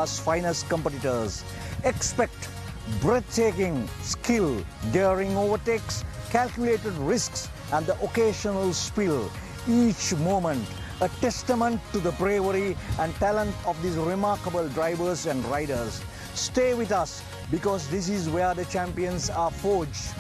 finest competitors. Expect breathtaking skill, daring overtakes, calculated risks, and the occasional spill. Each moment a testament to the bravery and talent of these remarkable drivers and riders. Stay with us because this is where the champions are forged.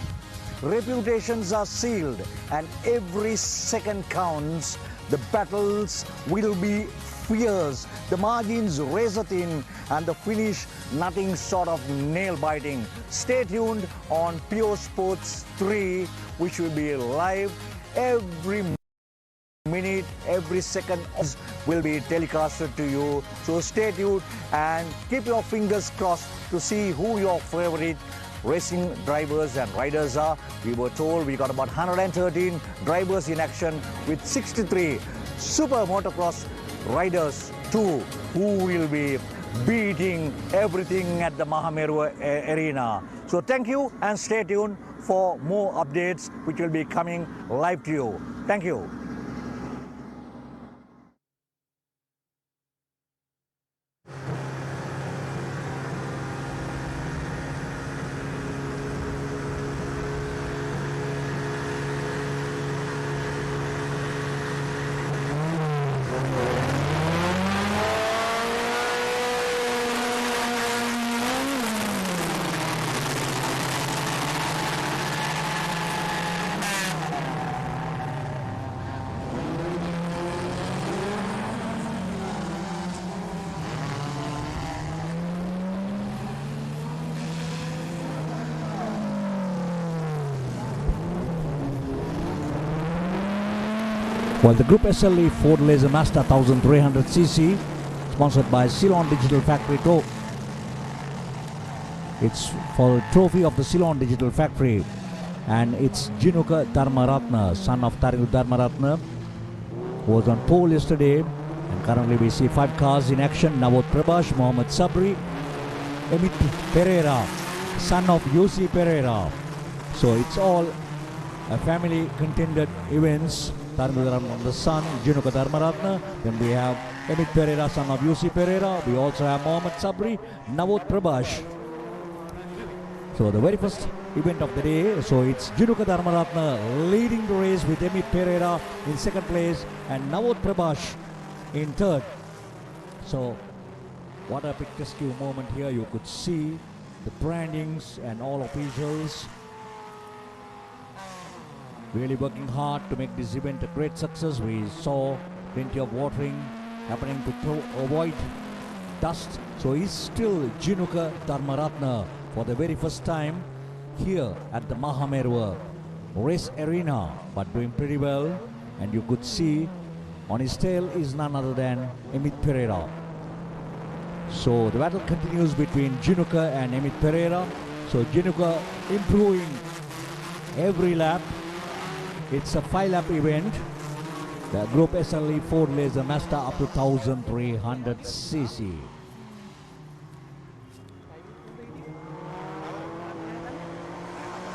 Reputations are sealed and every second counts. The battles will be fierce, the margins razor thin, and the finish nothing short of nail-biting. Stay tuned on Pure Sports 3, which will be live every minute, every second will be telecasted to you. So stay tuned and keep your fingers crossed to see who your favorite racing drivers and riders are. We were told we got about 113 drivers in action with 63 super motocross riders too, who will be beating everything at the Mahameruwa arena. So thank you and stay tuned for more updates which will be coming live to you. Thank you. Well, the Group SLE Ford Laser Master 1300cc, sponsored by Ceylon Digital Factory. It's for the trophy of the Ceylon Digital Factory, and it's Jinuka Dharmaratna, son of Tariu Dharmaratna, who was on pole yesterday. And currently we see 5 cars in action: Navot Prabhash, Mohammed Sabri, Emit Pereira, son of Yossi Pereira. So it's all a family contended events. The son, Jinuka Dharmaratna. Then we have Emit Pereira, son of Yossi Pereira. We also have Mohammed Sabri, Navot Prabhash. So the very first event of the day. So it's Jinuka Dharmaratna leading the race with Emit Pereira in second place and Navot Prabhash in third. So what a picturesque moment here. You could see the brandings and all officials really working hard to make this event a great success. We saw plenty of watering happening to avoid dust. So it's still Jinuka Dharmaratna for the very first time here at the Mahameruwa race arena, but doing pretty well. And you could see on his tail is none other than Emit Pereira. So the battle continues between Jinuka and Emit Pereira. So Jinuka improving every lap. It's a 5-lap event. The Group SLE Ford Laser Master up to 1300cc.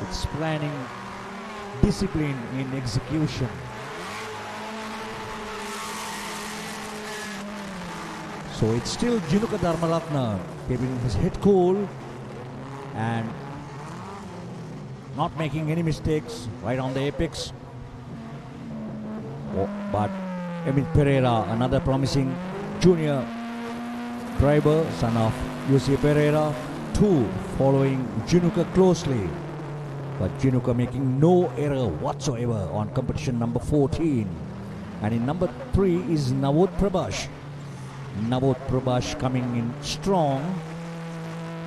It's planning, discipline in execution. So it's still Jinuka Dharmaratna keeping his head cool and not making any mistakes right on the apex. But Emit Pereira, another promising junior driver, son of Yossi Pereira, too following Jinuka closely. But Jinuka making no error whatsoever on competition number 14. And in number 3 is Navot Prabhash. Navot Prabhash coming in strong,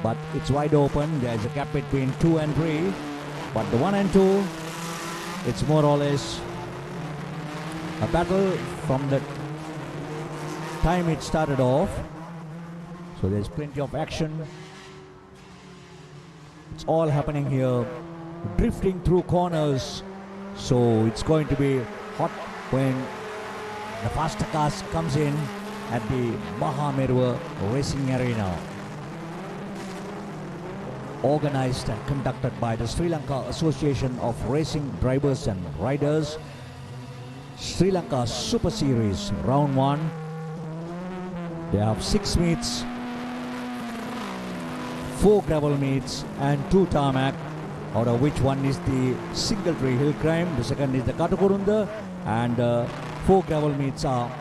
but it's wide open. There's a gap between 2 and 3. But the 1 and 2, it's more or less a battle from the time it started off. So there's plenty of action. It's all happening here, drifting through corners. So it's going to be hot when the faster cars comes in at the Mahameruwa Racing Arena. Organized and conducted by the Sri Lanka Association of Racing Drivers and Riders. Sri Lanka Super Series Round 1. They have 6 meets 4 gravel meets and 2 tarmac, out of which one is the single tree hill climb, the second is the Katakurunda, and 4 gravel meets are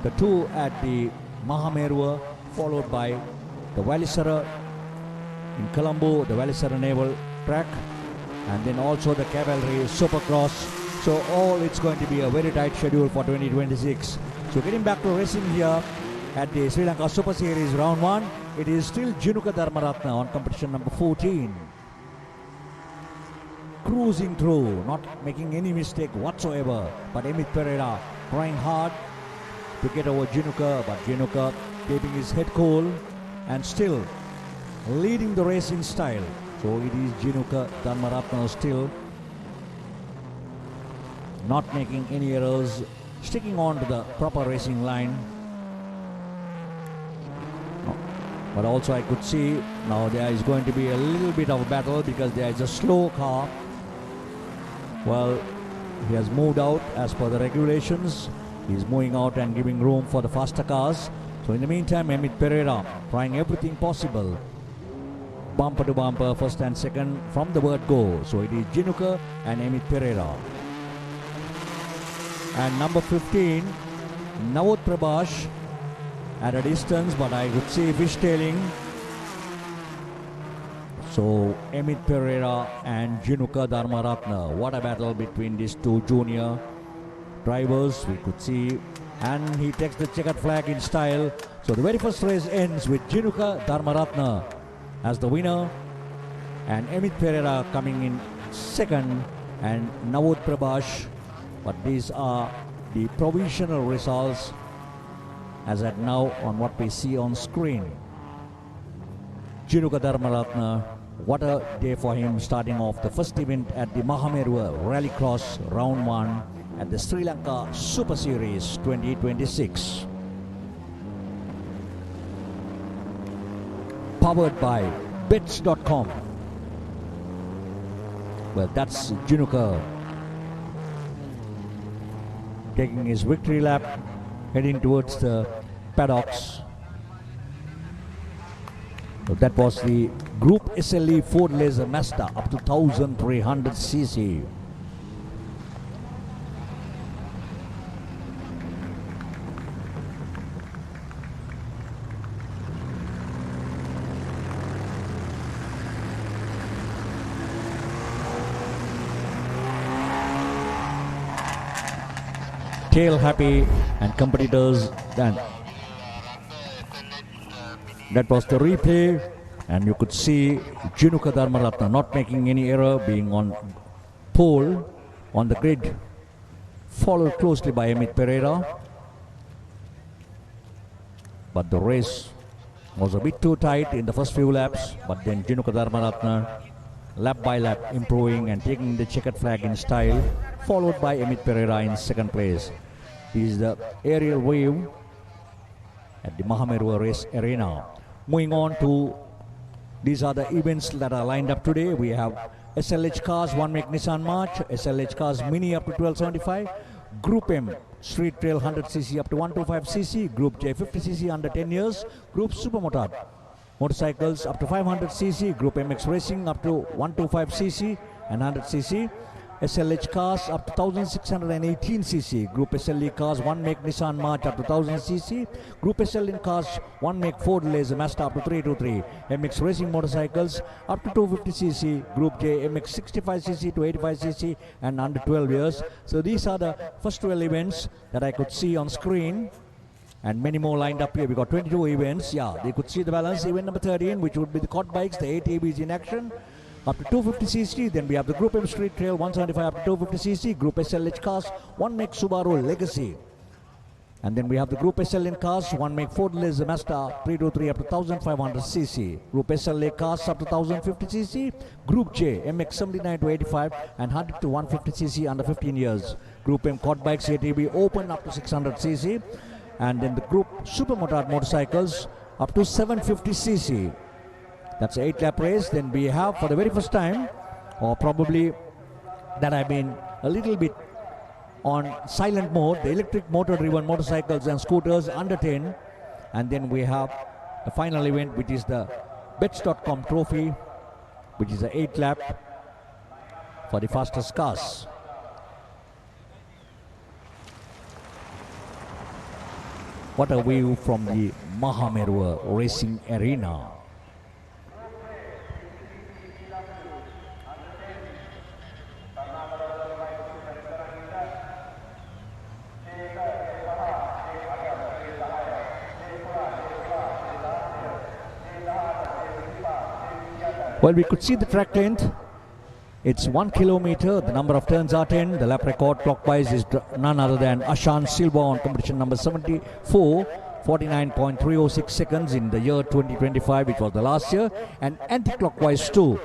the 2 at the Mahameruwa, followed by the Valisara in Colombo, the Valisara Naval Track, and then also the Cavalry Supercross. So all it's going to be a very tight schedule for 2026. So getting back to racing here at the Sri Lanka Super Series round 1, it is still Jinuka Dharmaratna on competition number 14. Cruising through, not making any mistake whatsoever, but Amit Pereira trying hard to get over Jinuka, but Jinuka keeping his head cool and still leading the race in style. So it is Jinuka Dharmaratna still not making any errors, sticking on to the proper racing line. But also I could see now there is going to be a little bit of a battle because there is a slow car. Well, he has moved out as per the regulations. He's moving out and giving room for the faster cars. So in the meantime, Amit Pereira trying everything possible. Bumper to bumper, first and second from the word go. So it is Jinuka and Amit Pereira. And number 15, Navot Prabhash at a distance, but I could see fishtailing. So Amit Pereira and Jinuka Dharmaratna. What a battle between these two junior drivers we could see. And he takes the checkered flag in style. So the very first race ends with Jinuka Dharmaratna as the winner, and Amit Pereira coming in second, and Navot Prabhash. But these are the provisional results as at now on what we see on screen. Jinuka Dharmaratna, what a day for him, starting off the first event at the Mahameruwa Rallycross round 1 at the Sri Lanka Super Series 2026. Powered by bets.com. Well, that's Jinuka taking his victory lap, heading towards the paddocks. So that was the Group SLE Ford Laser Mazda up to 1300cc. Tail happy and competitors. Then that was the replay, and you could see Jinuka Dharmaratna not making any error, being on pole on the grid, followed closely by Amit Pereira. But the race was a bit too tight in the first few laps, but then Jinuka Dharmaratna lap by lap improving and taking the checkered flag in style, followed by Amit Pereira in second place. This is the aerial view at the Mahameruwa Race Arena. Moving on to, these are the events that are lined up today. We have SLH cars, 1 make Nissan March, SLH cars Mini up to 1275, Group M Street Trail 100cc up to 125cc, Group J 50cc under 10 years, Group Supermoto motorcycles up to 500cc, Group MX Racing up to 125cc and 100cc, SLH cars up to 1618cc, Group SLE cars 1 make Nissan March up to 1000cc, Group SLN cars 1 make Ford Laser Mazda up to 323, MX Racing motorcycles up to 250cc, Group J MX 65cc to 85cc and under 12 years. So these are the first 12 events that I could see on screen, and many more lined up here. We got 22 events. Yeah, they could see the balance. Event number 13, which would be the quad bikes, the ATVs in action up to 250cc. Then we have the Group M Street Trail 175 up to 250cc, Group SLH cars 1 make Subaru Legacy, and then we have the Group SLN cars 1 make Ford Laser Mazda 323 up to 1500cc, Group SLA cars up to 1050cc, Group J MX 79 to 85 and 100 to 150cc under 15 years, Group M quad bikes ATV open up to 600cc, and then the Group Supermoto motorcycles up to 750cc. That's an 8-lap race. Then we have, for the very first time, or probably that I've been a little bit on silent mode, the electric motor-driven motorcycles and scooters under 10. And then we have the final event, which is the Bets.com trophy, which is the 8th lap for the fastest cars. What a view from the Mahameruwa Racing Arena. Well, we could see the track length. It's 1 kilometer. The number of turns are 10. The lap record clockwise is none other than Ashan Silva on competition number 74, 49.306 seconds in the year 2025, which was the last year. And anti-clockwise too.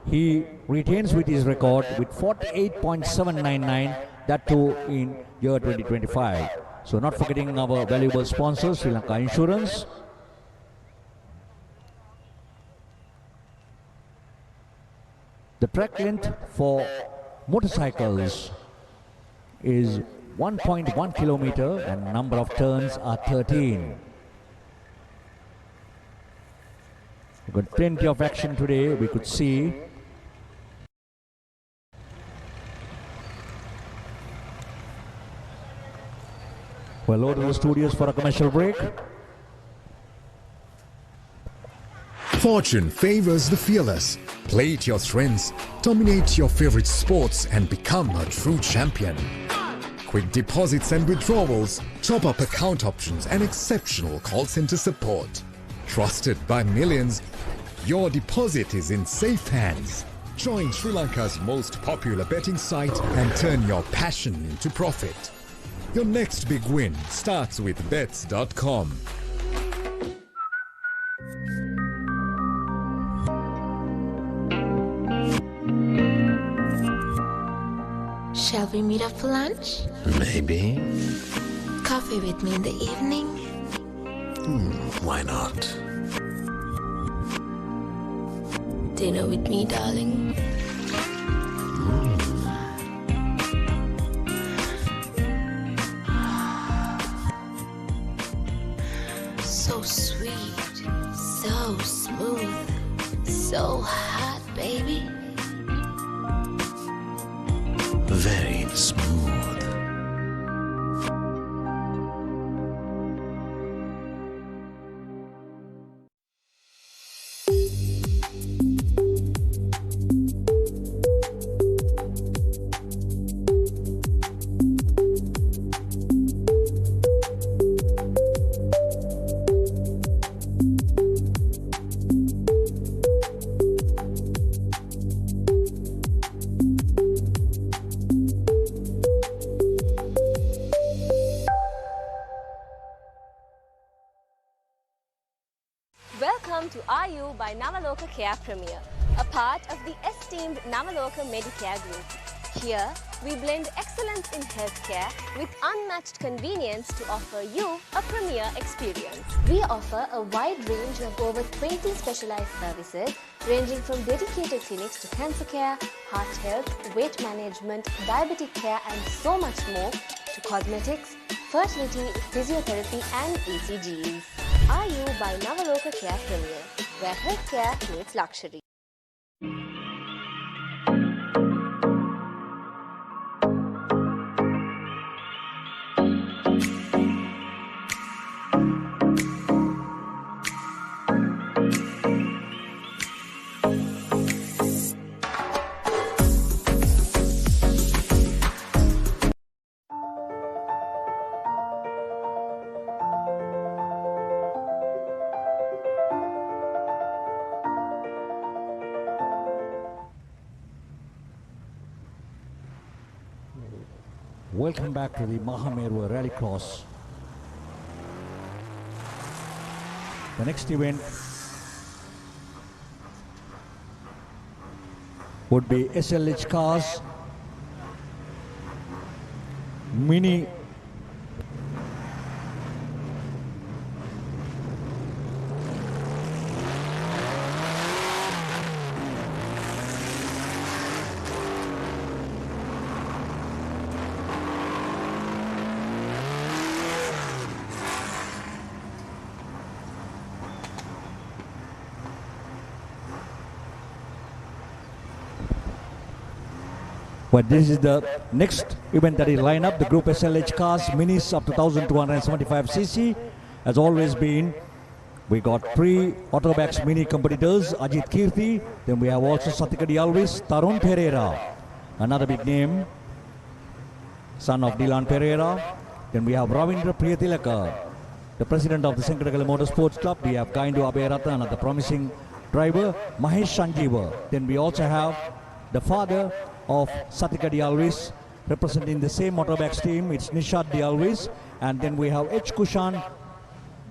He retains with his record with 48.799, that too in year 2025. So not forgetting our valuable sponsors, Sri Lanka Insurance. The track length for motorcycles is 1.1 kilometer and number of turns are 13. We've got plenty of action today, we could see. We're loaded to the studios for a commercial break. Fortune favors the fearless. Play to your strengths, dominate your favorite sports and become a true champion. Quick deposits and withdrawals, top-up account options and exceptional call center support. Trusted by millions, your deposit is in safe hands. Join Sri Lanka's most popular betting site and turn your passion into profit. Your next big win starts with bets.com. Shall we meet up for lunch? Maybe. Coffee with me in the evening? Why not? Dinner with me, darling? So sweet, so smooth, so hot, baby. Very smooth. Welcome to RU by Navaloka Care Premier, a part of the esteemed Navaloka Medicare Group. Here, we blend excellence in healthcare with unmatched convenience to offer you a premier experience. We offer a wide range of over 20 specialized services ranging from dedicated clinics to cancer care, heart health, weight management, diabetic care and so much more, to cosmetics, fertility, physiotherapy and ECGs. RU by Navaloka Care Premier, where healthcare meets luxury. Welcome back to the Mahameruwa Rallycross. The next event would be SLH cars, mini But this is the next event that is lined up. The Group SLH cars, minis up to 1275cc. As always been, we got 3 Autobax mini competitors, Ajit Kirti. Then we have also Satikadi Alvis, Tarun Pereira, another big name, son of Dylan Pereira. Then we have Ravindra Priyatilaka, the president of the Sankaragala Motorsports Club. We have Gaindu Aberatna, another promising driver, Mahesh Sanjeeva. Then we also have the father of Satikadi Alvis, representing the same Autobax team. It's Nishad Alvis. And then we have H. Kushan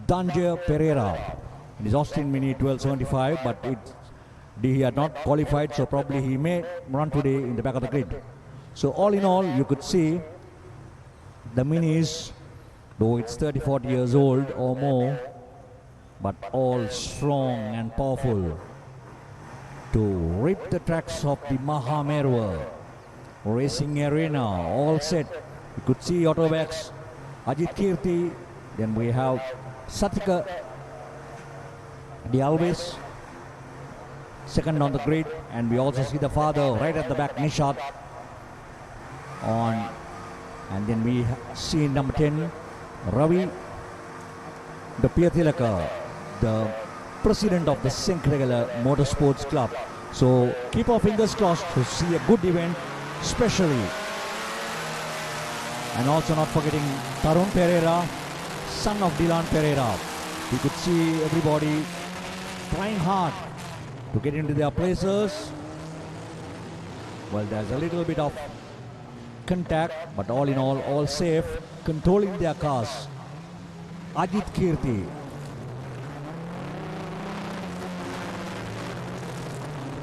Danja Pereira. It is Austin Mini 1275, but he had not qualified, so probably he may run today in the back of the grid. So all in all, you could see the minis, though it's 30-40 years old or more, but all strong and powerful to rip the tracks of the Mahameruwa Racing Arena. All set. You could see Autobax, Ajit Kirti. Then we have Satika De Alves, second on the grid, and we also see the father right at the back, Nishad on. And then we see number 10, Ravi the Priyatilaka, the president of the Sankaragala Motorsports Club. So keep our fingers crossed to see a good event, especially. And also not forgetting Tarun Pereira, son of Dylan Pereira. We could see everybody trying hard to get into their places. Well, there's a little bit of contact, but all in all safe, controlling their cars. Ajit Kirti.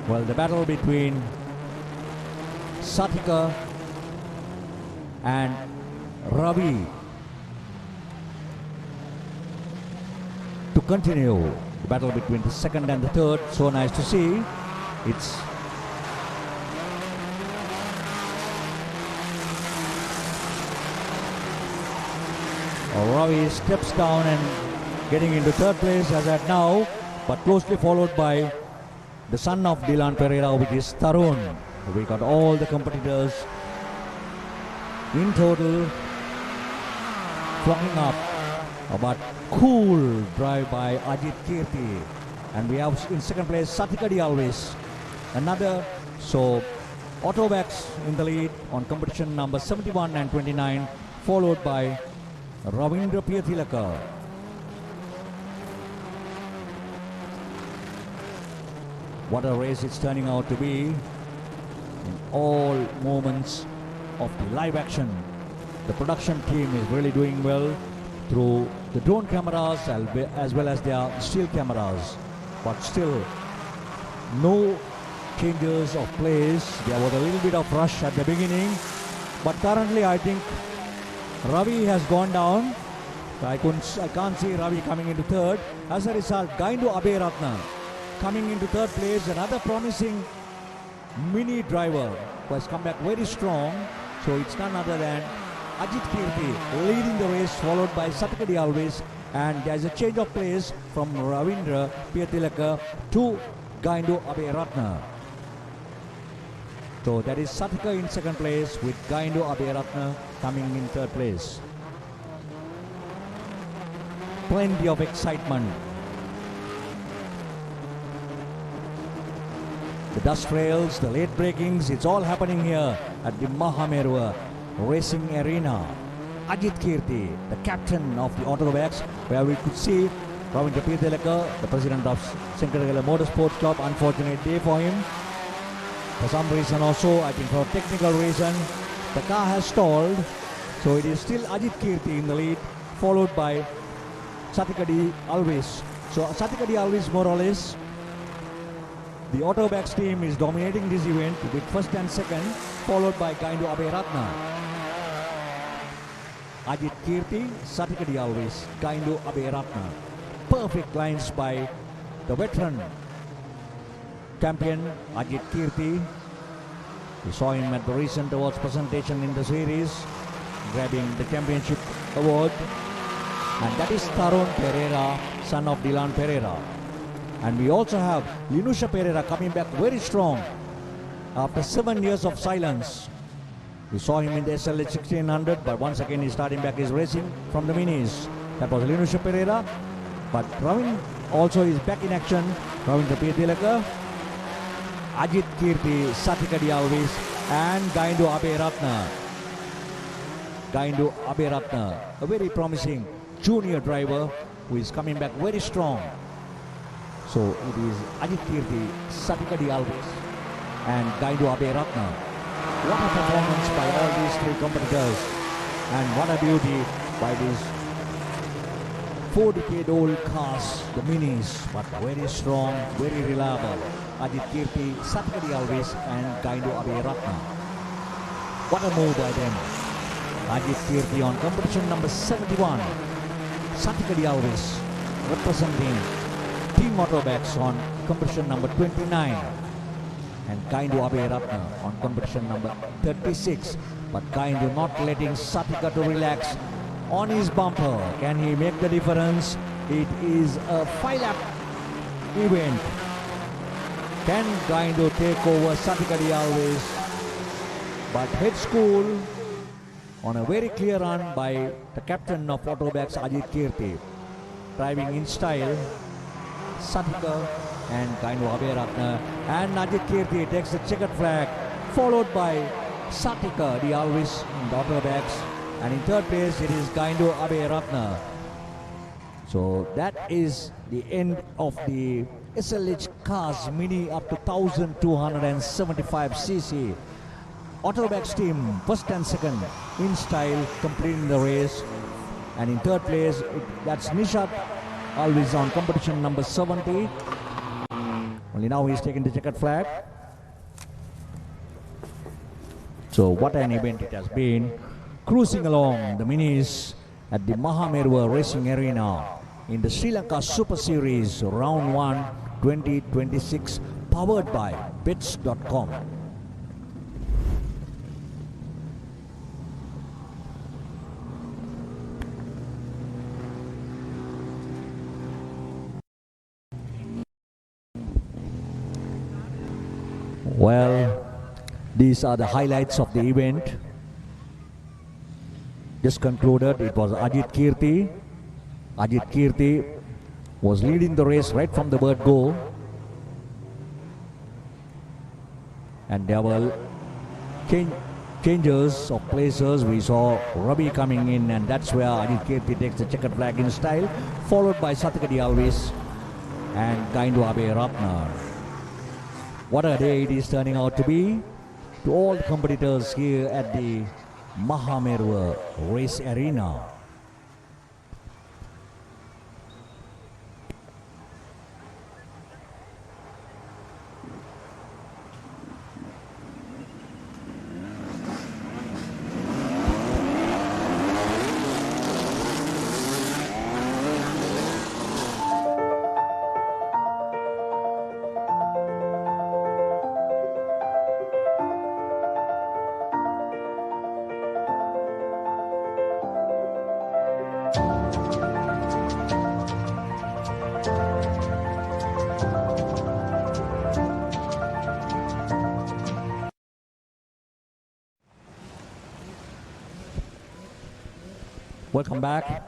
Well, the battle between Satika and Ravi to continue. The battle between the second and the third. So nice to see. It's Ravi steps down and getting into third place as at now, but closely followed by the son of Dylan Pereira, which is Tarun. We got all the competitors in total flocking up. But cool drive by Ajit Kirti. And we have in second place Satikadi Alvis. Another, so Autobax in the lead on competition number 71 and 29, followed by Ravindra Priyatilaka. What a race it's turning out to be in all moments of the live action. The production team is really doing well through the drone cameras as well as their still cameras. But still, no changes of place. There was a little bit of rush at the beginning. But currently I think Ravi has gone down. I can't see Ravi coming into third. As a result, Gaindu Aberatna coming into third place. Another promising mini driver who has come back very strong. So it's none other than Ajit Kirti leading the race, followed by Satikadi Alvis. And there's a change of place from Ravindra Priyatilaka to Gaindu Aberatna. So that is Satika in second place with Gaindu Aberatna coming in third place. Plenty of excitement. The dust trails, the late breakings, it's all happening here at the Mahameruwa Racing Arena. Ajit Kirti, the captain of the Autobax, where we could see Ravindra Priyatilaka, the president of Sankaragala Motorsports Club. Unfortunate day for him. For some reason also, I think for a technical reason, the car has stalled. So it is still Ajit Kirti in the lead, followed by Satikadi Alvis. So Satikadi Alvis, more or less, the Autobax team is dominating this event with first and second, followed by Gaindu Aberatna. Ajit Kirti, Satikadi Alvis, Gaindu Aberatna. Perfect lines by the veteran champion Ajit Kirti. We saw him at the recent awards presentation in the series, grabbing the championship award. And that is Tarun Pereira, son of Dylan Pereira. And we also have Linusha Pereira coming back very strong after 7 years of silence. We saw him in the SLH 1600, but once again he's starting back his racing from the minis. That was Linusha Pereira, but Ravin also is back in action. Ravindra P. Tilaka, Ajit Kirti, Satikadi Alvis, and Gaindu Aberatna. Gaindu Aberatna, a very promising junior driver who is coming back very strong. So it is Ajit Kirti, Satikadi Alvis, and Gaindu Aberatna. What a performance by all these three competitors, and what a beauty by these 4-decade-old cars, the minis, but very strong, very reliable. Ajit Kirti, Satikadi Alvis, and Gaindu Aberatna. What a move by them. Ajit Kirti on competition number 71. Satikadi Alvis representing Team Motorbacks on competition number 29. And Gaindu Aberatna on competition number 36. But Gaindu not letting Satika to relax on his bumper. Can he make the difference? It is a 5-lap event. Can Gaindu take over Satikadi Alvis? But head school on a very clear run by the captain of Autobacks, Ajit Kirti. Driving in style, Satika and Gaindu Aberatna. And Ajit Kirti takes the checkered flag, followed by Satika, the Alvis in the Autobacks. And in third place, it is Gaindu Aberatna. So that is the end of the SLH Cars Mini up to 1275cc. Autobacks team, first and second in style, completing the race. And in third place, that's Nishat Alvis on competition number 70. Only now he's taking the checkered flag. So what an event it has been. Cruising along the minis at the Mahameruwa Racing Arena in the Sri Lanka Super Series Round 1 2026, powered by bets.com. Well, these are the highlights of the event. Just concluded, it was Ajit Kirti. Ajit Kirti was leading the race right from the word go. And there were changes of places. We saw Ravi coming in, and that's where Ajit Kirti takes the checkered flag in style, followed by Satikadi Alvis and Gaindu Aberatna. What a day it is turning out to be to all the competitors here at the Mahameruwa Race Arena. Welcome back.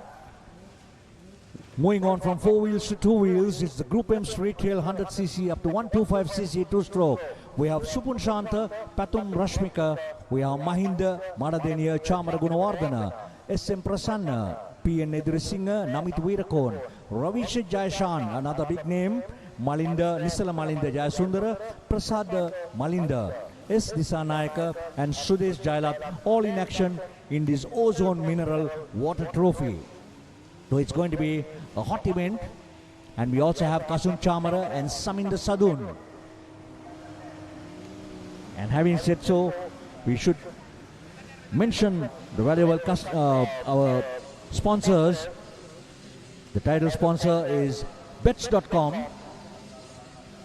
Moving on from 4 wheels to 2 wheels, it's the Group M Straight Tail 100cc up to 125cc 2-stroke. We have Supun Shanta, Patum Rashmika, we have Mahinda, Madadenia, Chamara Gunawardana, SM Prasanna, PN Edrisinga, Namit Virakon, Ravish Jayashan, another big name, Malinda, Nisala Malinda Jayasundara, Prasad Malinda, S. Disanayaka, and Sudesh Jailat, all in action in this Ozone Mineral Water Trophy. So it's going to be a hot event, and we also have Kasum Chamara and Saminda Sadun. And having said so, we should mention the valuable our sponsors. The title sponsor is bets.com.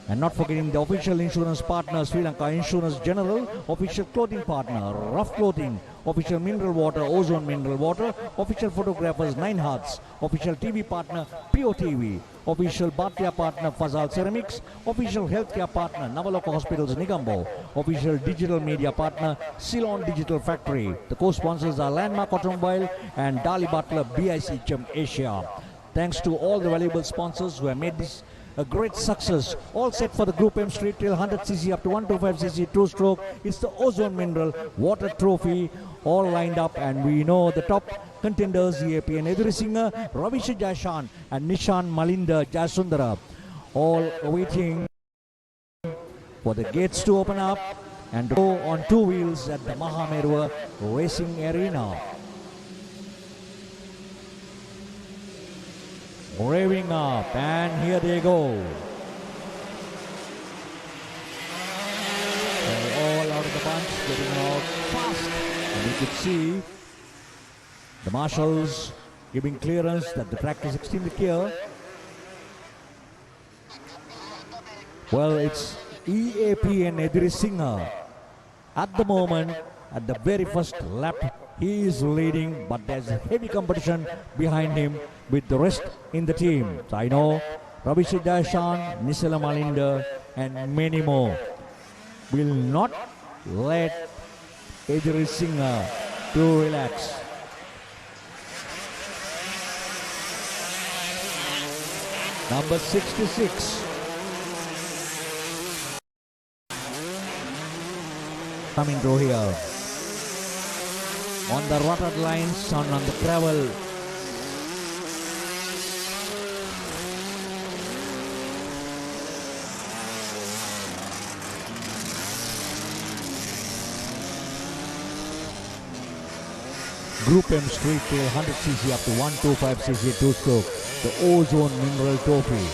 And not forgetting the official insurance partner, Sri Lanka Insurance General, official clothing partner, Rough Clothing, official mineral water, Ozone Mineral Water, official photographers, 9 Hearts, official TV partner, Pure TV, official Bhatia partner, Fazal Ceramics, official healthcare partner, Navaloka Hospitals, Nigambo, official digital media partner, Ceylon Digital Factory. The co-sponsors are Landmark Automobile and Dali Butler, BICHM Asia. Thanks to all the valuable sponsors who have made this a great success. All set for the Group M Street Trail 100cc up to 125cc two-stroke. It's the Ozone Mineral Water Trophy all lined up, and we know the top contenders, EAPN Edrisingha, Ravisha Jashan and Nishan Malinda Jasundara, all waiting for the gates to open up and go on 2 wheels at the Mahameruwa Racing Arena. Revving up, and here they go. They're all out of the bunch, getting out fast. And you could see the marshals giving clearance that the track is extremely clear. Well, it's EAPN Edrisingha. At the moment, at the very first lap, he is leading, but there's a heavy competition behind him with the rest in the team. So I know Ravisha Dashan, Nisela Malinda and many more will not let Edrisingha to relax. Number 66. Coming through here. On the rutted lines, on the gravel. Group M Street Trail 100cc up to 125cc two-stroke, the Ozone Mineral Trophy.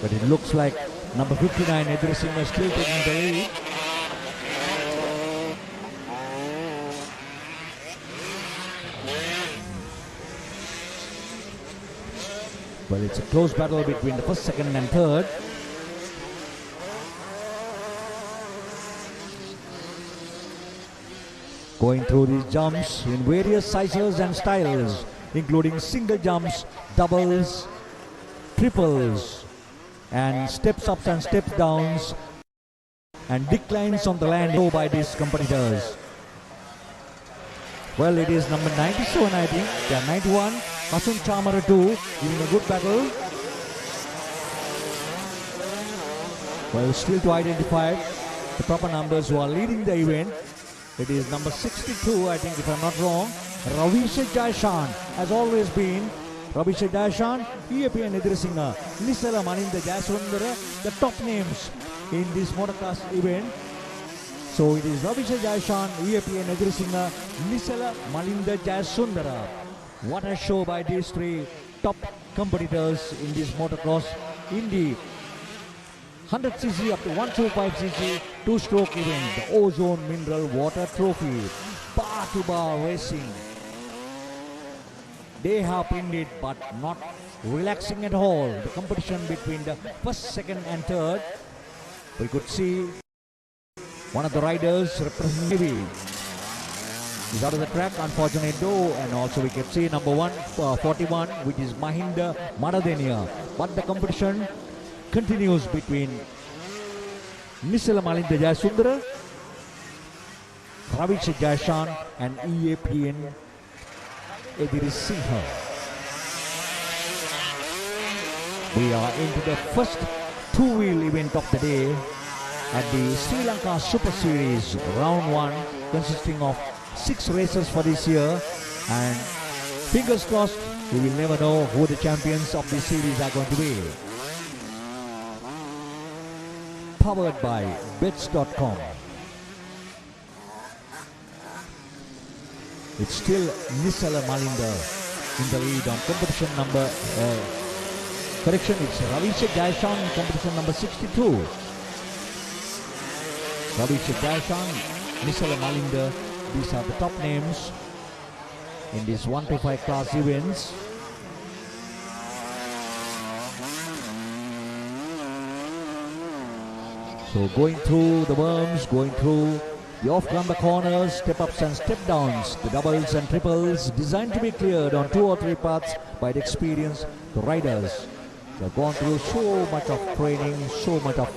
But it looks like number 59 Edrisingha still taking the lead. Well, it's a close battle between the first, second and third. Going through these jumps in various sizes and styles, including single jumps, doubles, triples, and steps ups and steps downs, and declines on the land by these competitors. Well, it is number 97, I think. They are 91. Kasun Chamara 2 giving a good battle. Well, still to identify the proper numbers who are leading the event. It is number 62, I think, if I'm not wrong. Ravisha Jashan has always been. Ravisha Jashan, EAPN Edrisingha, Nisela Malinda Jasundara, the top names in this motocross event. So it is Ravisha Jashan, EAPN Edrisingha, Nisela Malinda Jasundara. What a show by these three top competitors in this motocross Indy 100cc up to 125cc two-stroke event, the Ozone Mineral Water Trophy, bar-to-bar racing. They have pinned it, but not relaxing at all. The competition between the first, second and third. We could see one of the riders representing is out of the track, unfortunate though, and also we can see number 41, which is Mahinda Madadenia. But the competition continues between Nisela Malinda Jasundara, Ravisha Jashan and EAPN Edrisingha. We are into the first two-wheel event of the day at the Sri Lanka Super Series Round 1, consisting of 6 races for this year, and fingers crossed, we will never know who the champions of this series are going to be. Powered by bets.com. It's still Nisela Malinda in the lead on competition number, correction, it's Ravisha Jashan in competition number 62. Ravisha Jashan, Nisela Malinda, these are the top names in these 125 class events. So going through the berms, going through the off-camber corners, step-ups and step-downs, the doubles and triples designed to be cleared on 2 or 3 paths by the experienced riders. They've gone through so much of training, so much of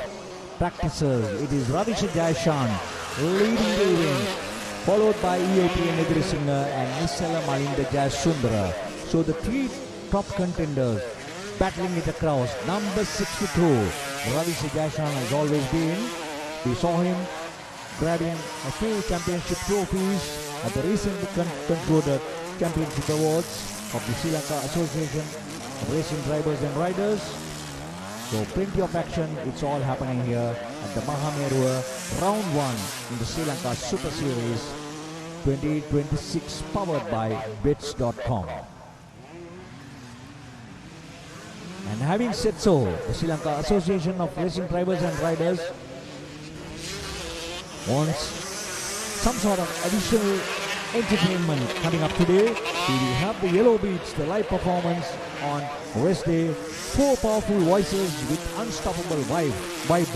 practices. It is Ravisha Jaishan leading the event, followed by EOPN Edrisingha and Nisala Malinda Jayasundara. So the 3 top contenders battling it across. Number 62, Ravisha Jaishan has always been. We saw him grabbing a few championship trophies at the recently concluded championship awards of the Sri Lanka Association of Racing Drivers and Riders. So plenty of action, it's all happening here at the Mahameruwa Round 1 in the Sri Lanka Super Series 2026, powered by bets.com. And having said so, the Sri Lanka Association of Racing Drivers and Riders wants some sort of additional entertainment coming up today. We will have the Yellow Beats, the live performance on race day. 4 powerful voices with unstoppable vibe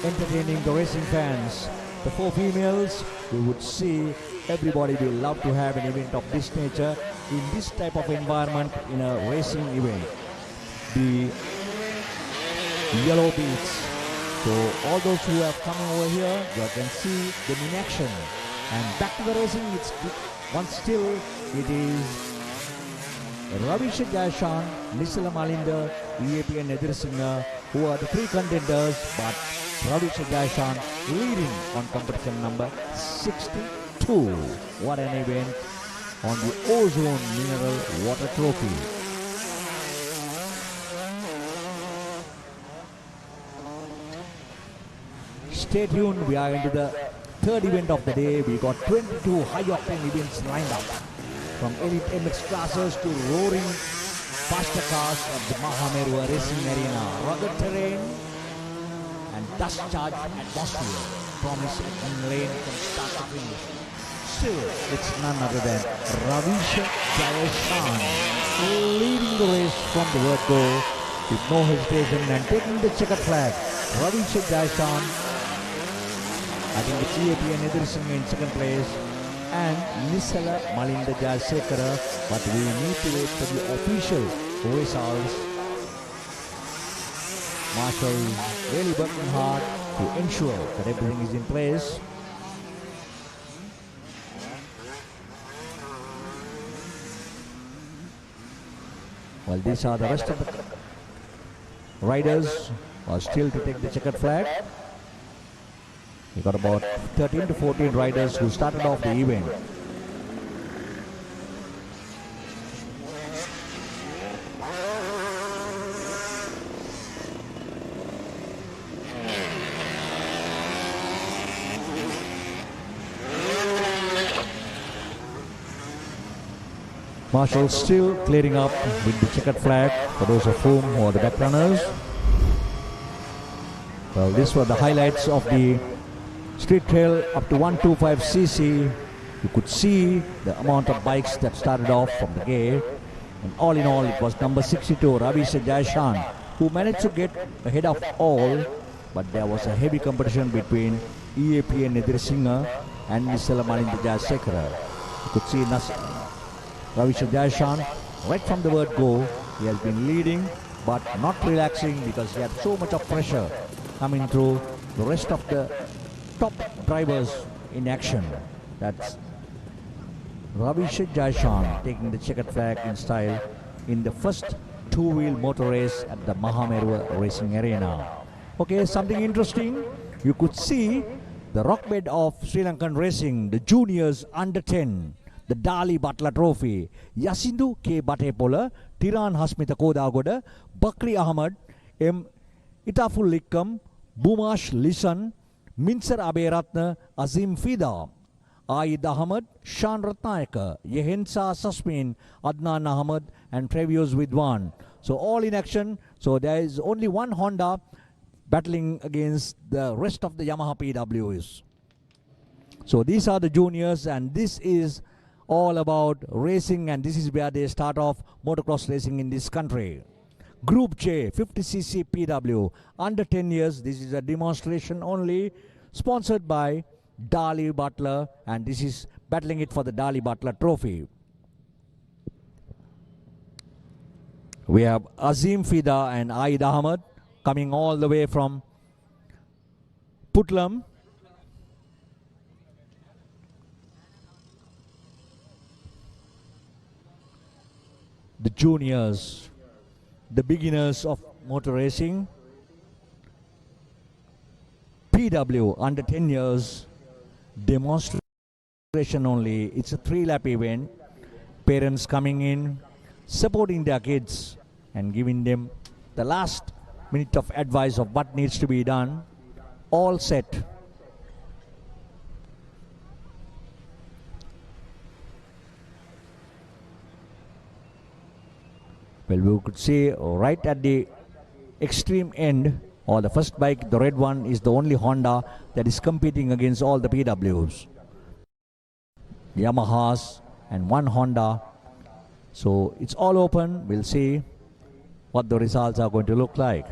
entertaining the racing fans. The 4 females, we would see everybody will love to have an event of this nature in this type of environment in a racing event. The Yellow Beats. So all those who have come over here, you can see them in action. And back to the racing, it's once still, it is Ravisha Jaishan, Nisala Malinda, EAP and Edrisingha, who are the 3 contenders, but Ravisha Jaishan leading on competition number 62. What an event on the Ozone Mineral Water Trophy. Stay tuned, we are into the 3rd event of the day. We got 22 high-octane events lined up, from elite MX classes to roaring faster cars at the Mahameruwa Racing Arena. Rugged terrain and dust-charged atmosphere promise a clean lane from start to finish. Still, it's none other than Ravisha Jaishan leading the race from the word go with no hesitation and taking the checkered flag. Ravisha Jaishan, I think it's EAP and Edrisingha in 2nd place, and Nisala Malinda Jayasekara, but we need to wait for the official results. Marshall is really working hard to ensure that everything is in place. Well, these are the rest of the riders who are still to take the checkered flag. We got about 13 to 14 riders who started off the event. Marshall still clearing up with the checkered flag for those of whom who are the back runners. Well, these were the highlights of the street trail up to 125cc. You could see the amount of bikes that started off from the gate. And all in all, it was number 62, Ravisha Jaishan, who managed to get ahead of all. But there was a heavy competition between EAP and Edrisingha and Nisala Malinda Jayasekara. You could see Ravisha Jaishan, right from the word go, he has been leading but not relaxing because he had so much of pressure coming through the rest of the top drivers in action. That's Ravisha Jaishan taking the checkered flag in style in the first 2-wheel motor race at the Mahameruwa Racing Arena. Okay, something interesting. You could see the rockbed of Sri Lankan racing, the juniors under 10, the Dali Butler Trophy, Yasindu K. Batepola, Tiran Hasmita Kodagoda, Bakri Ahmad, M. Itaful Likkam, Bumash Lisan, Mincer Aberatna, Azim Fida, Aid Ahmad, Shan Ratnayaka, Yehensa Sasmin, Adnan Ahmad, and Trevius Vidwan. So all in action. So there is only one Honda battling against the rest of the Yamaha PWs. So these are the juniors, and this is all about racing, and this is where they start off motocross racing in this country. Group J 50cc PW under 10 years. This is a demonstration only, sponsored by Dali Butler, and this is battling it for the Dali Butler trophy. We have Azim Fida and Aid Ahmed coming all the way from Putlam. The juniors, the beginners of motor racing. PW under 10 years, demonstration only. It's a 3-lap event. Parents coming in, supporting their kids and giving them the last minute of advice of what needs to be done. All set. Well, we could see right at the extreme end, or the first bike, the red one, is the only Honda that is competing against all the PWs. Yamahas and one Honda. So it's all open. We'll see what the results are going to look like.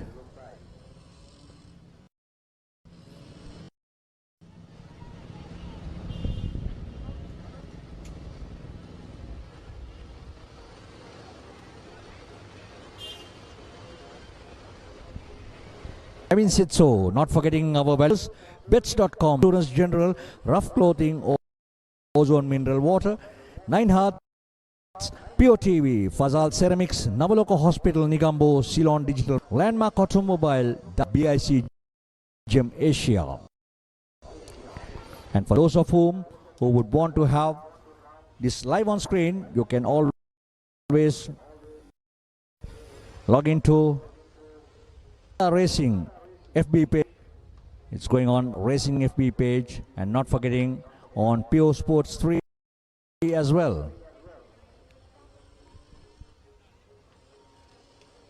Kevin said so, not forgetting our values, bets.com, Insurance General, Rough Clothing, Ozone Mineral Water, 9 Hearts, Pure TV, Fazal Ceramics, Navaloka Hospital, Nigambo, Ceylon Digital, Landmark Automobile, BIC Gem Asia. And for those of whom who would want to have this live on screen, you can always log into Racing FB page. It's going on Racing FB page, and not forgetting on Pure Sports 3 as well.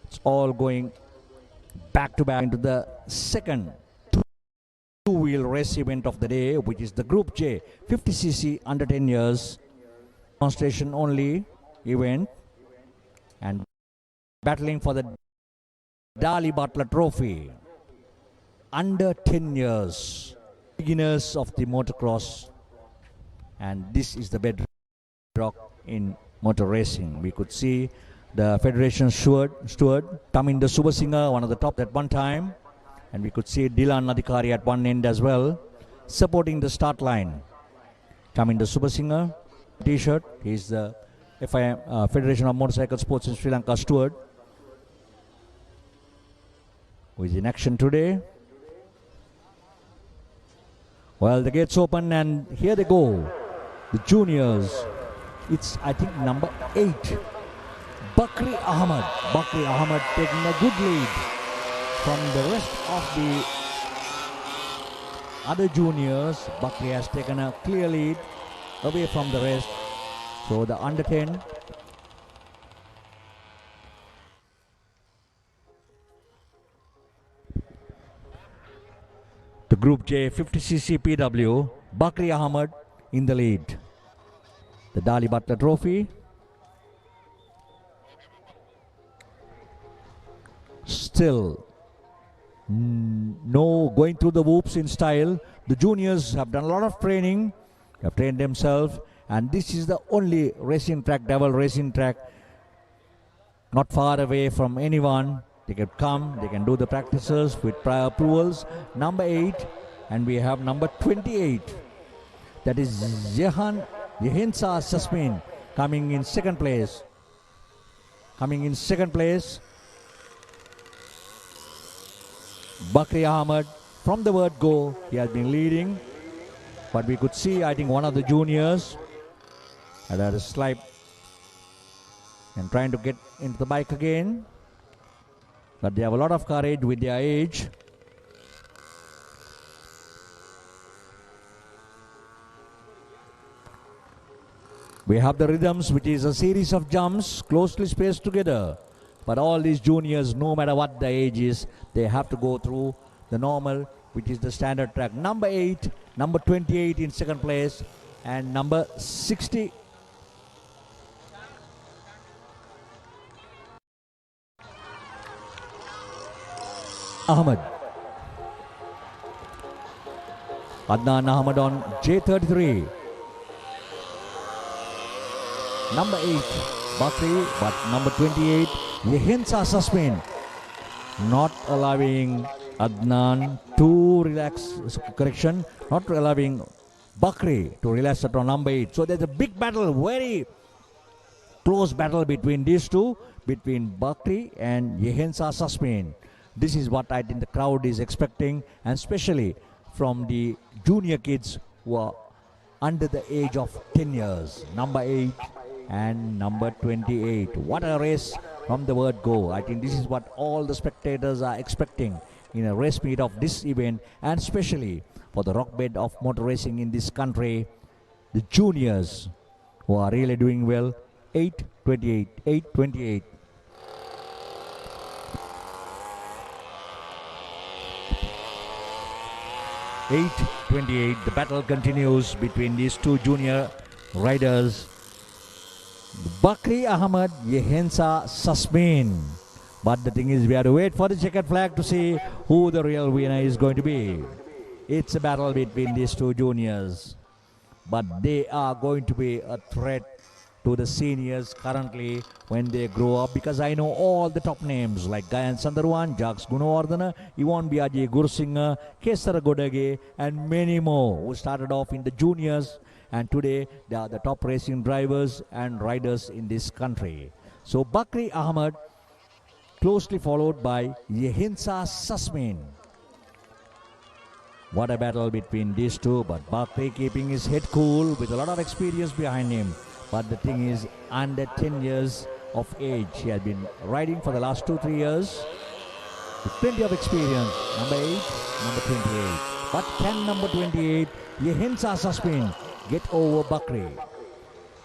It's all going back to back into the second two-wheel race event of the day, which is the Group J 50cc under 10 years demonstration only event, and battling for the Dali Butler trophy. Under 10 years, beginners of the motocross, and this is the bedrock in motor racing. We could see the Federation steward Tamin the Super Singer, one of the top at one time, and we could see Dilan Nadikari at one end as well, supporting the start line. Tamin the Super Singer t-shirt. He's the FIM, Federation of Motorcycle Sports in Sri Lanka steward, who is in action today. Well, the gates open and here they go. The juniors. It's, I think, number 8. Bakri Ahmed. Bakri Ahmed taking a good lead from the rest of the other juniors. Bakri has taken a clear lead away from the rest. So the under 10. The Group J 50cc PW, Bakri Ahmed in the lead. The Dali Butler trophy. Still no going through the whoops in style. The juniors have done a lot of training, have trained themselves, and this is the only racing track, Devil racing track, not far away from anyone. They can come, they can do the practices with prior approvals. Number 8, and we have number 28. That is Yehinsa Sasmin coming in second place. Bakri Ahmed, from the word go, he has been leading. But we could see, I think, one of the juniors had a slip and trying to get into the bike again. But they have a lot of courage with their age. We have the rhythms, which is a series of jumps closely spaced together. But all these juniors, no matter what the age is, they have to go through the normal, which is the standard track. Number 8, number 28 in second place, and number 60. Ahmed. Adnan Ahmed on J33. Number 8, Bakri, but number 28, Yehensa Susmin, not allowing Adnan to relax, correction, not allowing Bakri to relax at on number 8. So there's a big battle, very close battle between these two, between Bakri and Yehensa Susmin. This is what I think the crowd is expecting, and especially from the junior kids who are under the age of 10 years. Number 8 and number 28. What a race from the word go. I think this is what all the spectators are expecting in a race meet of this event, and especially for the rock bed of motor racing in this country, the juniors who are really doing well. 8:28, 8:28. The battle continues between these two junior riders, Bakri Ahmed, Yehensa Susmin. But the thing is, we have to wait for the checkered flag to see who the real winner is going to be. It's a battle between these two juniors, but they are going to be a threat to the seniors currently when they grow up, because I know all the top names like Gayan Sandarwan, Jacques Gunawardana, Yvonne Biaji Gurusingha, Kesara Godage, and many more who started off in the juniors, and today they are the top racing drivers and riders in this country. So Bakri Ahmed closely followed by Yehensa Susmin. What a battle between these two, but Bakri keeping his head cool with a lot of experience behind him. But the thing is, under 10 years of age, he has been riding for the last 2-3 years with plenty of experience. Number 8, number 28. But can number 28, Yehensa Susmin, get over Bakri?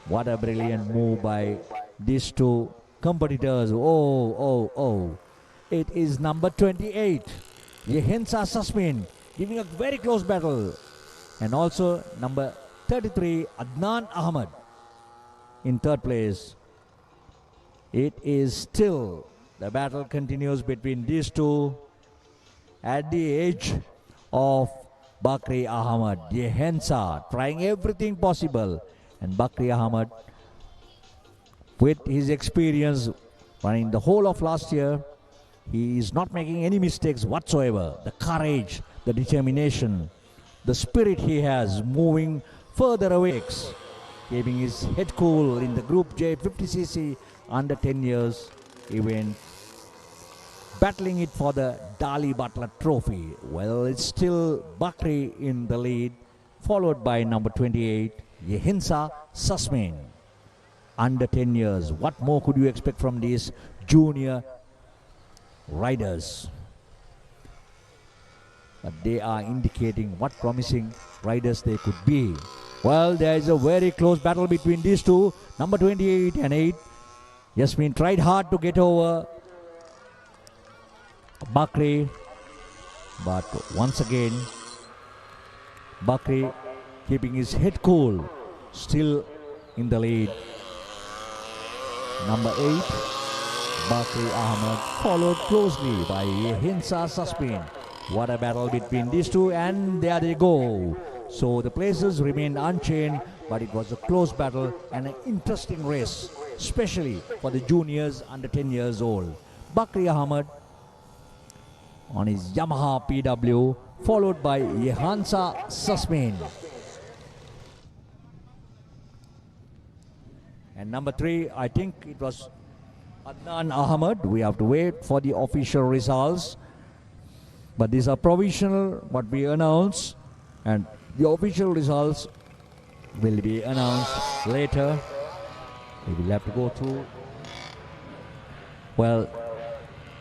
What a brilliant move by these two competitors. Oh. It is number 28, Yehensa Susmin, giving a very close battle. And also number 33, Adnan Ahmed in third place. It is still, the battle continues between these two at the age of Bakri Ahmed. Yehensa trying everything possible, and Bakri Ahmed, with his experience running the whole of last year, he is not making any mistakes whatsoever. The courage, the determination, the spirit he has moving further away, keeping his head cool in the Group J 50cc under 10 years event, battling it for the Dali Butler Trophy. Well, it's still Bakri in the lead, followed by number 28, Yehensa Susmin. Under 10 years. What more could you expect from these junior riders? But they are indicating what promising riders they could be. Well, there is a very close battle between these two, number 28 and 8. Yasmin tried hard to get over Bakri, but once again Bakri keeping his head cool, still in the lead. Number 8, Bakri Ahmed, followed closely by Yehensa Susmin. What a battle between these two, and there they go. So the places remained unchanged, but it was a close battle and an interesting race, especially for the juniors under 10 years old. Bakri Ahmed on his Yamaha PW, followed by Yehensa Susmin. And number 3, I think it was Adnan Ahmed. We have to wait for the official results. But these are provisional, what we announce, and the official results will be announced later. We will have to go through. Well,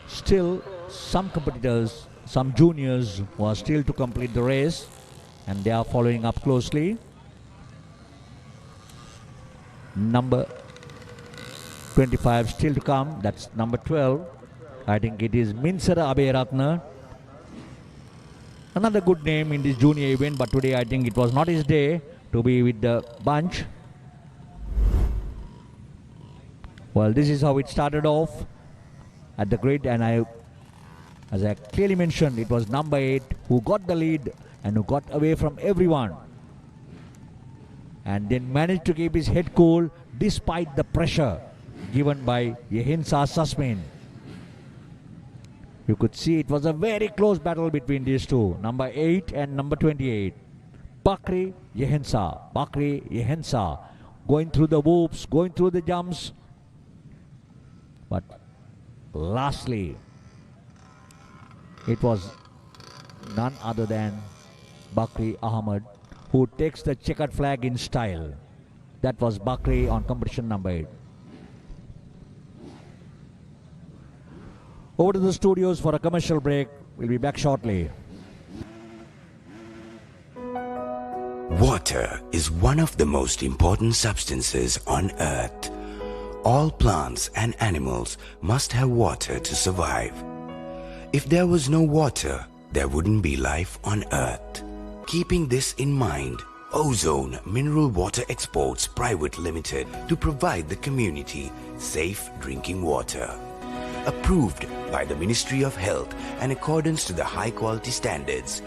still some competitors, some juniors who are still to complete the race, and they are following up closely. Number 25 still to come, that's number 12. I think it is Minsara Aberatna. Another good name in this junior event, but today I think it was not his day to be with the bunch. Well, this is how it started off at the grid, and I As I clearly mentioned, it was number 8 who got the lead and who got away from everyone. And then managed to keep his head cool despite the pressure given by Yehinsa Susmin. You could see it was a very close battle between these two, number 8 and number 28. Bakri Yehinsa, going through the whoops, going through the jumps. But lastly, it was none other than Bakri Ahmed who takes the checkered flag in style. That was Bakri on competition number 8. Over to the studios for a commercial break. We'll be back shortly. Water is one of the most important substances on Earth. All plants and animals must have water to survive. If there was no water, there wouldn't be life on Earth. Keeping this in mind, Ozone Mineral Water Exports Private Limited to provide the community safe drinking water. Approved by the Ministry of Health in accordance to the high quality standards.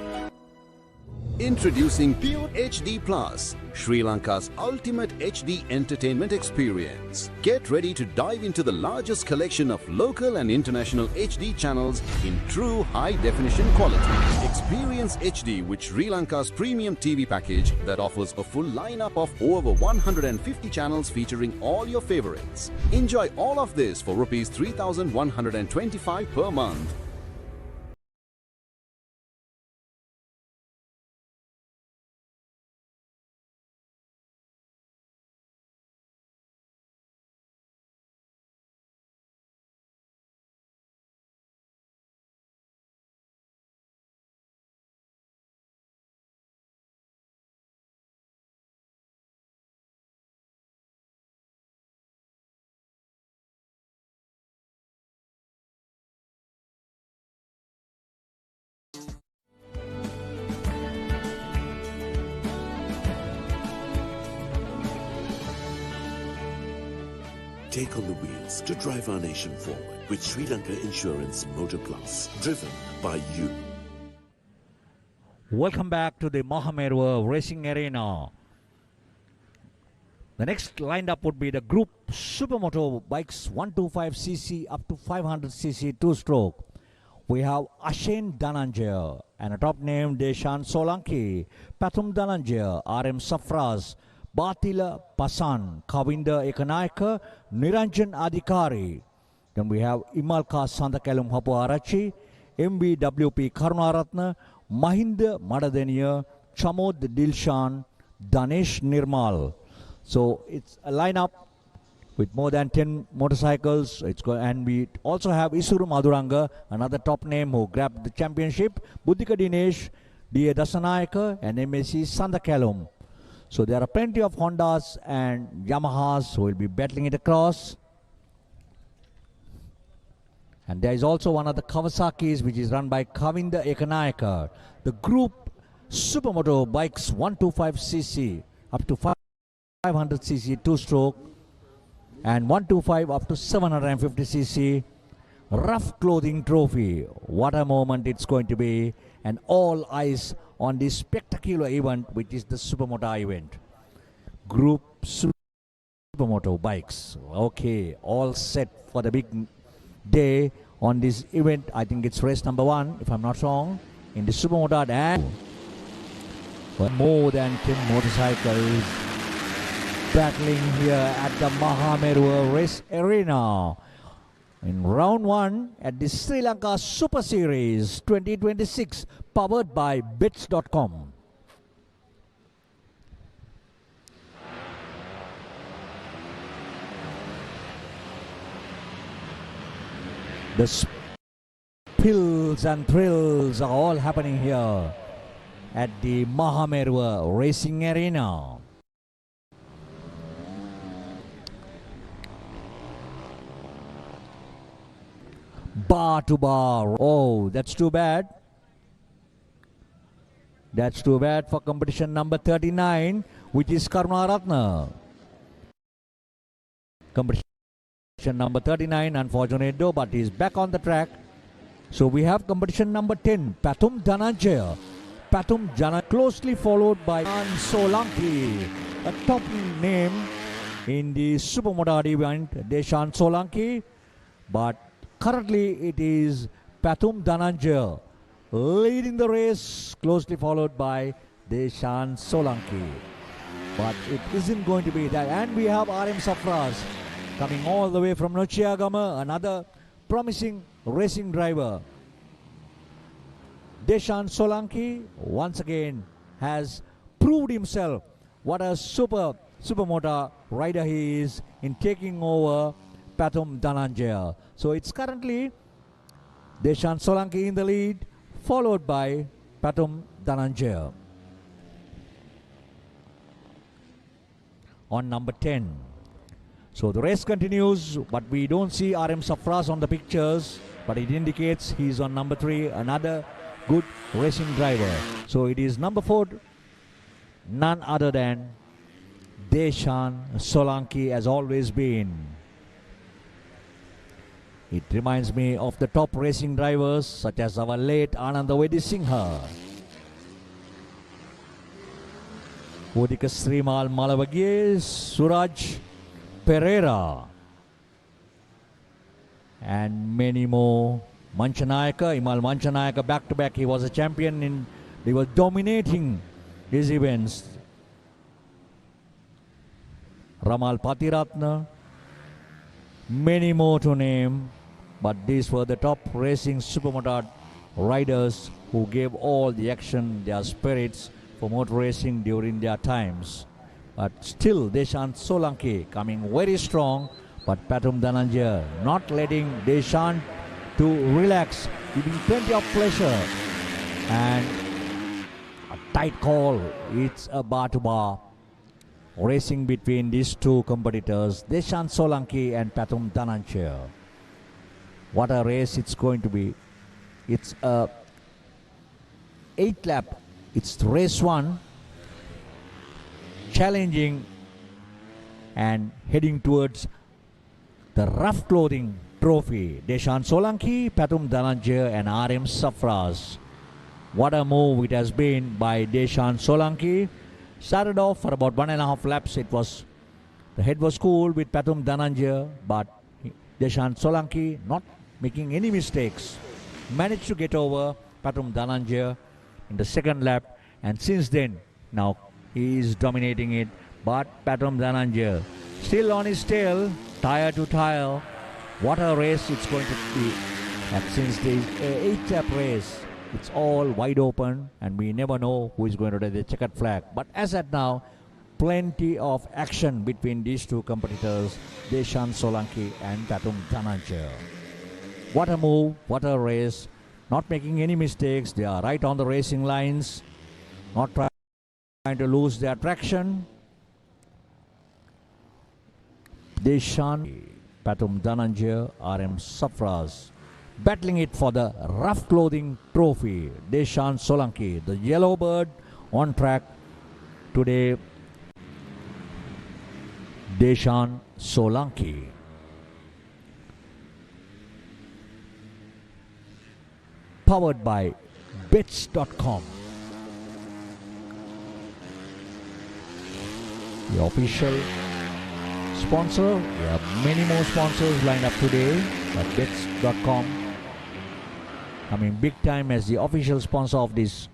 Introducing Pure HD Plus, Sri Lanka's ultimate HD entertainment experience. Get ready to dive into the largest collection of local and international HD channels in true high-definition quality. Experience HD with Sri Lanka's premium TV package that offers a full lineup of over 150 channels featuring all your favorites. Enjoy all of this for Rs 3,125 per month. Take on the wheels to drive our nation forward with Sri Lanka Insurance Motor Plus, driven by you. Welcome back to the Mahameruwa Racing Arena. The next lineup would be the group Supermoto bikes 125cc up to 500cc two-stroke. We have Ashen Dhananjaya and a top name Deshan Solanki, Pathum Dhananjaya, RM Safraz, Batila Pasan, Kavinda Ekanayaka, Niranjan Adhikari. Then we have Imalka Sandakalum Hapu Arachi, MBWP Karunaratna, Mahinda Madadeniya, Chamod Dilshan, Danesh Nirmal. So it's a lineup with more than 10 motorcycles. And we also have Isuru Madhuranga, another top name who grabbed the championship, Buddhika Dinesh, D.A. Dasanayaka, and MAC Sandakalum. So there are plenty of Hondas and Yamahas who will be battling it across. And there is also one of the Kawasaki's which is run by Kavinda Ekanayaka. The group Supermoto bikes 125cc up to 500cc two-stroke and 125 up to 750cc. Rough clothing trophy. What a moment it's going to be. And all eyes on this spectacular event which is the Supermoto event. Group Supermoto bikes. Okay, all set for the big day on this event. I think it's race number 1 if I'm not wrong in the Supermoto, and more than 10 motorcycles battling here at the Mahameruwa Race Arena in round 1 at the Sri Lanka Super Series 2026, powered by bits.com. The spills and thrills are all happening here at the Mahameruwa Racing Arena. Bar to bar. Oh, that's too bad. That's too bad for competition number 39, which is Karunaratna. Competition number 39, unfortunate though, but he's back on the track. So we have competition number 10, Pathum Dhananjaya. Pathum Dhananjaya, closely followed by Solanki, a top name in the Supermoto event, Deshan Solanki. But currently it is Pathum Dhananjaya leading the race, closely followed by Deshan Solanki. But it isn't going to be that. And we have RM Safras coming all the way from Nochiagama, another promising racing driver. Deshan Solanki once again has proved himself what a supermoto rider he is in taking over Pathum Dhananjaya. So it's currently Deshan Solanki in the lead, followed by Pathum Dhananjaya. On number 10. So the race continues, but we don't see RM Safras on the pictures, but it indicates he's on number 3, another good racing driver. So it is number 4, none other than Deshan Solanki, has always been. It reminds me of the top racing drivers such as our late Anandavedi Singha, Udika Srimal Malavagye, Suraj Pereira, and many more. Manchanayaka, Imal Manchanayaka, back to back, he was a champion he was dominating his events. Ramal Patiratna, many more to name, but these were the top racing supermoto riders who gave all the action, their spirits for motor racing during their times. But still Deshan Solanki coming very strong, but Pathum Dhananjaya not letting Deshan to relax, giving plenty of pleasure. And a tight call, it's a bar to bar racing between these two competitors, Deshan Solanki and Pathum Dhananjaya. What a race it's going to be. It's a 8 lap. It's race 1, challenging and heading towards the rough clothing trophy. Deshan Solanki, Pathum Dhananjaya and RM Safras. What a move it has been by Deshan Solanki. Started off for about 1.5 laps. The head was cool with Pathum Dhananjaya, but Deshan Solanki not making any mistakes. Managed to get over Pathum Dhananjaya in the second lap, and since then now he is dominating it. But Pathum Dhananjaya still on his tail, tire to tire. What a race it's going to be. And since the 8 lap race, it's all wide open and we never know who is going to take the checkered flag. But as at now, plenty of action between these two competitors, Deshan Solanki and Pathum Dhananjaya. What a move, what a race. Not making any mistakes. They are right on the racing lines. Not trying to lose their traction. Deshan, Pathum Dhananjaya, RM Safras battling it for the rough clothing trophy. Deshan Solanki, the yellow bird, on track today. Deshan Solanki. Powered by bets.com. The official sponsor. We have many more sponsors lined up today, but bets.com coming big time as the official sponsor of this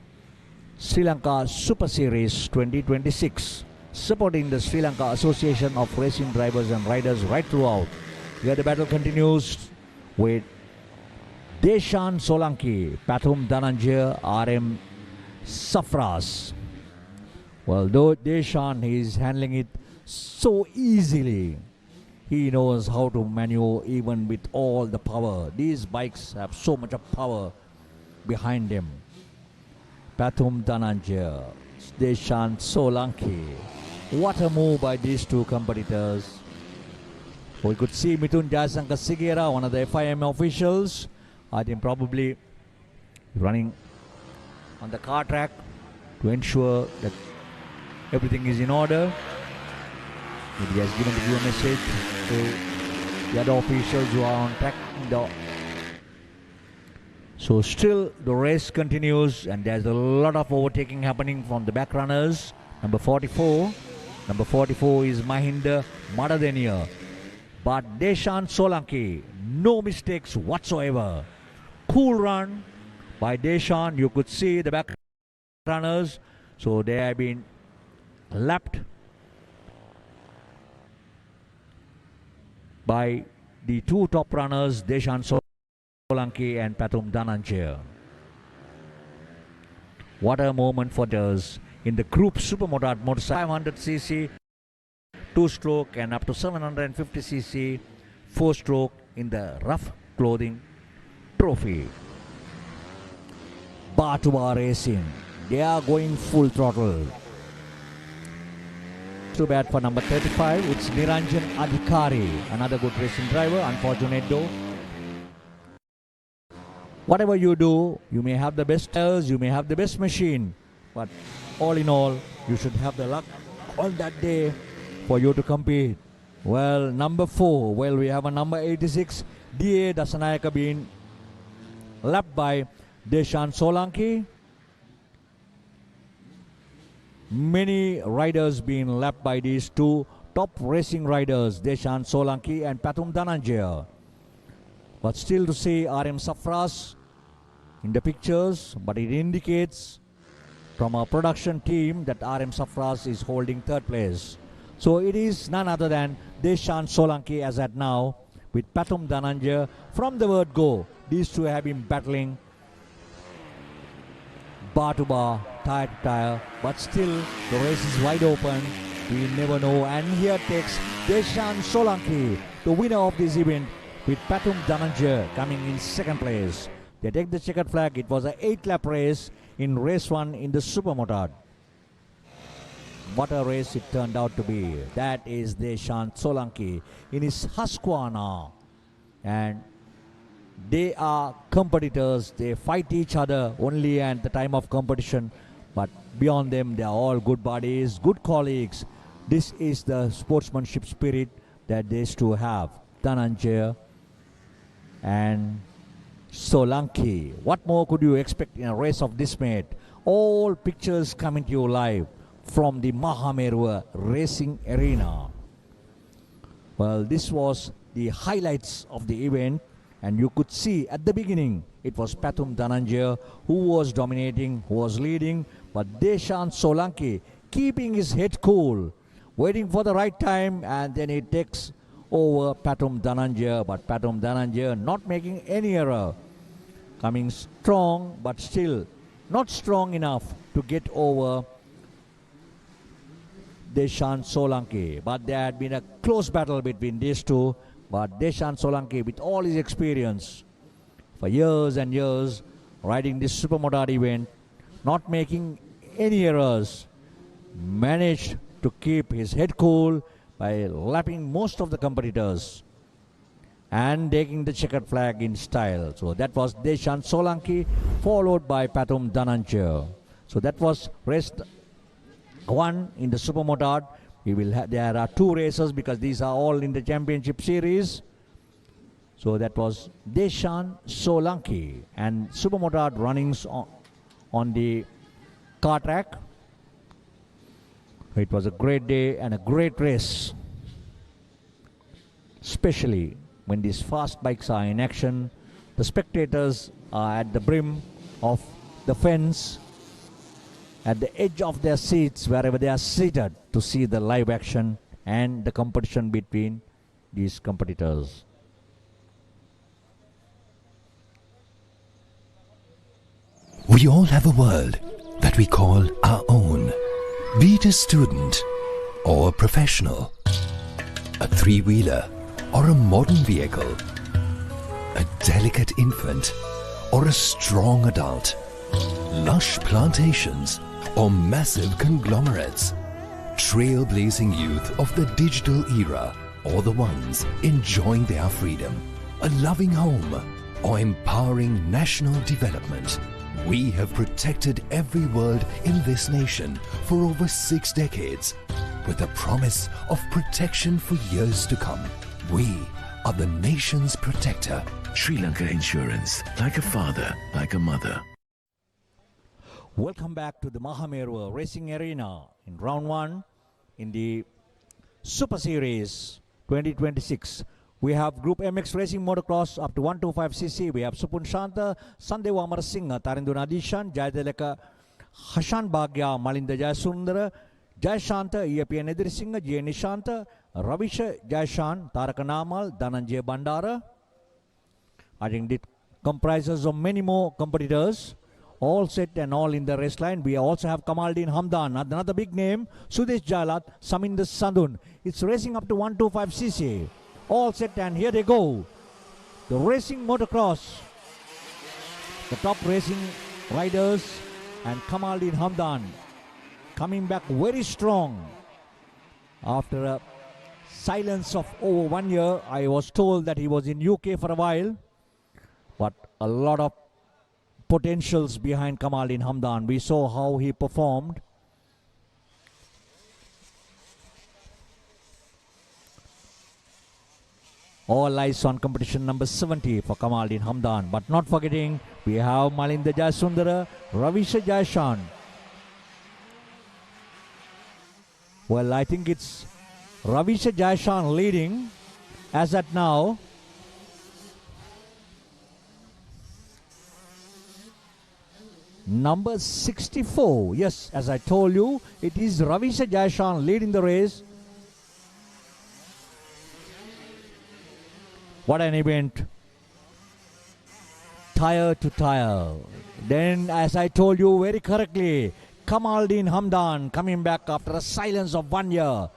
Sri Lanka Super Series 2026, supporting the Sri Lanka Association of Racing Drivers and Riders right throughout. Here the battle continues with Deshan Solanki, Pathum Dhananjaya, RM Safras. Well, though Deshan is handling it so easily, he knows how to maneuver even with all the power. These bikes have so much of power behind them. Pathum Dhananjaya, Deshan Solanki. What a move by these two competitors. We could see Mithun Jayasankar Sigera, one of the FIM officials, I think probably running on the car track to ensure that everything is in order. He has given the message to the other officials who are on track. So still the race continues, and there's a lot of overtaking happening from the back runners. Number 44 is Mahinda Madadenia. But Deshan Solanki, no mistakes whatsoever. Cool run by Deshan. You could see the back runners. So they have been lapped by the two top runners, Deshan Solanki and Patum Dhananjaya. What a moment for us in the group Supermoto motorcycle, 500cc 2-stroke and up to 750cc 4-stroke in the rough clothing trophy. Bar to bar racing, they are going full throttle. Too bad for number 35, it's Niranjan Adhikari, another good racing driver, unfortunate though. Whatever you do, you may have the best tires, you may have the best machine, but all in all, you should have the luck on that day for you to compete. Well, number 4, well, we have a number 86, D.A. Dasanayaka being lapped by Deshan Solanki. Many riders being lapped by these two top racing riders, Deshan Solanki and Patum Dhananjaya. But still to see RM Safras in the pictures, but it indicates from our production team that RM Safras is holding 3rd place. So it is none other than Deshan Solanki as at now with Patum Dhananjaya. From the word go, these two have been battling bar to bar, tire to tire, but still the race is wide open. We never know. And here takes Deshan Solanki, the winner of this event, with Patum Dhananjaya coming in 2nd place. They take the checkered flag. It was an 8-lap race in race 1 in the Supermoto. What a race it turned out to be. That is Deshan Solanki in his Husqvarna. And they are competitors. They fight each other only at the time of competition. But beyond them, they are all good buddies, good colleagues. This is the sportsmanship spirit that these two have. Dhananjaya and Solanki. What more could you expect in a race of this mate? All pictures coming to you live from the Mahameruwa Racing Arena. Well, this was the highlights of the event, and you could see at the beginning it was Patum Dhananjaya who was dominating, who was leading, but Deshan Solanki keeping his head cool, waiting for the right time, and then he takes over Patum Dhananjaya, but Patum Dhananjaya not making any error, coming strong but still not strong enough to get over Deshan Solanki. But there had been a close battle between these two, but Deshan Solanki, with all his experience for years and years riding this Supermoto event, not making any errors, managed to keep his head cool by lapping most of the competitors and taking the checkered flag in style. So that was Deshan Solanki, followed by Patum Dhananjaya. So that was race 1 in the Supermoto. We will there are 2 races because these are all in the championship series. So that was Deshan Solanki and Supermoto runnings on the car track. It was a great day and a great race, especially when these fast bikes are in action. The spectators are at the brim of the fence, at the edge of their seats, wherever they are seated, to see the live action and the competition between these competitors. We all have a world that we call our own. Be it a student or a professional, a 3-wheeler or a modern vehicle, a delicate infant or a strong adult, lush plantations or massive conglomerates, trailblazing youth of the digital era or the ones enjoying their freedom, a loving home or empowering national development. We have protected every world in this nation for over 6 decades, with the promise of protection for years to come. We are the nation's protector, Sri Lanka Insurance. Like a father, like a mother. Welcome back to the Mahameruwa Racing Arena in round 1 in the Super Series 2026. We have Group MX Racing Motocross up to 125cc. We have Supun Shanta, Sandev Amar Singh, Tarindu Nadishan, Jayadeleka, Hashan Bhagya, Malinda Jayasundara, Jai Shanta, EAPN Edri Singh, J. Nishanta, Ravisha Jayshan, Taraka Namal, Dhananjay Bandara. I think it comprises of many more competitors. All set and all in the race line. We also have Kamaldeen Hamdan, another big name, Sudesh Jalat, Saminder Sandun. It's racing up to 125cc. All set and here they go. The racing motocross. The top racing riders and Kamaldeen Hamdan coming back very strong. After a silence of over 1 year, I was told that he was in UK for a while. But a lot of potentials behind Kamaldeen Hamdan. We saw how he performed. All eyes on competition number 70 for Kamaldeen Hamdan. But not forgetting, we have Malinda Jayasundara, Ravisha Jayshan. Well, I think it's Ravisha Jayshan leading as at now. Number 64. Yes, as I told you, it is Ravisha Jayshan leading the race. What an event. Tire to tire. Then, as I told you very correctly, Kamaldeen Hamdan coming back after a silence of 1 year.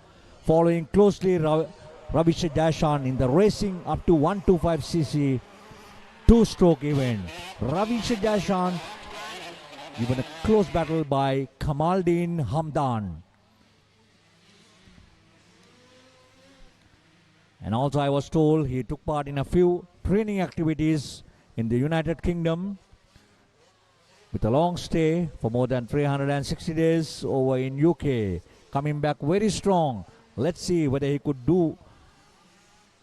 Following closely Ravisha Jayshan in the racing up to 125cc two-stroke event. Ravisha Jayshan given a close battle by Kamaldeen Hamdan. And also I was told he took part in a few training activities in the United Kingdom with a long stay for more than 360 days over in UK. Coming back very strong. Let's see whether he could do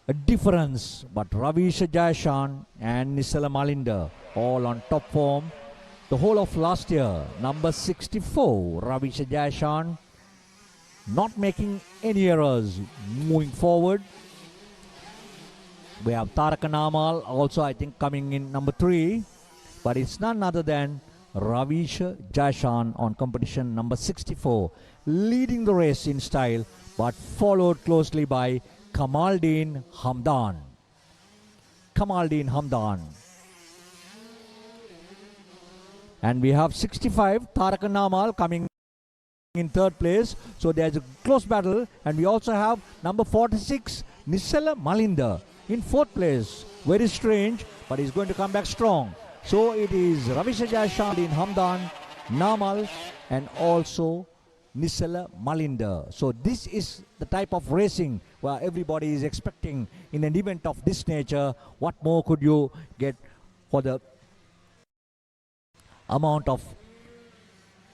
a difference. But Ravisha Jayshan and Nisala Malinda all on top form. The whole of last year, number 64, Ravisha Jayshan, not making any errors moving forward. We have Taraka Namal also, I think, coming in number 3. But it's none other than Ravisha Jayshan on competition number 64, leading the race in style, but followed closely by Kamaldeen Hamdan. Kamaldeen Hamdan. And we have 65, Taraka Namal coming in 3rd place. So there's a close battle. And we also have number 46, Nisala Malinda in 4th place. Very strange, but he's going to come back strong. So it is Ravisha Jayshan, Hamdan, Namal, and also Nisala Malinda. So this is the type of racing where everybody is expecting in an event of this nature. What more could you get for the amount of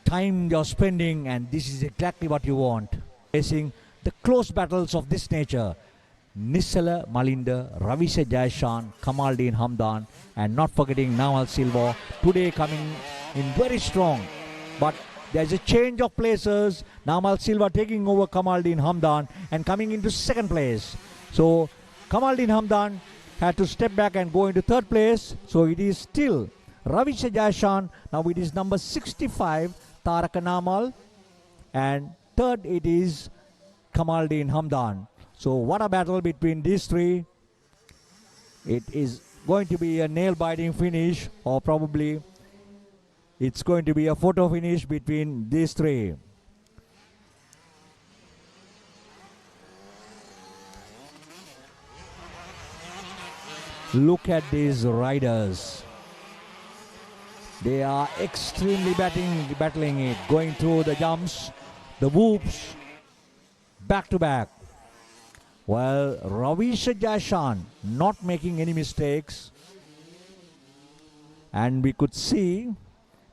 time you're spending? And this is exactly what you want. Racing the close battles of this nature. Nisala Malinda, Ravisha Jayshan, Kamaldeen Hamdan, and not forgetting Namal Silva today coming in very strong. But there's a change of places. Namal Silva taking over Kamaldeen Hamdan and coming into 2nd place. So Kamaldeen Hamdan had to step back and go into 3rd place. So it is still Ravisha Jayshan. Now it is number 65, Taraka Namal, and 3rd it is Kamaldeen Hamdan. So what a battle between these 3. It is going to be a nail-biting finish, or probably it's going to be a photo finish between these 3. Look at these riders. They are extremely battling it, going through the jumps, the whoops, back to back. Well, Ravisha Jayshan not making any mistakes. And we could see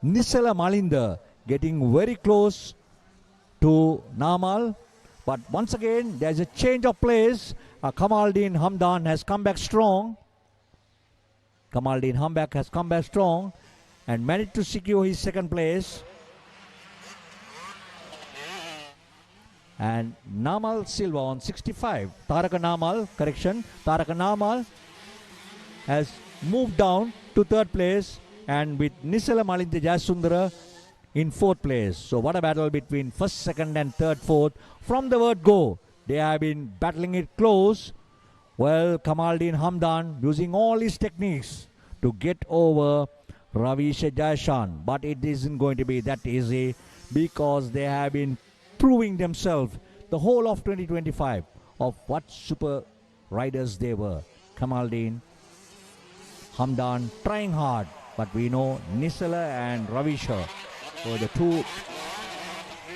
Nisala Malinda getting very close to Namal. But once again, there's a change of place. Kamaldeen Hamdan has come back strong. Kamaldeen Humback has come back strong and managed to secure his second place. And Namal Silva on 65. Taraka Namal has moved down to third place, and with Nisala Malinde Jasundara in fourth place. So what a battle between first, second and third, fourth. From the word go, they have been battling it close. Well, Kamaldeen Hamdan using all his techniques to get over Ravisha Jaishan. But it isn't going to be that easy because they have been proving themselves the whole of 2025 of what super riders they were. Kamaldeen Hamdan trying hard, but we know Nisala and Ravisha were the two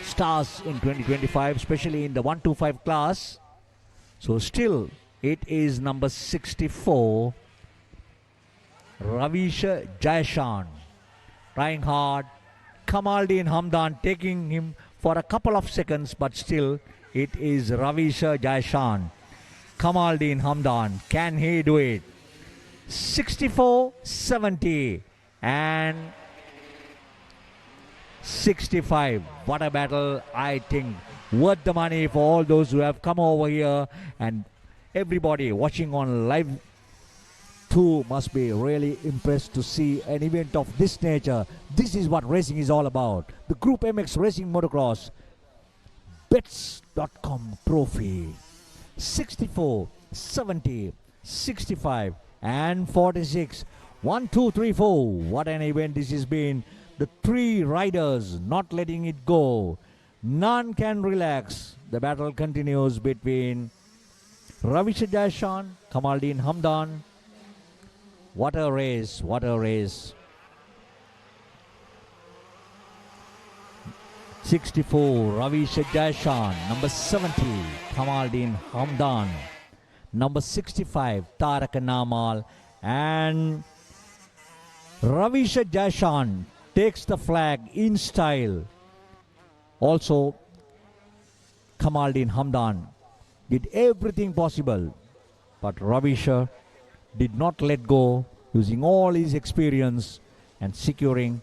stars in 2025, especially in the 125 class. So still it is number 64, Ravisha Jaishan, trying hard. Kamaldeen Hamdan taking him for a couple of seconds, but still it is Ravisha Jaishan. Kamaldeen Hamdan, can he do it? 64-70 and 65. What a battle. I think worth the money for all those who have come over here, and everybody watching on live too must be really impressed to see an event of this nature. This is what racing is all about. The Group MX Racing Motocross Bets.com Trophy. 64, 70, 65 and 46. 1, 2, 3, 4. What an event this has been. The three riders not letting it go. None can relax. The battle continues between Ravisha Jaishan, Kamaldeen Hamdan. What a race, what a race. 64, Ravisha Jaishan. Number 70, Kamaldeen Hamdan. Number 65, Taraka Namal. And Ravisha Jaishan takes the flag in style. Also, Kamaldeen Hamdan did everything possible, but Ravisha did not let go, using all his experience and securing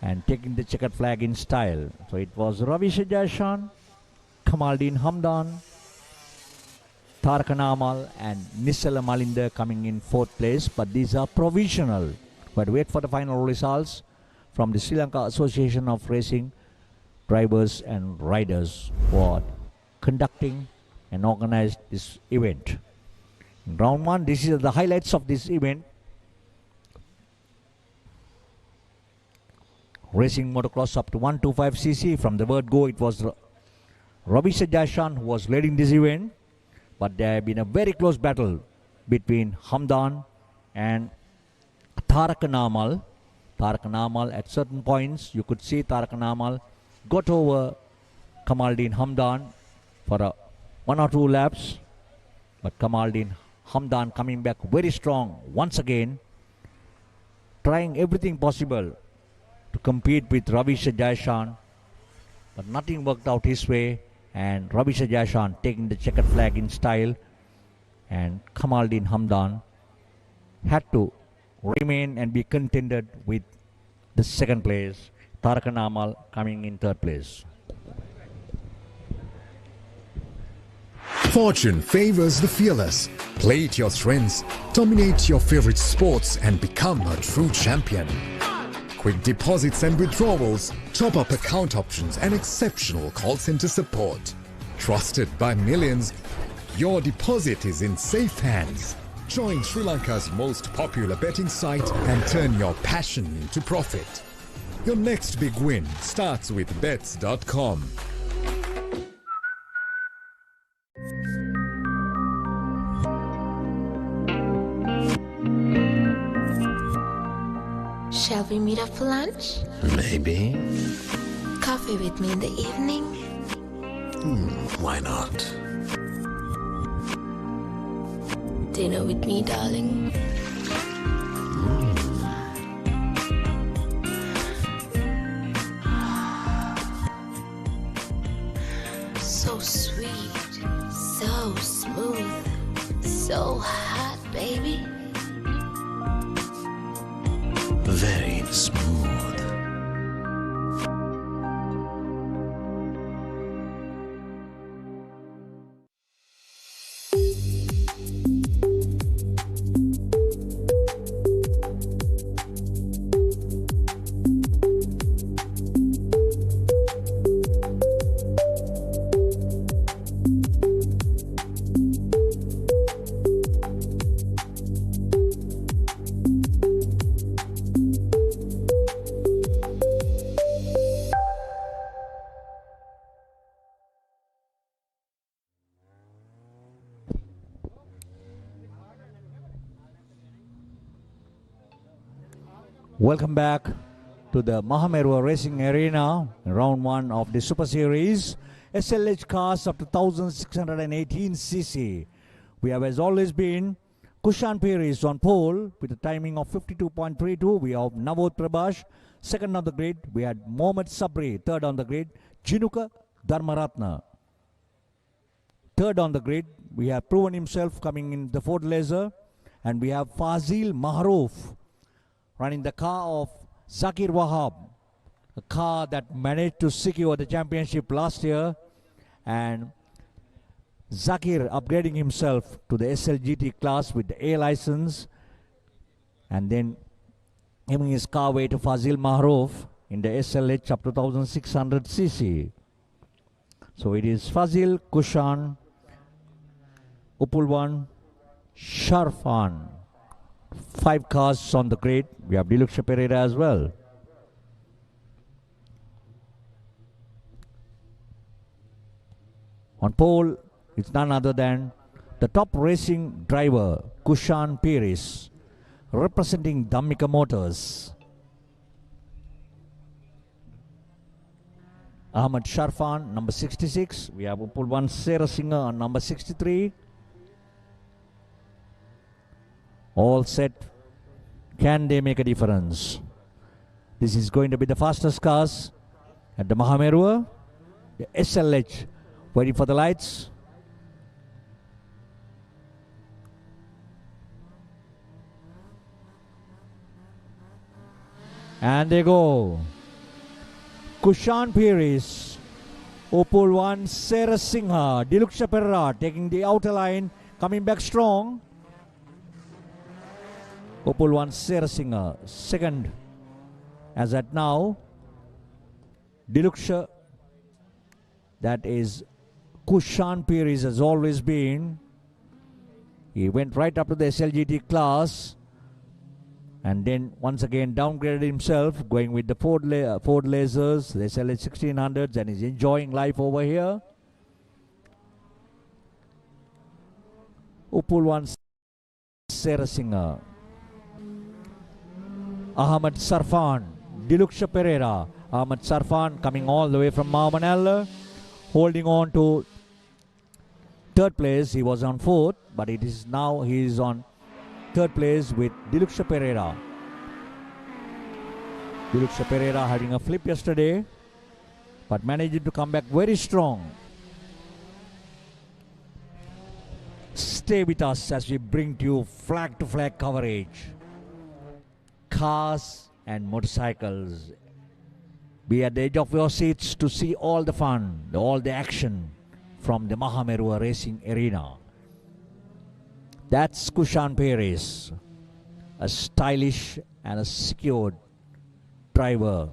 and taking the checkered flag in style. So it was Ravisha Jaishan, Kamaldeen Hamdan, Taraka Namal and Nisala Malinda coming in fourth place, but these are provisional. But wait for the final results from the Sri Lanka Association of Racing Drivers and Riders who are conducting and organized this event. In round 1, this is the highlights of this event. Racing motocross up to 125cc. From the word go, it was Ravisha Jaishan who was leading this event. But there have been a very close battle between Hamdan and Taraka Namal. Taraka Namal, at certain points, you could see Taraka Namal got over Kamaldeen Hamdan for 1 or 2 laps. But Kamaldeen Hamdan coming back very strong once again, trying everything possible to compete with Ravisha Jaishan. But nothing worked out his way, and Ravisha Jaishan taking the checkered flag in style, and Kamaldeen Hamdan had to remain and be contented with the second place. Taraka Namal coming in third place. Fortune favors the fearless. Play to your strengths, dominate your favorite sports and become a true champion. Quick deposits and withdrawals, top-up account options and exceptional call center support. Trusted by millions, your deposit is in safe hands. Join Sri Lanka's most popular betting site and turn your passion into profit. Your next big win starts with bets.com. Shall we meet up for lunch? Maybe. Coffee with me in the evening? Why not? Dinner with me, darling? So sweet, so smooth, so hot, baby. Welcome back to the Mahameruwa Racing Arena, round 1 of the Super Series. SLH cars up to 1618cc. We have, as always, been Kushan Peris on pole with a timing of 52.32. We have Navod Prabhash, second on the grid. We had Mohammad Sabri, third on the grid. Jinuka Dharmaratna, third on the grid. We have proven himself coming in the Ford Laser. And we have Fazil Maharouf running the car of Zakir Wahab, a car that managed to secure the championship last year. And Zakir upgrading himself to the SLGT class with the A license, and then giving his car away to Fazil Maharouf in the SLH up to 1600cc. So it is Fazil, Kushan, Upulwan, Sharfan. 5 cars on the grid. We have Diluksha Pereira as well. On pole, it's none other than the top racing driver, Kushan Peris, representing Dhammika Motors. Ahmad Sharfan, number 66. We have Upulwan Serasinghe on number 63. All set. Can they make a difference? This is going to be the fastest cars at the Mahameruwa. The SLH waiting for the lights. And they go. Kushan Peris, Upulwan Serasinghe, Diluksha Pereira taking the outer line, coming back strong. Upulwan Serasinghe second. As at now, Diluksha, that is Kushan Peris, has always been. He went right up to the SLGT class and then once again downgraded himself, going with the Ford Lasers, the SLH 1600s, and is enjoying life over here. Upulwan Serasinghe, Ahmad Sarfan, Diluksha Pereira. Ahmad Sarfan coming all the way from Mahameruwa, holding on to third place. He was on fourth, but it is now he is on third place with Diluksha Pereira. Diluksha Pereira having a flip yesterday, but managed to come back very strong. Stay with us as we bring to you flag-to-flag coverage. Cars and motorcycles. Be at the edge of your seats to see all the fun, all the action from the Mahameruwa Racing Arena. That's Kushan Peris, a stylish and a secured driver.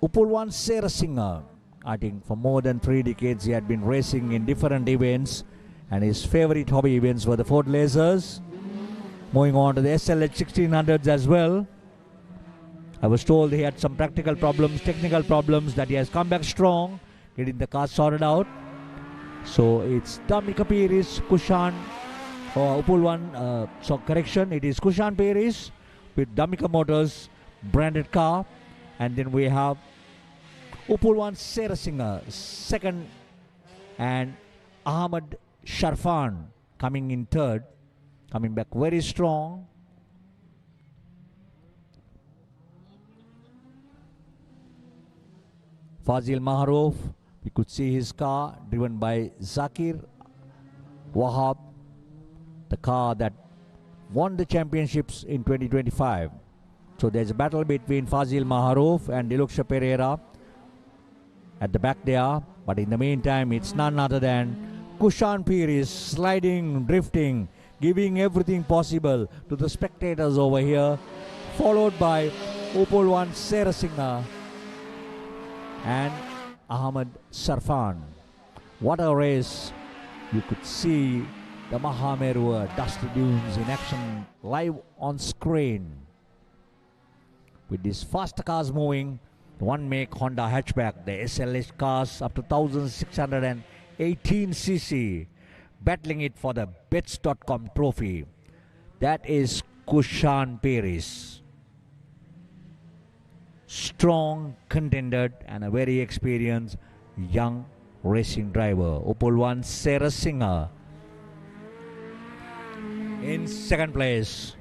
Upulwan Serasinghe, I think for more than 3 decades he had been racing in different events, and his favorite hobby events were the Ford Lasers. Moving on to the SLH 1600s as well. I was told he had some practical problems, technical problems, that he has come back strong, getting the car sorted out. So it's Dhammika Peris, Kushan, or Upulwan, so correction, it is Kushan Peris with Dhammika Motors branded car. And then we have Upulwan Serasinghe second, and Ahmad Sharfan coming in third, coming back very strong. Fazil Maharouf, we could see his car driven by Zakir Wahab, the car that won the championships in 2025. So there's a battle between Fazil Maharouf and Diluksha Pereira at the back there. But in the meantime, it's none other than Kushan Peris sliding, drifting, giving everything possible to the spectators over here, followed by Upulwan Serasinghe and Ahmad Sarfan. What a race. You could see the Mahameruwa Dusty Dunes in action live on screen. With these faster cars moving, one make Honda hatchback, the SLH cars up to 1618cc, battling it for the bets.com trophy. That is Kushan Peris. strong contender and a very experienced young racing driver. Opal 1 Sarah Singer in second place.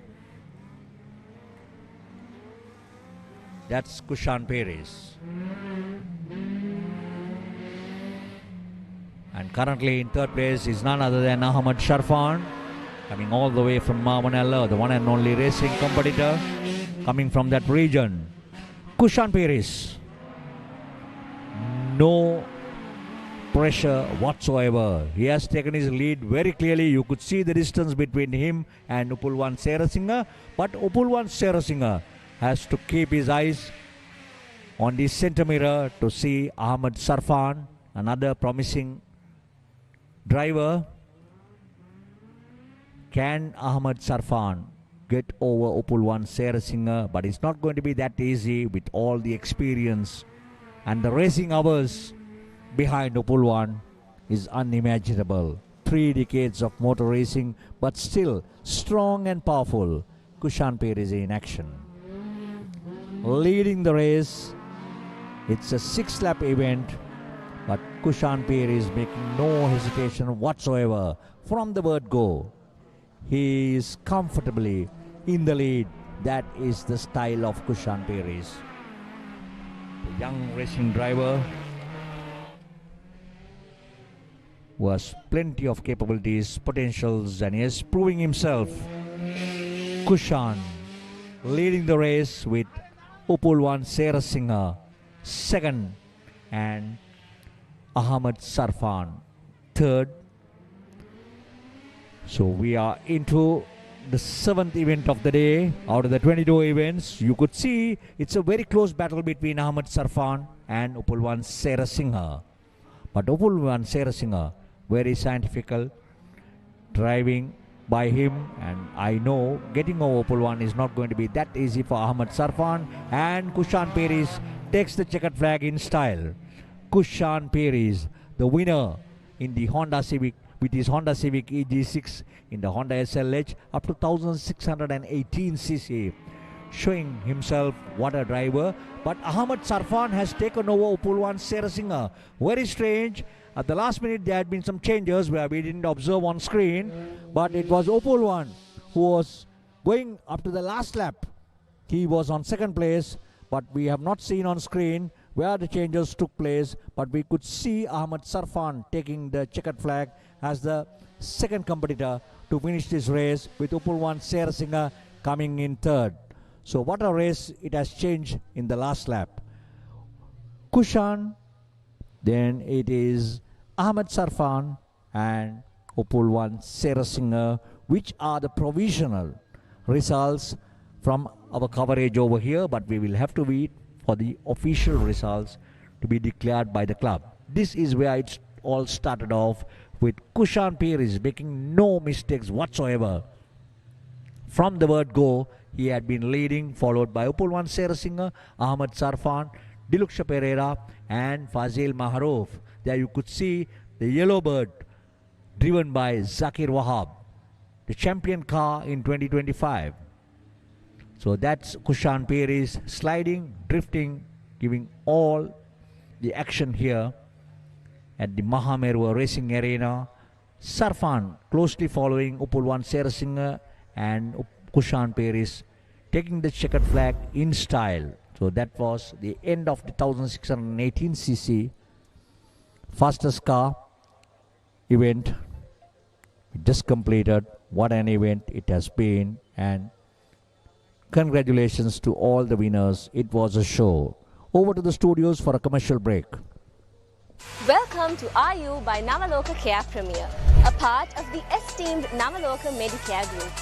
That's Kushan Perez. And currently in third place is none other than Ahmad Sharfan, coming all the way from Mahameruwa, the one and only racing competitor coming from that region. Kushan Perez, no pressure whatsoever. He has taken his lead very clearly. You could see the distance between him and Opal 1 Sarah Singer, but Opal 1 Sarah Singer has to keep his eyes on the center mirror to see Ahmad Sharfan, another promising driver. Can Ahmad Sharfan get over Opal 1 Sarah Singer? But it's not going to be that easy with all the experience and the racing hours behind Opal 1 is unimaginable. 3 decades of motor racing, but still strong and powerful. Kushan Perez in action, leading the race. It's a 6-lap event, but Kushan Perez making no hesitation whatsoever from the word go. He is comfortably in the lead. That is the style of Kushan Perez, the young racing driver who has plenty of capabilities, potentials, and he is proving himself. Kushan leading the race with Opal 1 Sarah Singer second and Ahmad Sharfan third. So we are into the 7th event of the day out of the 22 events. You could see it's a very close battle between Ahmad Sharfan and Opal 1 Sarah Singer. But Opal 1 Sarah Singer, very scientifical driving by him, and I know getting over Opal 1 is not going to be that easy for Ahmad Sharfan. And Kushan Perez takes the checkered flag in style. Kushan Perez, the winner in the Honda Civic, with his Honda Civic EG6 in the Honda SLH up to 1618cc, showing himself what a driver. But Ahmad Sharfan has taken over Opal 1 Sarah Singer. Very strange. At the last minute there had been some changes where we didn't observe on screen, but it was Opal 1 who was going up to the last lap. He was on second place, but we have not seen on screen where the changes took place. But we could see Ahmad Sharfan taking the checkered flag as the second competitor to finish this race, with Opal 1 Sarah Singer coming in third. So what a race it has changed in the last lap. Kushan, then it is Ahmad Sharfan and Opal 1 Sarah Singer, which are the provisional results from our coverage over here, but we will have to wait for the official results to be declared by the club. This is where it all started off, with Kushan Perez making no mistakes whatsoever. From the word go, he had been leading, followed by Opal 1 Sarah Singer, Ahmad Sharfan, Diluksha Pereira and Fazil Maharouf. There you could see the yellow bird driven by Zakir Wahab, the champion car in 2025. So that's Kushan Perez sliding, drifting, giving all the action here at the Mahameruwa Racing Arena. Sharfan closely following Opal 1 Sarah Singer, and Kushan Perez taking the checkered flag in style. So that was the end of the 1618cc fastest car event. We just completed. What an event it has been, and congratulations to all the winners. It was a show. Over to the studios for a commercial break. Welcome to RU by Navaloka Care Premier, a part of the esteemed Navaloka Medicare Group.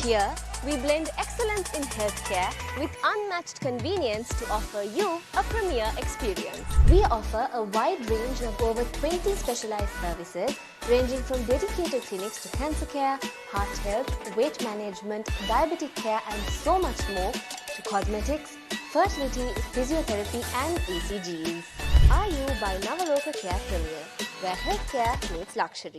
Here, we blend excellence in healthcare with unmatched convenience to offer you a premier experience. We offer a wide range of over 20 specialized services, ranging from dedicated clinics to cancer care, heart health, weight management, diabetic care and so much more, to cosmetics, fertility, physiotherapy and ECGs. RU by Navaloka Care Premier, where healthcare meets luxury.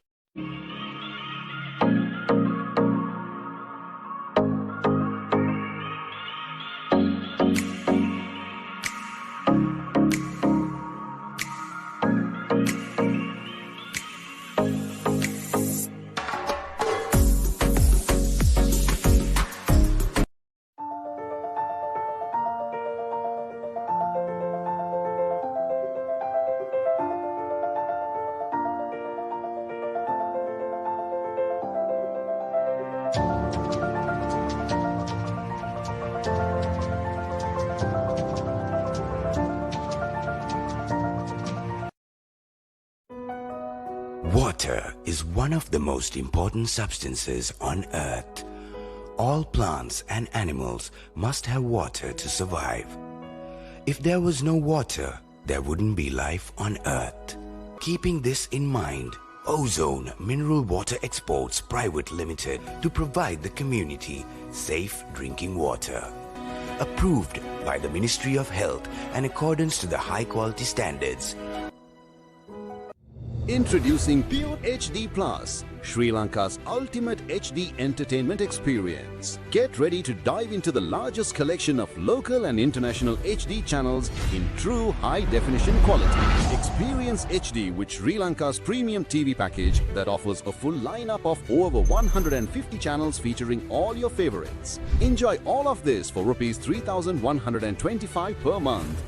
Water is one of the most important substances on Earth. All plants and animals must have water to survive. If there was no water, there wouldn't be life on Earth. Keeping this in mind, Ozone Mineral Water Exports Private Limited to provide the community safe drinking water. Approved by the Ministry of Health in accordance to the high quality standards. Introducing Pure HD Plus, Sri Lanka's ultimate HD entertainment experience. Get ready to dive into the largest collection of local and international HD channels in true high-definition quality. Experience HD with Sri Lanka's premium TV package that offers a full lineup of over 150 channels featuring all your favorites. Enjoy all of this for Rs 3,125 per month.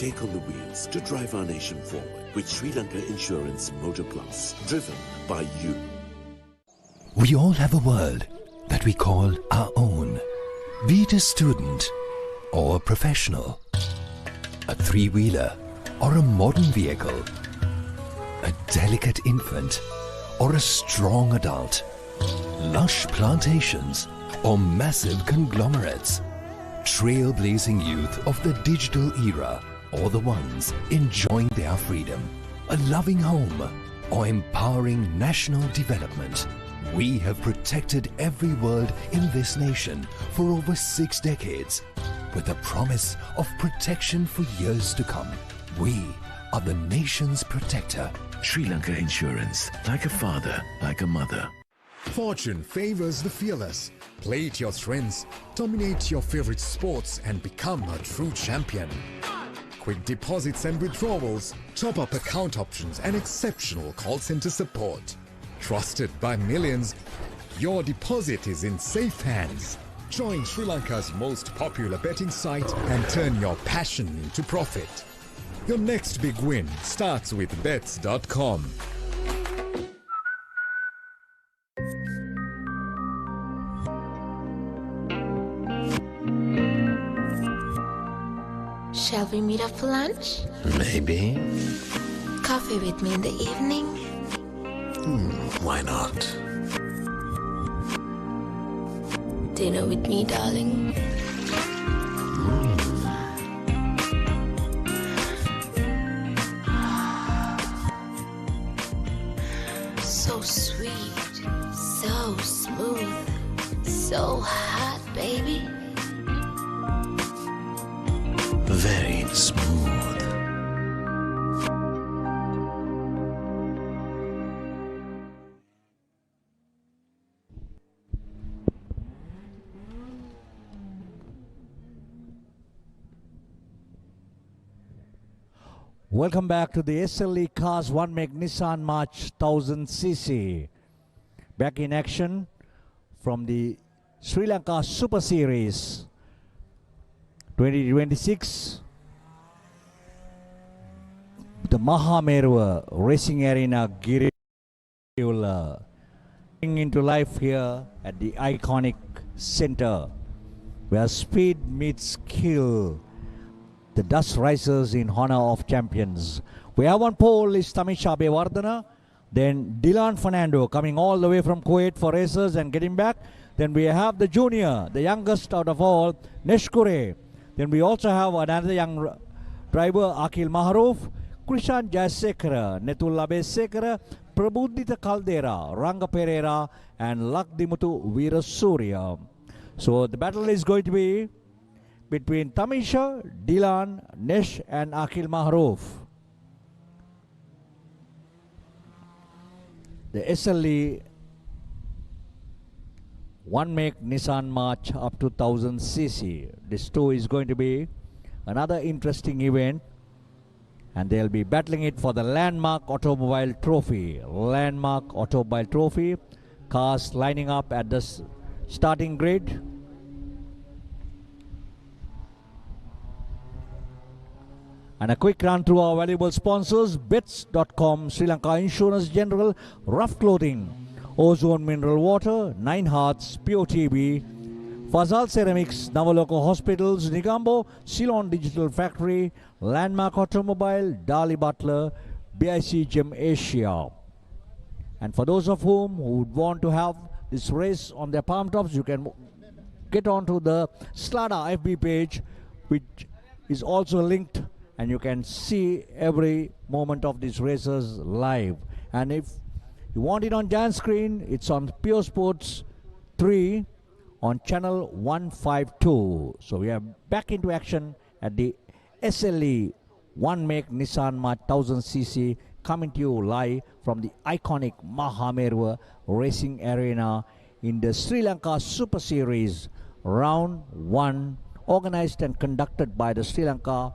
take on the wheels to drive our nation forward with Sri Lanka Insurance Motor Plus, driven by you. We all have a world that we call our own. Be it a student or a professional, a three-wheeler or a modern vehicle, a delicate infant or a strong adult, lush plantations or massive conglomerates, trailblazing youth of the digital era or the ones enjoying their freedom, a loving home or empowering national development. We have protected every world in this nation for over 6 decades with a promise of protection for years to come. We are the nation's protector. Sri Lanka Insurance, like a father, like a mother. Fortune favors the fearless. Play to your strengths, dominate your favorite sports and become a true champion. Quick deposits and withdrawals, top-up account options and exceptional call center support. Trusted by millions, your deposit is in safe hands. Join Sri Lanka's most popular betting site and turn your passion into profit. Your next big win starts with bets.com. Shall we meet up for lunch? Maybe. Coffee with me in the evening? Why not? Dinner with me, darling. So sweet, so smooth, so hot, baby. Very smooth. Welcome back to the SLE Cars 1 Make Nissan March 1000cc. Back in action from the Sri Lanka Super Series 2026. The Mahameruwa Racing Arena Girila coming into life here at the iconic center where speed meets skill. The dust rises in honor of champions. We have on pole is Tamisha Bewardana, then Dylan Fernando coming all the way from Kuwait for races and getting back. Then we have the junior, the youngest out of all, Neshkure. Then we also have another young driver, Akil Maharuf, Krishan Jayasekara, Netulla Besekara, Prabudita Caldera, Ranga Pereira, and Lakdimutu Veerasurya. So the battle is going to be between Tamisha, Dylan, Nesh and Akil Maharuf. The SLE 1 Make Nissan March up to 1000cc. This too is going to be another interesting event, and they'll be battling it for the Landmark Automobile Trophy. Landmark Automobile Trophy. Cars lining up at the starting grid. And a quick run through our valuable sponsors: Bets.com, Sri Lanka Insurance General, Rough Clothing, Ozone Mineral Water, 9 Hearts, Pure TB, Fazal Ceramics, Navaloka Hospitals, Nigambo, Ceylon Digital Factory, Landmark Automobile, Dali Butler, BIC Gem Asia. And for those of whom who would want to have this race on their palm tops, you can get onto the Slada FB page, which is also linked, and you can see every moment of these races live. And if you want it on giant screen, it's on Pure Sports 3 on channel 152. So we are back into action at the SLE 1 Make Nissan March 1000cc, coming to you live from the iconic Mahameruwa Racing Arena in the Sri Lanka Super Series Round 1, organized and conducted by the Sri Lanka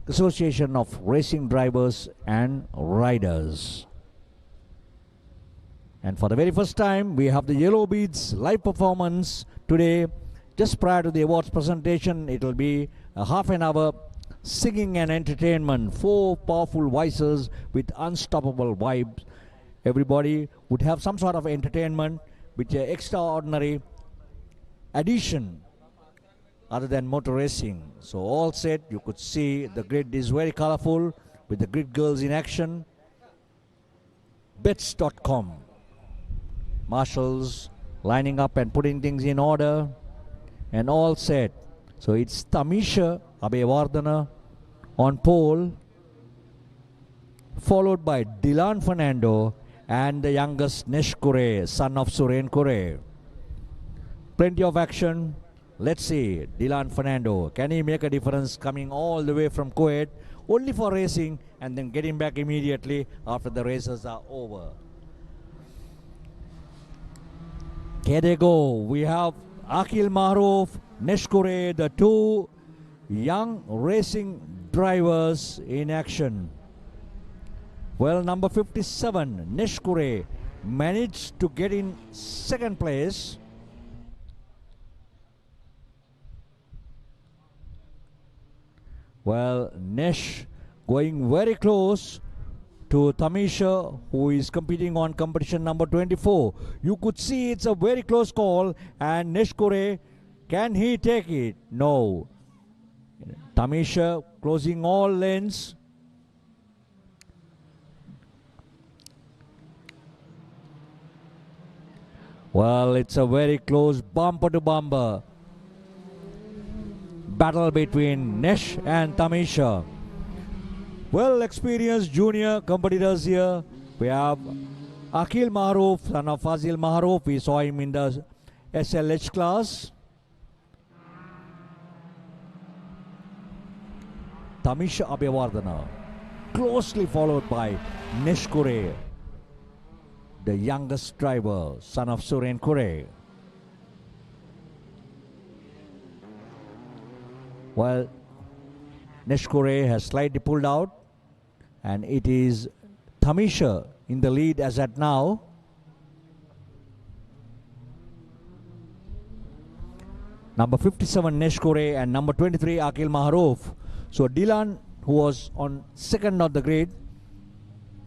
Association of Racing Drivers and Riders. And for the very first time, we have the Yellow Beads live performance today. Just prior to the awards presentation, it will be a half an hour singing and entertainment, 4 powerful voices with unstoppable vibes. Everybody would have some sort of entertainment with an extraordinary addition other than motor racing. So all set, you could see the grid is very colorful with the grid girls in action. Bets.com. Marshals lining up and putting things in order and all set. So it's Tamisha Abeyewardene on pole, followed by Dylan Fernando and the youngest Nesh Kure, son of Suren Kure. Plenty of action. Let's see, Dylan Fernando, can he make a difference coming all the way from Kuwait only for racing and then getting back immediately after the races are over? Here they go. We have Akil Mahameruwa, Nesh Kure, the 2 young racing drivers in action. Well, number 57, Nesh Kure, managed to get in second place. Well, Nesh going very close to Tamisha, who is competing on competition number 24. You could see it's a very close call, and Nesh Kure, can he take it? No. Tamisha closing all lanes. Well, it's a very close bumper to bumper battle between Nesh and Tamisha. Well experienced junior competitors here. We have Akil Mahameruwa, son of Fazil Mahameruwa. We saw him in the SLH class. Tamisha Abeyewardene, closely followed by Nesh Kure, the youngest driver, son of Suren Kure. Well, Nesh Kure has slightly pulled out, and it is Tamisha in the lead as at now. Number 57 Nesh Kure and number 23 Akil Mahameruwa. So Dylan, who was on second of the grid,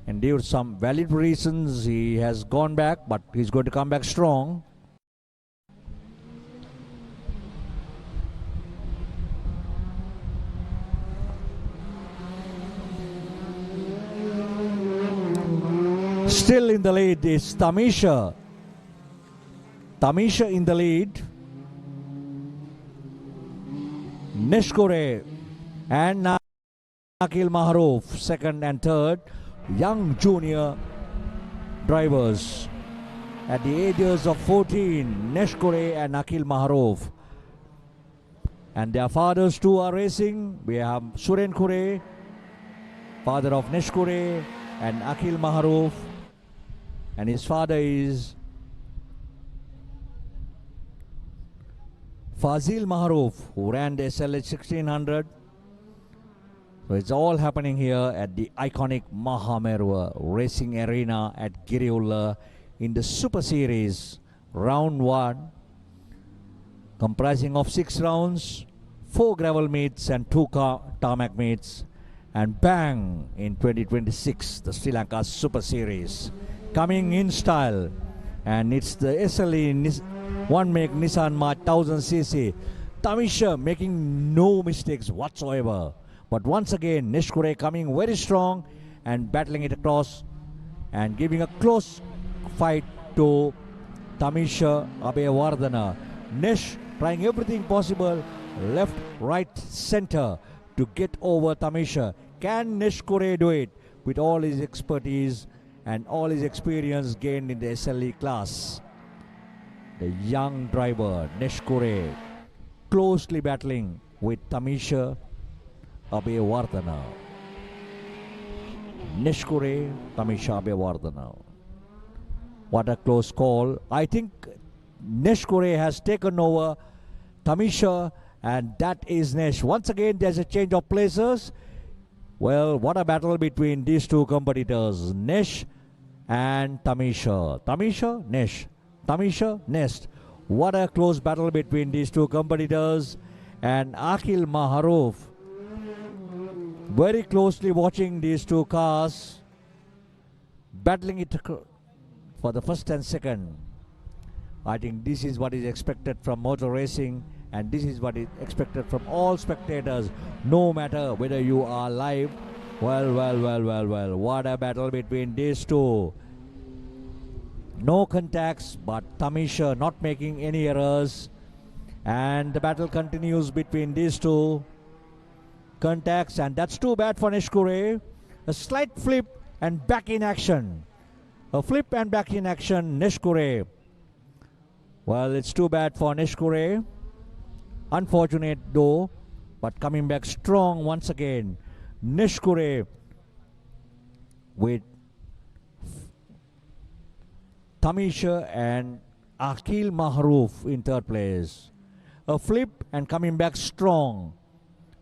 and due to some valid reasons he has gone back, but he's going to come back strong. Still in the lead is Tamisha. Tamisha in the lead. Nesh Kure and Akil Mahameruwa second and third. Young junior drivers at the ages of 14, Nesh Kure and Akil Mahameruwa. And their fathers too are racing. We have Suren Kure, father of Nesh Kure and Akil Mahameruwa. And his father is Fazil Mahameruwa, who ran the SLH 1600. So it's all happening here at the iconic Mahameruwa Racing Arena at Giriulla in the Super Series Round 1, comprising of 6 rounds, 4 gravel meets and 2 tarmac meets. And bang, in 2026, the Sri Lanka Super Series coming in style. And it's the SLE 1-make Nissan March 1000cc. Tamisha making no mistakes whatsoever. But once again, Nesh Kure coming very strong and battling it across and giving a close fight to Tamisha Abeyewardene. Nesh trying everything possible, left, right, center to get over Tamisha. Can Nesh Kure do it with all his expertise and all his experience gained in the SLE class? The young driver, Nesh Kure, closely battling with Tamisha Abeyewardene. Nesh Kure, Tamisha Abeyewardene. What a close call. I think Nesh Kure has taken over Tamisha, and that is Nesh. Once again, there's a change of places. Well, what a battle between these two competitors, Nesh and Tamisha. Tamisha, Nesh. Tamisha, Nesh. What a close battle between these two competitors. And Akil Mahameruwa Very closely watching these two cars, battling it for the first and second. I think this is what is expected from motor racing, and this is what is expected from all spectators, no matter whether you are live. Well, what a battle between these two. No contacts, but Tamisha not making any errors, and the battle continues between these two. Contacts, and that's too bad for Nishkure. A slight flip and back in action. A flip and back in action, Nishkure. Well, it's too bad for Nishkure. Unfortunate though, but coming back strong once again. Nishkure with Tamisha and Akil Maharouf in third place. A flip and coming back strong.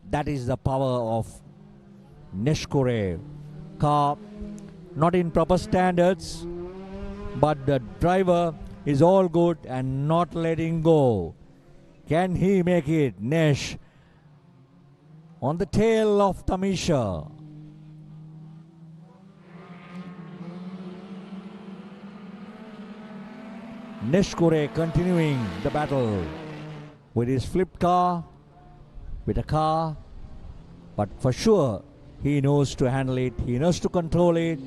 That is the power of Nishkure. Car not in proper standards, but the driver is all good and not letting go. Can he make it? Nesh on the tail of Tamisha. Nishkure continuing the battle with his flipped car, with a car, but for sure he knows to handle it, he knows to control it.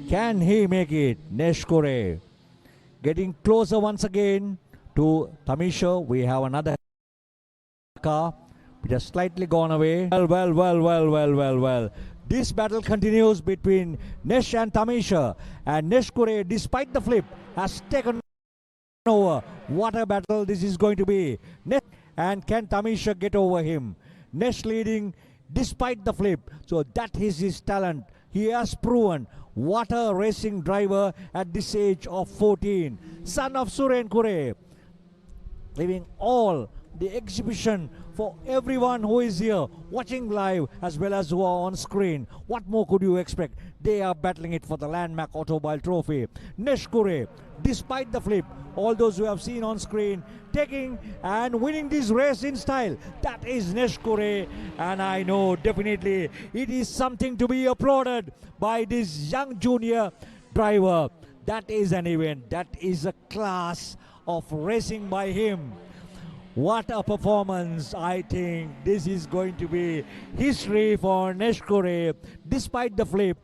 Can he make it? Nishkure getting closer once again to Tamisha. We have another car which has slightly gone away. Well. This battle continues between Nesh and Tamisha, and Nishkure, despite the flip, has taken over. What a battle this is going to be. Nesh, and can Tamisha get over him? Nesh leading despite the flip. So that is his talent. He has proven what a racing driver at this age of 14. Son of Suren Kure, leaving all the exhibition for everyone who is here watching live as well as who are on screen. What more could you expect? They are battling it for the Landmark Automobile Trophy. Nishkure, despite the flip, all those who have seen on screen, taking and winning this race in style. That is Nishkure, and I know definitely it is something to be applauded by this young junior driver. That is an event. That is a class of racing by him. What a performance. I think this is going to be history for Nishkure despite the flip.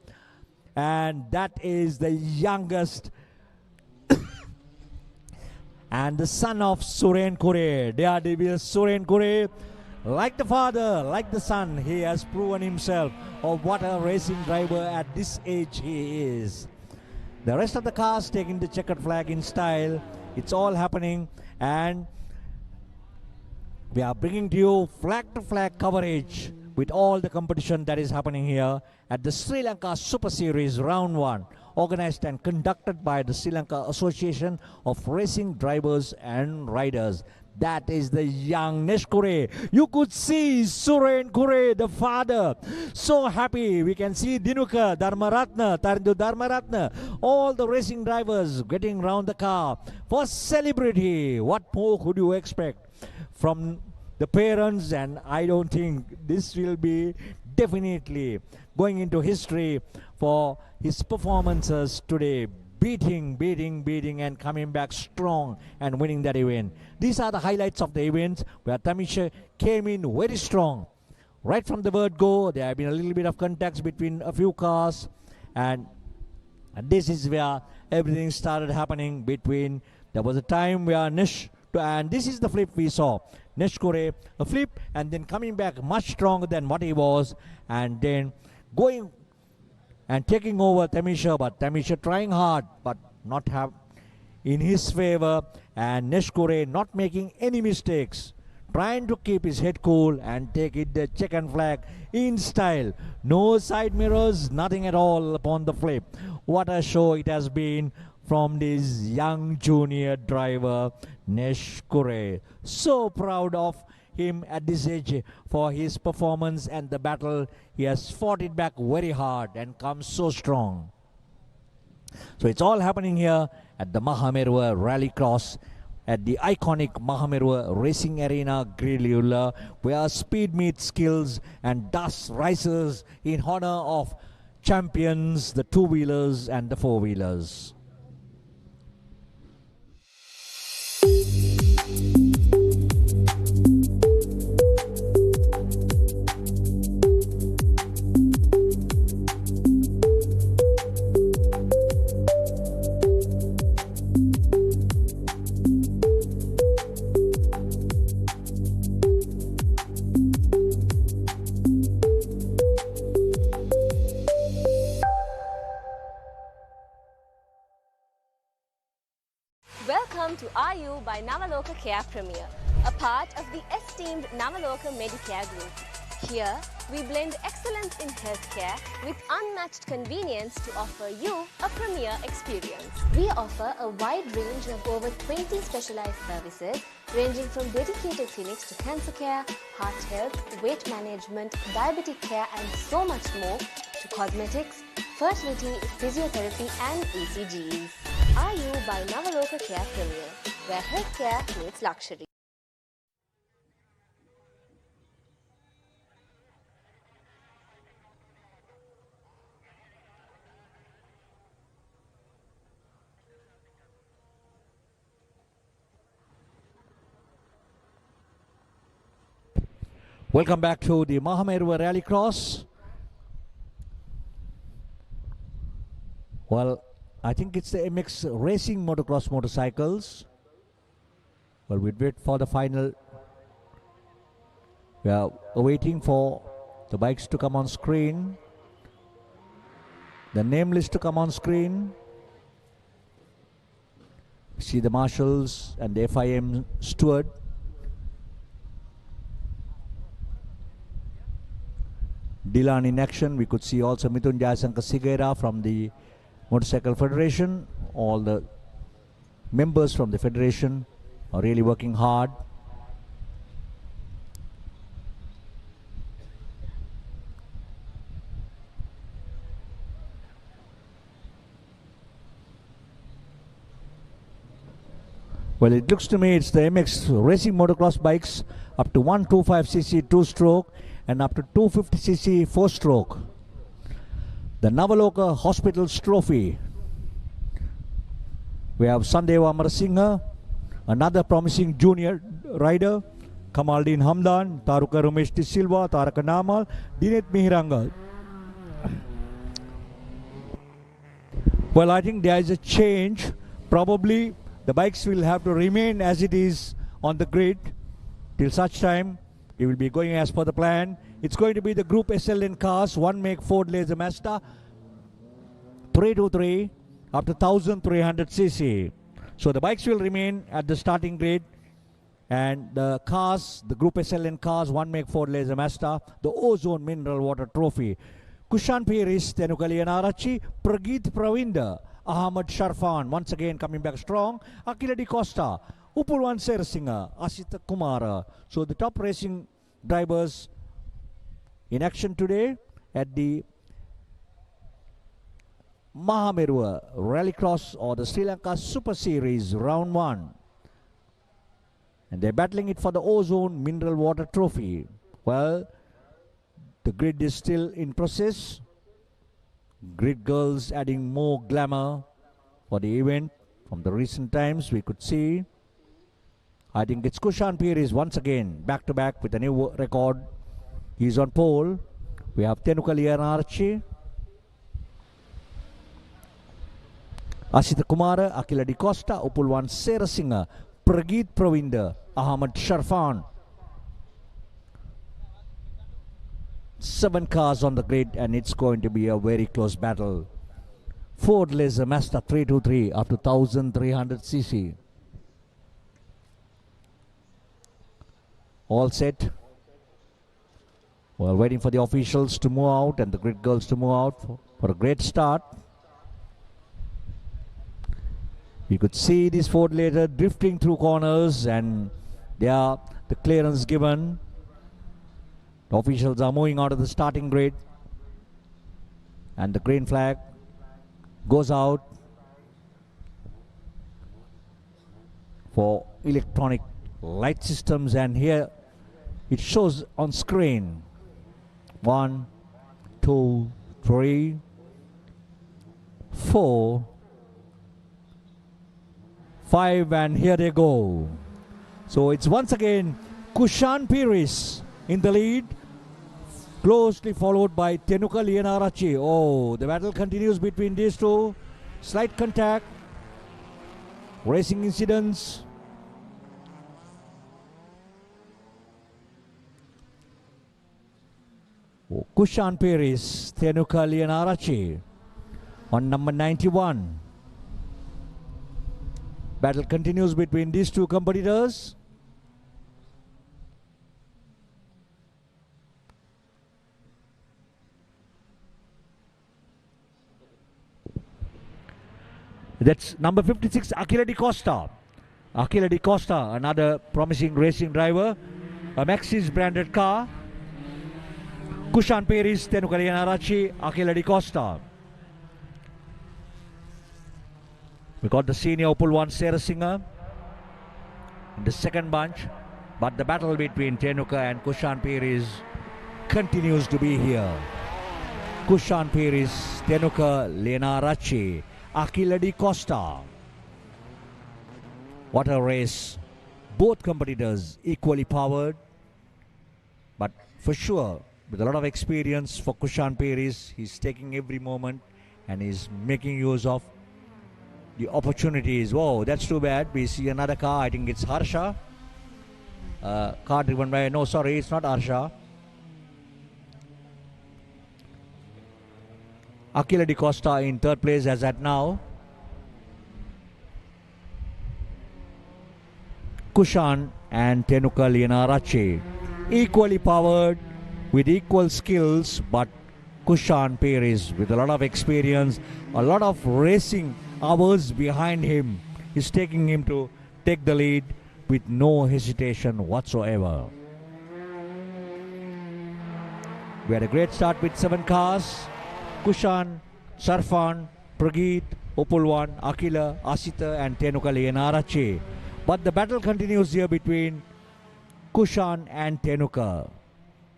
And that is the youngest and the son of Suren Kure. Daredevil Suren Kure. Like the father, like the son, he has proven himself of what a racing driver at this age he is. The rest of the cars taking the checkered flag in style. It's all happening, and we are bringing to you flag-to-flag coverage with all the competition that is happening here at the Sri Lanka Super Series Round 1, organized and conducted by the Sri Lanka Association of Racing Drivers and Riders. That is the young Nishkure. You could see Suren Kure, the father, so happy. We can see Dinuka, Dharmaratna, Tarindu Dharmaratna, all the racing drivers getting round the car for celebrity. What more could you expect from the parents? And I don't think this will be definitely going into history for his performances today. Beating and coming back strong and winning that event. These are the highlights of the event where Tamisha came in very strong. Right from the word go, there have been a little bit of contacts between a few cars, and this is where everything started happening between. There was a time where and this is the flip we saw. Nishkure, a flip and then coming back much stronger than what he was, and then going and taking over Tamisha, but Tamisha trying hard but not have in his favor, and Nishkure not making any mistakes, trying to keep his head cool and take it the check and flag in style. No side mirrors, nothing at all upon the flip. What a show it has been from this young junior driver Nishkure. So proud of him at this age for his performance and the battle. He has fought it back very hard and come so strong. So it's all happening here at the Mahameruwa Rallycross at the iconic Mahameruwa Racing Arena, Grilula, where speed meets skills and dust rises in honor of champions, the two-wheelers and the four-wheelers. Welcome to RU by Navaloka Care Premier, a part of the esteemed Navaloka Medicare Group. Here, we blend excellence in healthcare with unmatched convenience to offer you a premier experience. We offer a wide range of over 20 specialized services ranging from dedicated clinics to cancer care, heart health, weight management, diabetic care and so much more, to cosmetics, fertility, physiotherapy and ECGs. RU by Navaloka Care Premier, where healthcare meets luxury. Welcome back to the Mahameruwa Rallycross. Well, I think it's the MX Racing Motocross motorcycles. Well, we'd wait for the final. We are waiting for the bikes to come on screen, the name list to come on screen. See the marshals and the FIM steward. Dylan in action. We could see also Mithun Jayasankar Sigera from the Motorcycle Federation. All the members from the federation are really working hard. Well, it looks to me it's the MX Racing Motocross bikes up to 125cc 2-stroke and up to 250cc 4-stroke. The Navaloka Hospitals Trophy. We have Sandeva Amarasinghe, another promising junior rider, Kamaldeen Hamdan, Taruka Ramesh De Silva, Taraka Namal, Dinet Mihiranga. Well, I think there is a change. Probably the bikes will have to remain as it is on the grid till such time. We will be going as per the plan. It's going to be the Group SLN cars, one make Ford Laser Mazda 323 up to 1300cc. So the bikes will remain at the starting grid, and the cars, the Group SLN cars, one make Ford Laser Mazda, the Ozone Mineral Water Trophy. Kushan Piris, Tenukalianarachi, Prageet Pravinder, Ahmad Sharfan, once again coming back strong, Akila Di Costa, Upulwan Serasinga, Asita Kumara. So the top racing drivers in action today at the Mahameruwa Rallycross or the Sri Lanka Super Series Round 1. And they're battling it for the Ozone Mineral Water Trophy. Well, the grid is still in process. Grid girls adding more glamour for the event. From the recent times we could see, I think it's Kushan Piris once again back to back with a new record. He's on pole. We have Tenukalianarachi, Asita Kumara, Akila Di Costa, Upulwan Serasinga, Prageet Pravinder, Ahmad Sharfan. 7 cars on the grid, and it's going to be a very close battle. Ford Laser Mazda 323 up to 1300cc. All set. Well, waiting for the officials to move out and the grid girls to move out for a great start. You could see this Ford Laser drifting through corners, and there the clearance given. The officials are moving out of the starting grid, and the green flag goes out for electronic light systems, and here it shows on screen 1, 2, 3, 4, 5, and here they go. So it's once again Kushan Pires in the lead, closely followed by Tenuka Lienarachi. Oh, the battle continues between these two. Slight contact, racing incidents. Oh, Kushan Pires, Tenuka Lienarachi on number 91. Battle continues between these two competitors. That's number 56, Achille Di Costa. Achille Di Costa, another promising racing driver. A Maxis branded car. Kushan Pires, Tenuka Lienarachi, Achille Di Costa. We got the senior Opel 1 Sarah Singer in the second bunch. But the battle between Tenuka and Kushan Pires continues to be here. Kushan Pires, Tenuka Lienarachi, Achille Di Costa. What a race. Both competitors equally powered. But for sure, with a lot of experience for Kushan Pires, he's taking every moment and he's making use of the opportunities. Whoa, that's too bad. We see another car. I think it's Harsha. Car driven by, no, sorry, it's not Harsha. Achille Di Costa in third place as at now. Kushan and Tenuka Lienarachi equally powered with equal skills, but Kushan Pires with a lot of experience, a lot of racing hours behind him, is taking him to take the lead with no hesitation whatsoever. We had a great start with 7 cars. Kushan, Sarfan, Prageet, Opel 1, Akila, Asita and Tenuka Lienarachi. But the battle continues here between Kushan and Tenuka.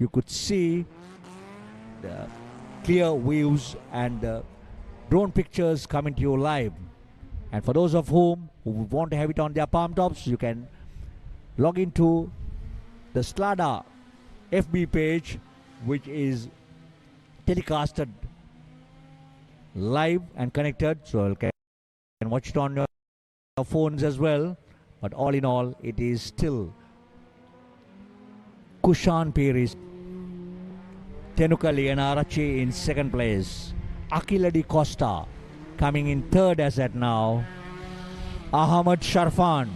You could see the clear views and the drone pictures coming to you live. And for those of whom who want to have it on their palm tops, you can log into the Slada FB page, which is telecasted live and connected, so you can watch it on your phones as well. But all in all, it is still Kushan Pires, Tenuka Lienarachi in second place, Achille Di Costa coming in third as at now, Ahmad Sharfan,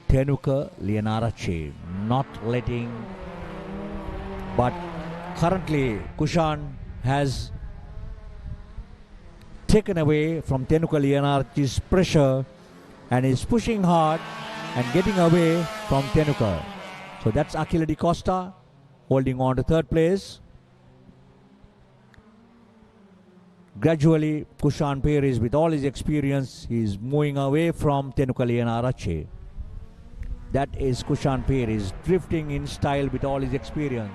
Tenuka Lienarachi not letting, but currently Kushan has taken away from Tenuka Lienarachi's pressure and is pushing hard and getting away from Tenuka. So that's Achille Di Costa holding on to third place. Gradually, Kushan Pires, with all his experience, is moving away from Tenuka Lienarachi. That is Kushan Pires drifting in style with all his experience.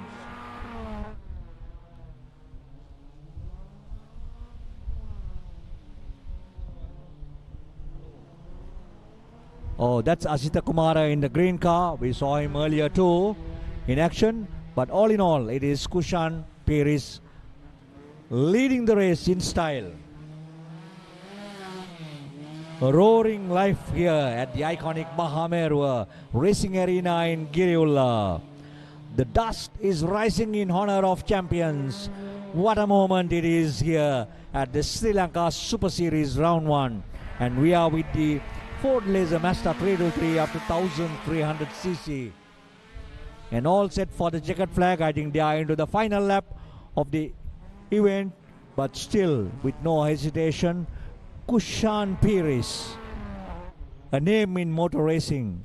Oh, that's Asita Kumara in the green car. We saw him earlier too in action. But all in all, it is Kushan Pires leading the race in style. A roaring life here at the iconic Mahameruwa Racing Arena in Giriulla. The dust is rising in honor of champions. What a moment it is here at the Sri Lanka Super Series Round 1. And we are with the Ford Laser Mazda 323 up to 1300cc. And all set for the checkered flag. I think they are into the final lap of the event. But still, with no hesitation, Kushan Pires, a name in motor racing,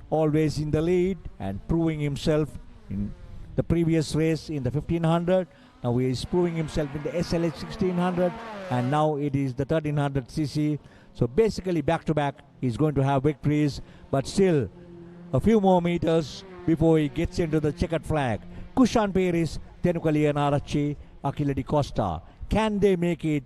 always in the lead and proving himself in the previous race in the 1500. Now he is proving himself in the SLH 1600, and now it is the 1300cc. So basically back to back he's going to have victories, but still a few more meters before he gets into the checkered flag. Kushan Peris, Tenuka Lianarachi, Achille Di Costa. Can they make it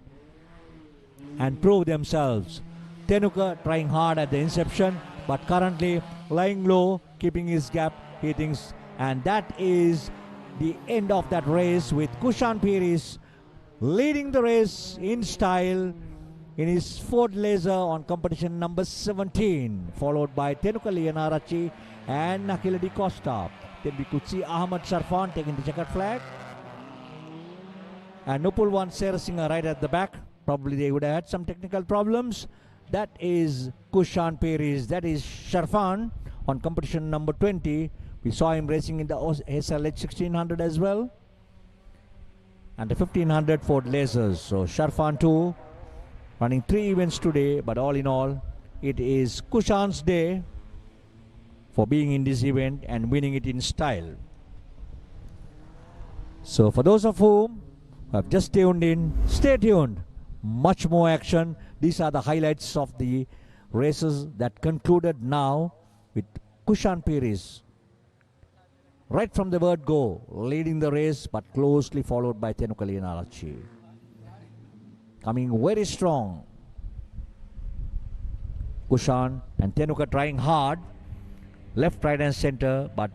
and prove themselves? Tenuka trying hard at the inception, but currently lying low, keeping his gap, he thinks, and that is the end of that race with Kushan Peris leading the race in style in his Ford Laser on competition number 17, followed by Tenuka Lianarachi and Achille Di Costa. Then we could see Ahmad Sharfan taking the checkered flag, and Nupulwan Serasinghe right at the back. Probably they would have had some technical problems. That is Kushan Peris, that is Sharfan on competition number 20. We saw him racing in the SLH 1600 as well, and the 1500 Ford Lasers. So Sharfan too running 3 events today, but all in all it is Kushan's day for being in this event and winning it in style. So for those of whom have just tuned in, stay tuned. Much more action. These are the highlights of the races that concluded now with Kushan Peris right from the word go leading the race, but closely followed by Tenuka Lianarachi. Coming very strong. Kushan and Tenuka trying hard, left, right and center, but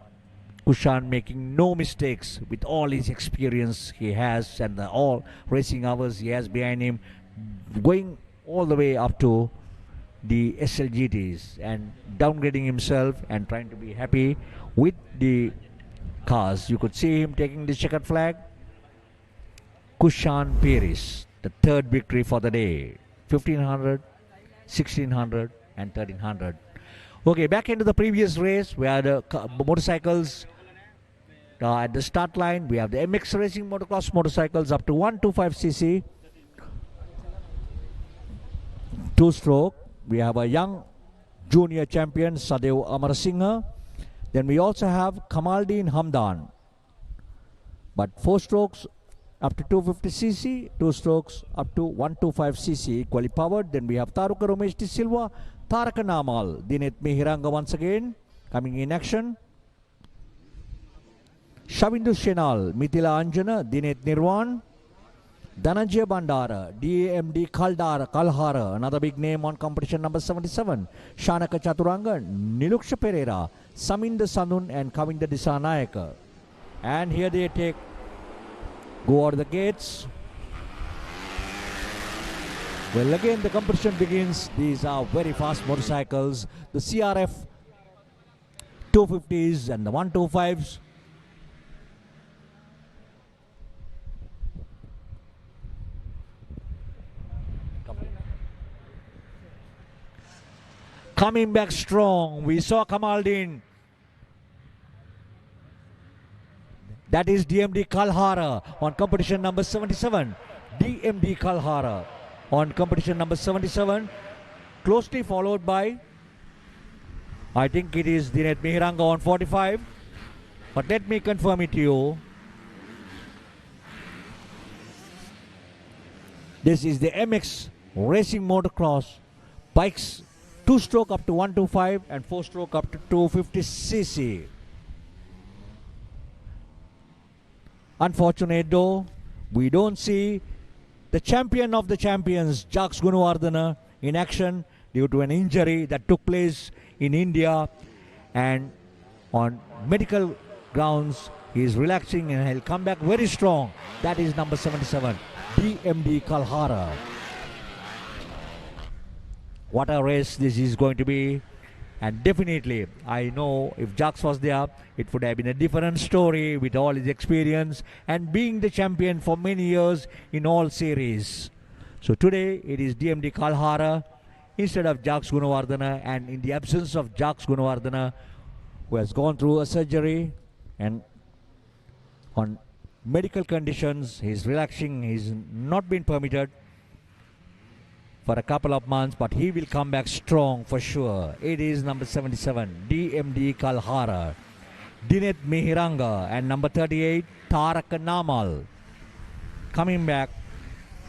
Kushan making no mistakes with all his experience he has and the all racing hours he has behind him, going all the way up to the SLGTs and downgrading himself and trying to be happy with the cars. You could see him taking the checkered flag. Kushan Peris, the third victory for the day. 1500, 1600 and 1300. Okay, back into the previous race where the motorcycles at the start line. We have the MX Racing motocross motorcycles up to 125cc. 2-stroke. We have a young junior champion Sadev Amarasinghe. Then we also have Kamaldeen Hamdan. But 4 strokes up to 250cc, 2 strokes up to 125cc, equally powered. Then we have Taruka Ramesh De Silva, Taraka Namal, Dinet Mihiranga once again coming in action. Shavindu Shenal, Mithila Anjana, Dinet Nirwan, Dhananjay Bandara, DMD Kalhara, another big name on competition number 77. Shanaka Chaturanga, Niluksha Pereira, Saminda Sanun and Kavinda Disanayaka. And here they go out of the gates. Well, again the competition begins. These are very fast motorcycles. The CRF 250s and the 125s. Coming back strong. We saw Kamaldeen. That is DMD Kalhara on competition number 77. DMD Kalhara on competition number 77. Closely followed by, I think it is Dinet Mihiranga on 45. But let me confirm it to you. This is the MX Racing Motocross bikes, 2-stroke up to 125 and 4-stroke up to 250cc. Unfortunate though, we don't see the champion of the champions, Jacques Gunawardena, in action due to an injury that took place in India, and on medical grounds he is relaxing and he'll come back very strong. That is number 77, DMD Kalhara. What a race this is going to be, and definitely I know if Jacques was there, it would have been a different story with all his experience and being the champion for many years in all series. So today it is DMD Kalhara instead of Jacques Gunawardena, and in the absence of Jacques Gunawardena, who has gone through a surgery and on medical conditions, he's relaxing, he's not been permitted for a couple of months, but he will come back strong for sure. It is number 77, DMD Kalhara. Dinet Mihiranga and number 38 Tarak Namal coming back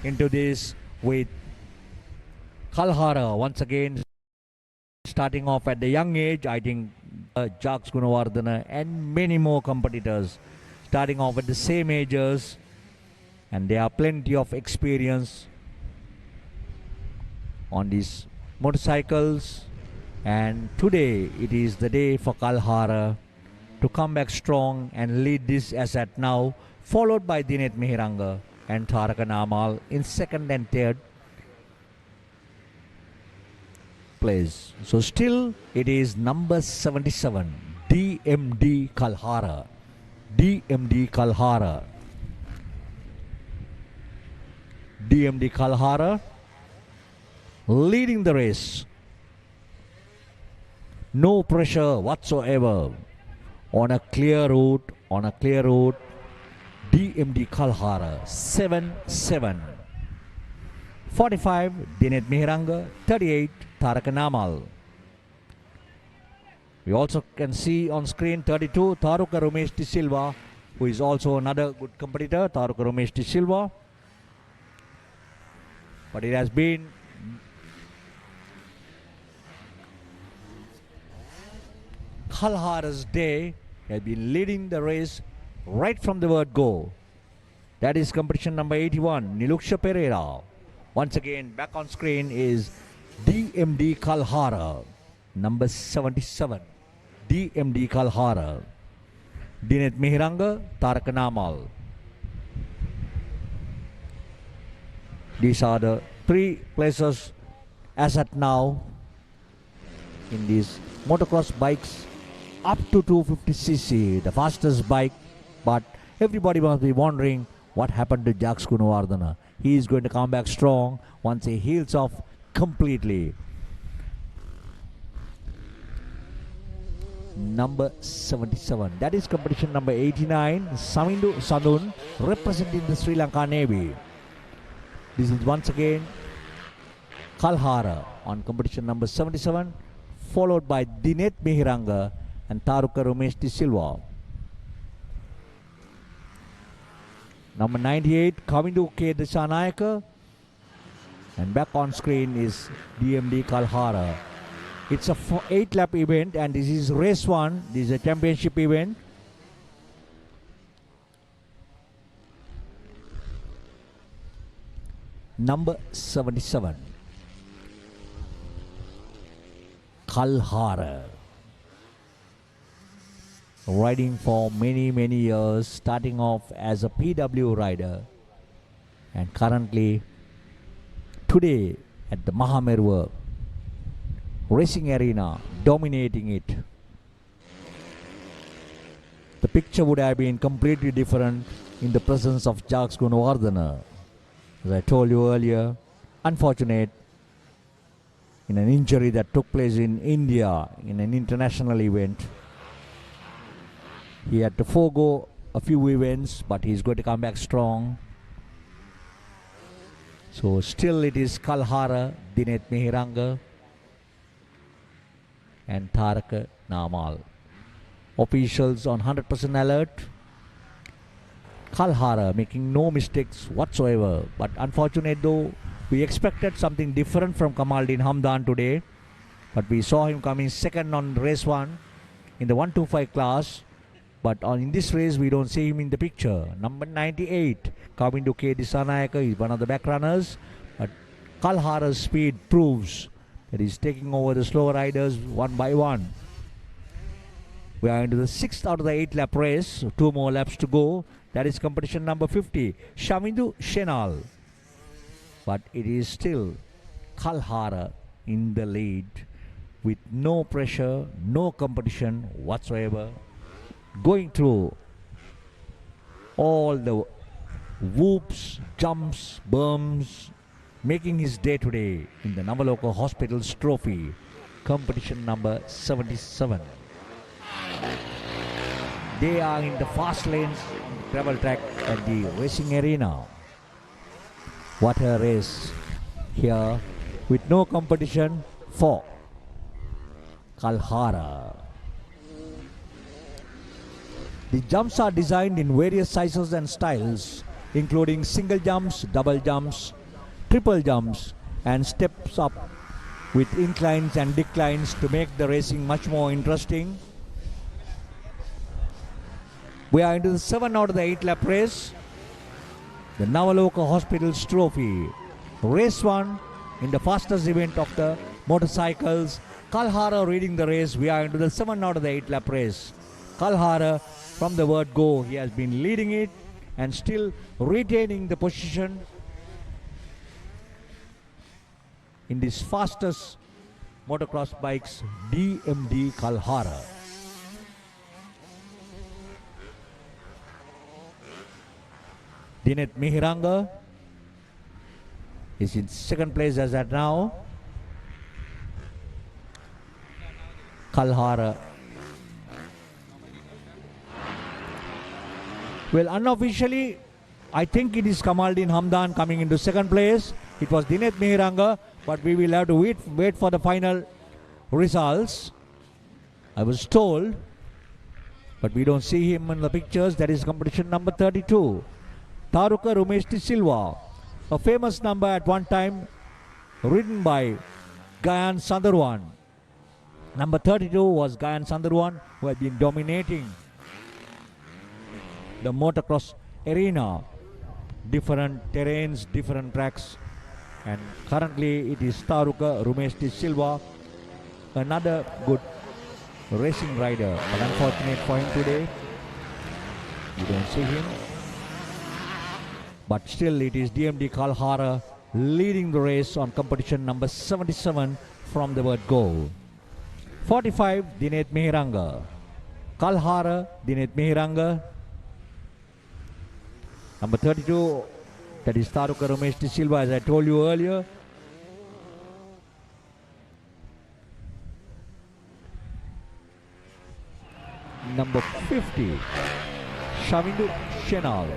into this with Kalhara once again starting off at the young age. I think Jacques Gunawardena and many more competitors starting off at the same ages, and there are plenty of experience on these motorcycles. And today it is the day for Kalhara to come back strong and lead this as at now, followed by Dinet Mihiranga and Tarakan Amal in second and third place. So still it is number 77 DMD Kalhara. DMD Kalhara. DMD Kalhara leading the race. No pressure whatsoever. On a clear route, DMD Kalhara 7-7. 45 Dinet Mihiranga, 38 Tarakan Amal. We also can see on screen 32 Taruka Ramesh De Silva, who is also another good competitor, Taruka Ramesh De Silva. But it has been Kalhara's day. He has been leading the race right from the word go. That is competition number 81, Niluksha Pereira. Once again, back on screen is DMD Kalhara, number 77. DMD Kalhara. Dinet Mihiranga, Tarakan Amal. These are the three places as at now in these motocross bikes up to 250cc, the fastest bike. But everybody must be wondering what happened to Jacques Gunawardena. He is going to come back strong once he heals off completely. Number 77, that is competition number 89, Samindu Sadun representing the Sri Lanka Navy. This is once again Kalhara on competition number 77, followed by Dinet Mihiranga and Taruka Ramesh De Silva. Number 98, Kavindu K. Disanayaka. And back on screen is DMD Kalhara. It's a 8-lap event, and this is race 1. This is a championship event. Number 77, Kalhara. Riding for many years, starting off as a PW rider, and currently today at the Mahameruwa Racing Arena, dominating it. The picture would have been completely different in the presence of Jacques Gunawardena. As I told you earlier, unfortunate in an injury that took place in India in an international event. He had to forego a few events, but he's going to come back strong. So still it is Kalhara, Dinet Mihiranga and Tarak Namal. Officials on 100% alert. Kalhara making no mistakes whatsoever. But unfortunate though, we expected something different from Kamaldeen Hamdan today. But we saw him coming second on race 1 in the 125 class. But in this race, we don't see him in the picture. Number 98, Kavindu K. Disanayaka is one of the back runners. But Kalhara's speed proves that he's taking over the slower riders one by one. We are into the 6th out of the 8-lap race. 2 more laps to go. That is competition number 50, Shamindu Shenal. But it is still Kalhara in the lead with no pressure, no competition whatsoever. Going through all the whoops, jumps, berms, making his day today in the Navaloka Hospital's trophy, competition number 77. They are in the fast lanes, gravel track at the racing arena. What a race here with no competition for Kalhara. The jumps are designed in various sizes and styles, including single jumps, double jumps, triple jumps, and steps up with inclines and declines to make the racing much more interesting. We are into the 7 out of the 8 lap race. The Navaloka Hospitals Trophy. Race 1 in the fastest event of the motorcycles. Kalhara leading the race. We are into the 7 out of the 8 lap race. Kalhara, from the word go, he has been leading it and still retaining the position in this fastest motocross bikes, DMD Kalhara. Dinet Mihiranga is in second place as at now. Kalhara. Well, unofficially, I think it is Kamaldeen Hamdan coming into second place. It was Dinet Mihiranga, but we will have to wait for the final results. I was told, but we don't see him in the pictures. That is competition number 32. Taruka Rumesh De Silva, a famous number at one time, ridden by Gayan Sandharwan. Number 32 was Gayan Sandharwan, who had been dominating the motocross arena. Different terrains, different tracks, and currently it is Taruka Rumesh De Silva, another good racing rider, but unfortunate for him today, you don't see him. But still it is DMD Kalhara leading the race on competition number 77 from the word go. 45 Dinet Mihiranga. Kalhara, Dinet Mihiranga. Number 32, that is Taruka Rumesh De Silva, as I told you earlier. Number 50, Shavindu Shenal.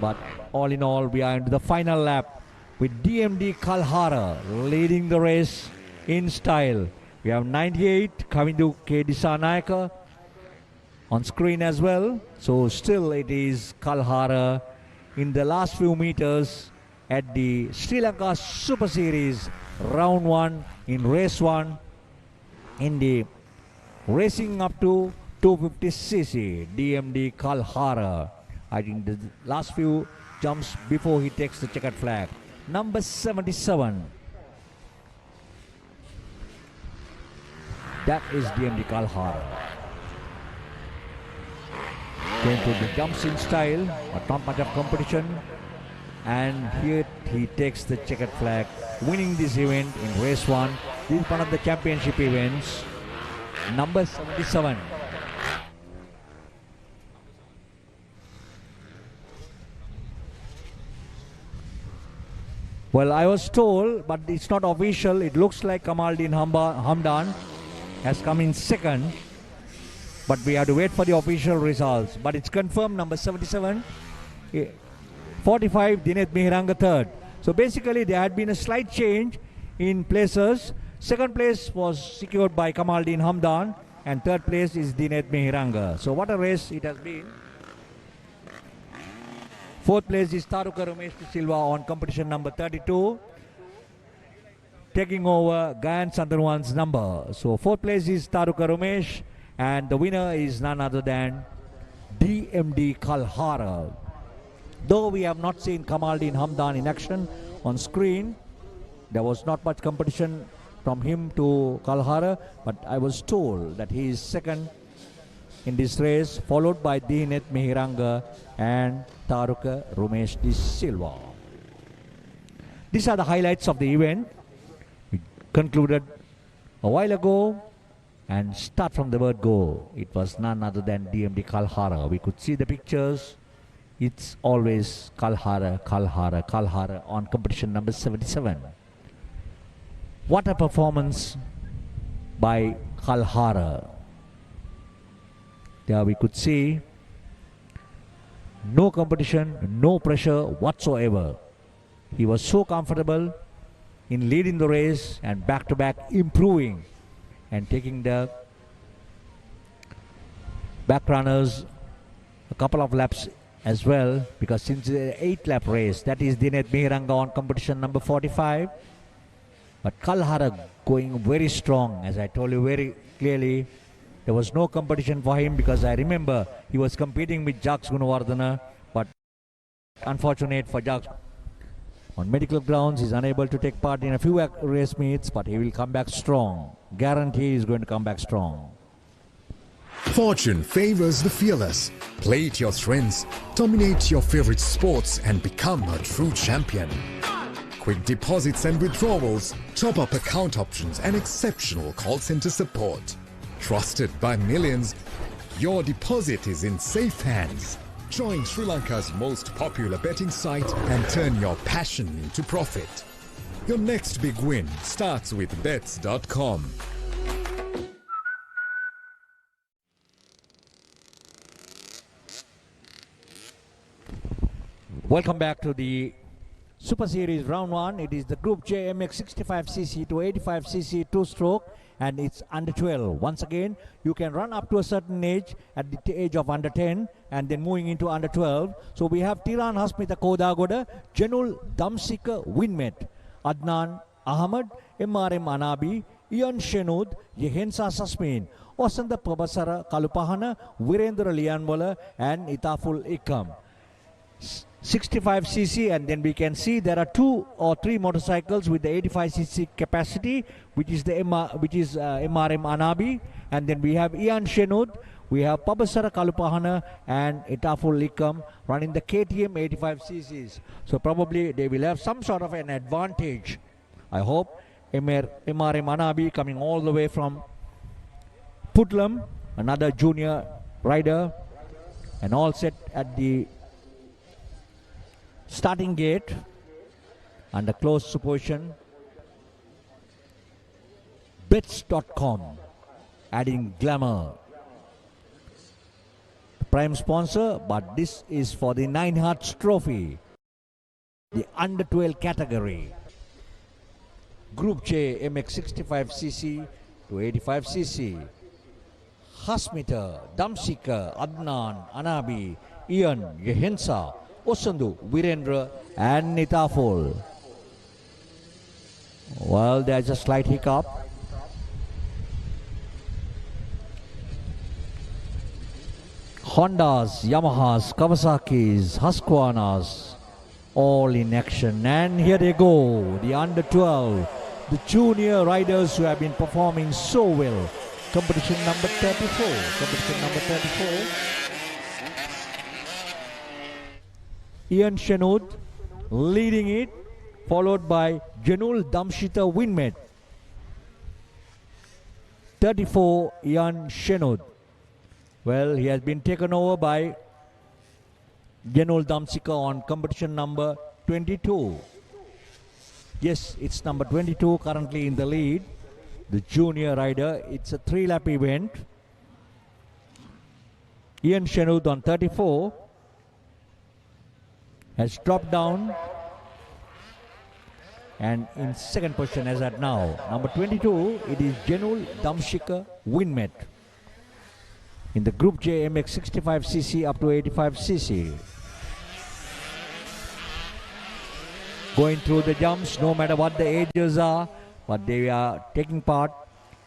But all in all, we are into the final lap with DMD Kalhara leading the race in style. We have 98, Kavindu K. Disanayaka on screen as well. So still it is Kalhara in the last few meters at the Sri Lanka Super Series round 1 in race 1 in the racing up to 250cc. DMD Kalhara, I think the last few jumps before he takes the checkered flag. Number 77, that is DMD Kalhara. Going to the jumps in style, but not much of competition. And here he takes the checkered flag, winning this event in race 1. This is one of the championship events. Number 77. Well, I was told, but it's not official. It looks like Kamaldeen Hamdan has come in second. But we have to wait for the official results. But it's confirmed, number 77. 45, Dinet Mihiranga third. So basically, there had been a slight change in places. Second place was secured by Kamaldeen Hamdan. And third place is Dinet Mihiranga. So what a race it has been. Fourth place is Taruka Rumesh De Silva on competition number 32, taking over Gayan Sandharwan's number. So fourth place is Taruka Rumesh, and the winner is none other than DMD Kalhara. Though we have not seen Kamaldeen Hamdan in action on screen, there was not much competition from him to Kalhara, but I was told that he is second in this race, followed by Dinet Mihiranga and Taruka Rumesh De Silva. These are the highlights of the event. We concluded a while ago, and start from the word go. It was none other than DMD Kalhara. We could see the pictures. It's always Kalhara, Kalhara, Kalhara on competition number 77. What a performance by Kalhara. There we could see no competition, no pressure whatsoever. He was so comfortable in leading the race and back-to-back improving and taking the back runners a couple of laps as well, because since the 8-lap race, that is Dinet Mihiranga on competition number 45. But Kalhara going very strong, as I told you very clearly. There was no competition for him because I remember he was competing with Jacques Gunawardena, but unfortunate for Jacques. On medical grounds, he's unable to take part in a few race meets, but he will come back strong. Guarantee he's going to come back strong. Fortune favors the fearless. Play to your strengths, dominate your favorite sports and become a true champion. Quick deposits and withdrawals, top-up account options and exceptional call center support. Trusted by millions, your deposit is in safe hands. Join Sri Lanka's most popular betting site and turn your passion into profit. Your next big win starts with bets.com. Welcome back to the Super Series Round 1. It is the Group J MX 65cc to 85cc 2-stroke, and it's under 12. Once again, you can run up to a certain age, at the age of under 10, and then moving into under 12. So we have Tiran Hasmita Kodagoda, Janul Damsika Winmet, Adnan Ahmad, MRM Anabi, Ian Shenud, Yehensa Sasmin, Osanda Prabhasara Kalupahana, Virendra Lianwala, and Itaful Ikam. 65cc, and then we can see there are 2 or 3 motorcycles with the 85cc capacity, which is the MRM Anabi, and then we have Ian Shenud, we have Pabasara Kalupahana and Itaful Likam running the KTM 85cc's. So probably they will have some sort of an advantage. I hope MRM Anabi coming all the way from Putlam, another junior rider, and all set at the starting gate under close supervision. Bets.com adding glamour. The prime sponsor, but this is for the 9 Hearts Trophy, the under 12 category. Group J MX 65cc to 85cc. Hasmita, Damsika, Adnan, Anabi, Ian, Yehensa, Osandu, Virendra and Nitaful. Well, there's a slight hiccup. Hondas, Yamahas, Kawasaki's, Husqvarnas, all in action. And here they go, the under 12, the junior riders who have been performing so well. Competition number 34. Competition number 34. Ian Shenud leading it, followed by Janul Damshita Winmet. 34, Ian Shenud. Well, he has been taken over by Janul Damsika on competition number 22. Yes, it's number 22 currently in the lead. The junior rider. It's a 3-lap event. Ian Shenud on 34 has dropped down and in second position as at now. Number 22, it is Janul Damshika Winmet in the Group J MX 65cc up to 85cc. Going through the jumps, no matter what the ages are, but they are taking part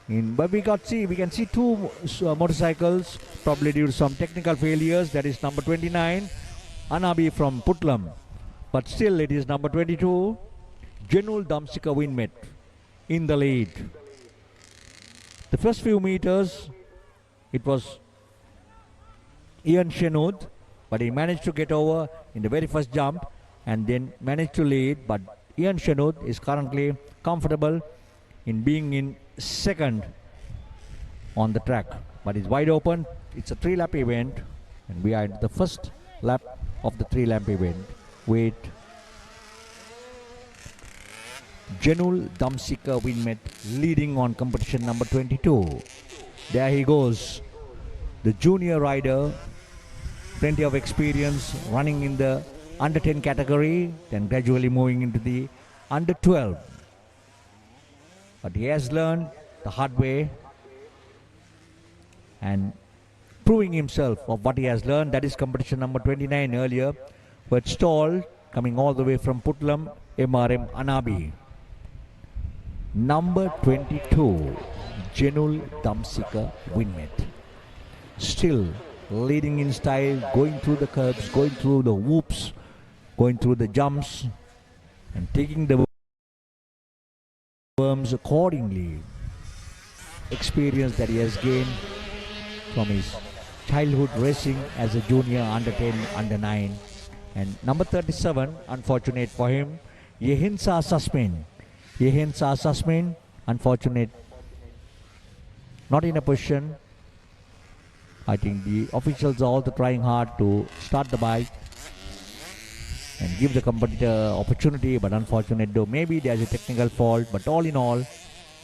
in. But we can see 2 motorcycles, probably due to some technical failures. That is number 29. Anabi from Putlam, but still it is number 22, Janul Damsika Winmet in the lead. The first few meters, it was Ian Shenud, but he managed to get over in the very first jump and then managed to lead. But Ian Shenud is currently comfortable in being in second on the track, but it's wide open. It's a 3-lap event, and we are in the first lap of the 3-lap event with Janul Damsika Winmet leading on competition number 22. There he goes, the junior rider, plenty of experience running in the under 10 category, then gradually moving into the under 12. But he has learned the hard way and proving himself of what he has learned. That is competition number 29 earlier, but stalled, coming all the way from Putlam, MRM Anabi. Number 22, Jenul Damsika Winmet. Still leading in style, going through the curbs, going through the whoops, going through the jumps, and taking the worms accordingly. Experience that he has gained from his childhood racing as a junior, under 10, under 9. And number 37, unfortunate for him, Yehinsa Susmin. Yehinsa Susmin, unfortunate, not in a position. I think the officials are also trying hard to start the bike and give the competitor opportunity, but unfortunate though. Maybe there's a technical fault, but all in all,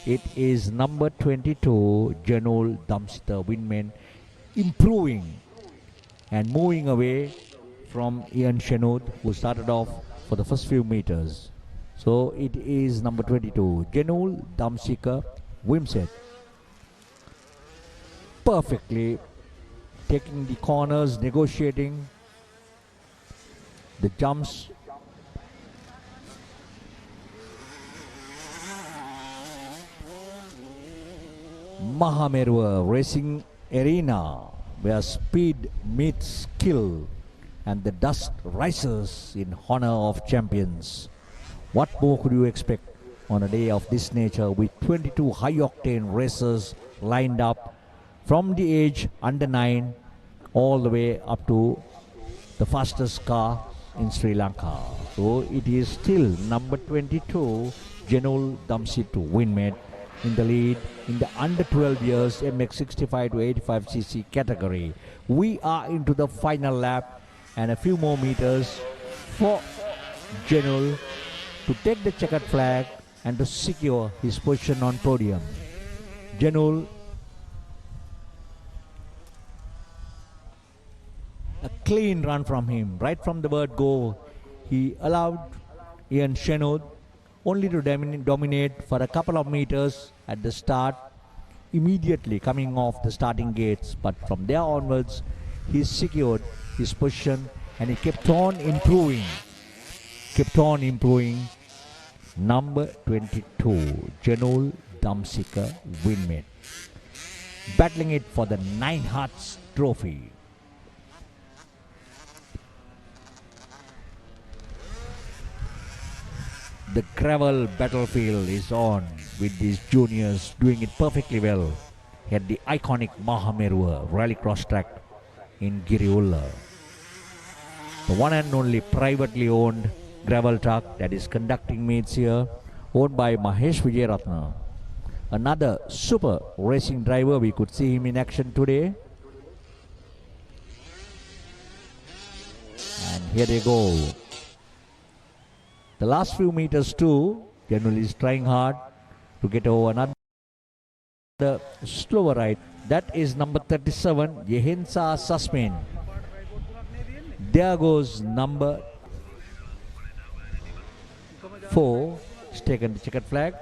it is number 22, Janul Damsita Winman, improving and moving away from Ian Shenud, who started off for the first few meters. So it is number 22, Janul Damsika Wimset, perfectly taking the corners, negotiating the jumps. Mahameruwa Racing Arena, where speed meets skill and the dust rises in honor of champions. What more could you expect on a day of this nature, with 22 high-octane racers lined up from the age under 9 all the way up to the fastest car in Sri Lanka. So it is still number 22, Janul Damsitu Winmet, in the lead in the under 12 years MX 65 to 85cc category. We are into the final lap and a few more meters for Janul to take the checkered flag and to secure his position on podium. Janul, a clean run from him. Right from the word go, he allowed Ian Shenud only to dominate for a couple of meters at the start, immediately coming off the starting gates. But from there onwards, he secured his position and he kept on improving. Number 22, Janul Damsika Winmet, battling it for the 9 Hearts Trophy. The gravel battlefield is on, with these juniors doing it perfectly well at the iconic Mahameruwa Rallycross track in Giriulla. The one and only privately owned gravel truck that is conducting meets here, owned by Mahesh Vijayaratna. Another super racing driver, we could see him in action today. And here they go. The last few meters too, Janul is trying hard to get over another slower ride. That is number 37, Yehinsa Susmin. There goes number 4, he's taken the checkered flag.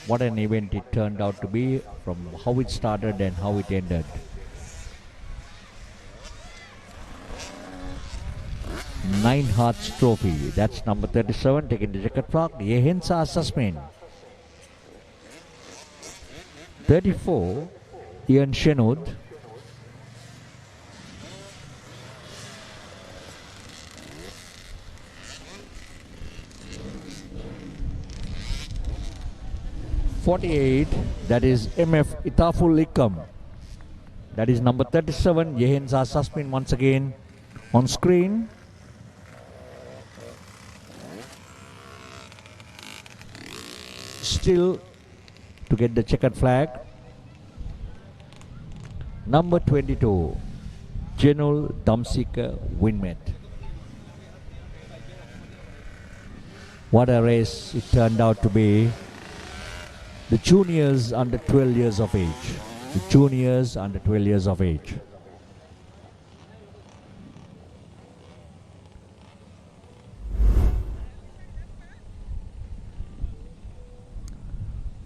What an event it turned out to be, from how it started and how it ended. Nine Hearts Trophy. That's number 37, taking the checkered flag, Yehinsa Susmin. 34, Ian Shenud. 48, that is MF Itaful Ikam. That is number 37, Yehinsa Susmin once again on screen. Still to get the checkered flag. Number 22, Janul Damsika Winmet. What a race it turned out to be. The juniors under 12 years of age. The juniors under 12 years of age.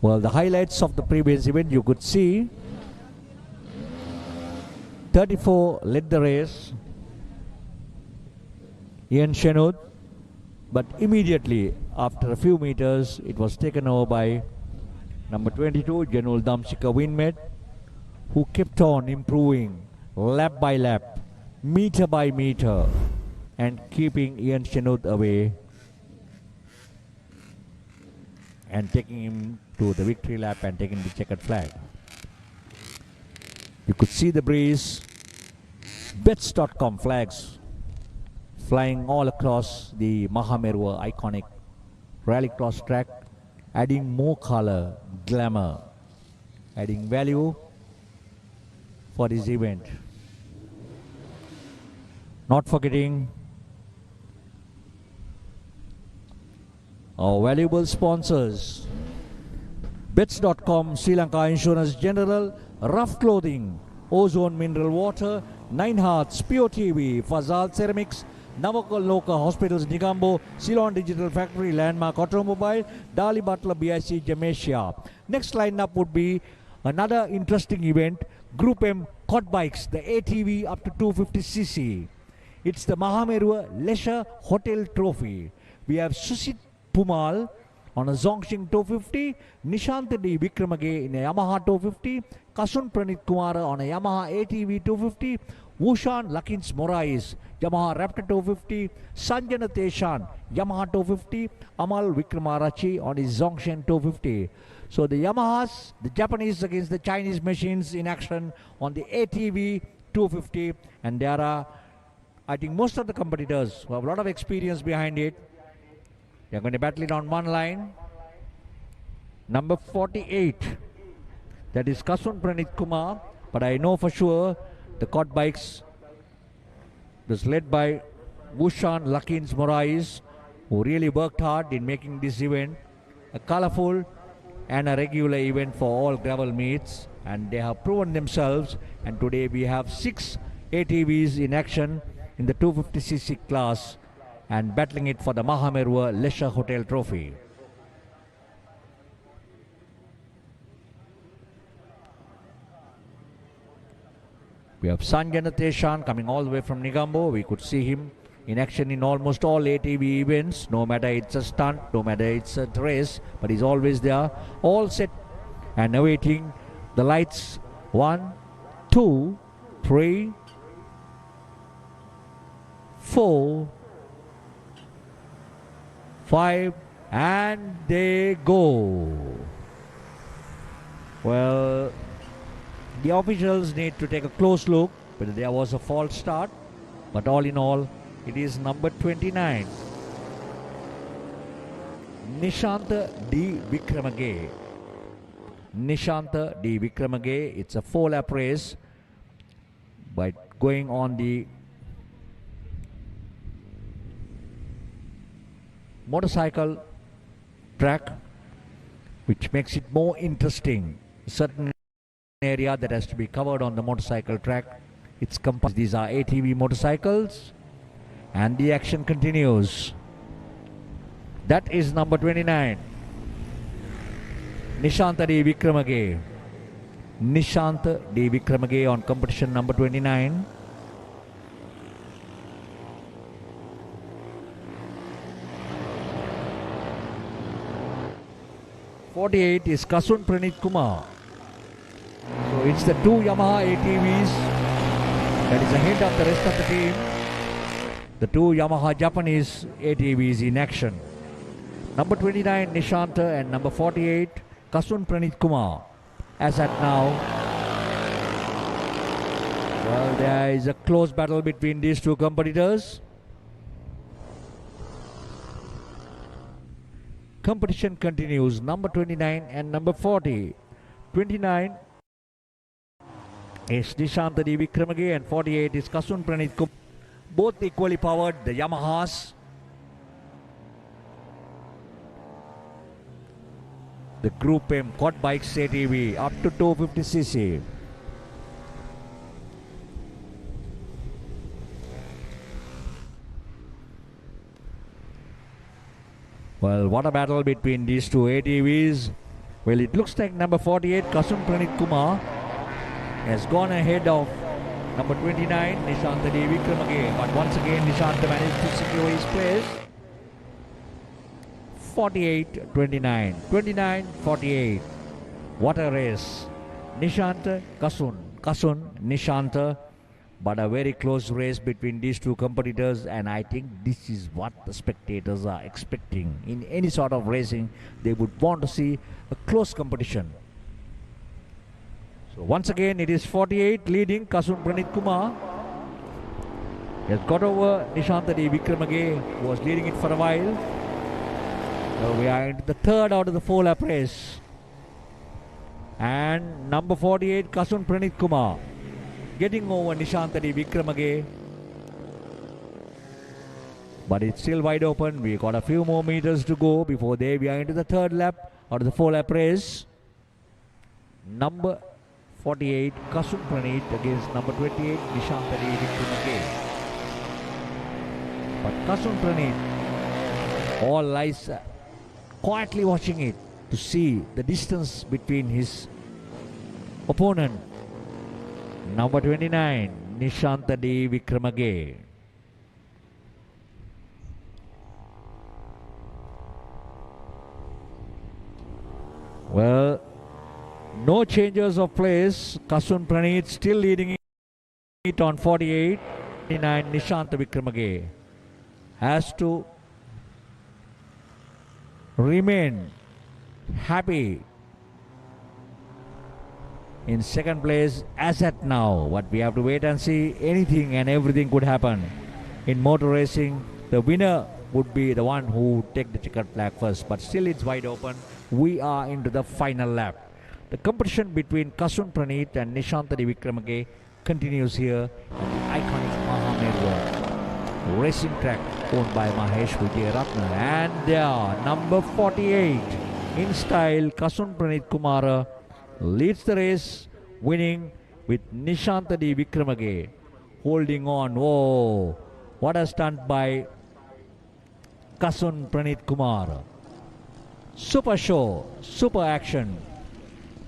Well, the highlights of the previous event, you could see 34 led the race, Ian Shenud, but immediately after a few meters it was taken over by number 22 Janul Damsika Winmed, who kept on improving lap by lap, meter by meter, and keeping Ian Shenud away and taking him to the victory lap and taking the checkered flag. You could see the breeze, bets.com flags flying all across the Mahameruwa iconic rallycross track, adding more color, glamour, adding value for this event. Not forgetting our valuable sponsors: Bets.com, Sri Lanka Insurance General, Rough Clothing, Ozone Mineral Water, Nine Hearts, Pure TV, Fazal Ceramics, Navakaloka Hospitals Nigambo, Ceylon Digital Factory, Landmark Automobile, Dali Butler BIC Jamaica. Next lineup would be another interesting event, Group M Quad Bikes, the ATV up to 250cc. It's the Mahameruwa Leisure Hotel Trophy. We have Susit Pumal on a Zongxing 250, Nishant D. Vikramage in a Yamaha 250, Kasun Pranit Kumara on a Yamaha ATV 250, Wushan Lakins Morais, Yamaha Raptor 250, Sanjana Teshan, Yamaha 250, Amal Vikramarachi on his Zongxing 250. So the Yamahas, the Japanese against the Chinese machines in action on the ATV 250, and there are, I think, most of the competitors who have a lot of experience behind it. They are going to battle it on one line. Number 48, that is Kasun Pranit Kumar, but I know for sure the quad bikes was led by Wushan Lakins Morais, who really worked hard in making this event a colorful and a regular event for all gravel meets, and they have proven themselves. And today we have 6 ATVs in action in the 250cc class and battling it for the Mahameruwa Leisure Hotel Trophy. We have Sanjana Teshan coming all the way from Nigambo. We could see him in action in almost all ATV events, no matter it's a stunt, no matter it's a race, but he's always there, all set and awaiting the lights. 1, 2, 3, 4, 5, and they go. Well, the officials need to take a close look, but there was a false start. But all in all, it is number 29, Nishanta D. Vikramage. Nishanta D. Vikramage. It's a 4-lap race by going on the motorcycle track, which makes it more interesting. Certain area that has to be covered on the motorcycle track, it's composed. These are ATV motorcycles, and the action continues. That is number 29, Nishanta D. Vikramage. Nishanta D. Vikramage on competition number 29. '48 is Kasun Pranit Kumar. So it's the 2 Yamaha ATVs that is ahead of the rest of the team. The 2 Yamaha Japanese ATVs in action. Number 29 Nishanta and number 48 Kasun Pranit Kumar. As at now, well, there is a close battle between these 2 competitors. Competition continues. Number 29 and number 40. 29 is Nishanta D. Vikramage and 48 is Kasun Pranit Kumar. Both equally powered, the Yamahas. The Group M Quad Bikes ATV up to 250cc. Well, what a battle between these 2 ATVs. Well, it looks like number 48 Kasun Pranit Kumar has gone ahead of number 29, Nishanta D. Vikramage. But once again, Nishanta managed to secure his place. 48-29, 29-48. What a race. Nishanta, Kasun, Nishanta. But a very close race between these two competitors, and I think this is what the spectators are expecting. In any sort of racing, they would want to see a close competition. So once again, it is 48 leading Kasun Pranit Kumar. He has got over Nishanta D. Vikramage, who was leading it for a while. So we are into the third out of the 4-lap race. And number 48, Kasun Pranit Kumar, getting over Nishanta D. Vikramage. But it's still wide open. We got a few more meters to go before we are into the third lap out of the 4-lap race. Number 48, Kasun Pranit against number 28, Nishanta D. Vikramage. But Kasun Pranit, all eyes quietly watching it to see the distance between his opponent. Number 29, Nishanta D. Vikramage. Well, no changes of place. Kasun Pranit still leading it on 48. 29, Nishanta Vikramage has to remain happy in second place as at now, but we have to wait and see. Anything and everything could happen in motor racing. The winner would be the one who take the checkered flag first, but still it's wide open. We are into the final lap. The competition between Kasun Pranit and Nishanta D. Vikramage continues here at the iconic Mahameruwa racing track owned by Mahesh Vijayaratna. And there, number 48 in style, Kasun Pranit Kumara leads the race, winning with Nishanta D. Vikramage holding on. Oh, what a stunt by Kasun Pranit Kumar. Super show, super action,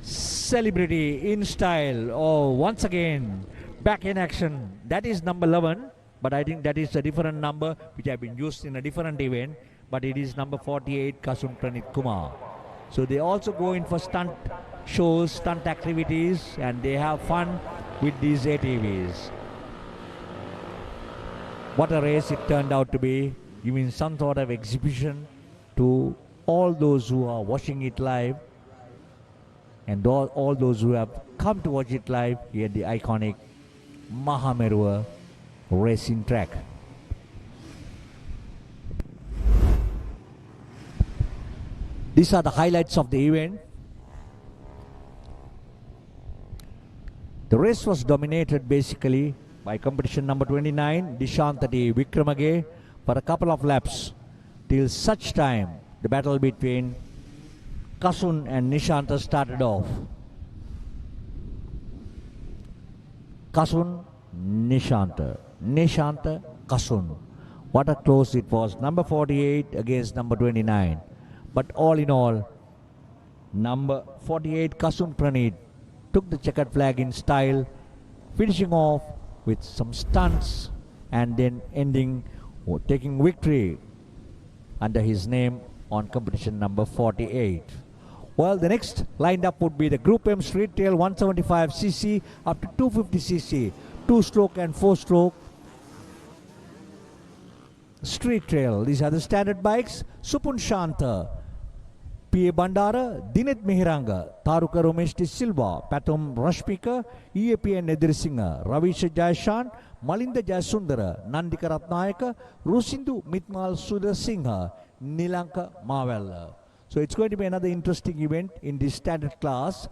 celebrity in style. Oh, once again, back in action. That is number 11, but I think that is a different number which have been used in a different event. But it is number 48, Kasun Pranit Kumar. So they also go in for stunt shows, stunt activities, and they have fun with these ATVs. What a race it turned out to be, giving some sort of exhibition to all those who are watching it live and all those who have come to watch it live here at the iconic Mahameruwa racing track. These are the highlights of the event. The race was dominated basically by competition number 29, Nishanta D. Vikramage, for a couple of laps, till such time the battle between Kasun and Nishanta started off. Kasun, Nishanta, Nishanta, Kasun. What a close it was. Number 48 against number 29. But all in all, number 48, Kasun Pranit, took the checkered flag in style, finishing off with some stunts and then ending or taking victory under his name on competition number 48. Well, the next lined up would be the Group M Street Trail 175cc up to 250cc, 2-stroke and 4-stroke Street Trail. These are the standard bikes. Supun Shanta, P.A. Bandara, Dinet Mihiranga, Taruka Romesh De Silva, Patum Rashpika, EAPN Nedirisinga, Ravisha Jayashan, Malinda Jayasundara, Nandika Ratnayaka, Rusindu Mitmal Sudasingha, Nilanka Mawella. So it's going to be another interesting event in this standard class.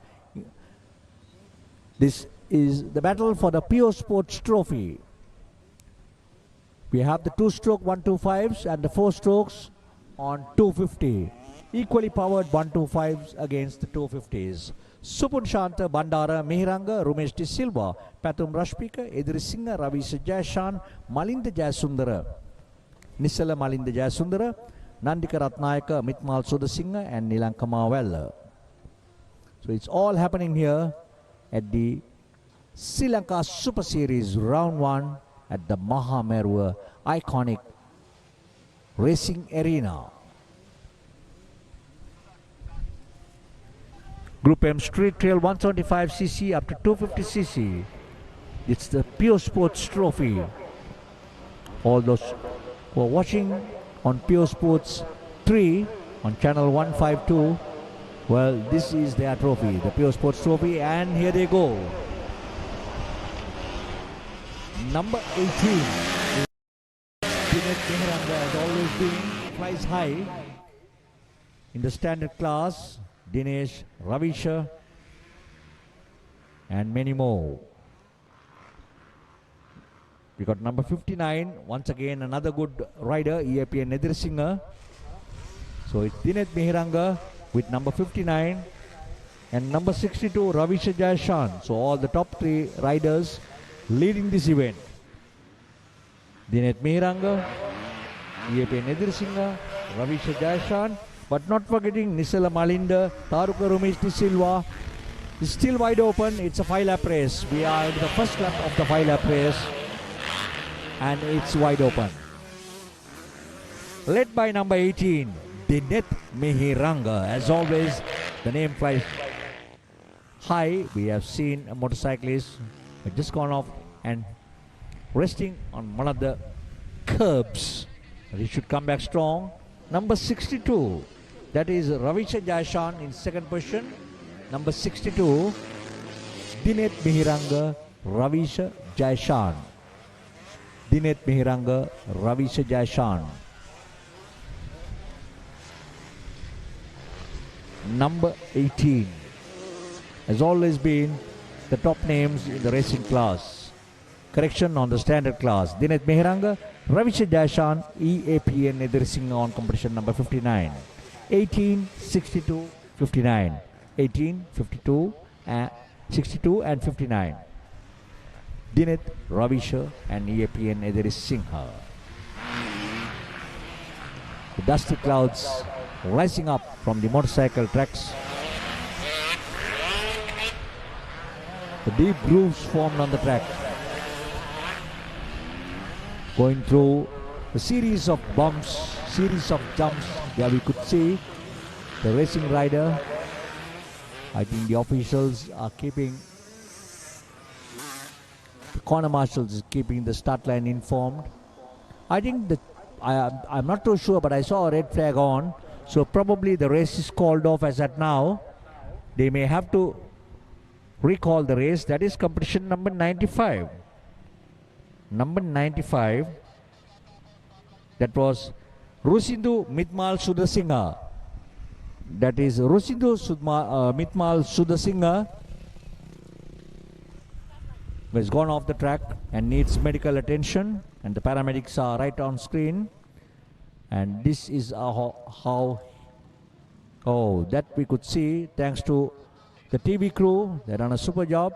This is the battle for the PO Sports Trophy. We have the 2-stroke 125s and the 4-strokes on 250. Equally powered 125s against the 250s. Supun Shanta, Bandara, Mihiranga, Rumesh De Silva, Patum Rashpika, Edrisinga, Ravisha Jayashan, Malinda Jayasundara, Nisala Malinda Jayasundara, Nandika Ratnayaka, Mitmal Sudasingha, and Nilanka Mawella. So it's all happening here at the Sri Lanka Super Series Round 1 at the Mahameruwa iconic racing arena. Group M Street Trail 175cc up to 250cc. It's the Pure Sports Trophy. All those who are watching on Pure Sports 3 on channel 152, well, this is their trophy, the Pure Sports Trophy, and here they go. Number 18, Dinesh Mehranga, has always been, flies high in the standard class. Dinesh, Ravisha, and many more. We got number 59, once again another good rider, EAP and Nedirsinger. So it's Dinesh Mehranga with number 59 and number 62, Ravisha Jayashan. So all the top 3 riders leading this event. Dinesh Mehranga, EAP and Nedirsinger, Ravisha Jayashan. But not forgetting Nisela Malinda, Taruka Ramesh De Silva is still wide open. It's a 5-lap race. We are in the first lap of the 5-lap race and it's wide open. Led by number 18, Dinesh Mehranga. As always, the name flies high. We have seen a motorcyclist who just gone off and resting on one of the curbs. He should come back strong. Number 62. That is Ravisha Jayashan in second position. Number 62, Dinesh Mehranga, Ravisha Jayashan. Dinesh Mehranga, Ravisha Jayashan. Number 18 has always been the top names in the racing class. Correction on the standard class. Dinesh Mehranga, Ravisha Jayashan, EAPN Nedirsinger on competition number 59. 18, 62, 59. 18, 52, 62 and 59. Dinesh, Ravisha and EAPN Nedirsinger. The dusty clouds rising up from the motorcycle tracks. The deep grooves formed on the track. Going through a series of bumps, series of jumps. There we could see the racing rider. I think the officials are keeping, the corner marshals is keeping the start line informed. I think that I'm not too sure, but I saw a red flag on, so probably the race is called off as at now. They may have to recall the race. That is competition number 95. Number 95, that was Rusindu Mitmal Sudasinga. That is Rusindu Mitmal Sudasinga, who has gone off the track and needs medical attention, and the paramedics are right on screen. And this is how that we could see, thanks to the TV crew. They done a super job,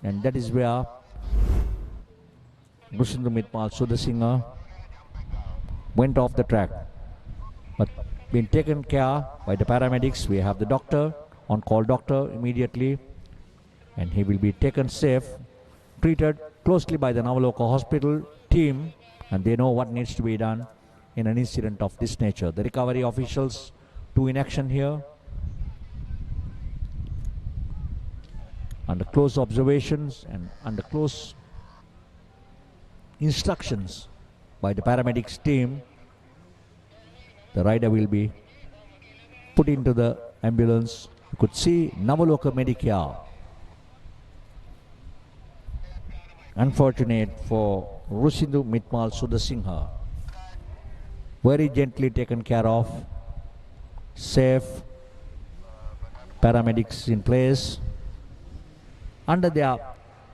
and that is where Rusindu Mitmal Sudasinga went off the track, but been taken care by the paramedics. We have the doctor, on-call doctor immediately, and he will be taken safe, treated closely by the Navaloka hospital team, and they know what needs to be done in an incident of this nature. The recovery officials too in action here, under close observations and under close instructions by the paramedics team. The rider will be put into the ambulance. You could see Navaloka Medicare. Unfortunate for Rusindu Mitmal Sudasinga. Very gently taken care of. Safe. Paramedics in place. Under their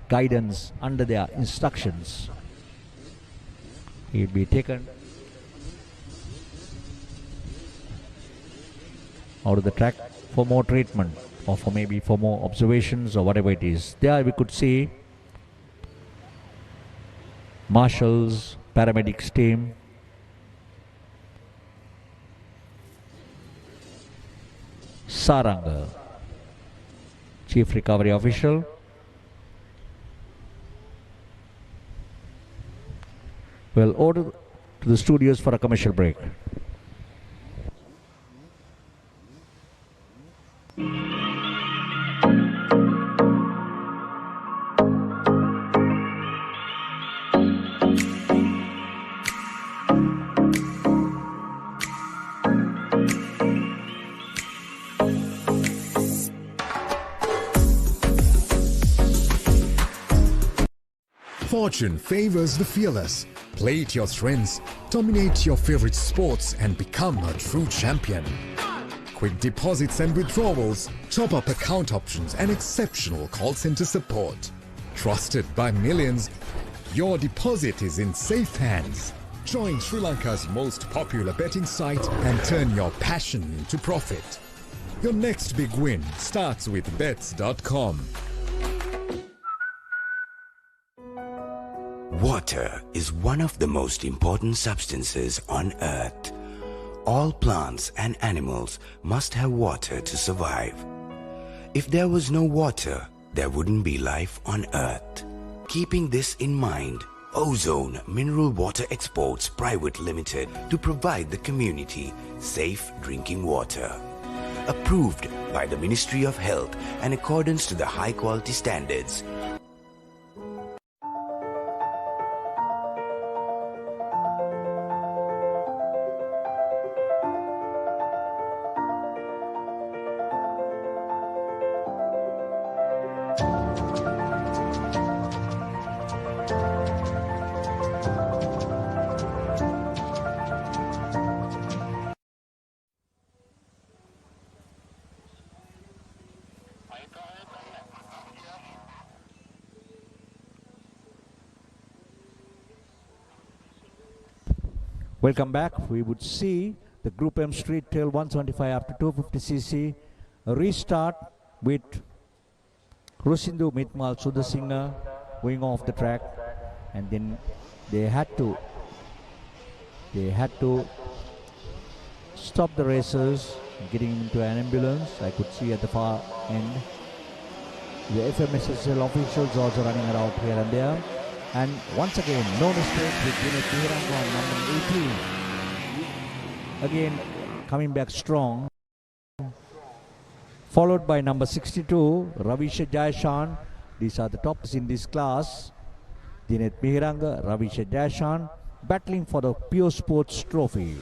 guidance, under their instructions, he will be taken out of the track for more treatment, or for maybe for more observations, or whatever it is. There we could see marshals, paramedics team. Saranga, chief recovery official. We'll order to the studios for a commercial break. Fortune favors the fearless. Play to your strengths, dominate your favorite sports and become a true champion. Quick deposits and withdrawals, top-up account options and exceptional call center support. Trusted by millions, your deposit is in safe hands. Join Sri Lanka's most popular betting site and turn your passion into profit. Your next big win starts with bets.com. Water is one of the most important substances on Earth. All plants and animals must have water to survive. If there was no water, there wouldn't be life on Earth. Keeping this in mind, Ozone Mineral Water Exports Private Limited to provide the community safe drinking water. Approved by the Ministry of Health in accordance to the high quality standards. Welcome back. We would see the Group M Street Trail 175 after 250cc restart with Rusindu Mitmal Sudasinghe going off the track, and then they had to stop the racers, getting into an ambulance. I could see at the far end the FMSSL officials also running around here and there. And once again, no mistake with Dinesh Meheranga on number 18. Again, coming back strong. Followed by number 62, Ravisha Jayashan. These are the tops in this class. Dinesh Meheranga, Ravisha Jayashan, battling for the Pure Sports Trophy.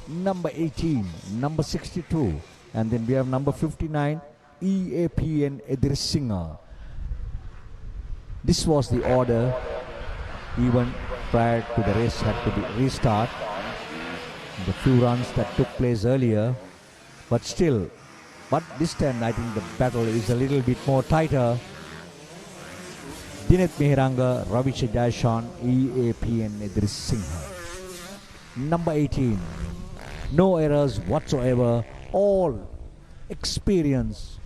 Number 18, number 62. And then we have number 59, EAPN Edirsinga. This was the order even prior to the race had to be restart. The few runs that took place earlier, but this time I think the battle is a little bit more tighter. Dinesh Meheranga, Ravisha Jayashan, EAPN Edirsinga. Number 18, no errors whatsoever, all experienced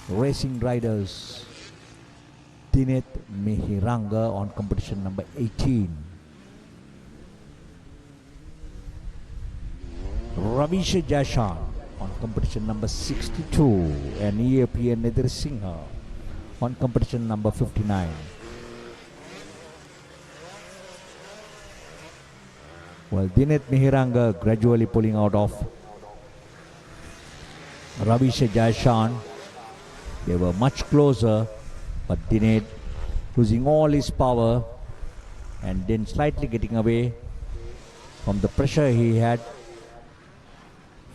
racing riders. Dinesh Meheranga on competition number 18. Ravisha Jayashan on competition number 62 and EAPN Edirsinga on competition number 59. Well, Dinesh Meheranga gradually pulling out of Ravisha Jayashan. They were much closer, but Dinesh losing all his power and then slightly getting away from the pressure he had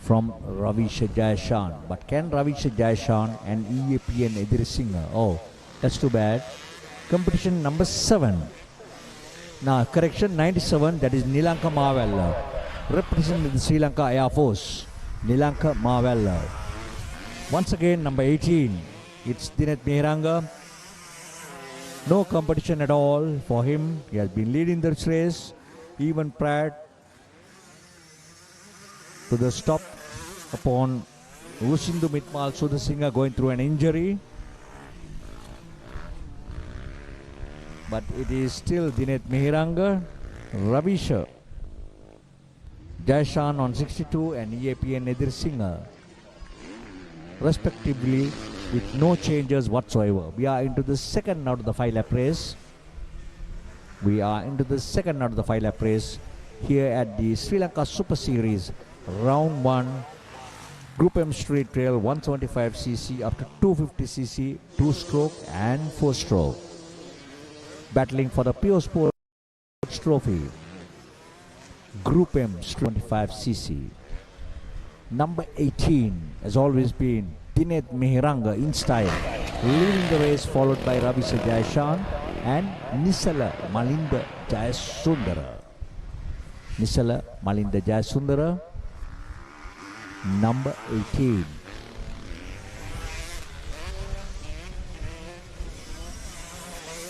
from Ravisha Jayashan. But can Ravisha Jayashan and EAPN Edirsinga? Oh, that's too bad. Competition number 7. Now, correction, 97, that is Nilanka Mavella, representing the Sri Lanka Air Force. Nilanka Mavella. Once again, number 18, it's Dinesh Meheranga. No competition at all for him. He has been leading this race even prior to the stop upon Rusindu Mitmal Sudasinghe going through an injury. But it is still Dinesh Meheranga, Ravisha Jayashan on 62 and EAPN Edirsinga respectively, with no changes whatsoever. We are into the second out of the 5-lap race. We are into the second out of the 5-lap race here at the Sri Lanka Super Series Round 1 Group M Street Trail 175cc up to 250cc 2-stroke and 4-stroke. Battling for the Pure Sports Trophy. Group M 25cc. Number 18 has always been Dinet Mehiranga in style, leading the race, followed by Ravisha Jayashan and Nisala Malinda Jayasundara. Nisala Malinda Jayasundara, number 18.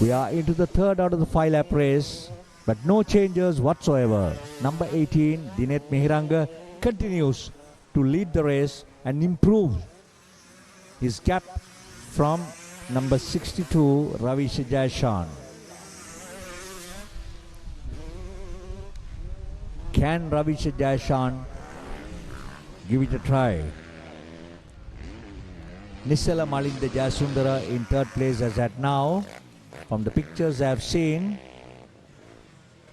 We are into the third out of the 5-lap race, but no changes whatsoever. Number 18, Dinet Mehiranga, continues to lead the race and improve his gap from number 62, Ravisha Jayashan. Can Ravisha Jayashan give it a try? Nisala Malinda Jayasundara in third place as at now, from the pictures I have seen.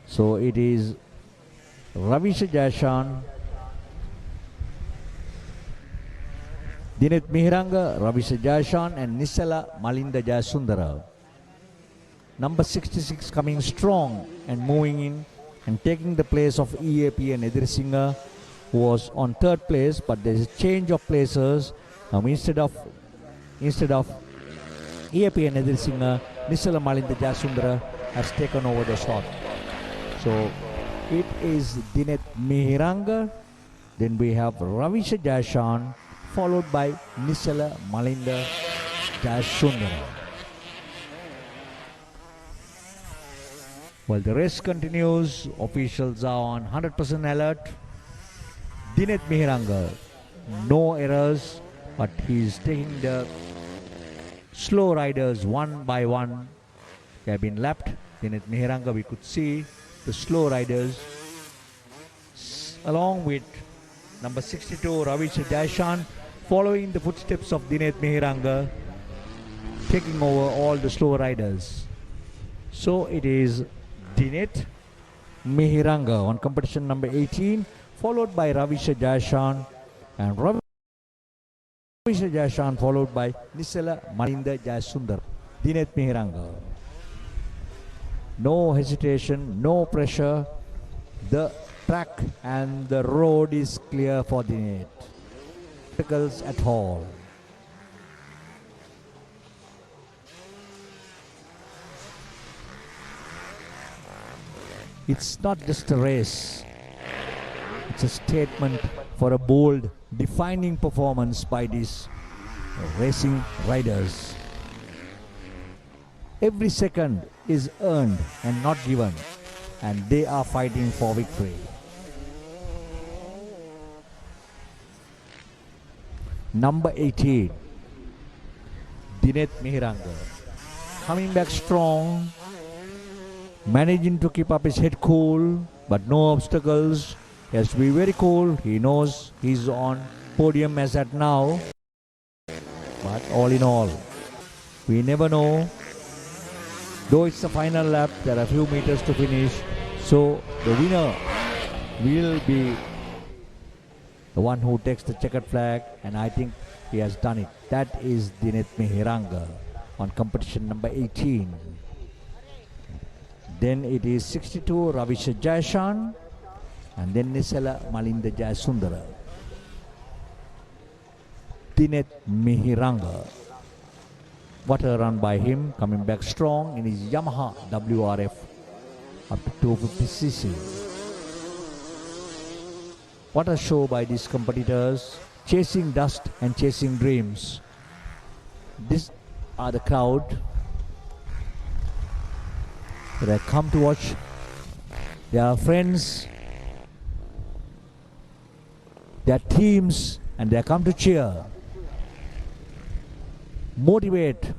So it is Ravisha Jayashan, Dinet Mehiranga, Ravisha Jayashan and Nisala Malinda Jayasundara. Number 66 coming strong and moving in and taking the place of EAP and Edrisingha, who was on third place, but there is a change of places. Instead of EAP and Edrisingha, Nisala Malinda Jayasundara has taken over the slot. So it is Dinet Mehiranga, then we have Ravisha Jayashan, followed by Nisala Malinda Jayasundara. While the race continues, officials are on 100% alert. Dinet Mehiranga, no errors, but he is taking the slow riders one by one. They have been lapped. Dinet Mehiranga, we could see the slow riders along with number 62 Ravisha Jayashan, following the footsteps of Dinet Mehiranga, taking over all the slow riders. So it is Dinet Mehiranga on competition number 18, followed by Ravisha Jayashan, and Ravisha Jayashan followed by Nisala Malinda Jayasundara. Dinet Mehiranga. No hesitation, no pressure. The track and the road is clear for Dinet. Obstacles at all. It's not just a race. It's a statement for a bold, defining performance by these racing riders. Every second is earned and not given, and they are fighting for victory. Number 18, Dinet Mehiranga, coming back strong, managing to keep up his head cool, but no obstacles. He has to be very cool. He knows he's on podium as at now, but all in all, we never know. Though it's the final lap, there are a few meters to finish, so the winner will be the one who takes the checkered flag, and I think he has done it. That is Dinet Mehiranga on competition number 18. Then it is 62 Ravisha Jayashan, and then Nisala Malinda Jayasundara. Dinet Mehiranga. What a run by him, coming back strong in his Yamaha WRF up to 250cc. What a show by these competitors, chasing dust and chasing dreams. These are the crowd that have come to watch their friends, their teams, and they have come to cheer, motivate.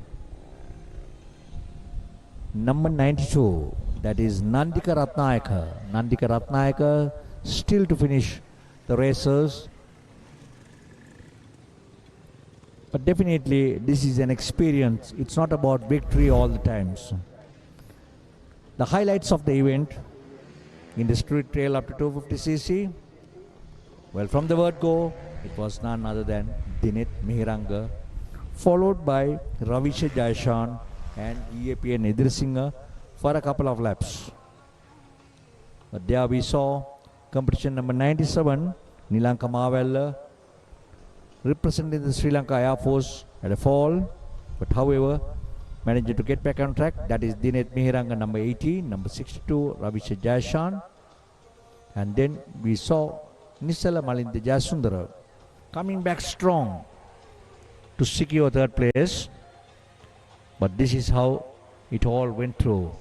Number 92, that is Nandika Ratnayaka. Nandika Ratnayaka still to finish the races. But definitely this is an experience. It's not about victory all the times. The highlights of the event in the street trail up to 250cc. Well, from the word go, it was none other than Dinit Mihiranga, followed by Ravisha Jaishan and EAPN Idrisingha for a couple of laps. But there we saw competition number 97, Nilanka Mavella, representing the Sri Lanka Air Force, at a fall, but however managed to get back on track. That is Dinit Mihiranga, number 18, number 62 Ravisha Jaishan, and then we saw Nisala Malinda Jasundara coming back strong to secure third place. But this is how it all went through.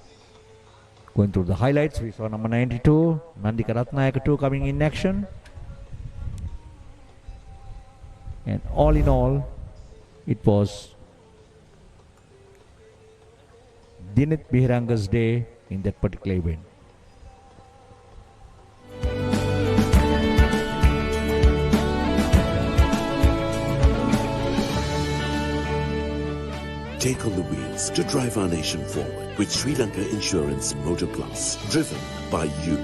Going through the highlights, we saw number 92 Nandika Ratnayaka 2 coming in action, and all in all it was Dinit Mihiranga's day in that particular event. Take on the wheels to drive our nation forward with Sri Lanka Insurance Motor Plus, driven by you.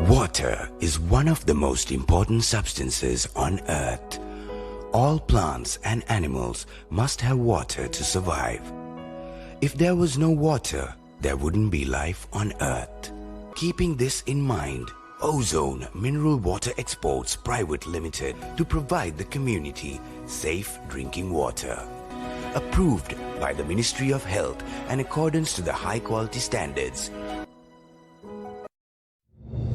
Water is one of the most important substances on Earth. All plants and animals must have water to survive. If there was no water, there wouldn't be life on Earth. Keeping this in mind, Ozone Mineral Water Exports Private Limited to provide the community safe drinking water. Approved by the Ministry of Health in accordance to the high quality standards.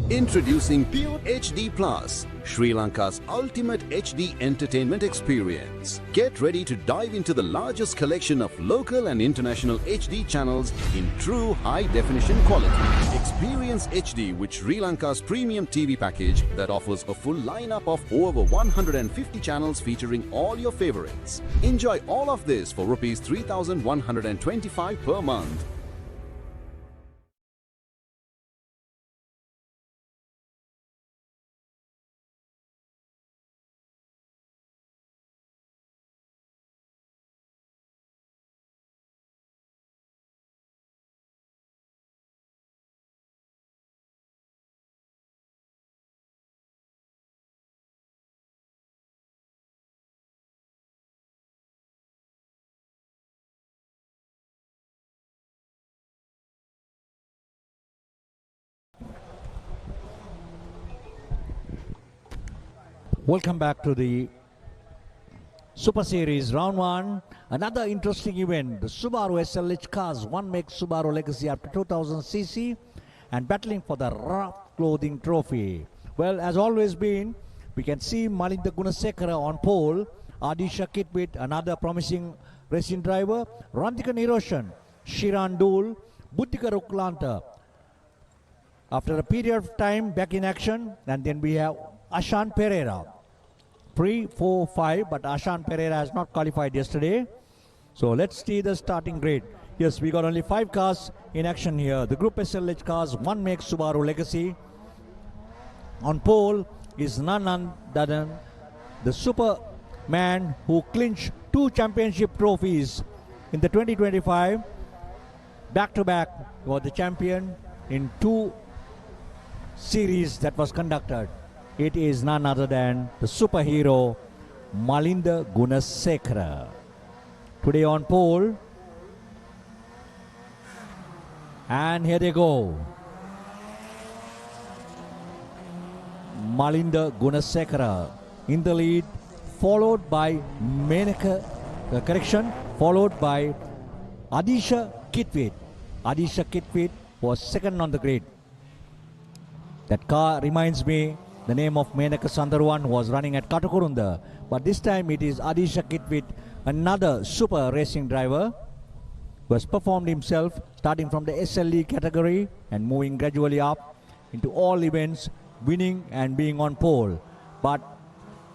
Introducing Pure HD Plus, Sri Lanka's ultimate HD entertainment experience. Get ready to dive into the largest collection of local and international HD channels in true high-definition quality. Experience HD with Sri Lanka's premium TV package that offers a full lineup of over 150 channels featuring all your favorites. Enjoy all of this for Rs 3,125 per month. Welcome back to the Super Series Round 1. Another interesting event. The Subaru SLH cars, one makes Subaru legacy after 2000cc and battling for the Rough Clothing Trophy. Well, as always been, we can see Malinda Gunasekara on pole, Adisha Kitwit, another promising racing driver, Rantika Niroshan, Shiran Dul, Buddhika Ruklanta. After a period of time back in action, and then we have Ashan Pereira. 3, 4, 5, but Ashan Pereira has not qualified yesterday. So let's see the starting grid. Yes, we got only 5 cars in action here. The Group SLH cars, one makes Subaru legacy. On pole is none other than the Superman who clinched 2 championship trophies in the 2025. Back-to-back, was the champion in 2 series that was conducted. It is none other than the superhero Malinda Gunasekara. Today on pole. And here they go. Malinda Gunasekara in the lead, followed by followed by Adisha Kitwit. Adisha Kitwit was second on the grid. That car reminds me the name of Menaka Sandarwan, who was running at Katakurunda. But this time it is Adisha Kitwit, another super racing driver, who has performed himself starting from the SLE category and moving gradually up into all events, winning and being on pole. But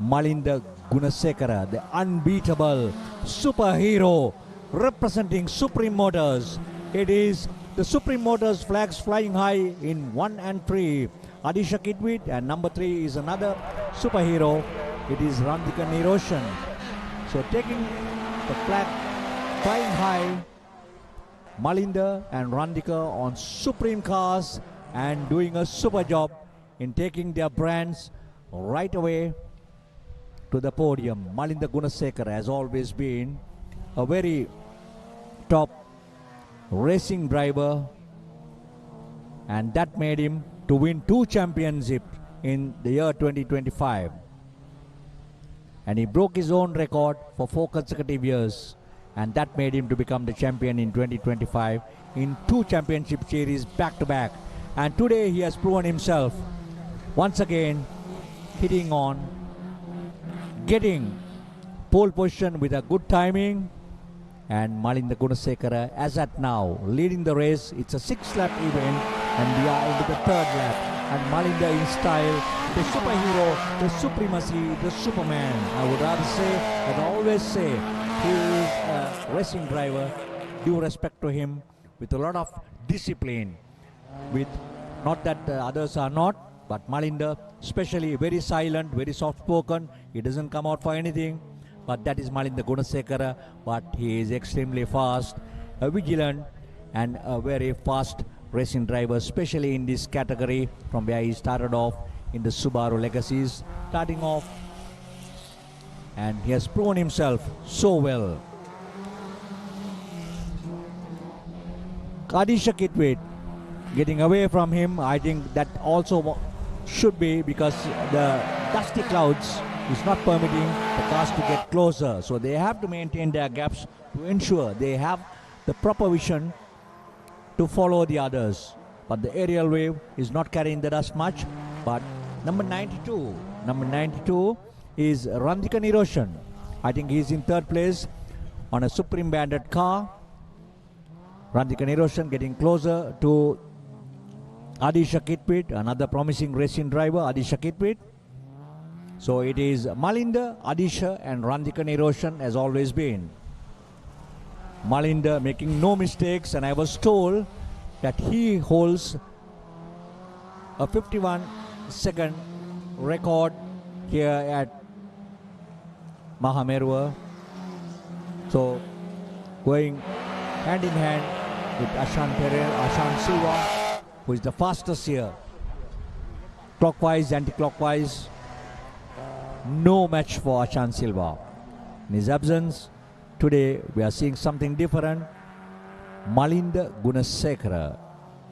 Malinda Gunasekara, the unbeatable superhero representing Supreme Motors. It is the Supreme Motors flags flying high in 1 and 3. Adisha Kitwit, and number 3 is another superhero. It is Rantika Niroshan. So taking the flag flying high, Malinda and Randika on Supreme cars and doing a super job in taking their brands right away to the podium. Malinda Gunasekara has always been a very top racing driver, and that made him to win 2 championships in the year 2025. And he broke his own record for 4 consecutive years, and that made him to become the champion in 2025 in 2 championship series back to back. And today he has proven himself once again, hitting on, getting pole position with a good timing. And Malinda Gunasekara, as at now, leading the race. It's a 6-lap event, and we are into the 3rd lap. And Malinda in style, the superhero, the supremacy, the Superman. I would rather say, and always say, he is a racing driver. Due respect to him, with a lot of discipline. With not that others are not, but Malinda, especially very silent, very soft-spoken. He doesn't come out for anything. But that is Malinda Gunasekara. But he is extremely fast, vigilant, and a very fast racing driver, especially in this category from where he started off in the Subaru Legacies, starting off, and he has proven himself so well. Adisha Kitwit getting away from him. I think that also should be because the dusty clouds is not permitting the cars to get closer, so they have to maintain their gaps to ensure they have the proper vision to follow the others. But the aerial wave is not carrying the dust much. But number 92 is Randika Niroshan. I think he's in 3rd place on a Supreme banded car. Randika Niroshan getting closer to Adisha Kitwit, another promising racing driver, Adisha Kitwit. So it is Malinda, Adisha and Randika Niroshan as always been. Malinda making no mistakes, and I was told that he holds a 51-second record here at Mahameruwa. So going hand in hand with Ashan Silva, who is the fastest here. Clockwise, anti-clockwise, no match for Ashan Silva. In his absence, today we are seeing something different. Malinda Gunasekara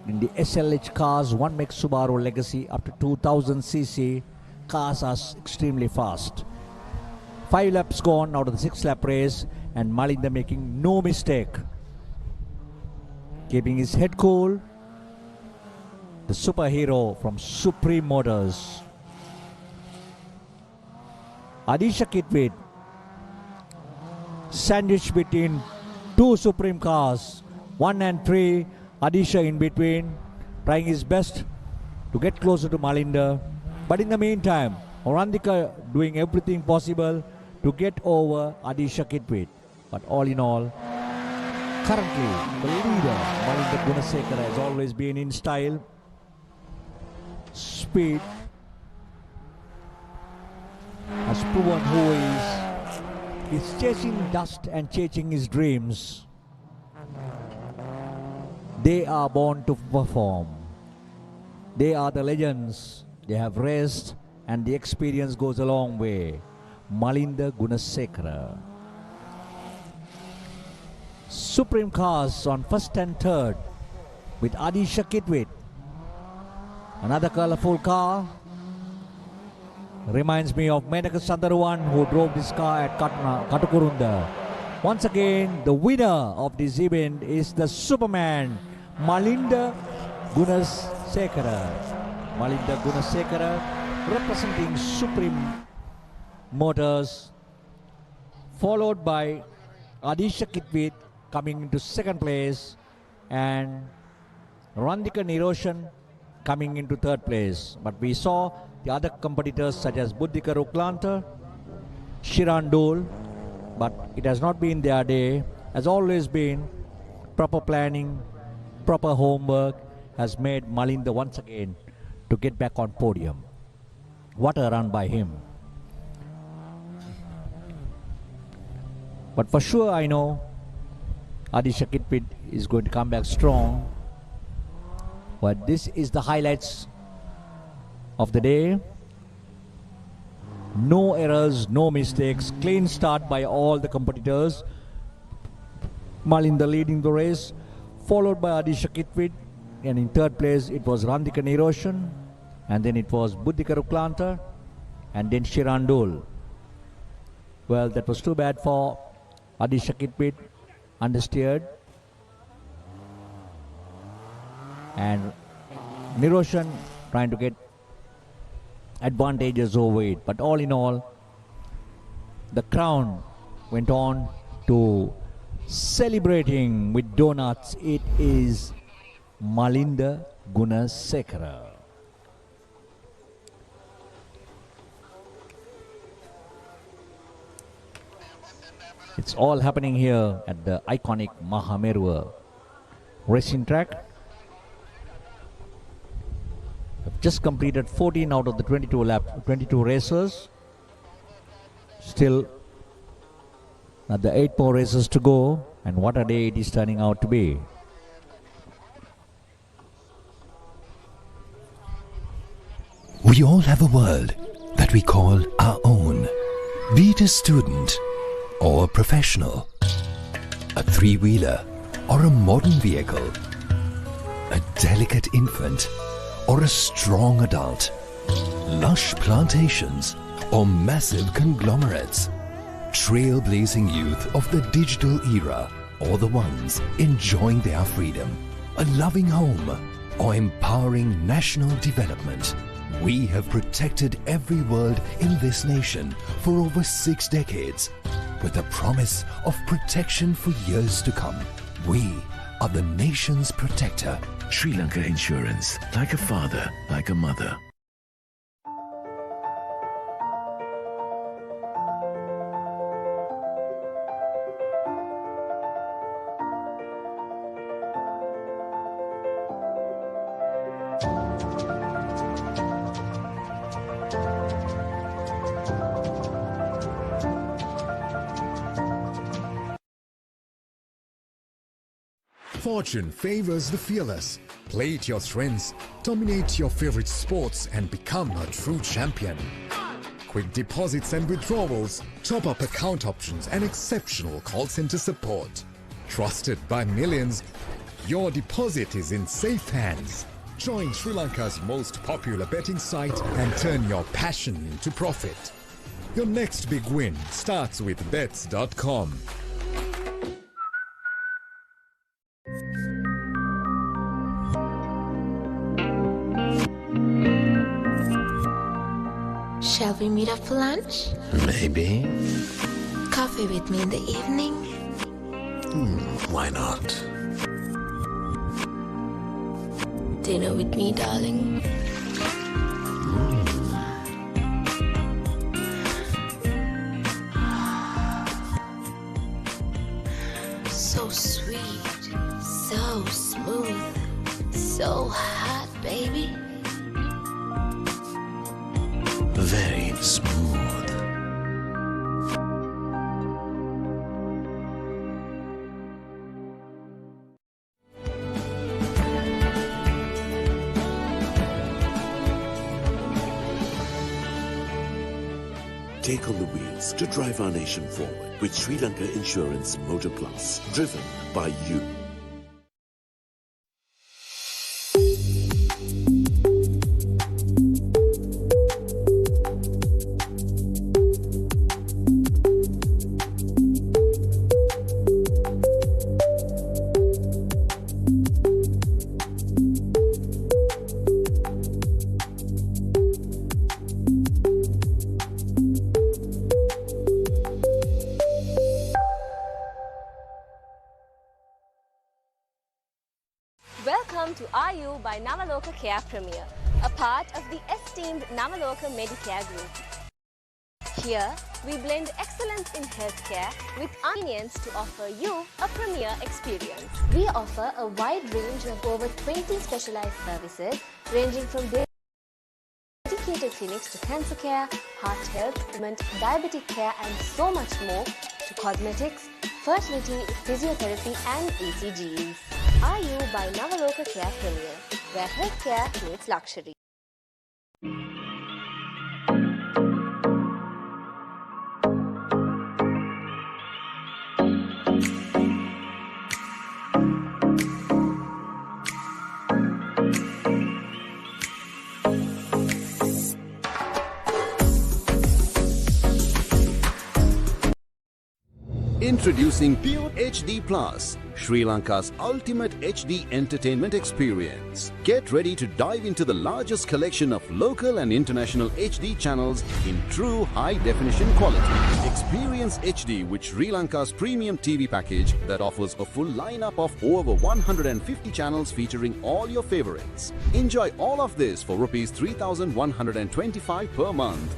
in the SLH cars, 1 make Subaru Legacy up to 2000cc. Cars are extremely fast. 5 laps gone out of the 6-lap race, and Malinda making no mistake. Keeping his head cool. The superhero from Supreme Motors. Adisha Kitwit sandwiched between 2 Supreme cars, 1 and 3. Adisha in between, trying his best to get closer to Malinda. But in the meantime, Randika doing everything possible to get over Adisha Kitwit. But all in all, currently the leader, Malinda Gunasekara, has always been in style, speed, has proven who he is. He's chasing dust and chasing his dreams. They are born to perform. They are the legends. They have raced, and the experience goes a long way. Malinda Gunasekara. Supreme cars on 1st and 3rd with Adisha Kitwit. Another colorful car. Reminds me of Menaka Sandaruwan, who drove this car at Katukurunda. Once again, the winner of this event is the Superman, Malinda Gunasekara. Malinda Gunasekara representing Supreme Motors, followed by Adisha Kitwit coming into 2nd place, and Randika Niroshan coming into 3rd place. But we saw the other competitors such as Buddhika Ruklanta, Shiran Dole, but it has not been their day. Has always been proper planning, proper homework has made Malinda once again to get back on podium. What a run by him. But for sure I know Adisha Kitwit is going to come back strong. But this is the highlights of the day. No errors, no mistakes. Clean start by all the competitors. Malinda leading the race, followed by Adisha Kitwit, and in third place it was Randika Niroshan, and then it was Buddhika Ruklanta, and then Shirandul. Well, that was too bad for Adisha Kitwit, understeered, and Niroshan trying to get advantages over it. But all in all, the crown went on to celebrating with donuts. It is Malinda Gunasekara. It's all happening here at the iconic Mahameruwa racing track. I've just completed 14 out of the 22 races. Still another 8 more races to go, and what a day it is turning out to be. We all have a world that we call our own. Be it a student or a professional, a three-wheeler or a modern vehicle, a delicate infant or a strong adult, lush plantations or massive conglomerates, trailblazing youth of the digital era or the ones enjoying their freedom, a loving home or empowering national development. We have protected every world in this nation for over 6 decades, with a promise of protection for years to come. We are the nation's protector. Sri Lanka Insurance, like a father, like a mother. Fortune favors the fearless. Play to your strengths, dominate your favorite sports and become a true champion. Quick deposits and withdrawals, top-up account options and exceptional call center support. Trusted by millions, your deposit is in safe hands. Join Sri Lanka's most popular betting site and turn your passion into profit. Your next big win starts with bets.com. Shall we meet up for lunch? Maybe. Coffee with me in the evening? Why not? Dinner with me, darling? So sweet, so smooth, so hot, baby. Very smooth. Take on the wheels to drive our nation forward with Sri Lanka Insurance Motor Plus, driven by you. Welcome to RU by Navaloka Care Premier, a part of the esteemed Navaloka Medicare Group. Here, we blend excellence in healthcare with convenience to offer you a premier experience. We offer a wide range of over 20 specialized services ranging from dedicated clinics to cancer care, heart health, diabetic care and so much more, to cosmetics, fertility, physiotherapy and ECGs. IU by Navaloka Care Premier, where healthcare meets luxury. Introducing Pure HD Plus, Sri Lanka's ultimate HD entertainment experience. Get ready to dive into the largest collection of local and international HD channels in true high-definition quality. Experience HD with Sri Lanka's premium TV package that offers a full lineup of over 150 channels featuring all your favorites. Enjoy all of this for Rs 3,125 per month.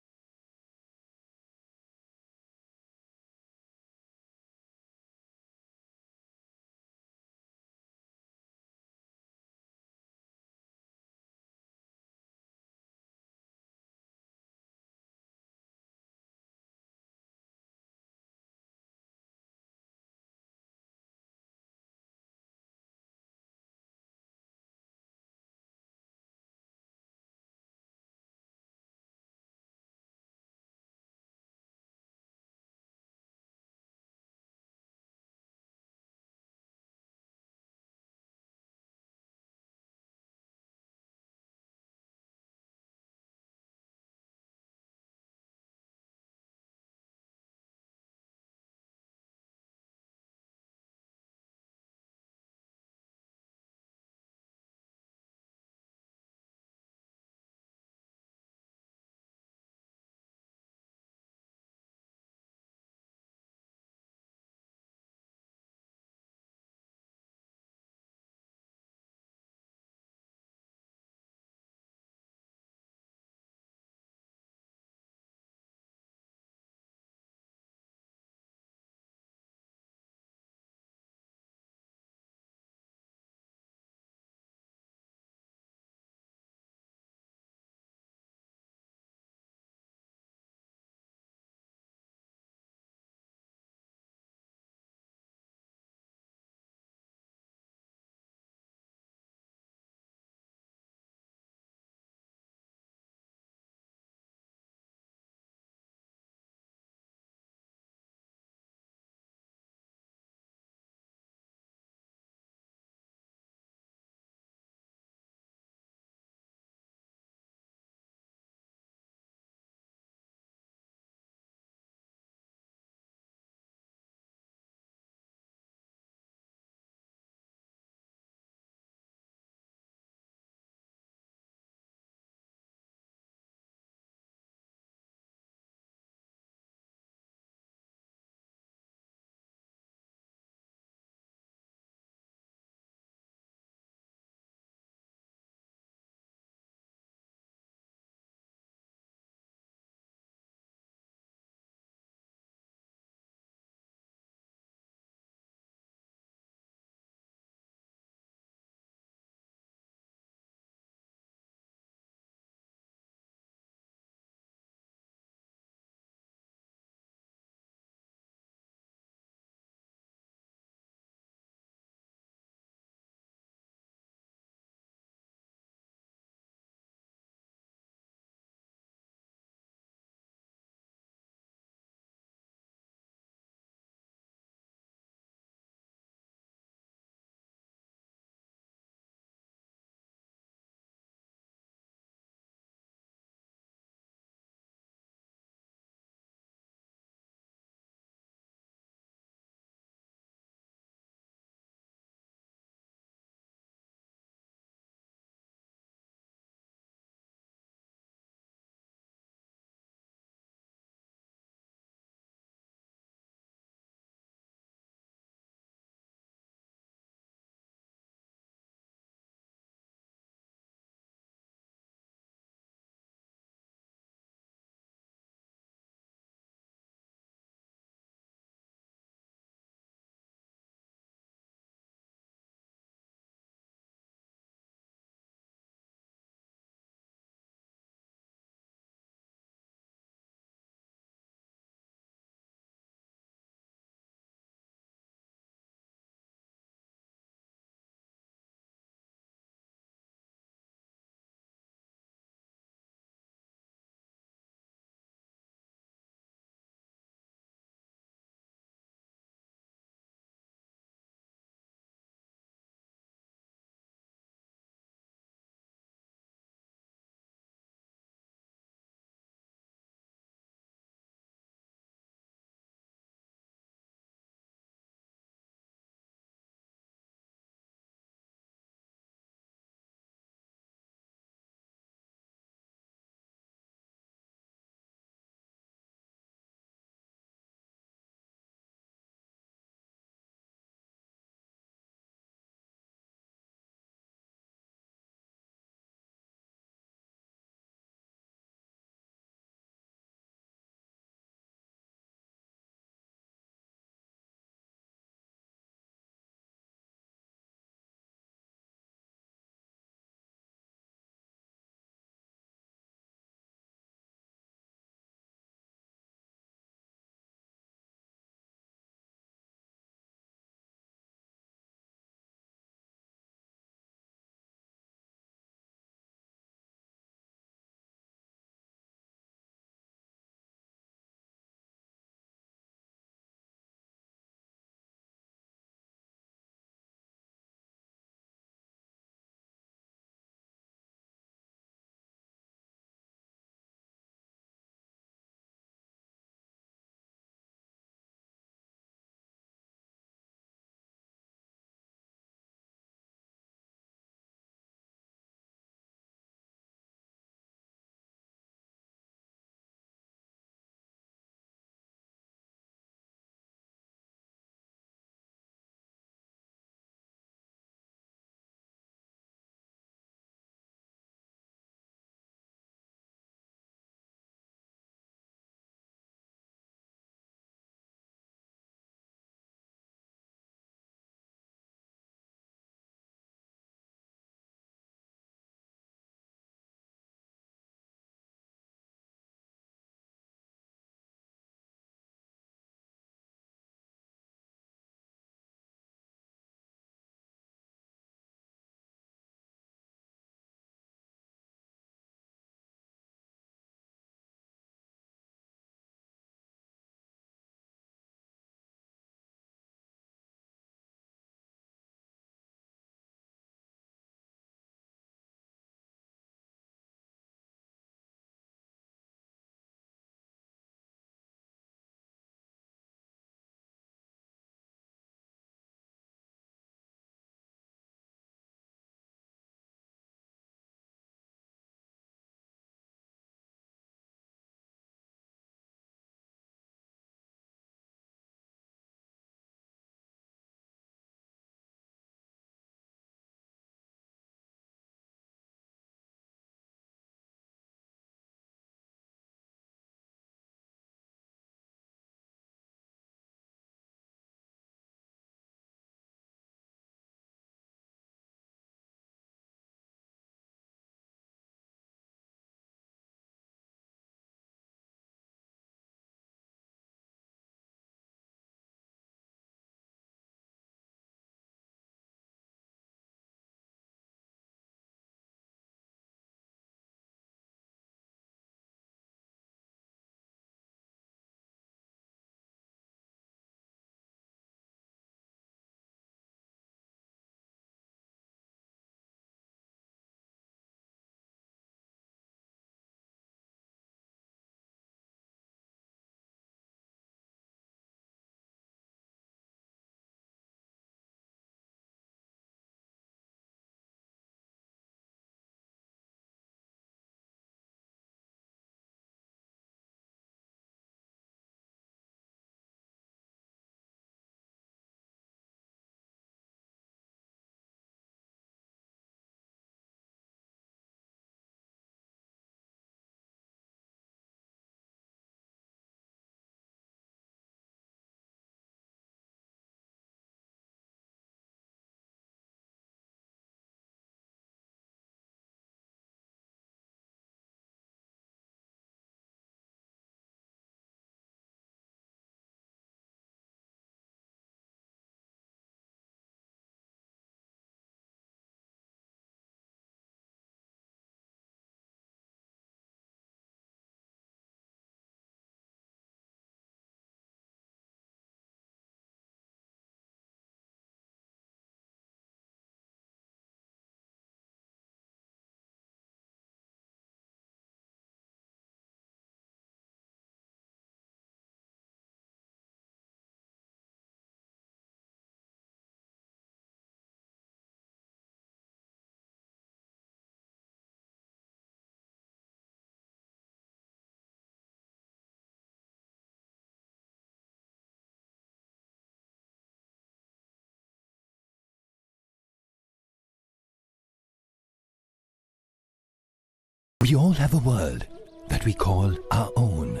We all have a world that we call our own.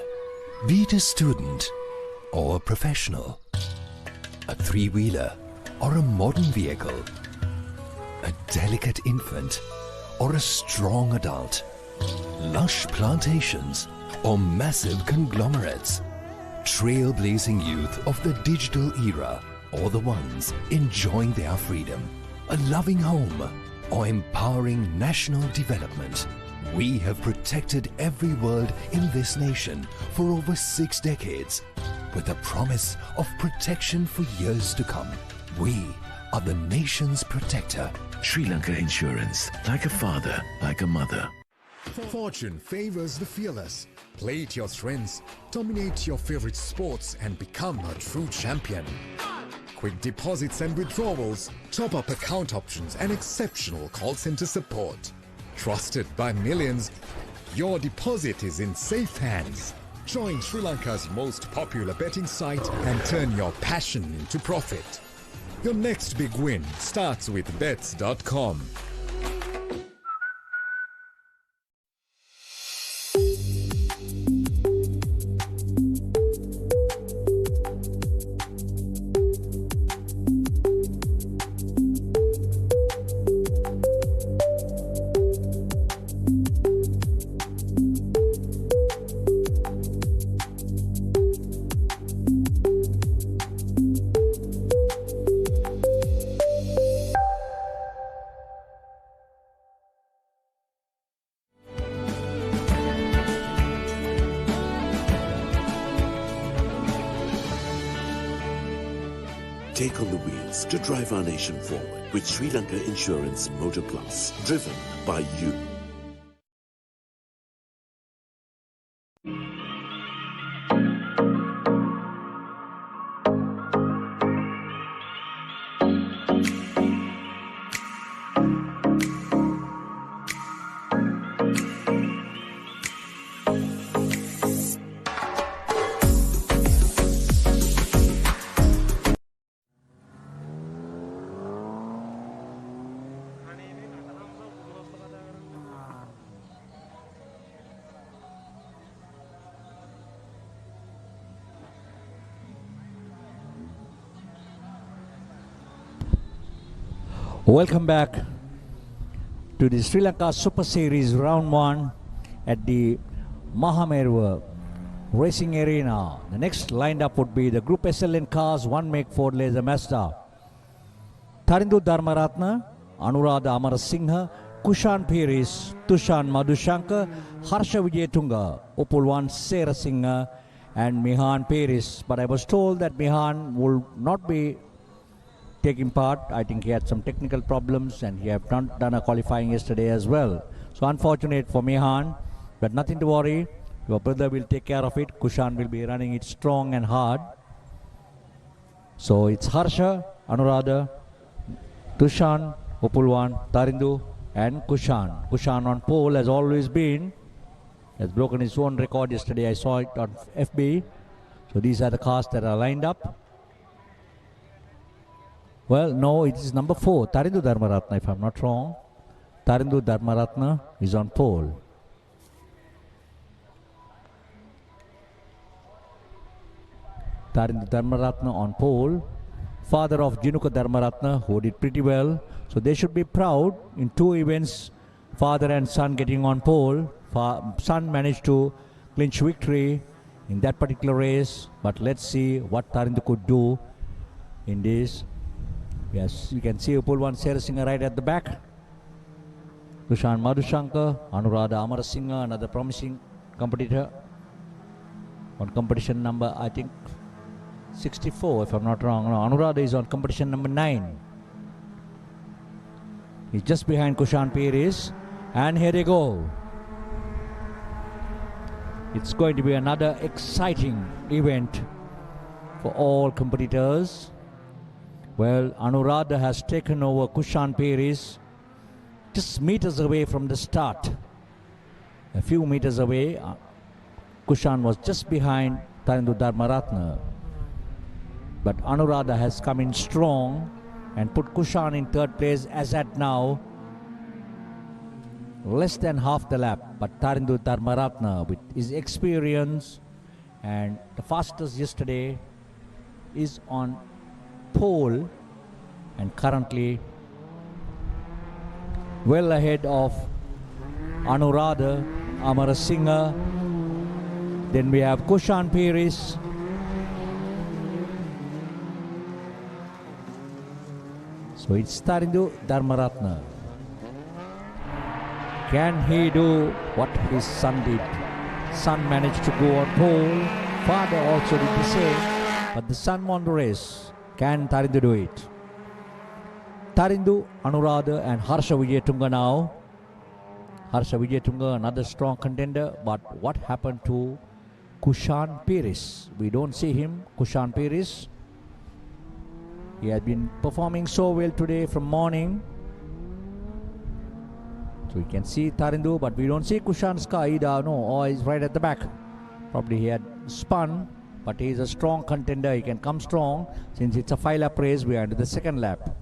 Be it a student or a professional, a three-wheeler or a modern vehicle, a delicate infant or a strong adult, lush plantations or massive conglomerates, trailblazing youth of the digital era or the ones enjoying their freedom, a loving home or empowering national development. We have protected every world in this nation for over 6 decades with a promise of protection for years to come. We are the nation's protector. Sri Lanka Insurance, like a father, like a mother. Fortune favors the fearless. Play to your strengths, dominate your favorite sports and become a true champion. Quick deposits and withdrawals, top-up account options and exceptional call center support. Trusted by millions, your deposit is in safe hands. Join Sri Lanka's most popular betting site and turn your passion into profit. Your next big win starts with bets.com. Take on the wheels to drive our nation forward with Sri Lanka Insurance Motor Plus, driven by you. Welcome back to the Sri Lanka Super Series Round 1 at the Mahameruwa Racing Arena. The next lined up would be the Group SLN cars, 1 make Ford Laser Mazda. Tarindu Dharmaratna, Anuradha Amarasinghe, Kushan Piris, Tushan Madhushankar, Harsha Vijayatunga, Upulwan Serasinghe and Mihan Piris. But I was told that Mihan will not be taking part. I think he had some technical problems and he had not done a qualifying yesterday as well. So unfortunate for Mihan, but nothing to worry. Your brother will take care of it. Kushan will be running it strong and hard. So it's Harsha, Anuradha, Tushan, Upulwan, Tarindu and Kushan. Kushan on pole has always been. Has broken his own record yesterday. I saw it on FB. So these are the cars that are lined up. Well, no, it is number 4, Tarindu Dharmaratna, if I'm not wrong. Tarindu Dharmaratna is on pole. Tarindu Dharmaratna on pole. Father of Jinuka Dharmaratna, who did pretty well. So they should be proud. In 2 events, father and son getting on pole. Son managed to clinch victory in that particular race. But let's see what Tarindu could do in this. Yes, you can see Upulwan Serasinghe right at the back. Tushan Madhushankar, Anuradha Amarasinghe, another promising competitor. On competition number, I think, 64, if I'm not wrong. No, Anuradha is on competition number 9. He's just behind Kushan Piris. And here they go. It's going to be another exciting event for all competitors. Well, Anuradha has taken over Kushan Piris just meters away from the start. A few meters away, Kushan was just behind Tarindu Dharmaratna. But Anuradha has come in strong and put Kushan in 3rd place as at now. less than half the lap, but Tarindu Dharmaratna, with his experience and the fastest yesterday, is on pole and currently well ahead of Anuradha Amarasinghe. Then we have Kushan Piris. So it's Tarindu Dharmaratna. Can he do what his son did? Son managed to go on pole. Father also did the same. But the son won the race. Can Tarindu do it? Tarindu, Anuradha and Harsha Wijayatunga now. Harsha Wijayatunga, another strong contender. But what happened to Kushan Piris? We don't see him. Kushan Piris. He has been performing so well today from morning. So we can see Tarindu, but we don't see Kushan Skaida. No, oh, he's right at the back. Probably he had spun, but he is a strong contender. He can come strong. Since it's a 5-lap race, we are into the second lap.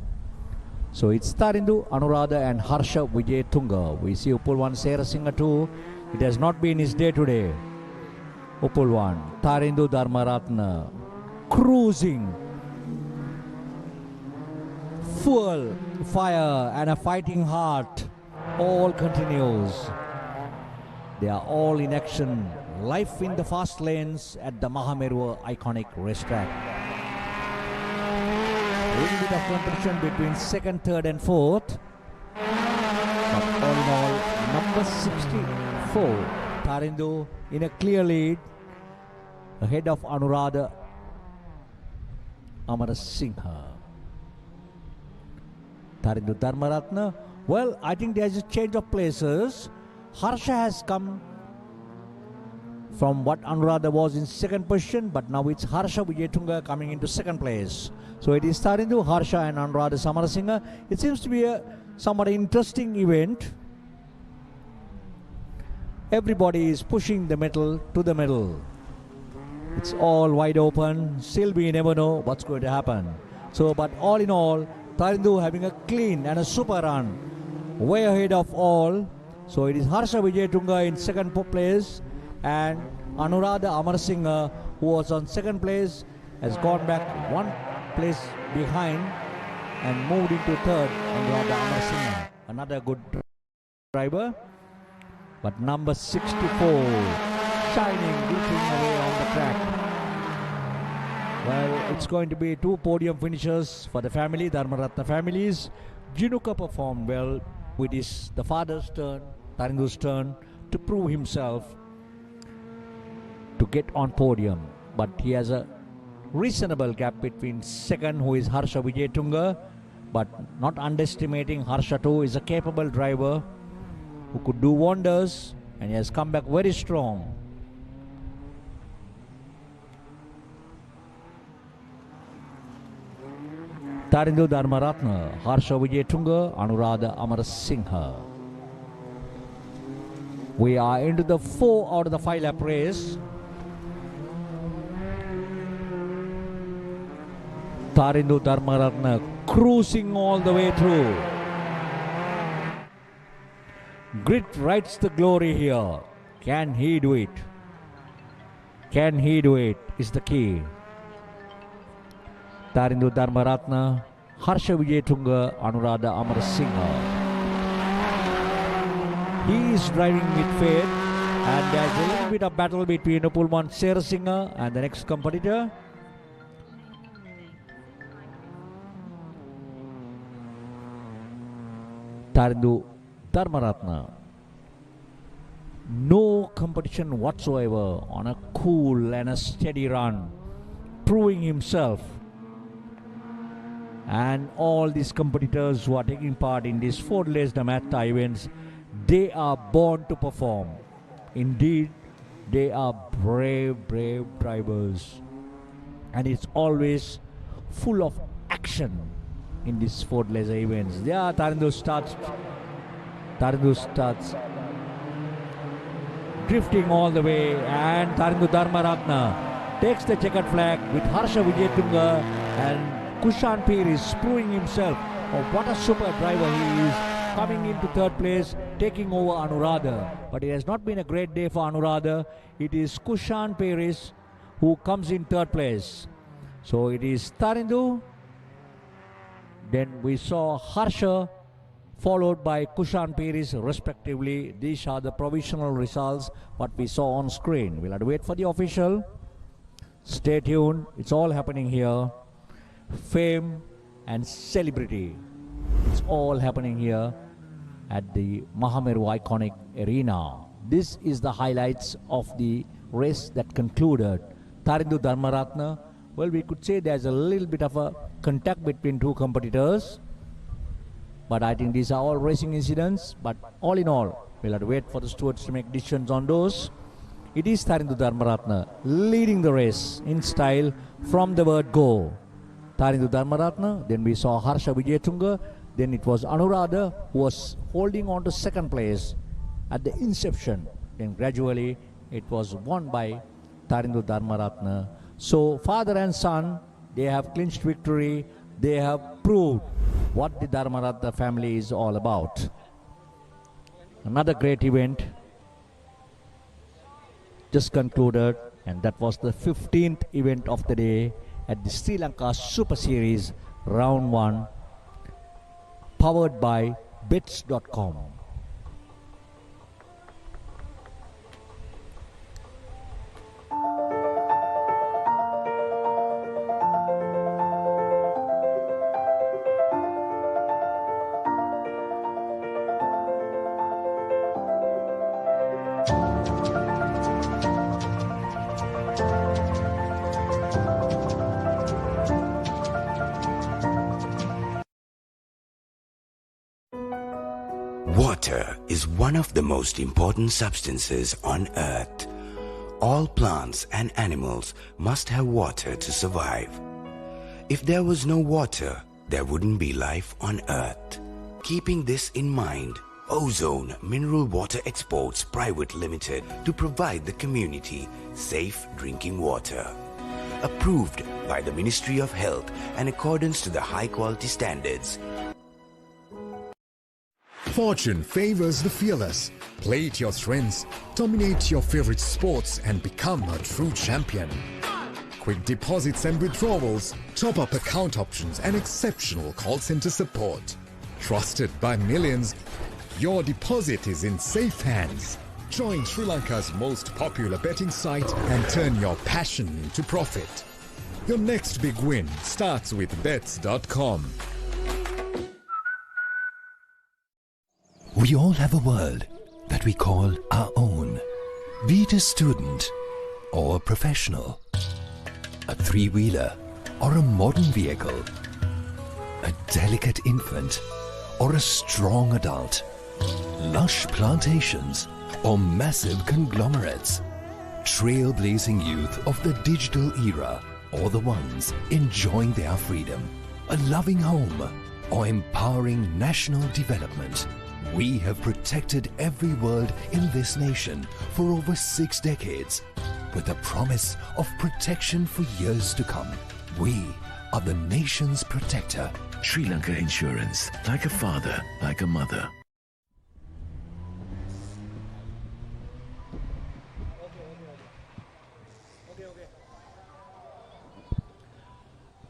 So it's Tarindu, Anuradha and Harsha Wijayatunga. We see Upulwan Serasinghe too. It has not been his day today. Upulwan, Tarindu Dharmaratna, cruising. Fuel, fire and a fighting heart. All continues. They are all in action. Life in the fast lanes at the Mahameruwa iconic racetrack. A little bit of competition between second, third and fourth. But all in all, number 64, Tarindu in a clear lead ahead of Anuradha Amarasinghe. Tarindu Dharmaratna. Well, I think there's a change of places. Harsha has come from what Anuradha was in second position, but now it's Harsha Wijayatunga coming into second place. So it is Tarindu, Harsha and Anuradha Amarasinghe. It seems to be a somewhat interesting event. Everybody is pushing the metal to the middle. It's all wide open. Still we never know what's going to happen. So, but all in all, Tarindu having a clean and a super run, way ahead of all. So it is Harsha Wijayatunga in second place, and Anuradha Amarasinghe, who was on second place, has gone back one place behind and moved into third. Anuradha Amarasinghe, another good driver, but number 64 shining, beating away on the track. Well, it's going to be 2 podium finishes for the family, Dharmaratna families. Jinuka performed well with the father's turn, Tarindu's turn, to prove himself to get on podium. But he has a reasonable gap between second, who is Harsha Wijayatunga, but not underestimating Harsha too, is a capable driver who could do wonders, and he has come back very strong. Tarindu Dharmaratna, Harsha Wijayatunga, Anuradha Amarasinghe. We are into the 4 out of the 5-lap race. Tarindu Dharmaratna cruising all the way through. Grit writes the glory here. Can he do it? Can he do it is the key. Tarindu Dharmaratna, Harsha Wijayatunga, Anuradha Amarasinghe. He is driving with faith, and there's a little bit of battle between Upulwan Serasinghe and the next competitor. Tarindu Dharmaratna. No competition whatsoever, on a cool and a steady run, proving himself. And all these competitors who are taking part in these 4-day Damatha events, they are born to perform. Indeed, they are brave drivers. And it's always full of action in these 4-day events. Yeah, Tarindu starts drifting all the way, and Tarindu Dharmaratna takes the checkered flag with Harsha Wijayatunga and Kushan Piris proving himself of what a super driver he is, coming into third place, taking over Anuradha. But it has not been a great day for Anuradha. It is Kushan Paris who comes in third place. So it is Tarindu. Then we saw Harsha, followed by Kushan Paris respectively. These are the provisional results what we saw on screen. We'll have to wait for the official. Stay tuned. It's all happening here. Fame and celebrity. It's all happening here at the Mahameruwa iconic arena. This is the highlights of the race that concluded. Tarindu Dharmaratna. Well, we could say there's a little bit of a contact between two competitors. But I think these are all racing incidents. But all in all, we'll have to wait for the stewards to make decisions on those. It is Tarindu Dharmaratna leading the race in style from the word go. Tarindu Dharmaratna, then we saw Harsha Vijayatunga, then it was Anuradha who was holding on to second place at the inception. Then gradually it was won by Tarindu Dharmaratna. So father and son, they have clinched victory. They have proved what the Dharmaratna family is all about. Another great event just concluded, and that was the 15th event of the day at the Sri Lanka Super Series Round 1, powered by bets.com. Water is one of the most important substances on Earth. All plants and animals must have water to survive. If there was no water, there wouldn't be life on Earth. Keeping this in mind, Ozone Mineral Water Exports Private Limited to provide the community safe drinking water. Approved by the Ministry of Health and accordance to the high quality standards. Fortune favors the fearless. Play to your strengths, dominate your favorite sports and become a true champion. Quick deposits and withdrawals, top-up account options and exceptional call center support. Trusted by millions, your deposit is in safe hands. Join Sri Lanka's most popular betting site and turn your passion into profit. Your next big win starts with bets.com. We all have a world that we call our own. Be it a student or a professional, a three-wheeler or a modern vehicle, a delicate infant or a strong adult, lush plantations or massive conglomerates, trailblazing youth of the digital era or the ones enjoying their freedom, a loving home or empowering national development. We have protected every world in this nation for over 6 decades with a promise of protection for years to come. We are the nation's protector. Sri Lanka Insurance, like a father, like a mother.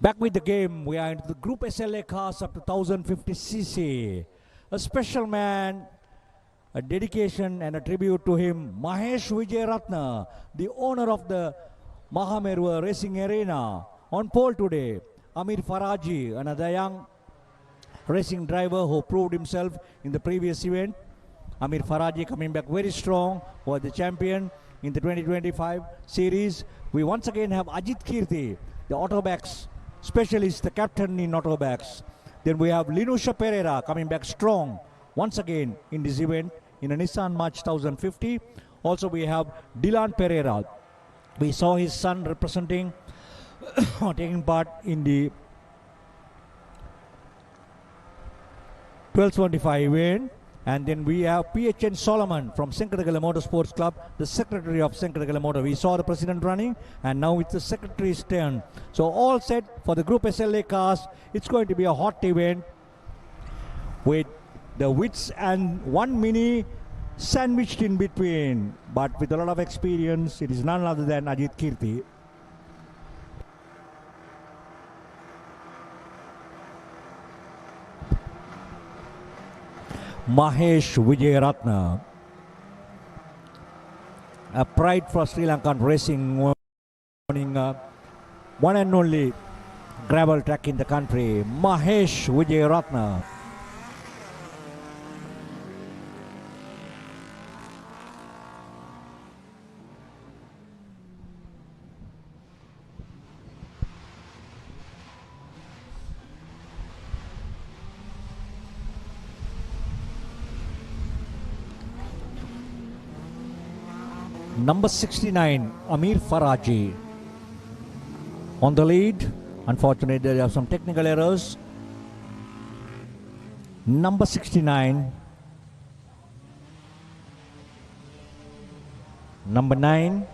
Back with the game, we are into the Group SLA cars up to 1050cc. A special man, a dedication and a tribute to him, Mahesh Vijayaratna, the owner of the Mahameruwa Racing Arena. On pole today, Amir Faraji, another young racing driver who proved himself in the previous event. Amir Faraji coming back very strong, was the champion in the 2025 series. We once again have Ajit Kirti, the Autobacks specialist, the captain in Autobacks. Then we have Linusha Pereira coming back strong once again in this event in a Nissan March 1050. Also we have Dylan Pereira. We saw his son representing or taking part in the 1225 event. And then we have PHN Solomon from Senkadagala Motorsports Club, the secretary of Senkadagala Motor. We saw the president running, and now it's the secretary's turn. So all set for the Group SLA cars. It's going to be a hot event with the widths and one mini sandwiched in between. But with a lot of experience, it is none other than Ajit Kirti. Mahesh Wijayaratne, a pride for Sri Lankan racing, owning one and only gravel track in the country. Mahesh Wijayaratne. Number 69, Amir Faraji on the lead. Unfortunately, there are some technical errors. Number 69. Number 9.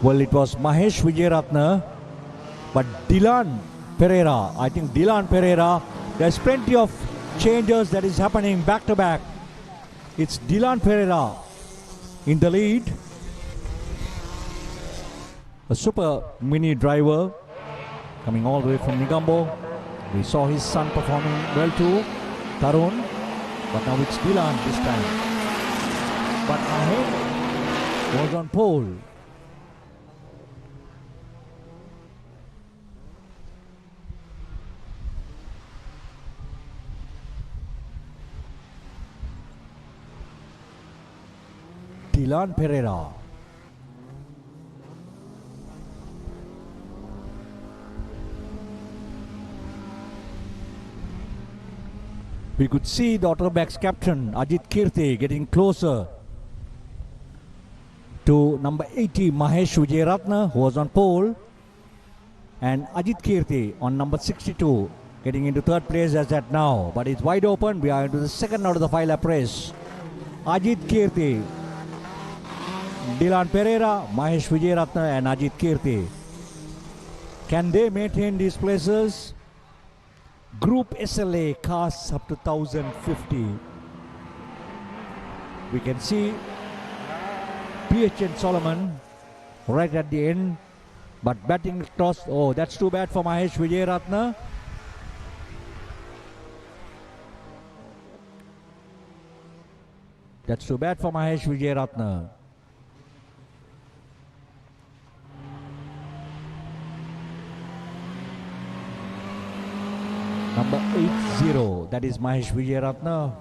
Well, it was Mahesh Wijayaratne, but Dylan Pereira. I think Dylan Pereira, there's plenty of changes that is happening back to back. It's Dylan Pereira in the lead. A super mini driver coming all the way from Negombo. We saw his son performing well too, Tarun. But now it's Dylan this time. But Mahesh was on pole. Dylan Pereira. We could see the Autobac's captain Ajit Kirti getting closer to number 80 Mahesh Wijayaratne, who was on pole, and Ajit Kirti on number 62 getting into third place as at now. But it's wide open. We are into the second out of the 5 lap race. Ajit Kirti, Dylan Pereira, Mahesh Wijayaratne and Ajit Kirti. Can they maintain these places? Group SLA cars up to 1050. We can see PHN Solomon right at the end, but batting toss. Oh, that's too bad for Mahesh Wijayaratne. That's too bad for Mahesh Wijayaratne. Number 80, that is Mahesh Wijayaratne.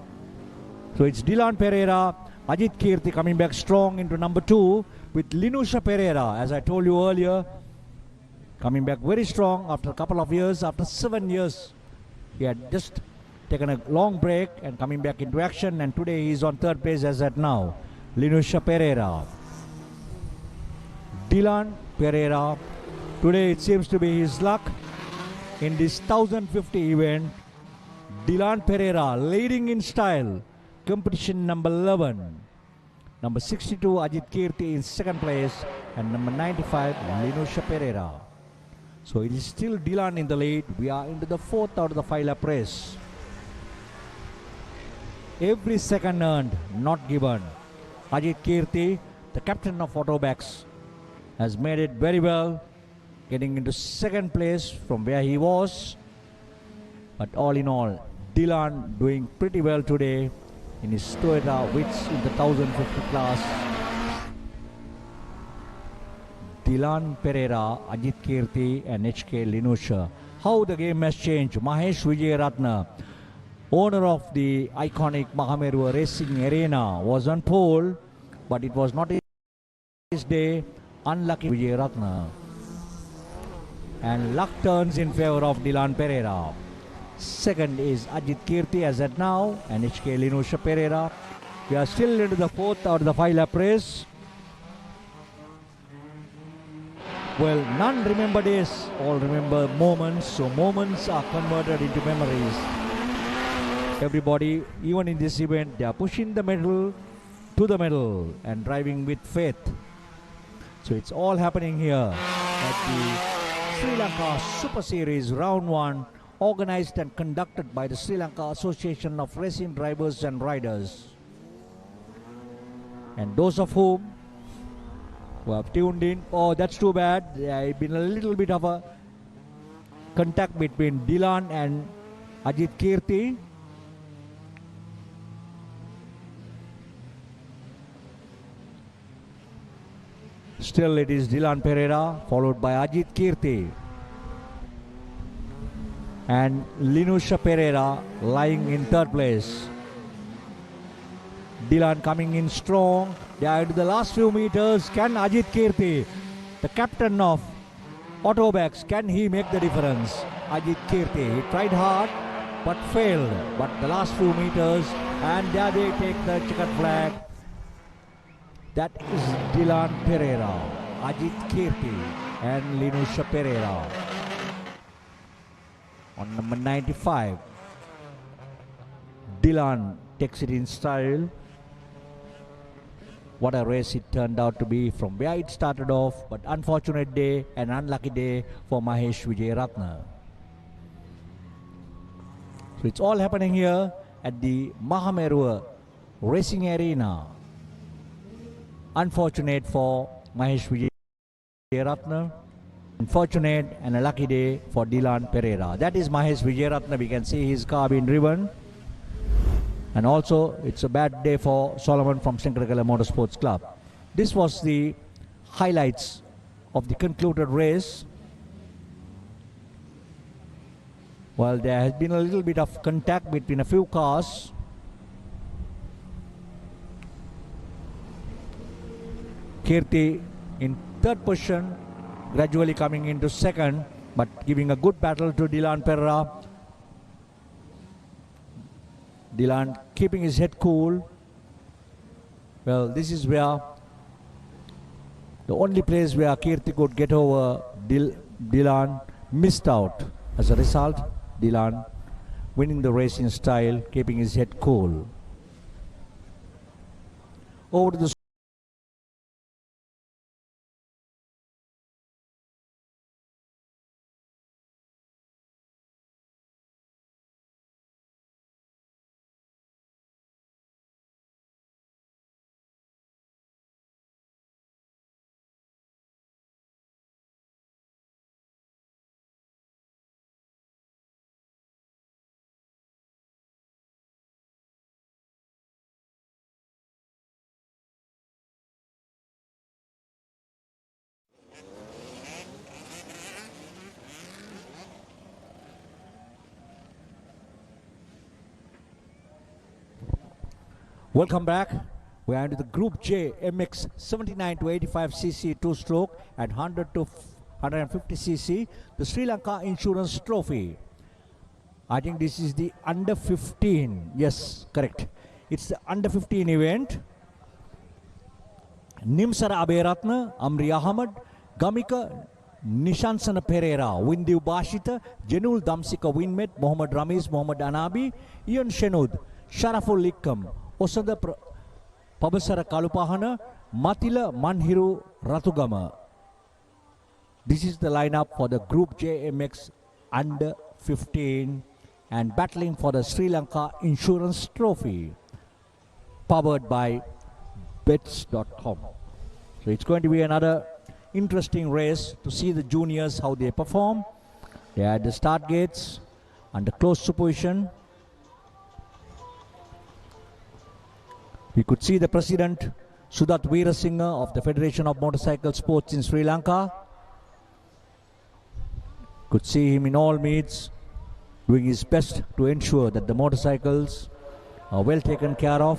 So it's Dylan Pereira, Ajit Kirti coming back strong into number 2 with Linusha Pereira, as I told you earlier, coming back very strong after a couple of years, after 7 years. He had just taken a long break and coming back into action, and today he is on third place as at now. Linusha Pereira. Dylan Pereira, today it seems to be his luck. In this 1050 event, Dylan Pereira leading in style, competition number 11. Number 62 Ajit Kirti in second place, and number 95 Linusha Pereira. So it is still Dylan in the lead. We are into the 4th out of the 5 lap race. Every second earned, not given. Ajit Kirti, the captain of Autobacks, has made it very well, getting into second place from where he was. But all in all, Dylan doing pretty well today in his Toyota Vitz in the 1050 class. Dylan Pereira, Ajit Kirti and HK Linusha. How the game has changed. Mahesh Wijayaratne, owner of the iconic Mahameruwa Racing Arena, was on pole, but it was not his day. Unlucky Wijayaratne. And luck turns in favor of Dylan Pereira. Second is Ajit Kirti as at now, and HK Linusha Pereira. We are still into the 4th out of the 5 lap race. Well, none remember days, all remember moments. So moments are converted into memories. Everybody, even in this event, they are pushing the medal to the medal and driving with faith. So it's all happening here at the Sri Lanka Super Series Round 1, organized and conducted by the Sri Lanka Association of Racing Drivers and Riders. And those of whom who have tuned in, oh, that's too bad. There has been a little bit of a contact between Dylan and Ajit Kirti. Still it is Dylan Pereira followed by Ajit Kirti and Linusha Pereira lying in third place. Dylan coming in strong. They are to the last few meters. Can Ajit Kirti, the captain of Autobacks, can he make the difference? Ajit Kirti, he tried hard but failed. But the last few meters, and there they take the checkered flag. That is Dylan Pereira, Ajit Kirti and Linusha Pereira. On number 95, Dylan takes it in style. What a race it turned out to be from where it started off, but unfortunate day and unlucky day for Mahesh Vijayaratne. So it's all happening here at the Mahameruwa Racing Arena. Unfortunate for Mahesh Vijayaratne. Unfortunate and a lucky day for Dylan Pereira. That is Mahesh Vijayaratne. We can see his car being driven. And also, it's a bad day for Solomon from Shankarakala Motorsports Club. This was the highlights of the concluded race. Well, there has been a little bit of contact between a few cars. Kirti in third position, gradually coming into second, but giving a good battle to Dylan Pereira. Dylan keeping his head cool. Well, this is where the only place where Kirti could get over Dylan missed out. As a result, Dylan winning the race in style, keeping his head cool. Over to the welcome back. We are into the Group J MX 79 to 85cc two-stroke at 100 to 150cc, the Sri Lanka Insurance Trophy. I think this is the under 15. Yes, correct. It's the under 15 event. Nimsara Aberatna, Amri Ahmad, Gamika Nishansana Pereira, Windiv Bashita, Jenul Damsika Winmet, Mohammad Ramis, Mohammad Anabi, Ian Shenud, Sharaful Likam, Osada Pabasara Kalupahana, Matila Manhiru Ratugama. This is the lineup for the Group JMX under 15 and battling for the Sri Lanka Insurance Trophy, powered by bets.com. So it's going to be another interesting race to see the juniors how they perform. They are at the start gates under close supervision. We could see the president Sudat Veerasinghe of the Federation of Motorcycle Sports in Sri Lanka. Could see him in all meets doing his best to ensure that the motorcycles are well taken care of.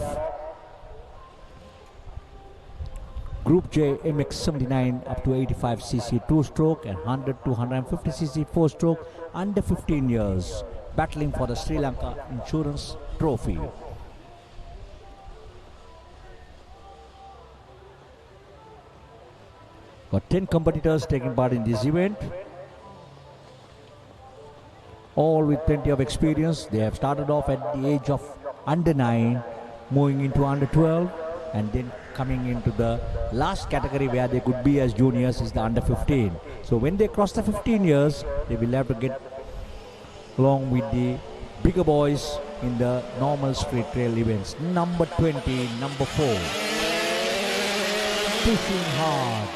Group J MX 79 up to 85cc two-stroke and 100 to 150cc four-stroke under 15 years, battling for the Sri Lanka Insurance Trophy. Got 10 competitors taking part in this event, all with plenty of experience. They have started off at the age of under 9, moving into under 12, and then coming into the last category where they could be as juniors is the under 15. So when they cross the 15 years, they will have to get along with the bigger boys in the normal street trail events. Number 20, number 4. Pushing hard.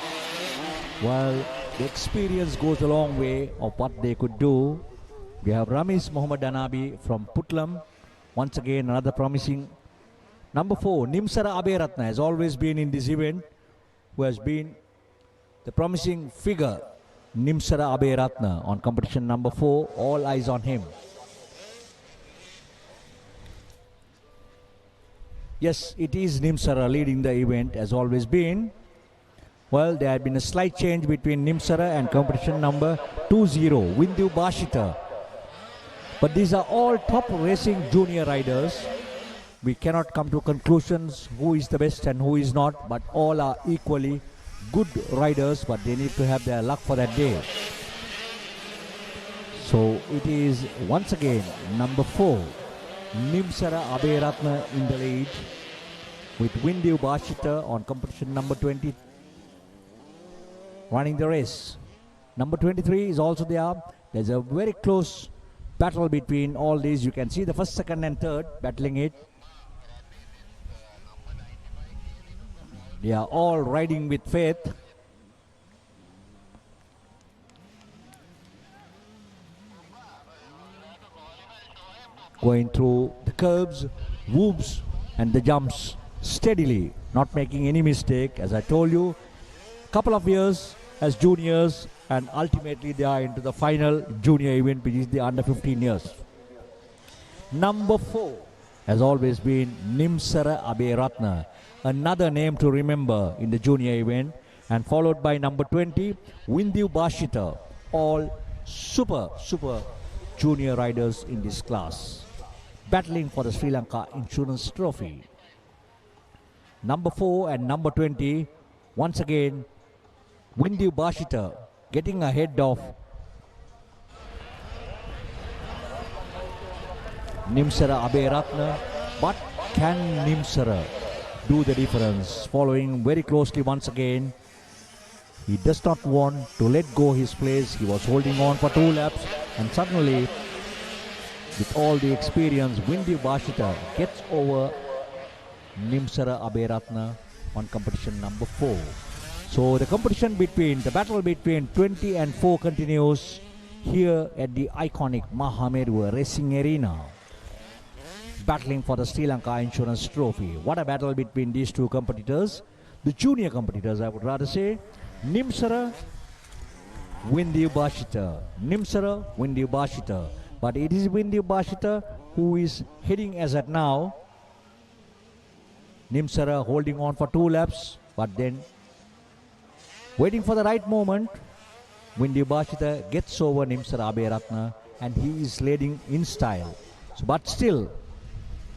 Well, the experience goes a long way of what they could do. We have Ramesh Muhammad Danabi from Putlam. Once again, another promising. Number 4, Nimsara Aberatna has always been in this event, who has been the promising figure. Nimsara Aberatna on competition number 4, all eyes on him. Yes, it is Nimsara leading the event, has always been. Well, there had been a slight change between Nimsara and competition number 20, Windu Bashita. But these are all top racing junior riders. We cannot come to conclusions who is the best and who is not, but all are equally good riders, but they need to have their luck for that day. So it is once again number 4, Nimsara Aberatna in the lead with Windu Bashita on competition number 20 running the race. Number 23 is also there. There's a very close battle between all these. You can see the first, second and third battling it. They are all riding with faith. Going through the curves, whoops and the jumps steadily, not making any mistake. As I told you, couple of years as juniors, and ultimately they are into the final junior event, which is the under 15 years. Number 4 has always been Nimsara Aberatna, another name to remember in the junior event, and followed by number 20, Windu Bashita, all super junior riders in this class, battling for the Sri Lanka Insurance Trophy. Number 4 and number 20, once again, Windu Bashita getting ahead of Nimsara Aberatna, but can Nimsara do the difference? Following very closely once again. He does not want to let go his place. He was holding on for 2 laps, and suddenly, with all the experience, Windu Bashita gets over Nimsara Aberatna on competition number 4. So the battle between 20 and 4 continues here at the iconic Mahameruwa Racing Arena, battling for the Sri Lanka Insurance Trophy. What a battle between these two competitors, the junior competitors I would rather say. Nimsara, Windu Bashita. Nimsara, Windu Bashita. But it is Windu Bashita who is heading as at now. Nimsara holding on for 2 laps, but then waiting for the right moment, Windu Bashita gets over Nimsara Aberatna, and he is leading in style. So, but still,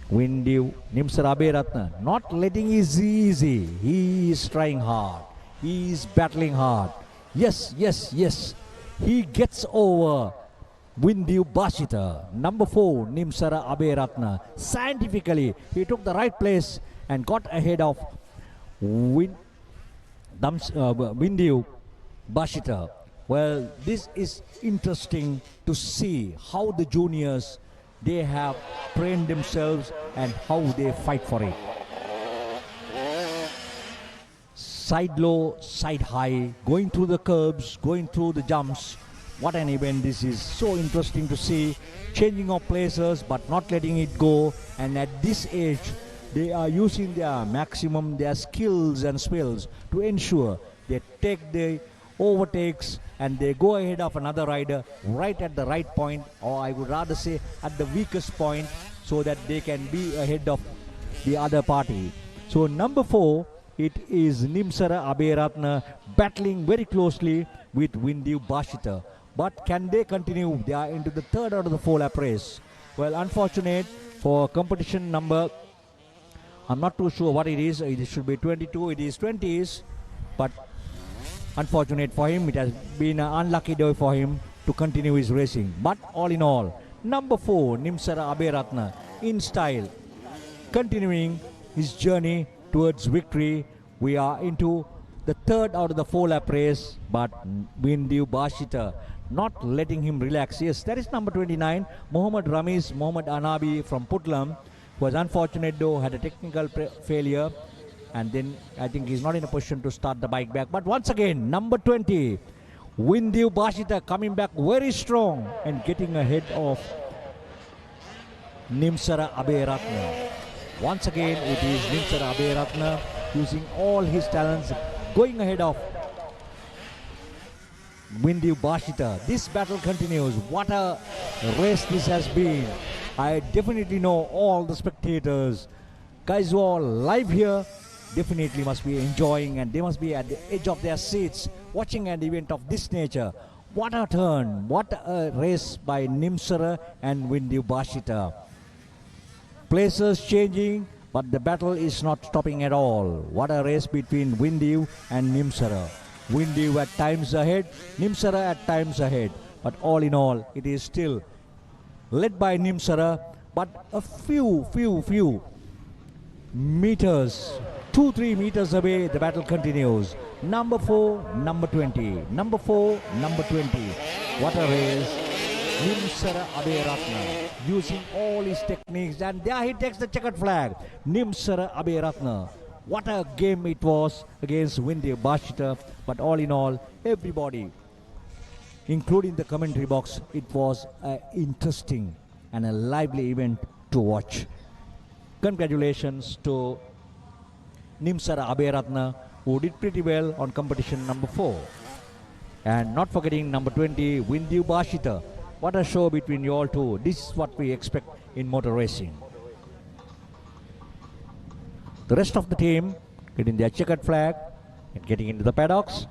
Nimsara Aberatna not letting it easy. He is trying hard. He is battling hard. Yes. He gets over Windu Bashita. Number 4, Nimsara Aberatna. Scientifically, he took the right place and got ahead of Windu Bashita. Well, this is interesting to see how the juniors, they have trained themselves and how they fight for it. Side low, side high, going through the curbs, going through the jumps. What an event this is. So interesting to see. Changing of places but not letting it go. And at this age, they are using their maximum, their skills and spills to ensure they take the overtakes and they go ahead of another rider right at the right point, or I would rather say at the weakest point, so that they can be ahead of the other party. So number 4, it is Nimsara Aberatna battling very closely with Windu Bashita. But can they continue? They are into the 3rd out of the 4 lap race. Well, unfortunate for competition number, I'm not too sure what it is. It should be 22. It is 20s. But unfortunate for him. It has been an unlucky day for him to continue his racing. But all in all, number 4, Nimsara Aberatna in style, continuing his journey towards victory We are into the third out of the 4-lap race, but Windu Bashita not letting him relax. Yes, that is number 29, Mohammad Ramis Mohammad Anabi from Putlam, who was unfortunate though, had a technical failure, and then I think he's not in a position to start the bike back. But once again, number 20, Windu Bashita coming back very strong and getting ahead of Nimsara Aberatna. Once again, it is Nimsara Aberatna using all his talents, going ahead of Windu Bashita. This battle continues. What a race this has been. I definitely know all the spectators, guys who are live here, definitely must be enjoying, and they must be at the edge of their seats watching an event of this nature. What a turn, what a race by Nimsara and Windu Bashita. Places changing, but the battle is not stopping at all. What a race between Windu and Nimsara. Windu at times ahead, Nimsara at times ahead, but all in all, it is still led by Nimsara, but a few meters, 2-3 meters away, the battle continues. Number 4, number 20. Number 4, number 20. What a race. Nimsara Aberatna using all his techniques, and there he takes the checkered flag. Nimsara Aberatna. What a game it was against Windu Bashita. But all in all, everybody, including the commentary box, it was an interesting and a lively event to watch. Congratulations to Nimsara Aberatna, who did pretty well on competition number 4. And not forgetting number 20, Windu Bashita. What a show between you all two. This is what we expect in motor racing. The rest of the team getting their checkered flag and getting into the paddocks.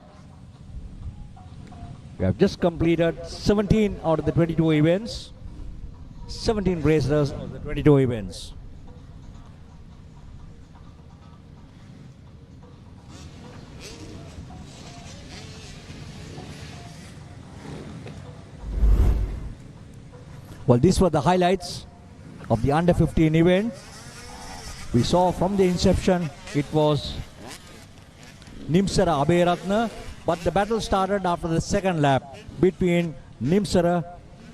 We have just completed 17 out of the 22 events. 17 racers out of the 22 events. Well, these were the highlights of the under 15 event. We saw from the inception it was Nimsara Aberatna, but the battle started after the second lap between Nimsara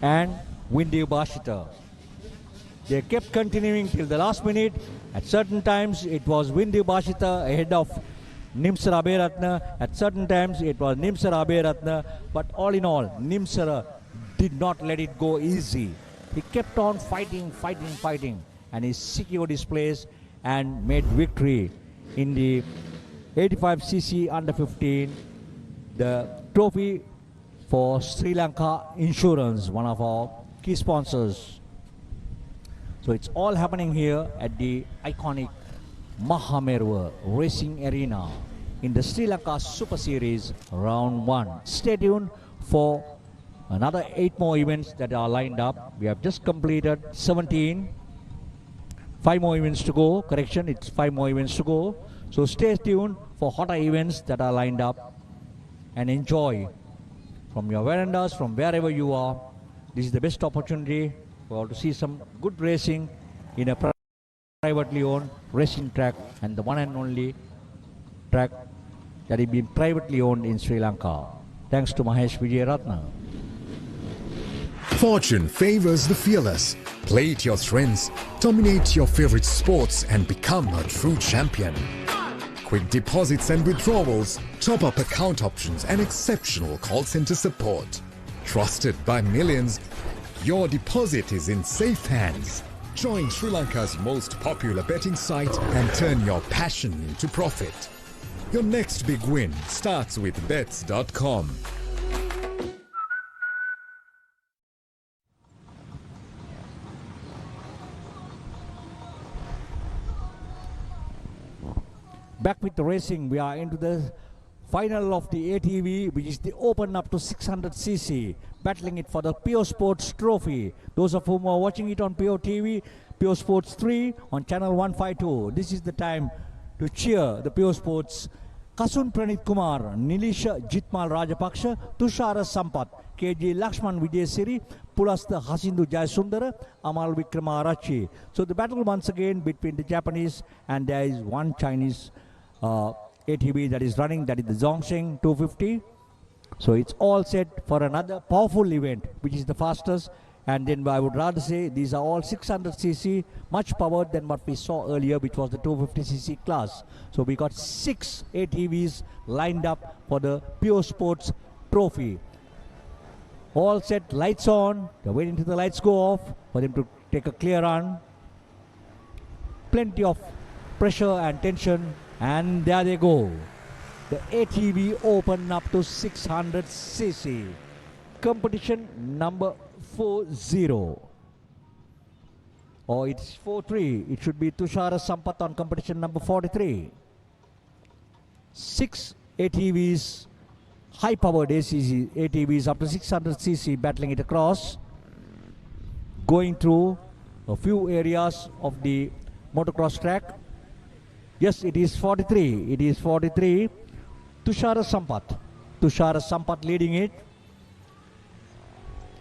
and Windu Bashita. They kept continuing till the last minute. At certain times it was Windu Bashita ahead of Nimsara Aberatna. At certain times it was Nimsara Aberatna. But all in all, Nimsara did not let it go easy. He kept on fighting, and he secured his place and made victory in the 85cc under 15, the trophy for Sri Lanka Insurance, one of our key sponsors. So it's all happening here at the iconic Mahameruwa Racing Arena in the Sri Lanka Super Series Round 1. Stay tuned for another 8 more events that are lined up. We have just completed 17. 5 more events to go. Correction, it's 5 more events to go. So stay tuned for hotter events that are lined up and enjoy from your verandas, from wherever you are. This is the best opportunity for all to see some good racing in a privately owned racing track, and the one and only track that is being privately owned in Sri Lanka. Thanks to Mahesh Vijayaratna. Fortune favors the fearless. Play to your strengths, dominate your favorite sports and become a true champion. Quick deposits and withdrawals, top-up account options and exceptional call center support. Trusted by millions, your deposit is in safe hands. Join Sri Lanka's most popular betting site and turn your passion into profit. Your next big win starts with bets.com. Back with the racing, we are into the final of the ATV, which is the open up to 600cc, battling it for the Pure Sports Trophy. Those of whom are watching it on Pure TV, Pure Sports 3 on channel 152. This is the time to cheer the Pure Sports. Kasun Pranit Kumar, Nilisha Jitmal Rajapaksha, Tushara Sampat, KG Lakshman Vijayasiri, Pulasta Hasindu Jayasundara, Amal Vikramarachi. So the battle once again between the Japanese, and there is one Chinese ATV that is running, that is the Zhongsheng 250. So it's all set for another powerful event, which is the fastest. And then I would rather say these are all 600cc, much powered than what we saw earlier, which was the 250cc class. So we got 6 ATVs lined up for the Pure Sports Trophy. All set, lights on. They're waiting till the lights go off for them to take a clear run. Plenty of pressure and tension, and there they go. The ATV open up to 600cc. Competition number 40. Or it's 43. It should be Tushara Sampath on competition number 43. 6 ATVs, high-powered ATVs up to 600cc, battling it across, going through a few areas of the motocross track. Yes, it is 43. It is 43. Tushara Sampath. Tushara Sampath leading it.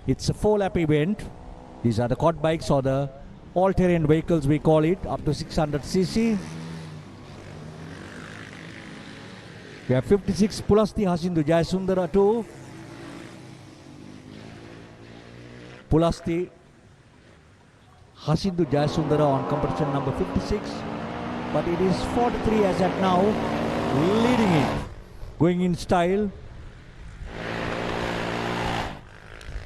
It's a 4-lap event. These are the quad bikes or the all-terrain vehicles, we call it, up to 600cc. We have 56 Pulasti Hasindu Jayasundara too. Pulasti Hasindu Jayasundara on competition number 56. But it is 43 as at now, leading it, going in style.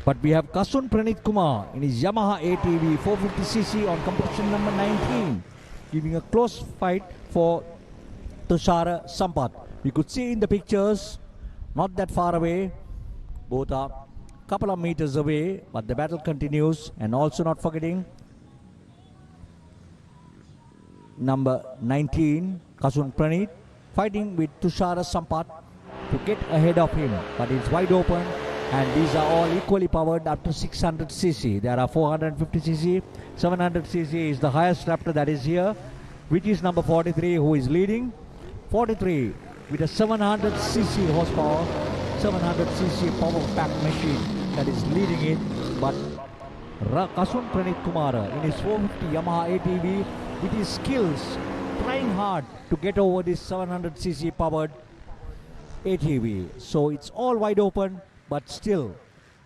But we have Kasun Pranit Kumar in his Yamaha ATV 450cc on competition number 19, giving a close fight for Tushara Sampath. We could see in the pictures, not that far away, both are a couple of meters away, but the battle continues. And also not forgetting number 19, Kasun Pranit, fighting with Tushara Sampath to get ahead of him, but it's wide open. And these are all equally powered up to 600cc. There are 450cc, 700cc is the highest Raptor that is here, which is number 43 who is leading. 43 with a 700cc horsepower, 700cc power pack machine that is leading it. But Kasun Pranit Kumara in his 450 Yamaha ATV with his skills, trying hard to get over this 700cc powered ATV. So it's all wide open. But still,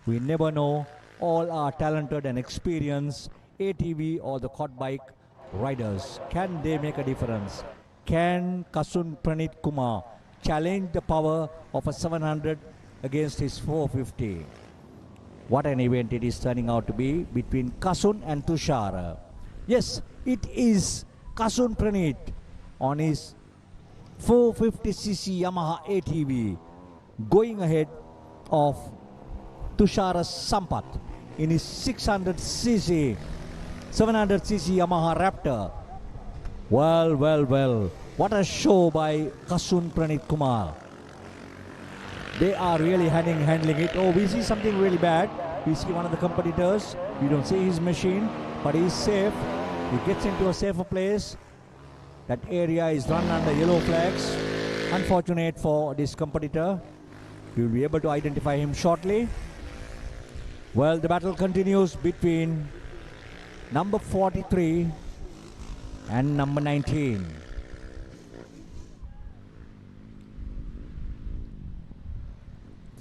we never know. All are talented and experienced ATV or the quad bike riders. Can they make a difference? Can Kasun Pranit Kumar challenge the power of a 700 against his 450? What an event it is turning out to be between Kasun and Tushara. Yes, it is Kasun Pranit on his 450cc Yamaha ATV going ahead of Tushara Sampath in his 600cc, 700cc Yamaha Raptor. Well, well, well. What a show by Kasun Pranit Kumar. They are really handling it. Oh, we see something really bad. We see one of the competitors. We don't see his machine, but he's safe. He gets into a safer place. That area is run under yellow flags. Unfortunate for this competitor. We will be able to identify him shortly. Well, the battle continues between number 43 and number 19.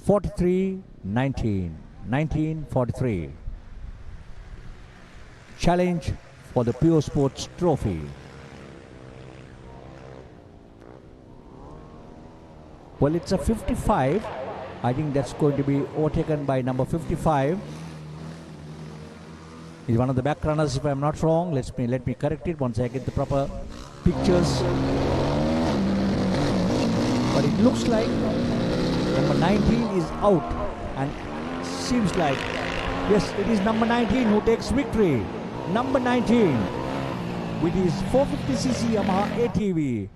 (43) 19, 19 43. Challenge for the Pure Sports Trophy. Well, it's a 55. I think that's going to be overtaken by number 55. He's one of the back runners, if I'm not wrong. Let me correct it once I get the proper pictures. But it looks like number 19 is out, and seems like, yes, it is number 19 who takes victory. Number 19 with his 450cc Yamaha ATV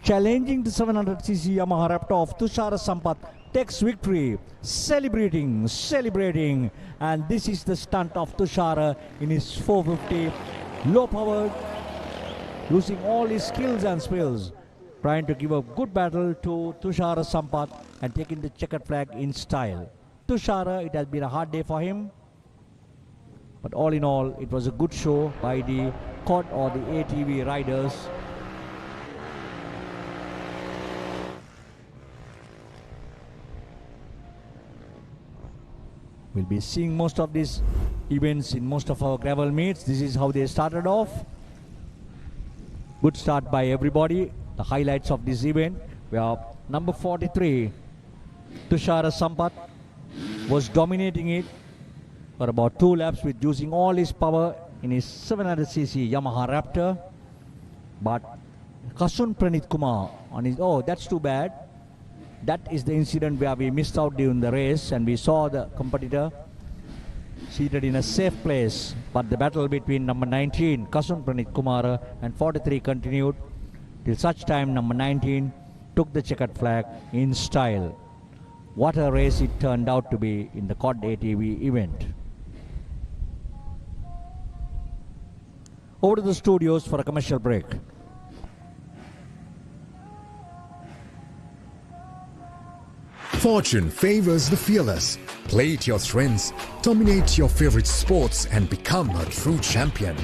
challenging the 700cc Yamaha Raptor of Tushara Sampath takes victory, celebrating, and this is the stunt of Tushara in his 450, low powered, using all his skills and spills, trying to give a good battle to Tushara Sampath and taking the checkered flag in style. Tushara, it has been a hard day for him, but all in all, it was a good show by the quad or the ATV riders. We'll be seeing most of these events in most of our gravel meets. This is how they started off. Good start by everybody. The highlights of this event were number 43, Tushara Sampath, was dominating it for about 2 laps with using all his power in his 700cc Yamaha Raptor. But Kasun Pranit Kumar on his, oh, that's too bad. That is the incident where we missed out during the race, and we saw the competitor seated in a safe place. But the battle between number 19, Kasun Pranit Kumar, and 43 continued till such time number 19 took the checkered flag in style. What a race it turned out to be in the COD ATV event. Over to the studios for a commercial break. Fortune favors the fearless. Play to your strengths, dominate your favorite sports, and become a true champion.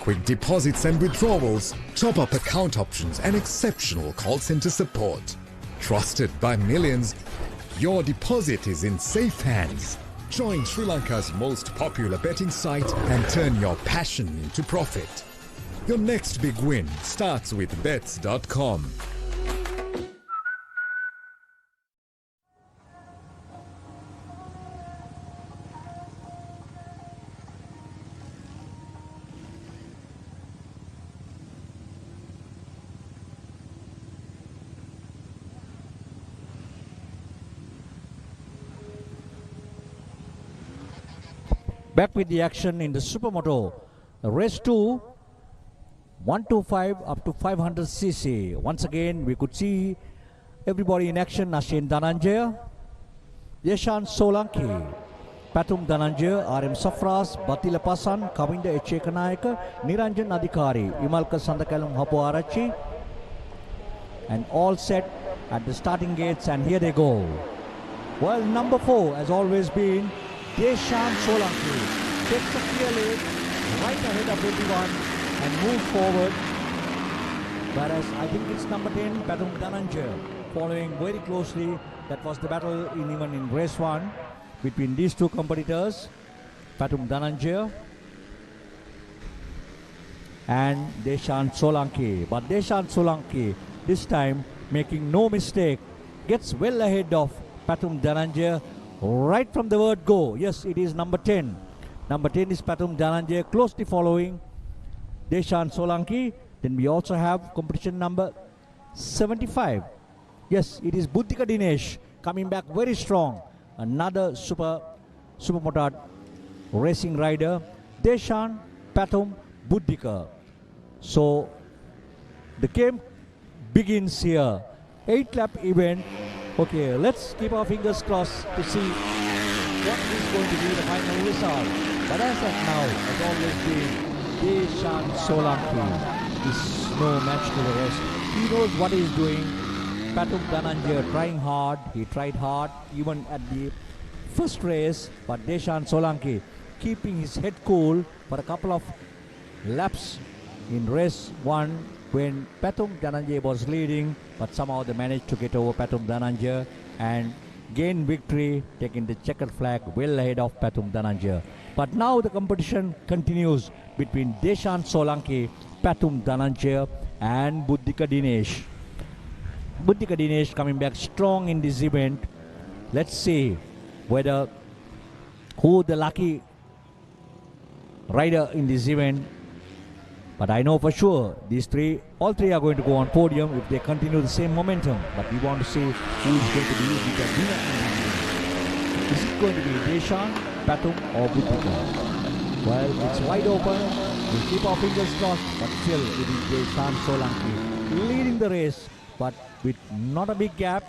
Quick deposits and withdrawals, top-up account options, and exceptional call center support. Trusted by millions, your deposit is in safe hands. Join Sri Lanka's most popular betting site and turn your passion into profit. Your next big win starts with bets.com. Back with the action in the Supermoto. Race 2, 125 up to 500cc. Once again, we could see everybody in action. Ashin Dhananjaya, Yeshan Solanki, Patum Dhananjaya, RM Safras, Batila Pasan, Kavinda Echekanayaka, Niranjan Adhikari, Imalka Sandakalam Hapo Arachi, and all set at the starting gates, and here they go. Well, number 4 has always been Deshan Solanki. Takes a clear lead right ahead of everyone and moves forward. Whereas I think it's number 10, Patum Dhananjaya, following very closely. That was the battle even in race 1 between these two competitors, Patum Dhananjaya and Deshan Solanki. But Deshan Solanki, this time making no mistake, gets well ahead of Patum Dhananjaya right from the word go. Yes, it is number 10. Number 10 is Patum Dhananjaya, closely following Deshan Solanki. Then we also have competition number 75. Yes, it is Buddhika Dinesh coming back very strong. Another Supermoto racing rider. Deshan, Patum, Buddhika. So the game begins here. 8-lap event. Okay, let's keep our fingers crossed to see what is going to be the final result. But as of now, as always been, Deshan Solanki is no match to the rest. He knows what he is doing. Patum Dhananjaya trying hard. He tried hard even at the first race. But Deshan Solanki keeping his head cool for a couple of laps in race 1 when Patum Dhananjaya was leading, but somehow they managed to get over Patum Dhananjaya and gain victory, taking the checkered flag well ahead of Patum Dhananjaya. But now the competition continues between Deshan Solanki, Patum Dhananjaya and Buddhika Dinesh. Buddhika Dinesh coming back strong in this event. Let's see whether who the lucky rider in this event. But I know for sure all three are going to go on podium if they continue the same momentum. But we want to see who is going to be the winner. Is it going to be Deshan, Patum or Buddhika? Well, it's wide open. We'll keep our fingers crossed. But still, it is Deshan Solanki leading the race, but with not a big gap.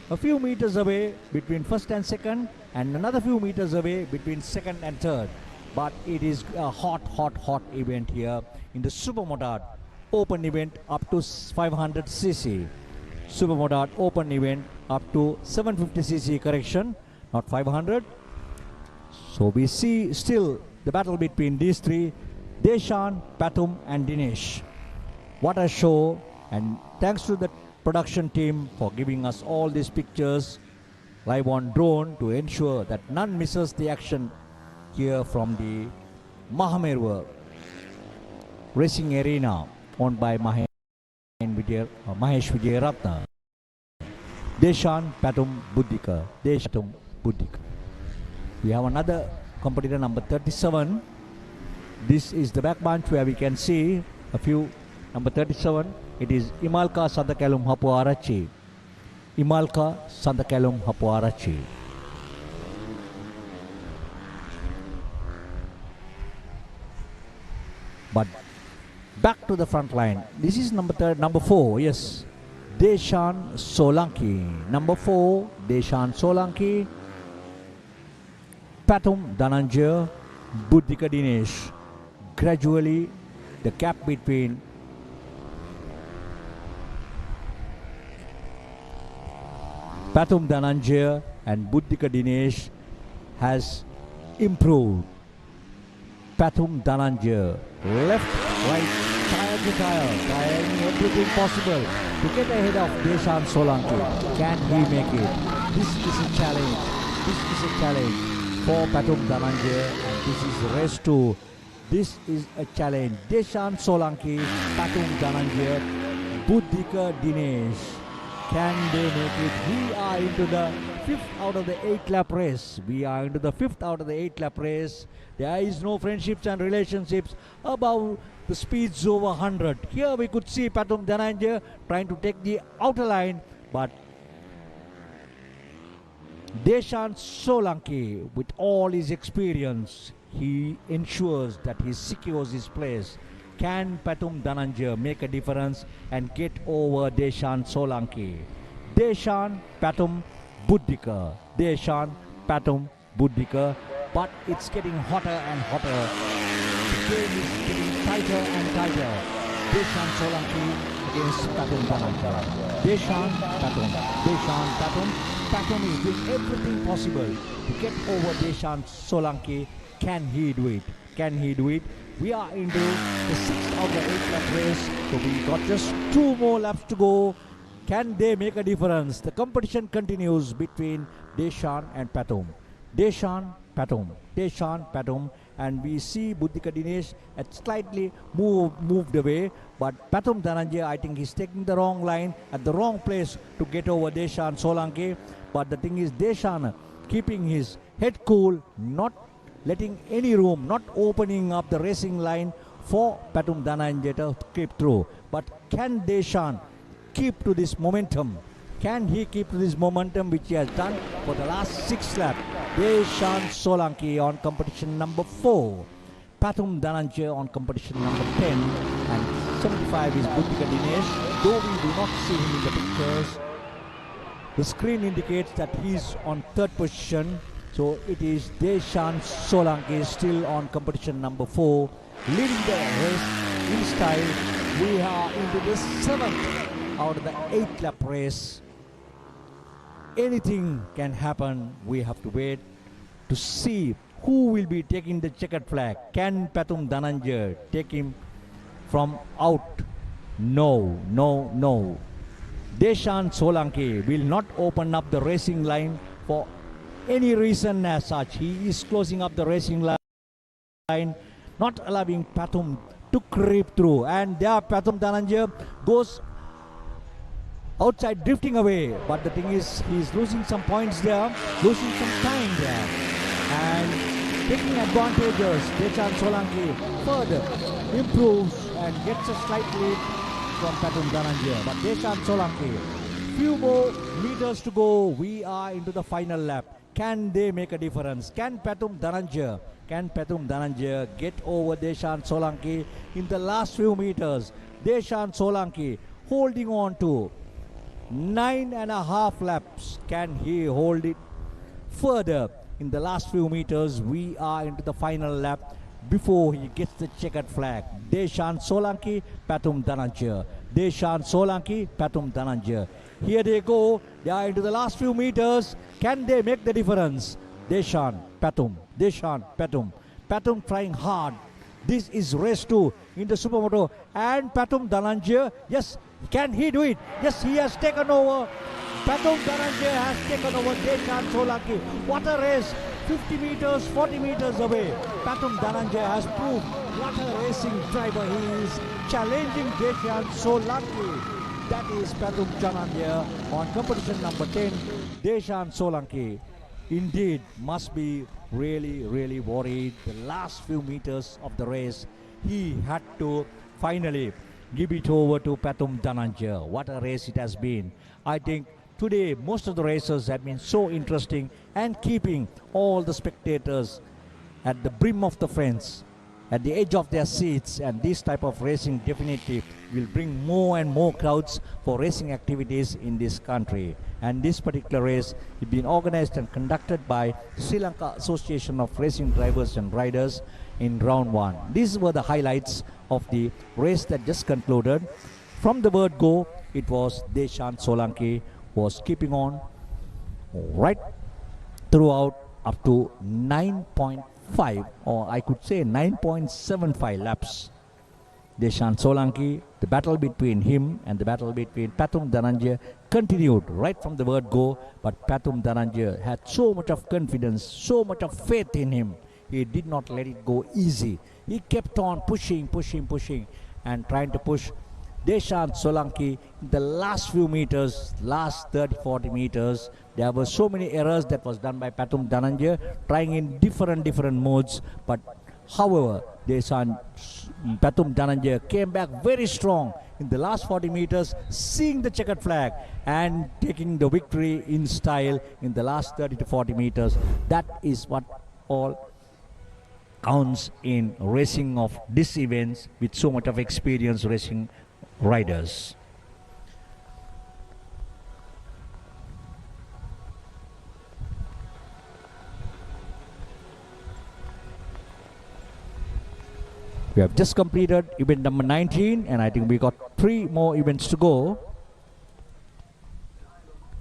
A few meters away between first and second, and another few meters away between second and third. But it is a hot event here in the Supermoto Open event up to 500cc. Supermoto Open event up to 750cc, correction, not 500. So we see still the battle between these three, Deshan, Patum and Dinesh. What a show, and thanks to the production team for giving us all these pictures. live on drone to ensure that none misses the action here from the Mahameruwa Racing Arena owned by Mahesh Vijay Ratna. Deshan Patum Buddhika. Deshatum Buddhika. We have another competitor, number 37. This is the back bunch where we can see a few. Number 37, it is Imalka Santakalum Hapuarachi. Imalka Santakalum Hapuarachi. But back to the front line. This is number 4. Yes, Deshan Solanki. Number 4, Deshan Solanki. Patum Dhananjay, Buddhika Dinesh. Gradually, the gap between Patum Dhananjay and Buddhika Dinesh has improved. Patum Dhananjay, left, right, tire to tire, trying everything possible to get ahead of Deshan Solanki. Can he make it? This is a challenge. This is a challenge for Patum Dhananjay, and this is race 2. This is a challenge. Deshan Solanki, Patum Dhananjay, Buddhika Dinesh. Can they make it? We are into the 5th out of the 8 lap race. We are into the 5th out of the 8 lap race. There is no friendships and relationships above the speeds over 100. Here we could see Patum Dhananjay trying to take the outer line, but Deshan Solanki, with all his experience, he ensures that he secures his place. Can Patum Dhananjay make a difference and get over Deshan Solanki? Deshan Patum Buddhika. Deshan Patum Buddhika. But it's getting hotter and hotter. The game is getting tighter and tighter. Deshan Solanki against Patum Dhananjay. Deshan Patum. Deshan Patum. Patum is doing everything possible to get over Deshan Solanki. Can he do it? Can he do it? We are into the 6th of the 8 lap race, so we got just 2 more laps to go. Can they make a difference? The competition continues between Deshan and Patum. Deshan, Patum, Deshan, Patum, and we see Buddhika Dinesh had slightly moved away, but Patum Dhananjay, I think he's taking the wrong line at the wrong place to get over Deshan Solanki. But the thing is, Deshan keeping his head cool, not letting any room, not opening up the racing line for Patum Dhananjay to keep through. But can Deshan keep to this momentum? Can he keep to this momentum which he has done for the last 6 laps? Deshan Solanki on competition number 4. Patum Dhananjay on competition number 10. And 75 is Buddhika Dinesh. Though we do not see him in the pictures, the screen indicates that he's on 3rd position. So it is Deshan Solanki still on competition number 4, leading the race in style. We are into the 7th out of the 8 lap race. Anything can happen. We have to wait to see who will be taking the checkered flag. Can Patum Dhananjay take him from out? No, no, no. Deshan Solanki will not open up the racing line for any reason as such. He is closing up the racing line, not allowing Patum to creep through. And there Patum Dhananjay goes outside, drifting away. But the thing is, he's losing some points there, losing some time there, and taking advantages. Deshan Solanki further improves and gets a slight lead from Patum Dhananjay. But Deshan Solanki, few more meters to go. We are into the final lap. Can they make a difference? Can Patum Dhananjay get over Deshan Solanki in the last few meters? Deshan Solanki holding on to 9.5 laps. Can he hold it further in the last few meters? We are into the final lap before he gets the checkered flag. Deshan Solanki, Patum Dhananjay. Deshan Solanki, Patum Dhananjay. Here they go. They are into the last few meters. Can they make the difference? Deshan, Patum. Deshan, Patum. Patum trying hard. This is race 2 in the Supermoto. And Patum Dhananjay, yes, can he do it? Yes, he has taken over Patum Dhananjay has taken over Deshan Solanki. What a race! 50 meters, 40 meters away. Patum Dhananjay has proved what a racing driver he is, challenging Deshan Solanki. That is Patum Dhananjay on competition number 10, Deshan Solanki. Indeed, must be really worried. The last few meters of the race, he had to finally give it over to Patum Dhananjay. What a race it has been. I think today most of the races have been so interesting and keeping all the spectators at the brim of the fence, at the edge of their seats, and this type of racing definitely will bring more and more crowds for racing activities in this country. And this particular race is being organized and conducted by Sri Lanka Association of Racing Drivers and Riders in round 1. These were the highlights of the race that just concluded. From the word go, it was Deshan Solanki was keeping on right throughout up to 9.5, or I could say 9.75 laps. Deshan Solanki, the battle between him and the battle between Patum Dhananjay continued right from the word go, but Patum Dhananjay had so much of confidence, so much of faith in him. He did not let it go easy. He kept on pushing and trying to push Deshan Solanki in the last few meters, last 30-40 meters. There were so many errors that was done by Patum Dhananjay, trying in different modes, but however, Patum Dhananjay came back very strong in the last 40 meters, seeing the checkered flag and taking the victory in style in the last 30 to 40 meters. That is what all counts in racing of these events with so much of experience racing riders. We have just completed event number 19, and I think we got 3 more events to go.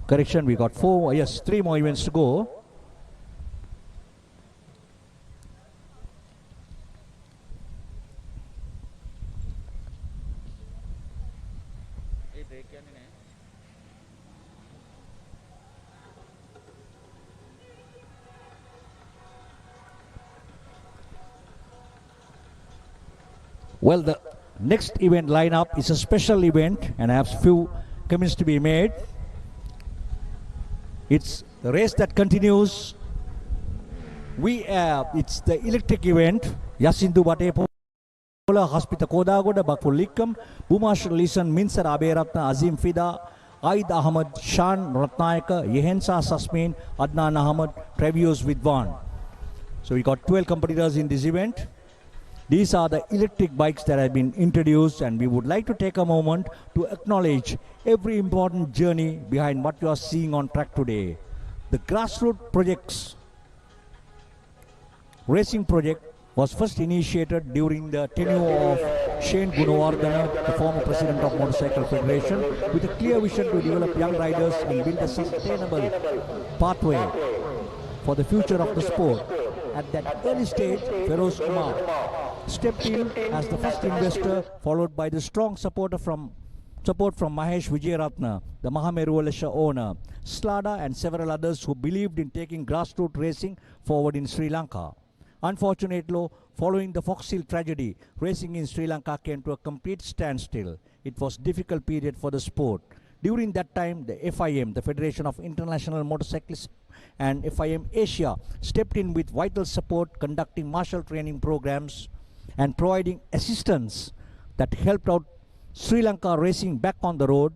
Correction, we got 3 more events to go. Well, the next event lineup is a special event, and I have few comments to be made. It's the race that continues. It's the electric event. Yasindu Batepo, Hospital Kodagoda, Bakulikam, Bumash Lisan, Minsar Aberatna, Azim Fida, Aid Ahmad, Shan Ratnayaka, Yehensa Sasmin, Adnan Ahmad, Trevius Vidwan. So we got 12 competitors in this event. These are the electric bikes that have been introduced, and we would like to take a moment to acknowledge every important journey behind what you are seeing on track today. The grassroots projects racing project was first initiated during the tenure of Shane Gunawardena, the former president of Motorcycle Federation, with a clear vision to develop young riders and build a sustainable pathway for the future of the sport. At that early stage, Feroz Kumar stepped in as the first investor, followed by the strong support from Mahesh Vijayaratna, the Mahameruwa Rallycross owner, Slada, and several others who believed in taking grassroots racing forward in Sri Lanka. Unfortunately, following the Fox Hill tragedy, racing in Sri Lanka came to a complete standstill. It was a difficult period for the sport. During that time, the FIM, the Federation of International Motorcyclists, and FIM Asia stepped in with vital support, conducting martial training programs and providing assistance that helped out Sri Lanka racing back on the road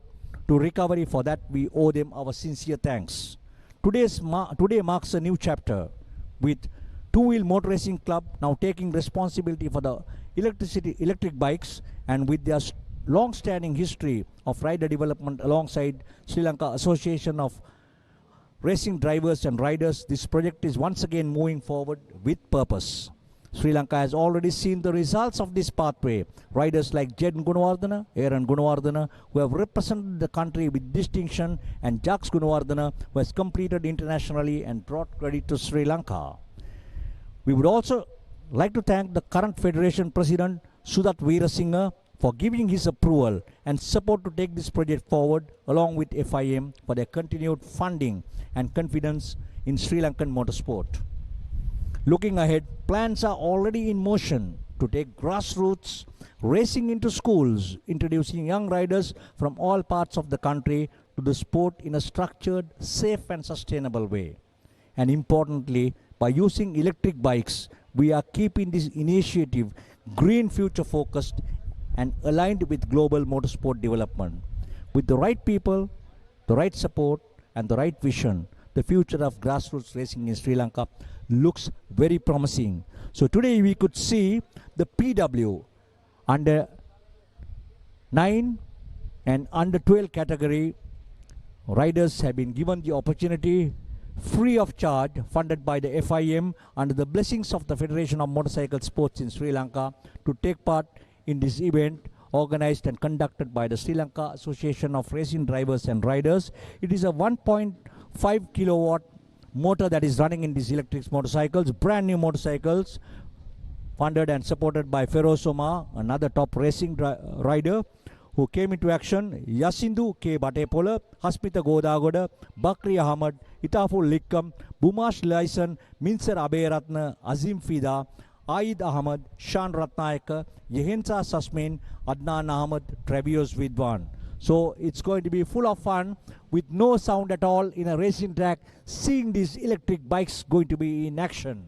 to recovery. For that, we owe them our sincere thanks. Today marks a new chapter, with Two-Wheel Motor Racing Club now taking responsibility for the electric bikes, and with their long-standing history of rider development alongside Sri Lanka Association of Racing Drivers and Riders, this project is once again moving forward with purpose. Sri Lanka has already seen the results of this pathway. Riders like Jed Gunawardena, Aaron Gunawardena, who have represented the country with distinction, and Jacques Gunawardena, who has competed internationally and brought credit to Sri Lanka. We would also like to thank the current Federation President, Sudat Veerasinghe, for giving his approval and support to take this project forward, along with FIM for their continued funding and confidence in Sri Lankan motorsport. Looking ahead, plans are already in motion to take grassroots racing into schools, introducing young riders from all parts of the country to the sport in a structured, safe and sustainable way. And importantly, by using electric bikes, we are keeping this initiative green future focused and aligned with global motorsport development. With the right people, the right support and the right vision, the future of grassroots racing in Sri Lanka looks very promising. So today we could see the PW under 9 and under 12 category riders have been given the opportunity free of charge, funded by the FIM under the blessings of the Federation of Motorcycle Sports in Sri Lanka, to take part in this event organized and conducted by the Sri Lanka Association of Racing Drivers and Riders. It is a 1.5 kilowatt motor that is running in these electric motorcycles, brand new motorcycles, funded and supported by Feroz Omar, another top racing rider who came into action. Yasindu K. Batepola, Hasmita Godagoda, Bakri Ahmad, Itaful Likkam, Bumash Lyson, Minser Aberatna, Azim Fida, Aid Ahmad, Shan Ratnayaka, Yehensa Sasmin, Adnan Ahmad, Travios Vidwan. So it's going to be full of fun with no sound at all in a racing track, seeing these electric bikes going to be in action.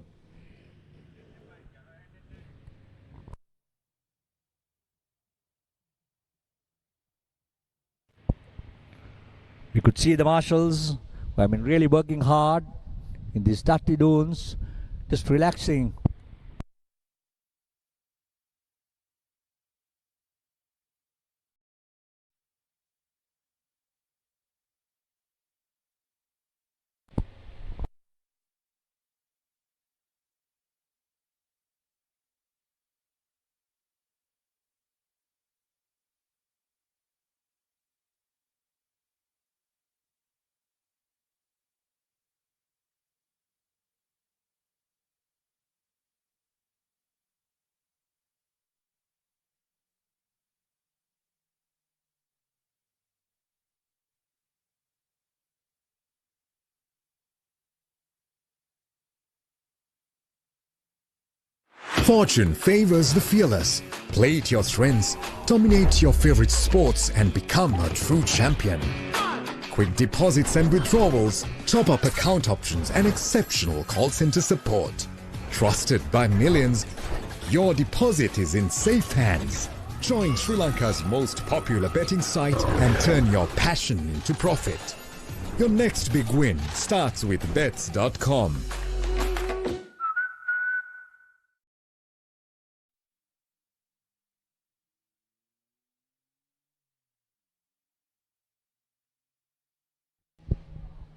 We could see the marshals who have been really working hard in these dirty dunes, just relaxing. Fortune favors the fearless. Play to your strengths, dominate your favorite sports and become a true champion. Quick deposits and withdrawals, top-up account options and exceptional call center support. Trusted by millions, your deposit is in safe hands. Join Sri Lanka's most popular betting site and turn your passion into profit. Your next big win starts with bets.com.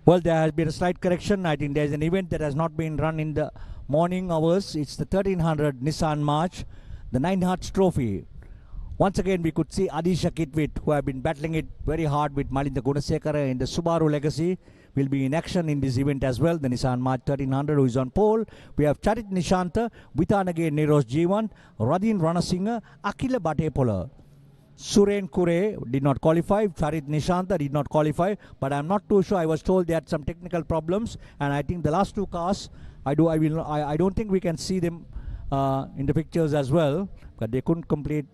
Well, there has been a slight correction. I think there's an event that has not been run in the morning hours. It's the 1300 Nissan March, the Nine Hearts Trophy. Once again, we could see Adisha Kitwit, who have been battling it very hard with Malinda Gunasekara in the Subaru Legacy, will be in action in this event as well. The Nissan March 1300, who is on pole. We have Charit Nishanta, Vitanage Nirosh Jeevan, Radin Ranasinghe, Akila Batepola. Suren Kure did not qualify. Charit Nishanta did not qualify, but I'm not too sure. I was told they had some technical problems, and I think the last two cars, I don't think we can see them in the pictures as well, but they couldn't complete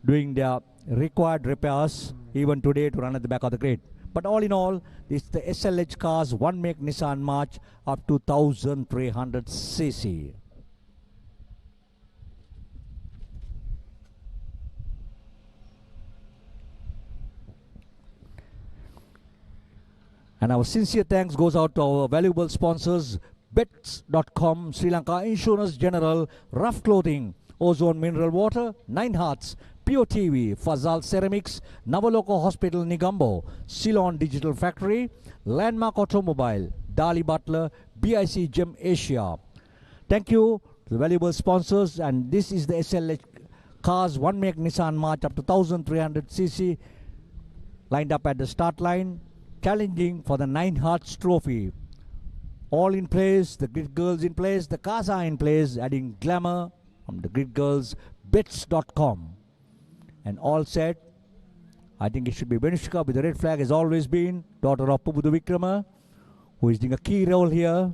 doing their required repairs even today to run at the back of the grid. But all in all, this is the SLH cars, one make Nissan March up to 1300 cc. And our sincere thanks goes out to our valuable sponsors, Bets.com, Sri Lanka Insurance General, Rough Clothing, Ozone Mineral Water, Nine Hearts, Pure TV, Fazal Ceramics, Navaloka Hospital Nigambo, Ceylon Digital Factory, Landmark Automobile, Dali Butler, BIC Gem Asia. Thank you to the valuable sponsors, and this is the SLH cars, one make Nissan March up to 1300 cc, lined up at the start line, challenging for the Nine Hearts Trophy. All in place, the grid girls in place, the cars are in place, adding glamour from the grid girls, Bets.com. and all set. I think it should be Venushka with the red flag, has always been, daughter of Pubudu Vikrama, who is doing a key role here.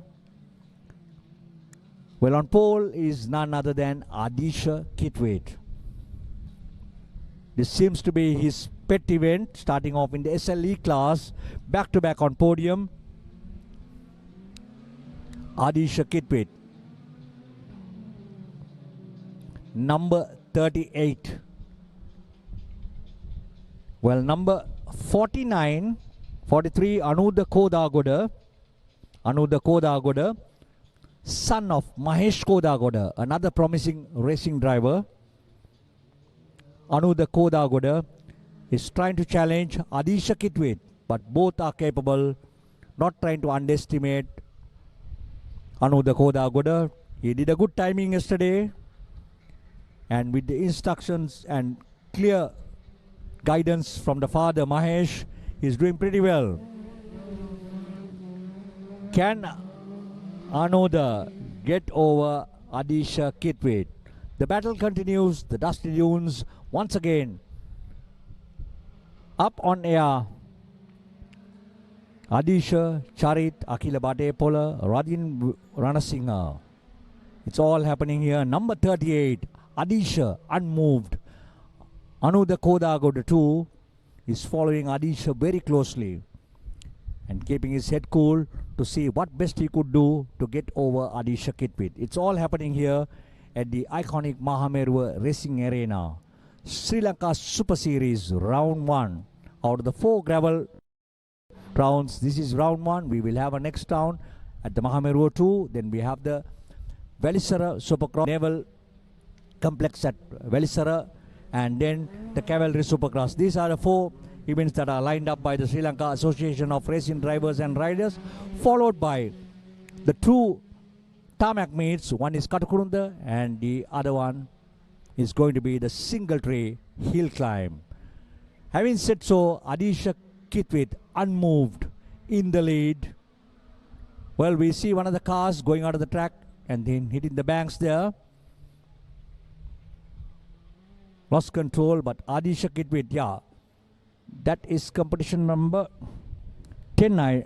Well, on pole is none other than Adisha Kitwait. This seems to be his pet event, starting off in the SLE class, back-to-back on podium. Adisha Kitwait, number 38. Well, number 43, Anudha Kodagoda, son of Mahesh Kodagoda, another promising racing driver. Anudha Kodagoda is trying to challenge Adisha Kitwait, but both are capable, not trying to underestimate Anudha Kodagoda. He did a good timing yesterday, and with the instructions and clear guidance from the father Mahesh, he's doing pretty well. Can Anudha get over Adisha Kitwait? The battle continues. The dusty dunes once again up on air. Adisha, Charit, Akila Batepola, Radin Ranasingha. It's all happening here. Number 38, Adisha, unmoved. Anudha Kodagoda too is following Adisha very closely and keeping his head cool to see what best he could do to get over Adisha Kitwait. It's all happening here at the iconic Mahameruwa Racing Arena. Sri Lanka Super Series round 1. Out of the 4 gravel rounds, this is round 1. We will have a next round at the Mahameruwa 2. Then we have the Velisara Supercross Naval Complex at Velisara, and then the Cavalry Supercross. These are the 4 events that are lined up by the Sri Lanka Association of Racing Drivers and Riders, followed by the 2 tarmac meets. One is Katakurunda and the other one is going to be the single tree hill climb. Having said so, Adisha Kitwait unmoved in the lead. Well, we see one of the cars going out of the track and then hitting the banks there. Lost control, but Adisha Kitwait, yeah, that is competition number 10.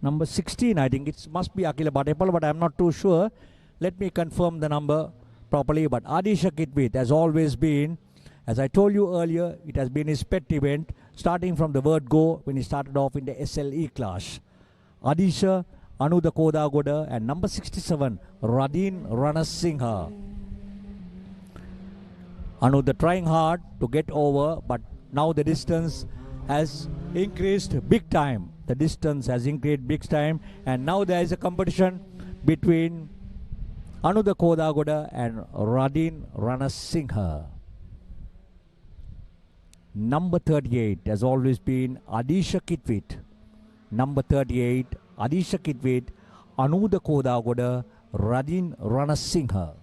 Number 16. I think it must be Akila Badepal, but I'm not too sure. Let me confirm the number properly. But Adisha Kitwait has always been, as I told you earlier, it has been his pet event, starting from the word go when he started off in the SLE class. Adisha, Anudha Kodagoda, and number 67, Radin Ranasingha. Anudha trying hard to get over, but now the distance has increased big time. The distance has increased big time, and now there is a competition between Anudha Kodagoda and Radin Ranasingha. Number 38 has always been Adisha Kitwait. Number 38, Adisha Kitwait, Anudha Kodagoda, Radin Ranasingha.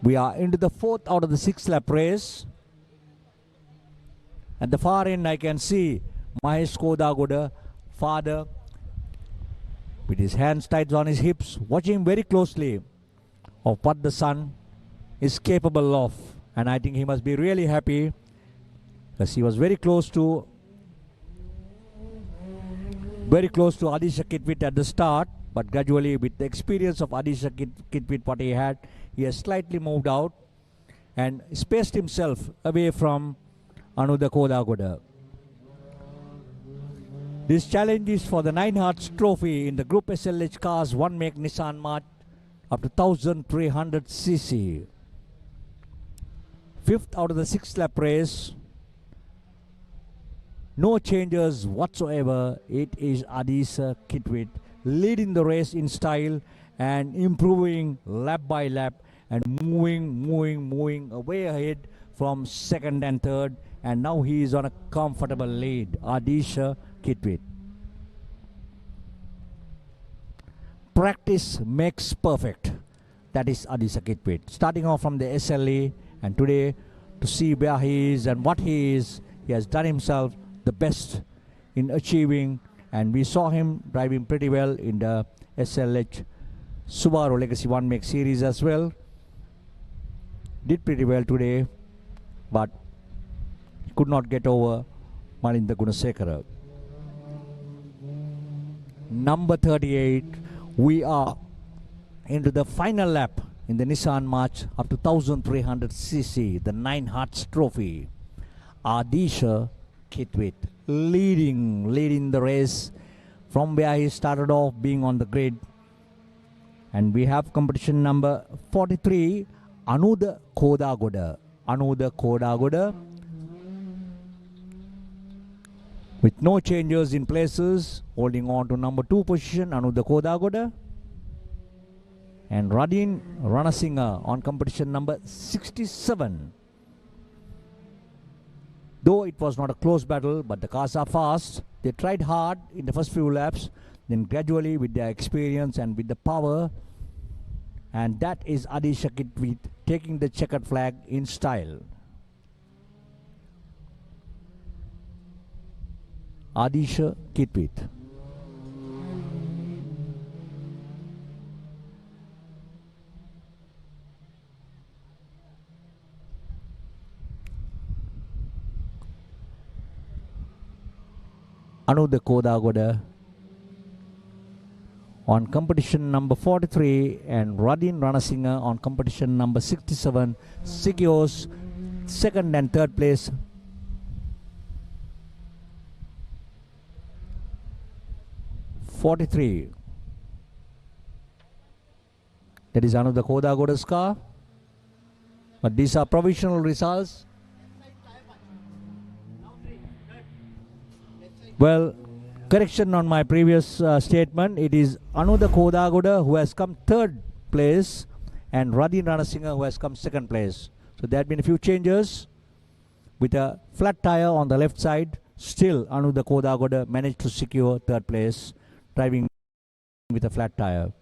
We are into the 4th out of the 6th lap race. At the far end, I can see Mahesh Kodagoda, father, with his hands tied on his hips, watching very closely of what the son is capable of. And I think he must be really happy, because he was very close to Adisha Kitwait at the start, but gradually with the experience of Adisha Kitwait what he had, he has slightly moved out and spaced himself away from Anudha Kodagoda. This challenge is for the 9 Hearts Trophy in the Group SLH cars 1 make Nissan March up to 1300 cc. 5th out of the 6th lap race. No changes whatsoever. It is Adisha Kitwait leading the race in style and improving lap by lap and moving away ahead from 2nd and 3rd, and now he is on a comfortable lead. Adisha Kitwait. Practice makes perfect. That is Adisha Kitwait. Starting off from the SLE, and today to see where he is and what he is, he has done himself the best in achieving, and we saw him driving pretty well in the SLH Subaru Legacy 1 Make Series as well. Did pretty well today but could not get over Malinda Gunasekara. Number 38, we are into the final lap in the Nissan March up to 1300cc, the 9 Hearts Trophy. Adisha Kitwit leading the race from where he started off, being on the grid. And we have competition number 43, Anuda Kodagoda. With no changes in places, holding on to number 2 position, Anuda Kodagoda. And Radin Ranasinghe on competition number 67. Though it was not a close battle, but the cars are fast. They tried hard in the first few laps, then gradually with their experience and with the power. And that is Adisha Kitwit taking the checkered flag in style. Adisha Kitwit. Anuda Kodagoda on competition number 43 and Radin Ranasinghe on competition number 67 secures second and third place. .43. That is Anuda Kodagoda's car. But these are provisional results. Well, correction on my previous statement. It is Anuda Kodagoda who has come third place and Radin Ranasinghe who has come second place. So there have been a few changes. With a flat tire on the left side, still Anuda Kodagoda managed to secure third place, driving with a flat tire.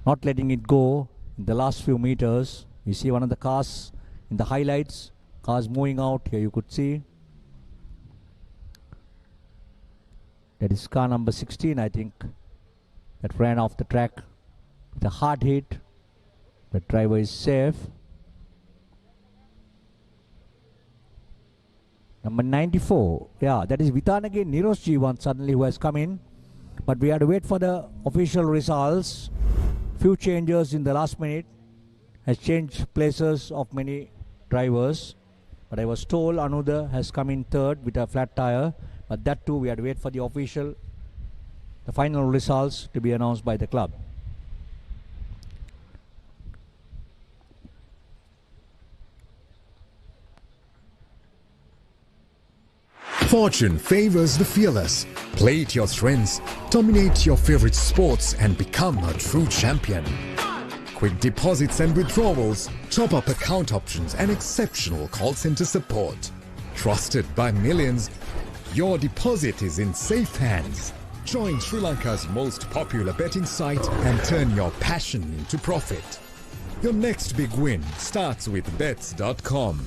Not letting it go in the last few meters. You see one of the cars in the highlights, cars moving out here, you could see. That is car number 16, I think, that ran off the track with a hard hit. The driver is safe. Number 94, yeah, that is Vitanage Nirosh Jivan suddenly who has come in. But we had to wait for the official results. Few changes in the last minute has changed places of many drivers. But I was told Anuda has come in third with a flat tire. But that too we had to wait for the final results to be announced by the club. Fortune favors the fearless. Play to your strengths, dominate your favorite sports and become a true champion. Quick deposits and withdrawals, top-up account options and exceptional call center support. Trusted by millions, your deposit is in safe hands. Join Sri Lanka's most popular betting site and turn your passion into profit. Your next big win starts with bets.com.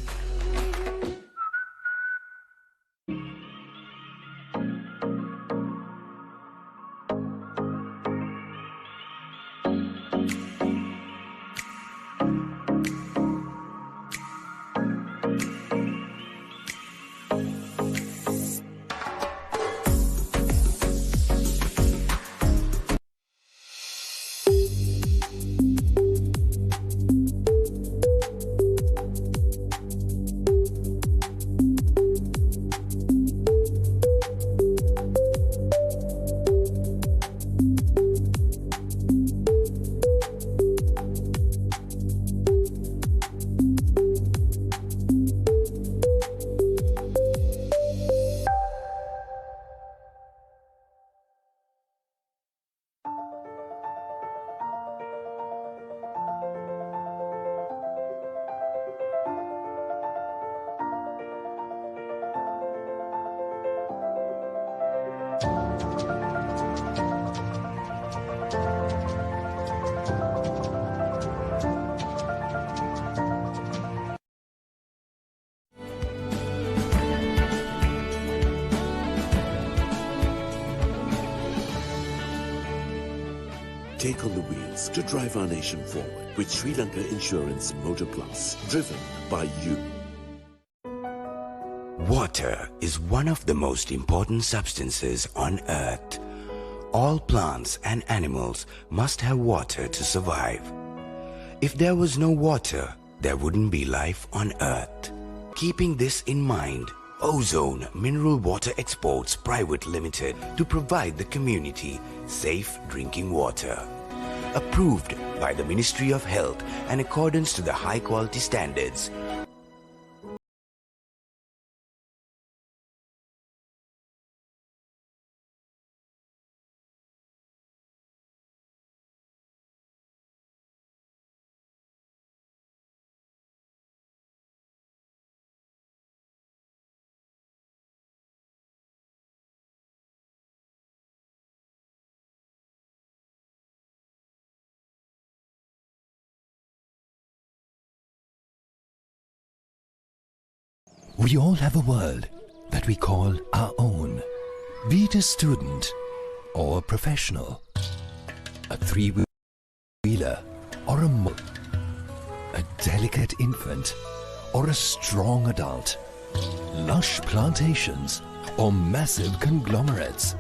Take on the wheels to drive our nation forward with Sri Lanka Insurance Motor Plus, driven by you. Water is one of the most important substances on Earth. All plants and animals must have water to survive. If there was no water, there wouldn't be life on Earth. Keeping this in mind, Ozone Mineral Water Exports Private Limited to provide the community safe drinking water. Approved by the Ministry of Health in accordance to the high quality standards. We all have a world that we call our own. Be it a student or a professional, a three-wheeler or a delicate infant or a strong adult, lush plantations or massive conglomerates,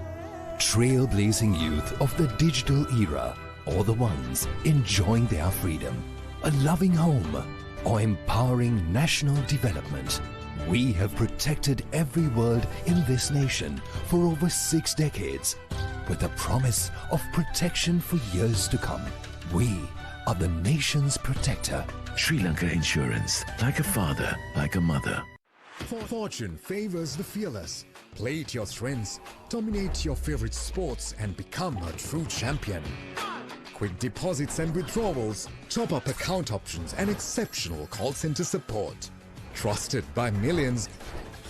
trailblazing youth of the digital era or the ones enjoying their freedom, a loving home or empowering national development. We have protected every world in this nation for over 6 decades with the promise of protection for years to come. We are the nation's protector. Sri Lanka Insurance, like a father, like a mother. Fortune favors the fearless. Play to your strengths, dominate your favorite sports and become a true champion. Quick deposits and withdrawals, top-up account options and exceptional call center support. Trusted by millions,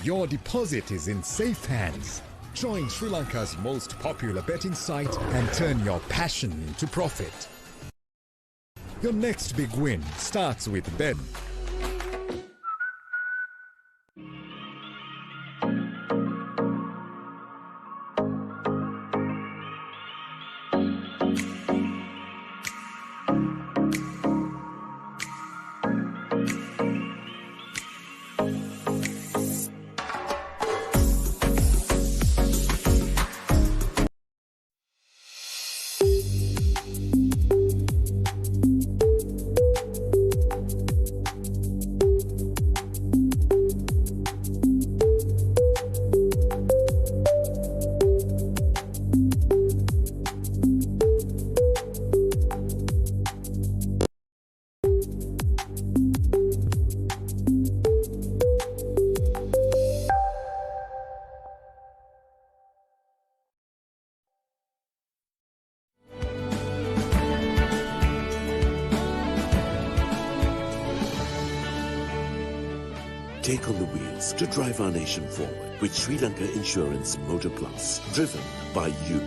your deposit is in safe hands. Join Sri Lanka's most popular betting site and turn your passion into profit. Your next big win starts with Bet. Take on the wheels to drive our nation forward with Sri Lanka Insurance Motor Plus, driven by you.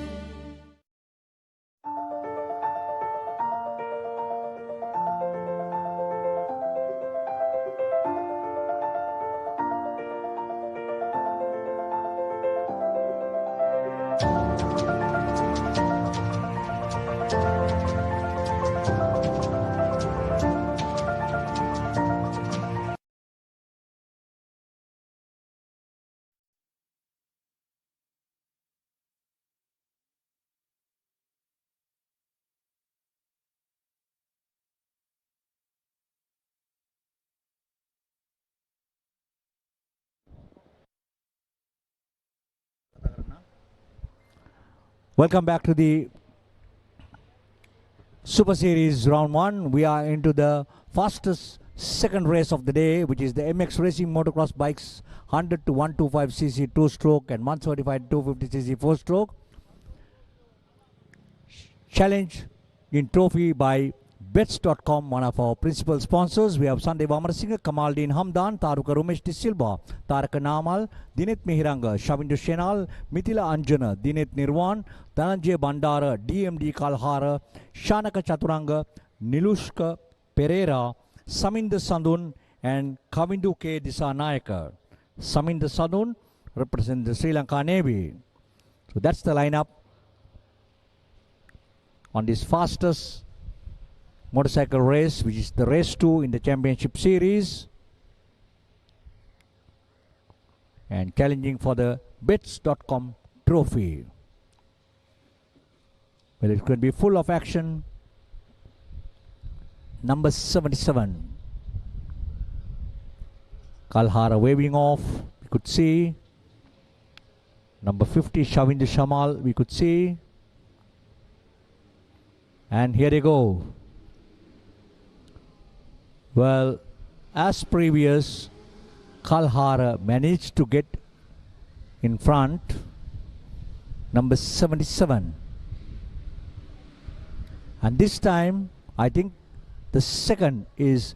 Welcome back to the Super Series Round 1. We are into the fastest second race of the day, which is the MX Racing Motocross Bikes 100 to 125cc 2-stroke and 175 to 250cc 4-stroke. Challenge in trophy by Bets.com, one of our principal sponsors. We have Sunday Vamarasinghe, Kamaldeen Hamdan, Taruka Ramesh De Silva, Taraka Namal, Dinet Mihiranga, Shavindu Shenal, Mithila Anjana, Dinet Nirwan, Dhananjay Bandara, DMD Kalhara, Shanaka Chaturanga, Nilushka Pereira, Saminda Sandun, and Kavindu K. Disanayaka. Saminda Sandun represents the Sri Lanka Navy. So that's the lineup on this fastest motorcycle race, which is the race 2 in the championship series, and challenging for the bets.com trophy. Well, it could be full of action. Number 77, Kalhara waving off, we could see. Number 50, Shavindu Shamal, we could see. And here they go. Well, as previous, Kalhara managed to get in front. Number 77. And this time, I think the second is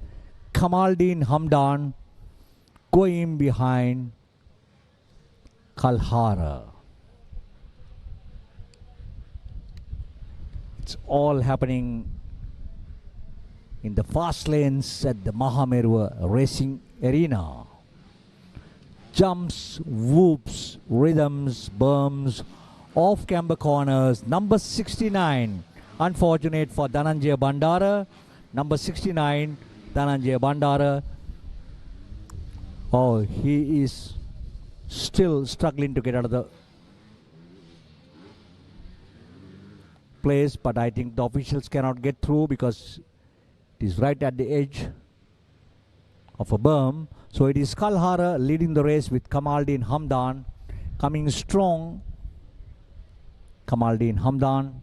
Kamaldeen Hamdan going behind Kalhara. It's all happening in the fast lanes at the Mahameruwa Racing Arena. Jumps, whoops, rhythms, berms, off-camber corners. Number 69, unfortunate for Dhananjaya Bandara. Number 69, Dhananjaya Bandara. Oh, he is still struggling to get out of the place, but I think the officials cannot get through because it is right at the edge of a berm. So it is Kalhara leading the race with Kamaldeen Hamdan coming strong. Kamaldeen Hamdan.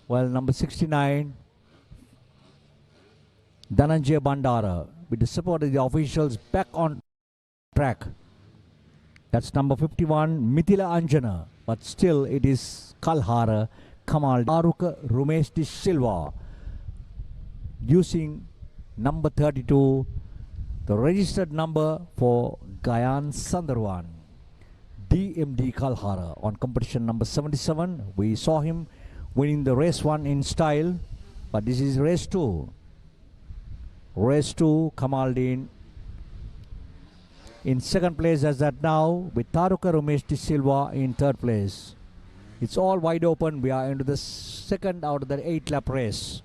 Well, number 69, Dhananjaya Bandara, with the support of the officials, back on track. That's number 51, Mithila Anjana. But still it is Kalhara, Kamal Aruka Rumesh De Silva, using number 32, the registered number for Gayan Sandarwan. DMD Kalhara on competition number 77. We saw him winning the race 1 in style, but this is race 2. Race 2, Kamaldeen in second place as that now, with Taruka Rumesh De Silva in third place. It's all wide open. We are into the second out of the 8-lap race.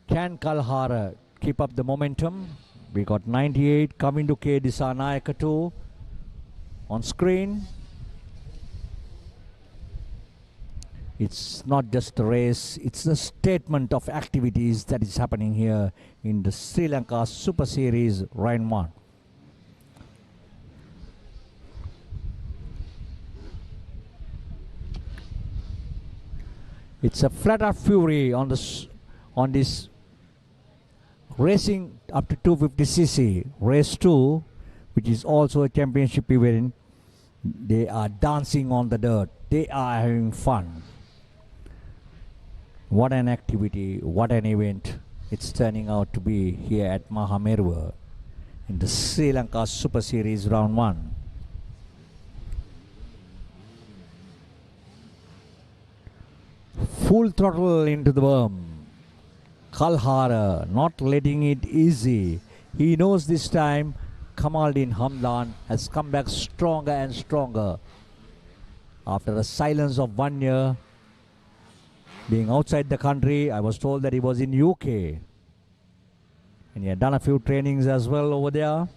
Can Kalhara keep up the momentum? We got 98 coming to K Disanayaka 2 on screen. It's not just a race, it's a statement of activities that is happening here in the Sri Lanka Super Series Round 1. It's a flat-out fury on this racing up to 250cc. Race 2, which is also a championship event. They are dancing on the dirt. They are having fun. What an activity, what an event it's turning out to be here at Mahameruwa in the Sri Lanka Super Series Round 1. Full throttle into the berm. Kalhara not letting it easy. He knows this time Kamaldeen Hamdan has come back stronger and stronger. After a silence of 1 year, being outside the country, I was told that he was in UK. And he had done a few trainings as well over there.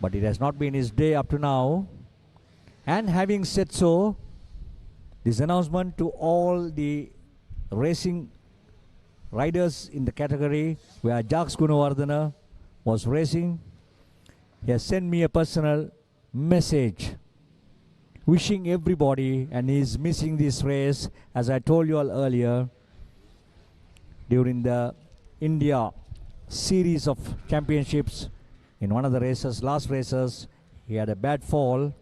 But it has not been his day up to now. And having said so, this announcement to all the racing riders in the category where Jacques Gunawardena was racing, he has sent me a personal message wishing everybody, and he is missing this race, as I told you all earlier, during the India series of championships. In one of the races, last races, he had a bad fall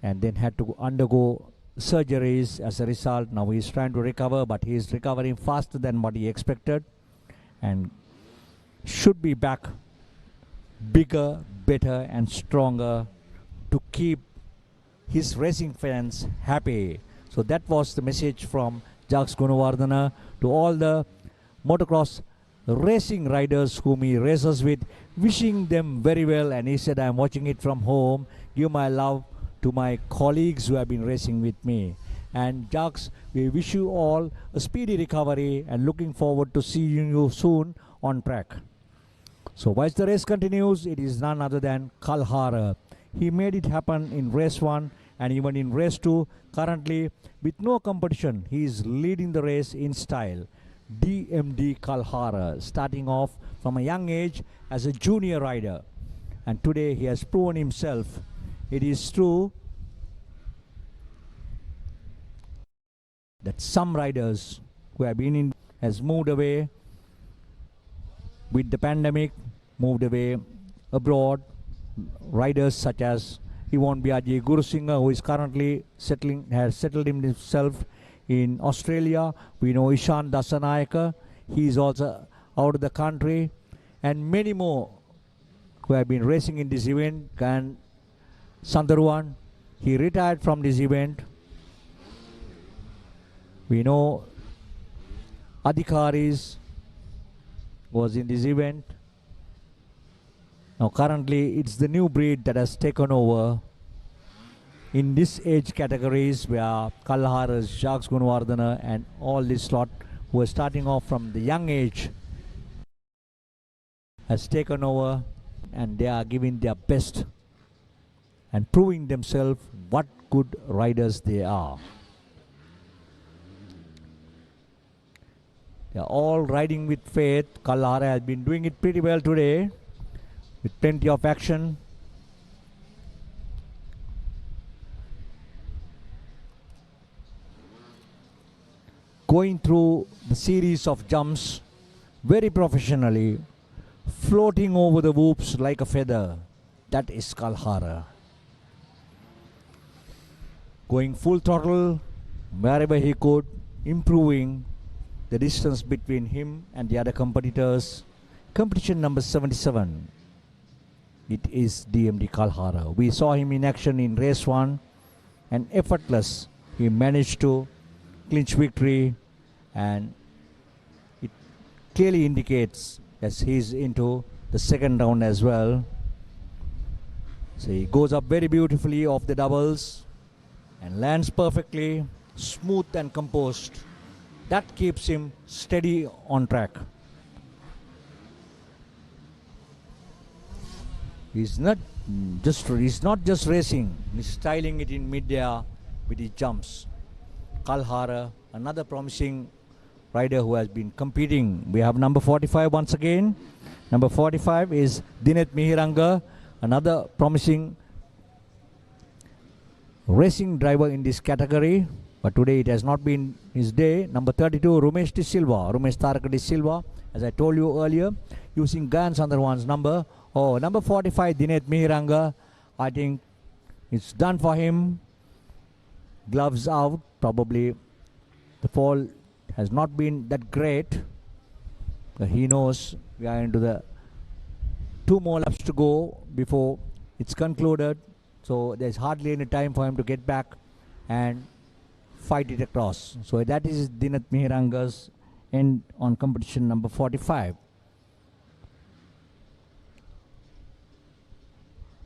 and then had to undergo surgeries as a result. Now he is trying to recover, but he is recovering faster than what he expected and should be back bigger, better and stronger to keep his racing fans happy. So that was the message from Jacques Gunawardena to all the motocross racing riders whom he races with, wishing them very well. And he said, I'm watching it from home. Give my love to my colleagues who have been racing with me. And Jacques, we wish you all a speedy recovery and looking forward to seeing you soon on track. So whilst the race continues, it is none other than Kalhara. He made it happen in race 1 and even in race 2. Currently, with no competition, he is leading the race in style. DMD Kalhara, starting off from a young age as a junior rider. And today he has proven himself. It is true that some riders who have been in has moved away with the pandemic, moved away abroad. Riders such as Yvonne Biaggi Gurusingha, who is currently has settled himself in Australia. We know Ishan Dasanayaka, he is also out of the country, and many more who have been racing in this event. And Sandaruan, he retired from this event. We know Adhikaris was in this event. Now currently it's the new breed that has taken over in this age categories, where Kalhara's, Jacques Gunawardena and all this lot who are starting off from the young age has taken over, and they are giving their best and proving themselves what good riders they are. They are all riding with faith. Kalhara has been doing it pretty well today with plenty of action. Going through the series of jumps very professionally, floating over the whoops like a feather. That is Kalhara. Going full throttle wherever he could, improving the distance between him and the other competitors. Competition number 77. It is DMD Kalhara. We saw him in action in race 1, and effortless he managed to clinch victory, and it clearly indicates that he's into the second round as well. So he goes up very beautifully off the doubles and lands perfectly, smooth and composed. That keeps him steady on track. He's not just racing, he's styling it in mid-air with his jumps. Kalhara, another promising rider who has been competing. We have number 45 once again. Number 45 is Dinet Mihiranga, another promising racing driver in this category. But today it has not been his day. Number 32, Rumesh De Silva, Rumesh Taraka De Silva, as I told you earlier, using Gayan Sandarwan's number. Oh, number 45, Dinet Mihiranga, I think it's done for him. Gloves out, probably the fall has not been that great. But he knows we are into the 2 more laps to go before it's concluded. So there's hardly any time for him to get back and fight it across. So that is Dinet Mihiranga's end on competition number 45.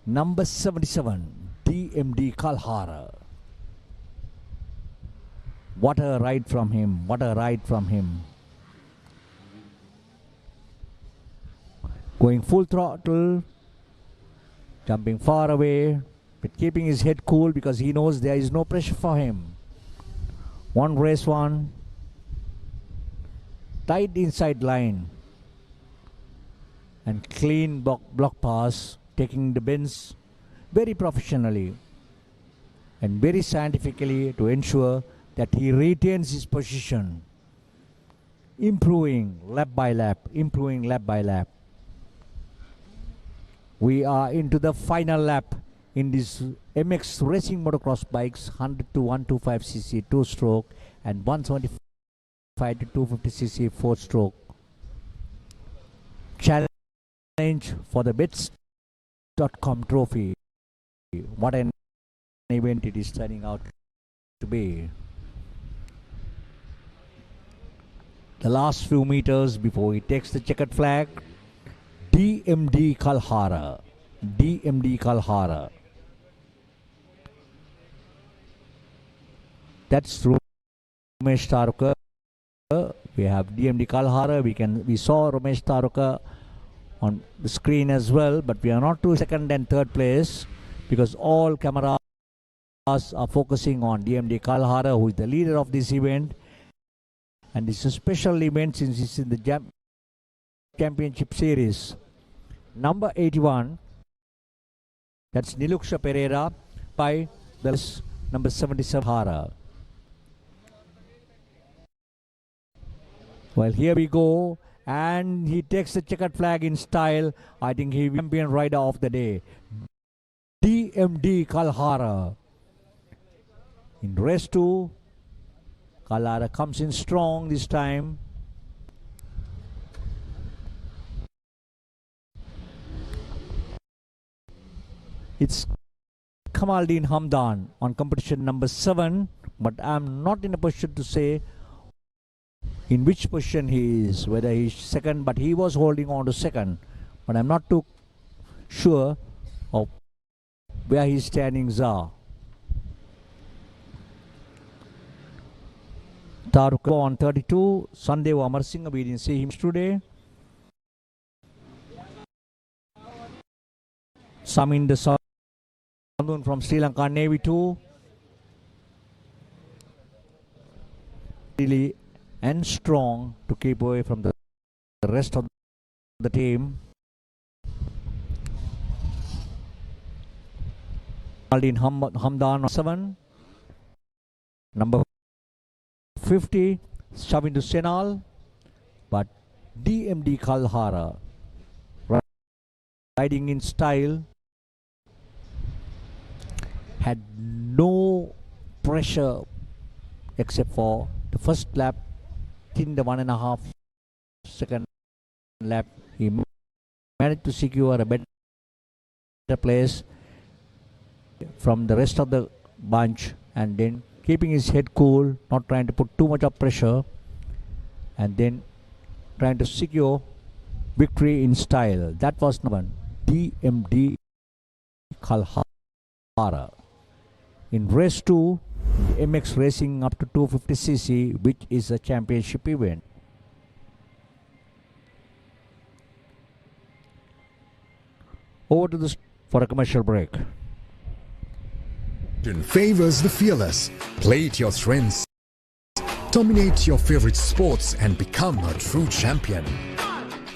Number 77, DMD Kalhara. What a ride from him, what a ride from him. Going full throttle, jumping far away, but keeping his head cool because he knows there is no pressure for him. One race 1, tight inside line, and clean block pass, taking the bends very professionally and very scientifically to ensure that he retains his position, improving lap by lap, improving lap by lap. We are into the final lap in this MX racing motocross bikes, 100 to 125cc 2-stroke and 175 to 250cc 4-stroke. Challenge for the bets.com trophy. What an event it is turning out to be. The last few meters before he takes the checkered flag, DMD Kalhara. DMD Kalhara. That's Ramesh Tarukar. We have DMD Kalhara. We saw Ramesh Tarukar on the screen as well, but we are not to second and third place because all cameras are focusing on DMD Kalhara, who is the leader of this event. And it's a special event since it's in the championship series. Number 81, that's Niluksha Pereira by the number 77 Hara. Well, here we go, and he takes the checkered flag in style. I think he champion rider of the day, DMD Kalhara. In race 2, Kalhara comes in strong this time. It's Kamaldeen Hamdan on competition number 7, but I'm not in a position to say in which position he is, whether he's second, but he was holding on to second, but I'm not too sure of where his standings are. Taruk on 32, Sandev Amar Singh, we didn't see him today. Saminder Sandun from Sri Lanka Navy 2. Really and strong to keep away from the rest of the team. Aldin Hamdan 7. Number 50, Shavindu Senal, but DMD Kalhara riding in style, had no pressure except for the first lap. In the 1.5 second lap, he managed to secure a better place from the rest of the bunch, and then keeping his head cool, not trying to put too much of pressure, and then trying to secure victory in style. That was number 1, DMD Kalhara. In race 2, MX racing up to 250cc, which is a championship event. Over to this for a commercial break. Favors the fearless. Play to your strengths. Dominate your favorite sports and become a true champion.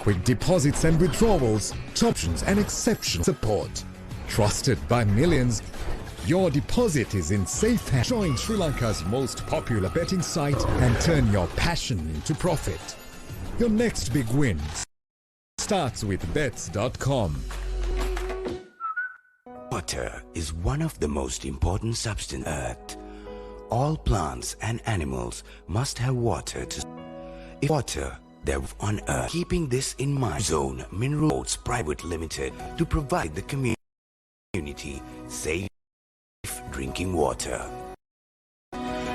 Quick deposits and withdrawals, options and exceptional support. Trusted by millions, your deposit is in safe hands. Join Sri Lanka's most popular betting site and turn your passion into profit. Your next big win starts with bets.com. Water is one of the most important substances on Earth. All plants and animals must have water to water there on Earth. Keeping this in mind, Zone Minerals Private Limited to provide the community safe drinking water.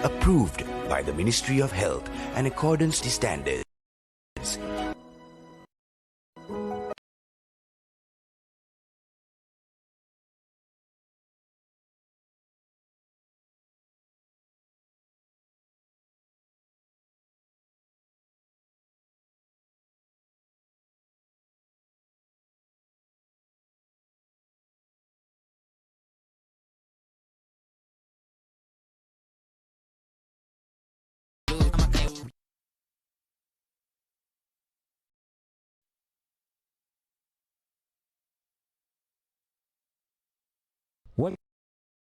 Approved by the Ministry of Health and accordance to standards.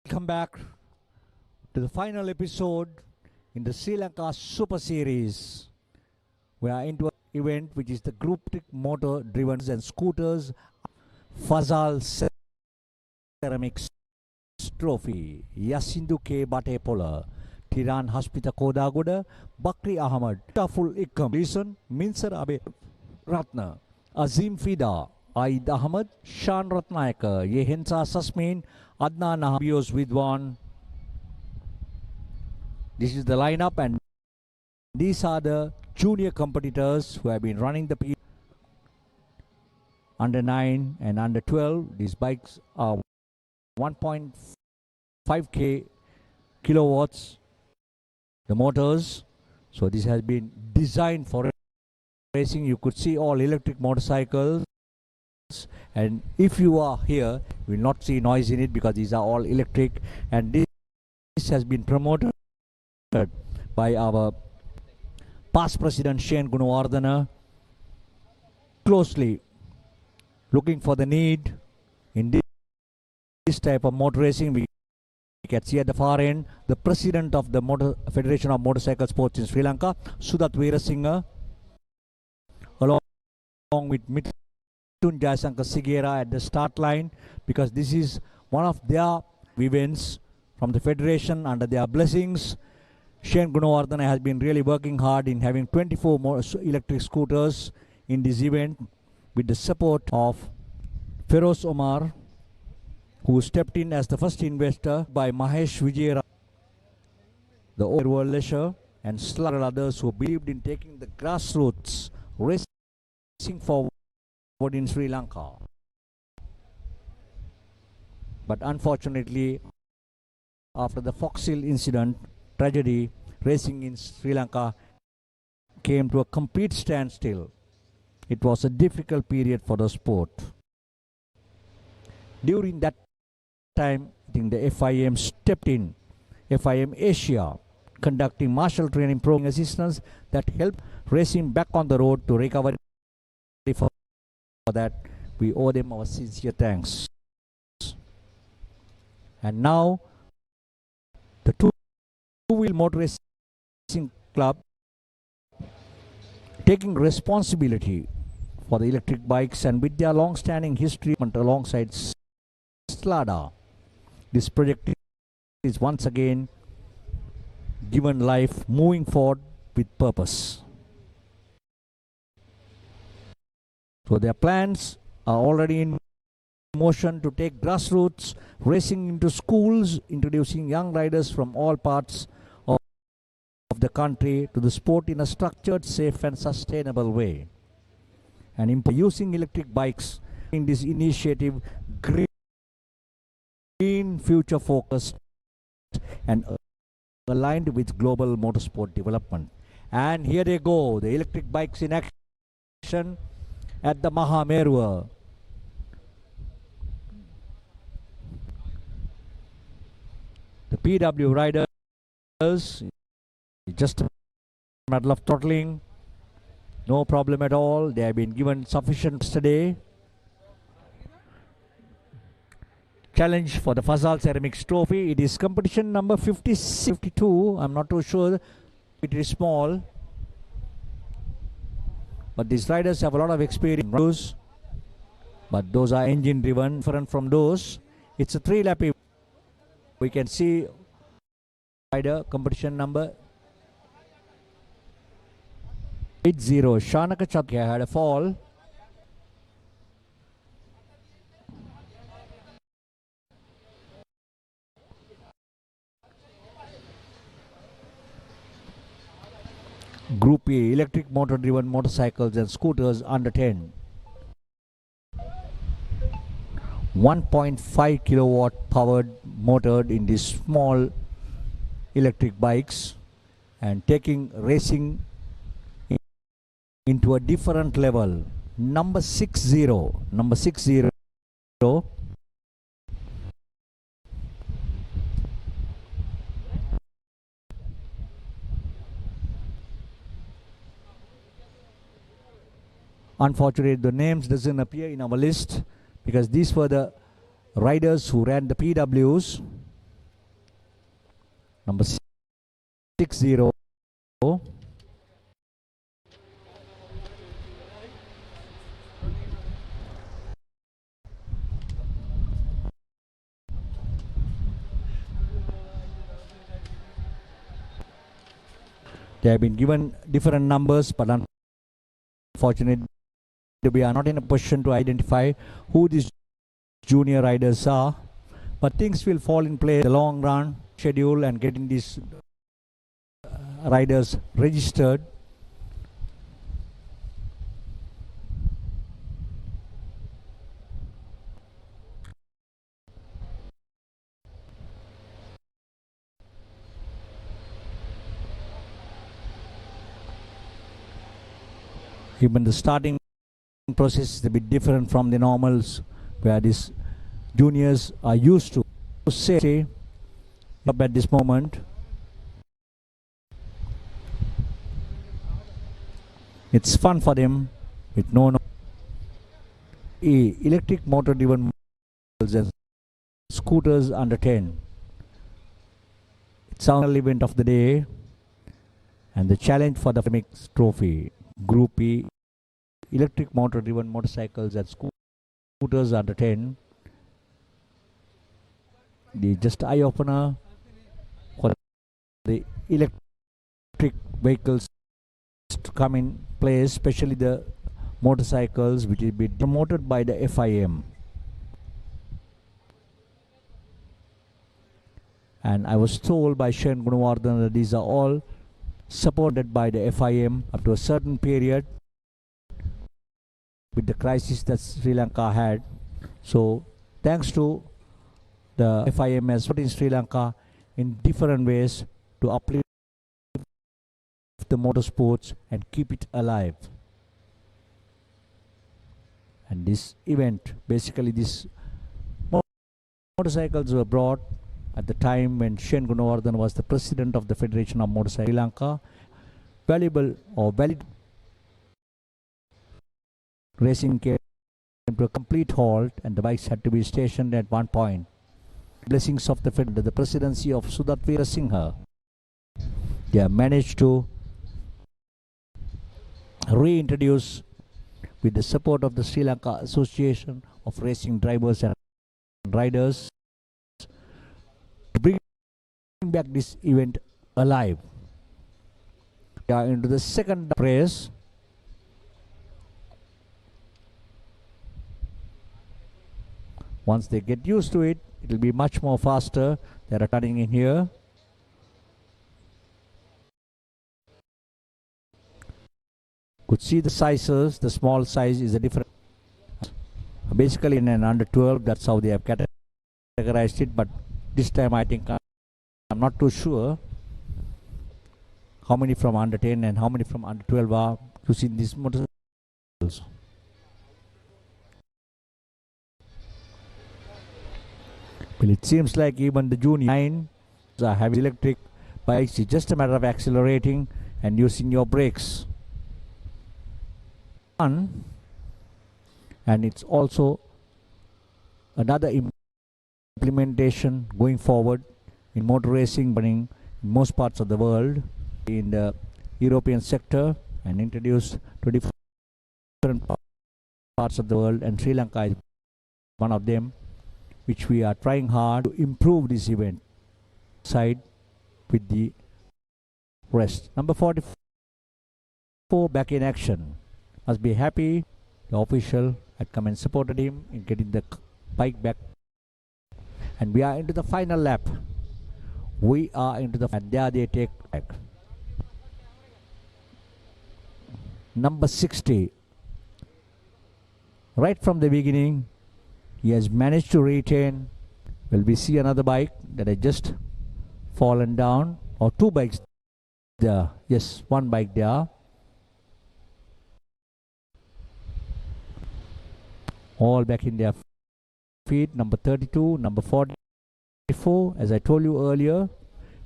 Welcome back to the final episode in the Sri Lanka Super Series. We are into an event which is the Group Trick Motor Driven and Scooters Fazal Ceramics Trophy. Yasindu K. Batepola, Tiran Hospita Kodagoda, Bakri Ahmad, Taful Ikam, Listen, Minsar Abe Ratna, Azim Fida, Aid Ahmad, Shan Ratnayaka, Yehensa Sasmin, Adnan Nahabios Vidwan. This is the lineup, and these are the junior competitors who have been running the under 9 and under 12. These bikes are 1.5 kilowatts the motors. So this has been designed for racing. You could see all electric motorcycles, and if you are here, you will not see noise in it because these are all electric, and this has been promoted by our past president Shane Gunawardena, closely looking for the need in this type of motor racing. We can see at the far end the president of the Federation of Motorcycle Sports in Sri Lanka, Sudat Weerasinghe, along with Mithun Jayasankar Sigera at the start line, because this is one of their events from the federation under their blessings. Shane Gunawardena has been really working hard in having 24 more electric scooters in this event with the support of Feroz Omar, who stepped in as the first investor, by Mahesh Vijayara, the World Leisure, and several others who believed in taking the grassroots racing forward in Sri Lanka. But unfortunately, after the Fox Hill incident, tragedy, racing in Sri Lanka came to a complete standstill. It was a difficult period for the sport. During that time, I think the FIM stepped in, FIM Asia, conducting martial training program assistance that helped racing back on the road to recovery. For that, we owe them our sincere thanks. And now, the two-wheel motor racing club taking responsibility for the electric bikes, and with their long-standing history alongside SLADA, this project is once again given life, moving forward with purpose. So their plans are already in motion to take grassroots racing into schools, introducing young riders from all parts of the country to the sport in a structured, safe and sustainable way. And using electric bikes in this initiative, green, future focused and aligned with global motorsport development. And here they go, the electric bikes in action at the Mahameruwa. The PW riders, just a matter of throttling, no problem at all. They have been given sufficient today. Challenge for the Fazal Ceramics Trophy. It is competition number 52. I'm not too sure. It is small. But these riders have a lot of experience. But those are engine driven, different from those. It's a 3-lap event. We can see rider competition number 80. Shanaka Chatya had a fall. Group A, electric motor driven motorcycles and scooters under 10. 1.5 kilowatt powered motored in these small electric bikes, and taking racing into a different level. Number 60. Unfortunately, the names doesn't appear in our list because these were the riders who ran the PWs. Number 60. They have been given different numbers, but unfortunately, we are not in a position to identify who these junior riders are. But things will fall in place in the long run, schedule, and getting these riders registered. Even the starting process is a bit different from the normals, where these juniors are used to say up at this moment. It's fun for them with no electric motor driven and scooters under 10. It's our event of the day and the challenge for the mix trophy. Group E, electric motor driven motorcycles and scooters under 10. The just eye opener for the electric vehicles to come in place, especially the motorcycles, which will be promoted by the FIM. And I was told by Shane Gunawardhan that these are all supported by the FIM up to a certain period with the crisis that Sri Lanka had. So thanks to the FIM has put in Sri Lanka in different ways to uplift the motorsports and keep it alive. And this event, basically these motorcycles were brought at the time when Shane Gunawardhan was the president of the Federation of Motorcycle Sri Lanka. Valuable or valid racing came to a complete halt and the bikes had to be stationed at one point. Blessings of the presidency of Sudat Veerasinghe, they have managed to reintroduce, with the support of the Sri Lanka Association of Racing Drivers and Riders, to bring back this event alive. We are into the second race. Once they get used to it, it will be much more faster. They are turning in here. Could see the sizes. The small size is a different. Basically in an under 12, that's how they have categorized it. But this time I think I'm not too sure how many from under 10 and how many from under 12 are using these motorcycles. Well, it seems like even the junior 9 are having electric bikes. It's just a matter of accelerating and using your brakes. And it's also another implementation going forward in motor racing, but in most parts of the world, in the European sector, and introduced to different parts of the world, and Sri Lanka is one of them, which we are trying hard to improve this event side with the rest. Number 44 back in action. Must be happy the official had come and supported him in getting the bike back. And we are into the final lap. We are into the, and there they take back. Number 60. Right from the beginning, he has managed to retain. Well, we see another bike that had just fallen down, or two bikes there. Yes, one bike there. All back in their feet. Number 32, number 44, as I told you earlier,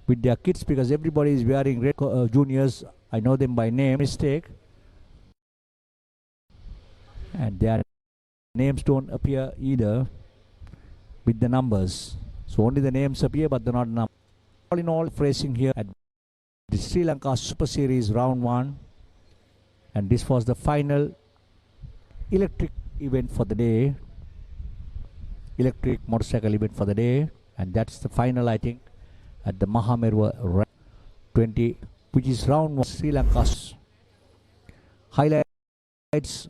with their kits, because everybody is wearing red. Juniors, I know them by name, mistake, and their names don't appear either with the numbers. So only the names appear, but they're not numbers. All in all, racing here at the Sri Lanka Super Series round 1, and this was the final electric event for the day, electric motorcycle event for the day, and that's the final, I think, at the Mahameruwa Rallycross 20, which is round 1. Sri Lanka's highlights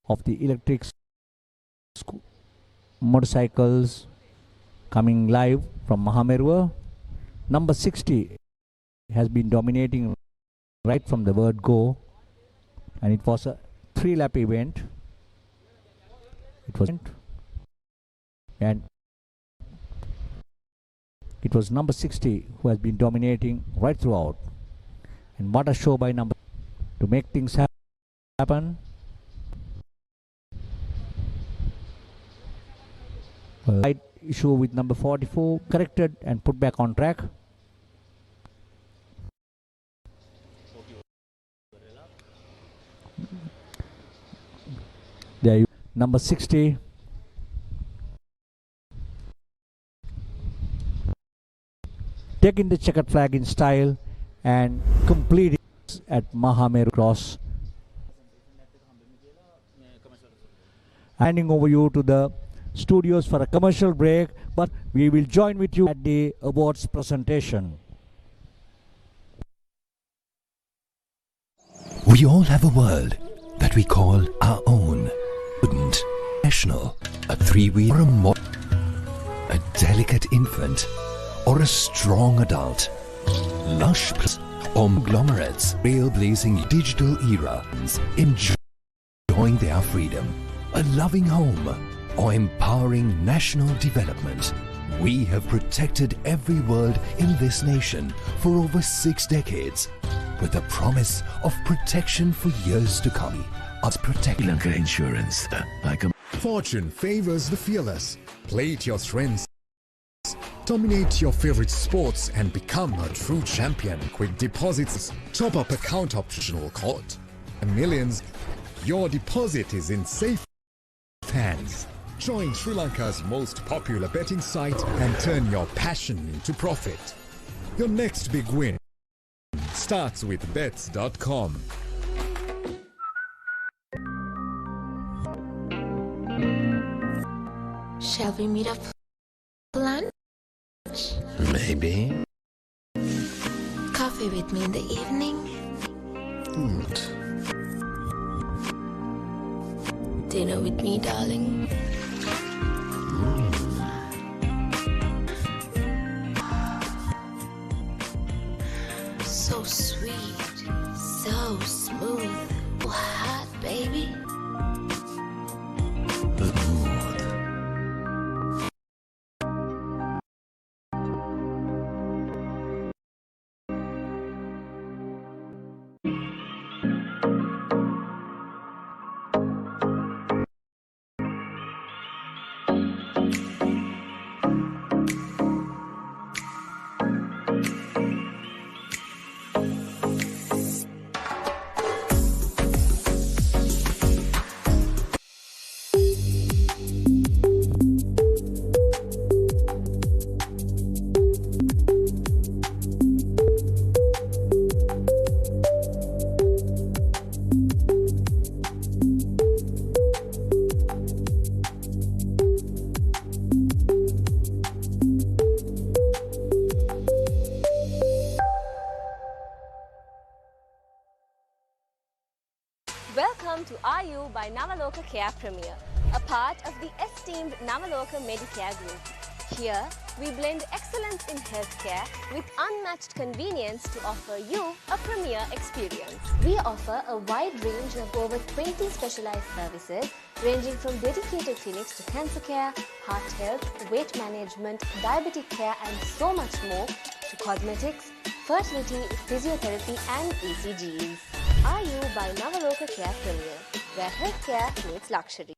of the electric motorcycles coming live from Mahameruwa. Number 60 has been dominating right from the word go, and it was a 3-lap event. And it was number 60 who has been dominating right throughout. And what a show by number to make things happen. happen. Light issue with number 44 corrected and put back on track. There you number 60. Taking the checkered flag in style and completing at Mahameruwa Rallycross. Handing over you to the studios for a commercial break, but we will join with you at the awards presentation. We all have a world that we call our own. Student, professional, a three-wheeler, a delicate infant, or a strong adult. Lush or conglomerates, trailblazing digital era, enjoying their freedom, a loving home, or empowering national development. We have protected every world in this nation for over 6 decades, with the promise of protection for years to come. Us protect Sri Lanka Insurance, like a Fortune favors the fearless. Play to your strengths. Dominate your favorite sports and become a true champion. Quick deposits, top up account optional cost, and millions. Your deposit is in safe hands. Join Sri Lanka's most popular betting site and turn your passion into profit. Your next big win starts with bets.com. Shall we meet up for lunch? maybe. Coffee with me in the evening? Good. Dinner with me, darling? So sweet, so smooth, so hot, baby. Good mood. Welcome to RU by Navaloka Care Premier, a part of the esteemed Navaloka Medicare Group. Here, we blend excellence in healthcare with unmatched convenience to offer you a premier experience. We offer a wide range of over 20 specialized services ranging from dedicated clinics to cancer care, heart health, weight management, diabetic care and so much more, to cosmetics, fertility, physiotherapy and ECGs. RU by Navaloka Care Premier, where healthcare meets luxury.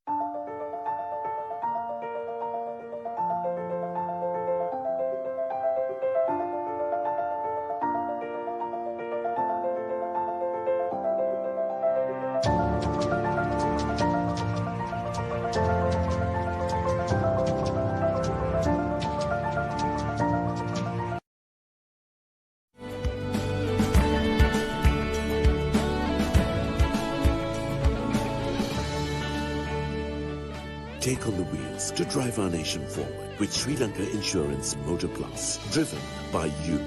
Take on the wheels to drive our nation forward with Sri Lanka Insurance Motor Plus, driven by you.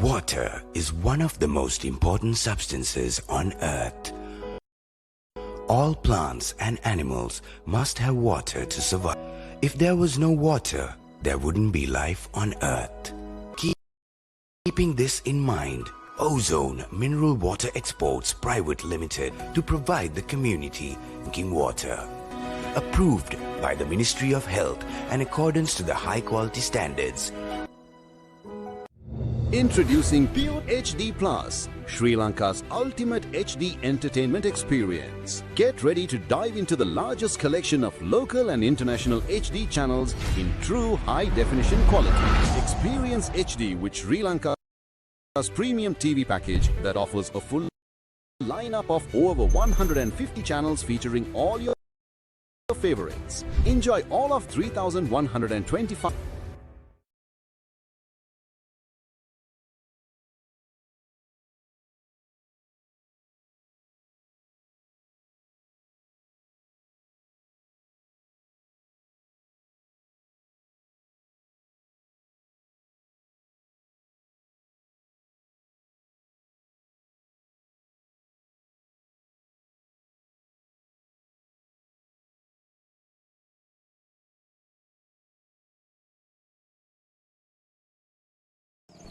Water is one of the most important substances on Earth. All plants and animals must have water to survive. If there was no water, there wouldn't be life on Earth. Keeping this in mind, Ozone Mineral Water Exports Private Limited to provide the community drinking water. Approved by the Ministry of Health in accordance to the high quality standards. Introducing Pure HD Plus, Sri Lanka's ultimate HD entertainment experience. Get ready to dive into the largest collection of local and international HD channels in true high-definition quality. Experience HD with Sri Lanka's premium TV package that offers a full lineup of over 150 channels featuring all your favorites. Enjoy all of 3,125.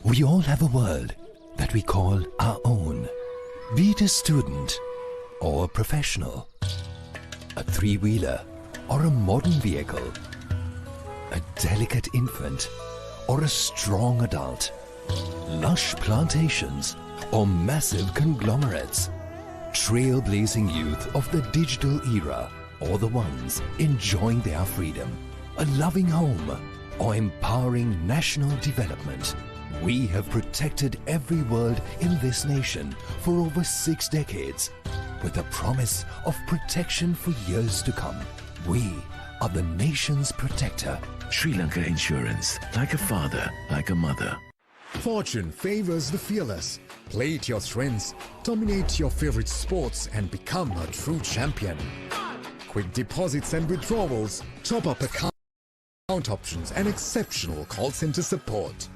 We all have a world that we call our own. Be it a student or a professional, a three-wheeler or a modern vehicle, a delicate infant or a strong adult, lush plantations or massive conglomerates, trailblazing youth of the digital era or the ones enjoying their freedom, a loving home or empowering national development. We have protected every world in this nation for over 6 decades with a promise of protection for years to come. We are the nation's protector. Sri Lanka Insurance, like a father, like a mother. Fortune favors the fearless. Play to your strengths, dominate your favorite sports and become a true champion. Quick deposits and withdrawals, top-up account options and exceptional call center support.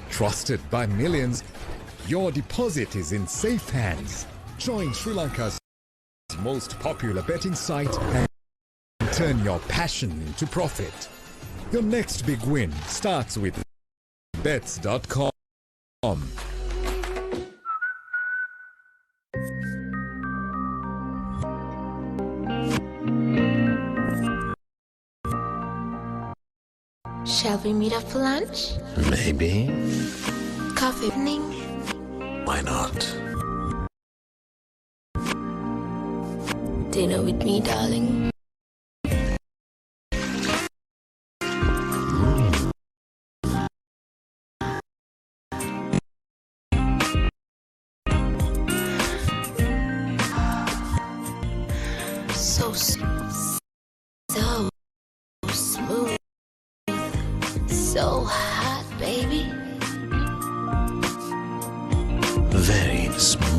Trusted by millions, your deposit is in safe hands. Join Sri Lanka's most popular betting site and turn your passion into profit. Your next big win starts with bets.com. Shall we meet up for lunch? Maybe. Coffee evening? Why not? Dinner with me, darling. So smooth. So hot, baby. Very smooth.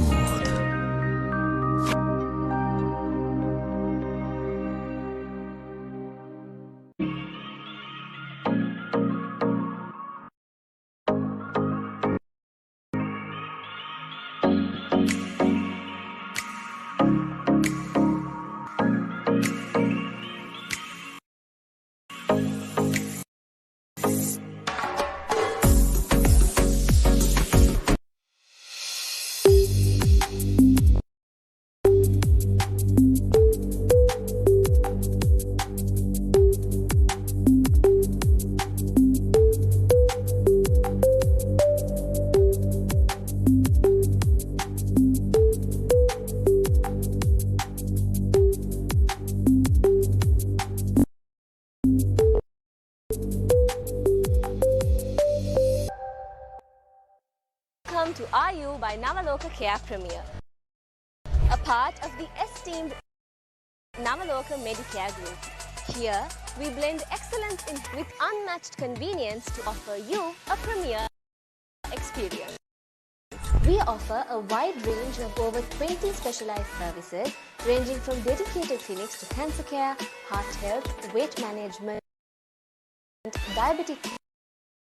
Welcome to RU by Navaloka Care Premier, a part of the esteemed Navaloka Medicare Group. Here, we blend excellence with unmatched convenience to offer you a premier experience. We offer a wide range of over 20 specialized services, ranging from dedicated clinics to cancer care, heart health, weight management, diabetic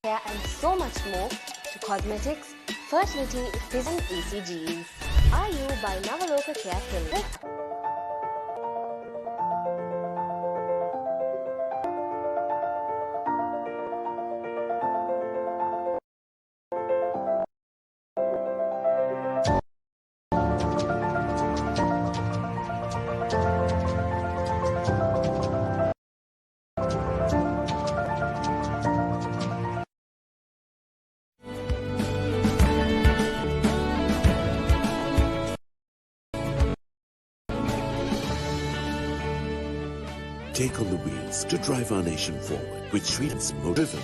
care, and so much more, to cosmetics, fertility, and ECGs. RU by Navaloka Care Premier. take on the wheels to drive our nation forward with Sri Lanka's driven.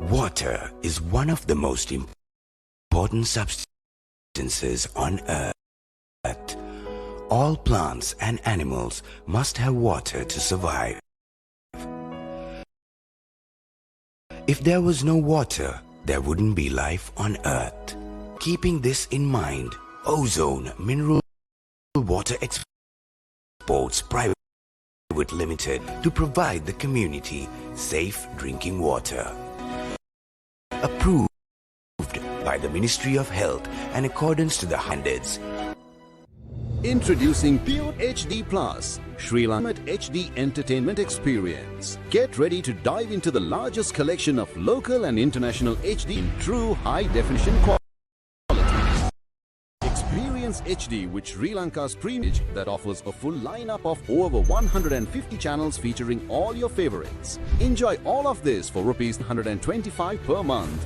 Water is one of the most important substances on earth. All plants and animals must have water to survive. If there was no water, there wouldn't be life on earth. Keeping this in mind, Ozone Mineral Water Exports Private Limited to provide the community safe drinking water. Approved by the Ministry of Health and accordance to the standards. Introducing Pure HD Plus, Sri Lanka HD entertainment experience. Get ready to dive into the largest collection of local and international HD in true high-definition quality. Experience HD with Sri Lanka's premium that offers a full lineup of over 150 channels featuring all your favorites. Enjoy all of this for Rs 125 per month.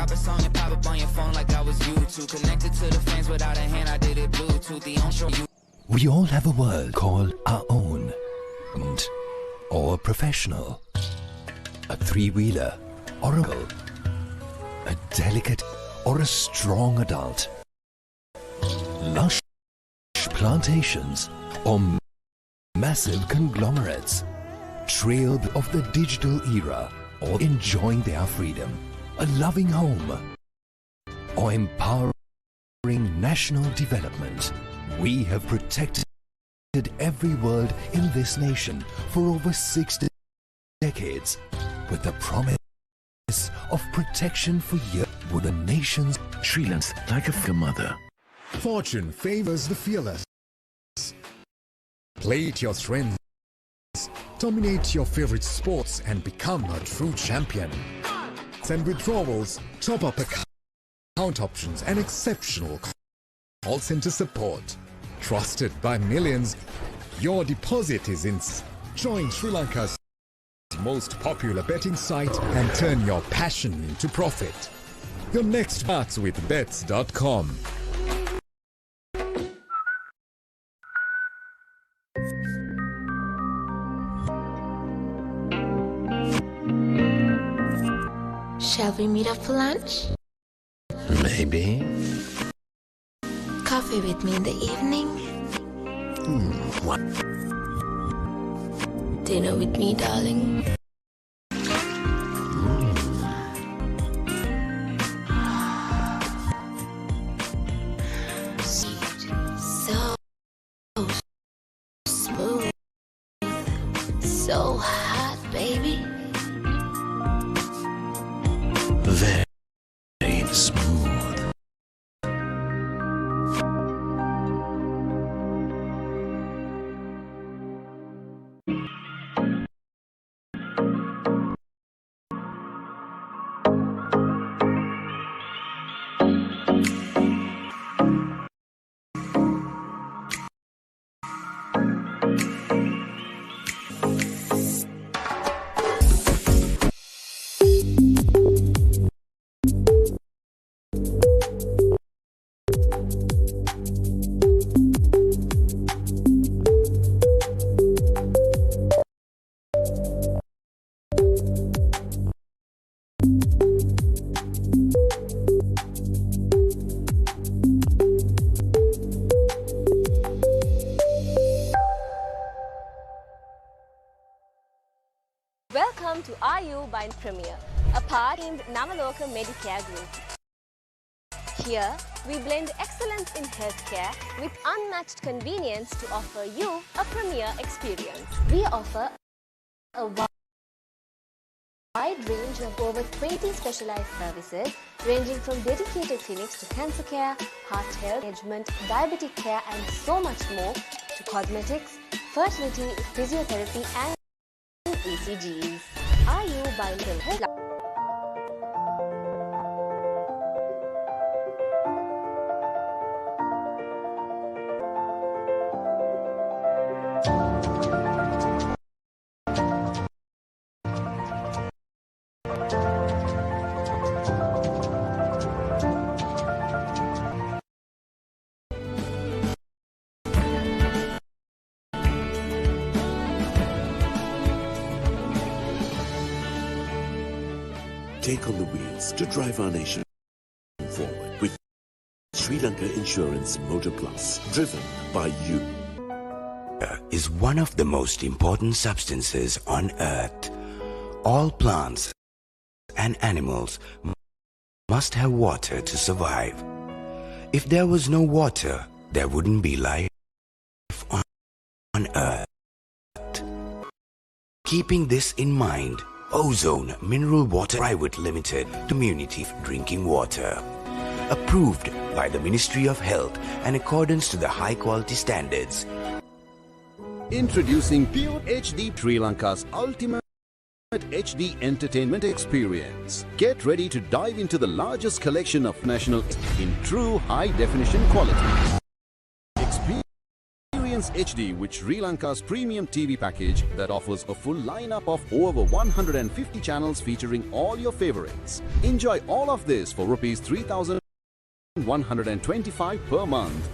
drop a song and pop up on your phone like I was YouTube. Connected to the fans without a hand, I did it Bluetooth. The onshore you. We all have a world called our own, or professional, a three-wheeler, or a delicate or a strong adult, lush plantations or massive conglomerates, trail of the digital era, or enjoying their freedom, a loving home, or empowering national development. We have protected every world in this nation for over 60 decades with the promise of protection for years with the nation's Sri Lanka like a mother. Fortune favors the fearless. Play to your strengths. Dominate your favorite sports and become a true champion. Send withdrawals, top-up account options and exceptional call center support. Trusted by millions, your deposit is in. Join Sri Lanka's most popular betting site and turn your passion into profit. Your next starts with bets.com. Shall we meet up for lunch? Maybe. Coffee with me in the evening? What? Dinner with me, darling? Sweet, so smooth, so hot, baby. Very smooth. Welcome to IU by Premier, a part in Namaloka Medicare Group. Here, we blend excellence in healthcare with unmatched convenience to offer you a premier experience. We offer a wide range of over 20 specialized services ranging from dedicated clinics to cancer care, heart health management, diabetic care and so much more, to cosmetics, fertility, physiotherapy and ECGs. Are you by Mental Health? Take on the wheels to drive our nation forward with Sri Lanka Insurance Motor Plus, driven by you. Is one of the most important substances on earth. All plants and animals must have water to survive. If there was no water, there wouldn't be life on earth. Keeping this in mind, Ozone Mineral Water Private Limited Community Drinking Water, approved by the Ministry of Health in accordance to the high quality standards. Introducing Pure HD, Sri Lanka's ultimate HD entertainment experience. Get ready to dive into the largest collection of national in true high definition quality. Experience Experience HD with Sri Lanka's premium TV package that offers a full lineup of over 150 channels featuring all your favorites. Enjoy all of this for Rs 3,125 per month.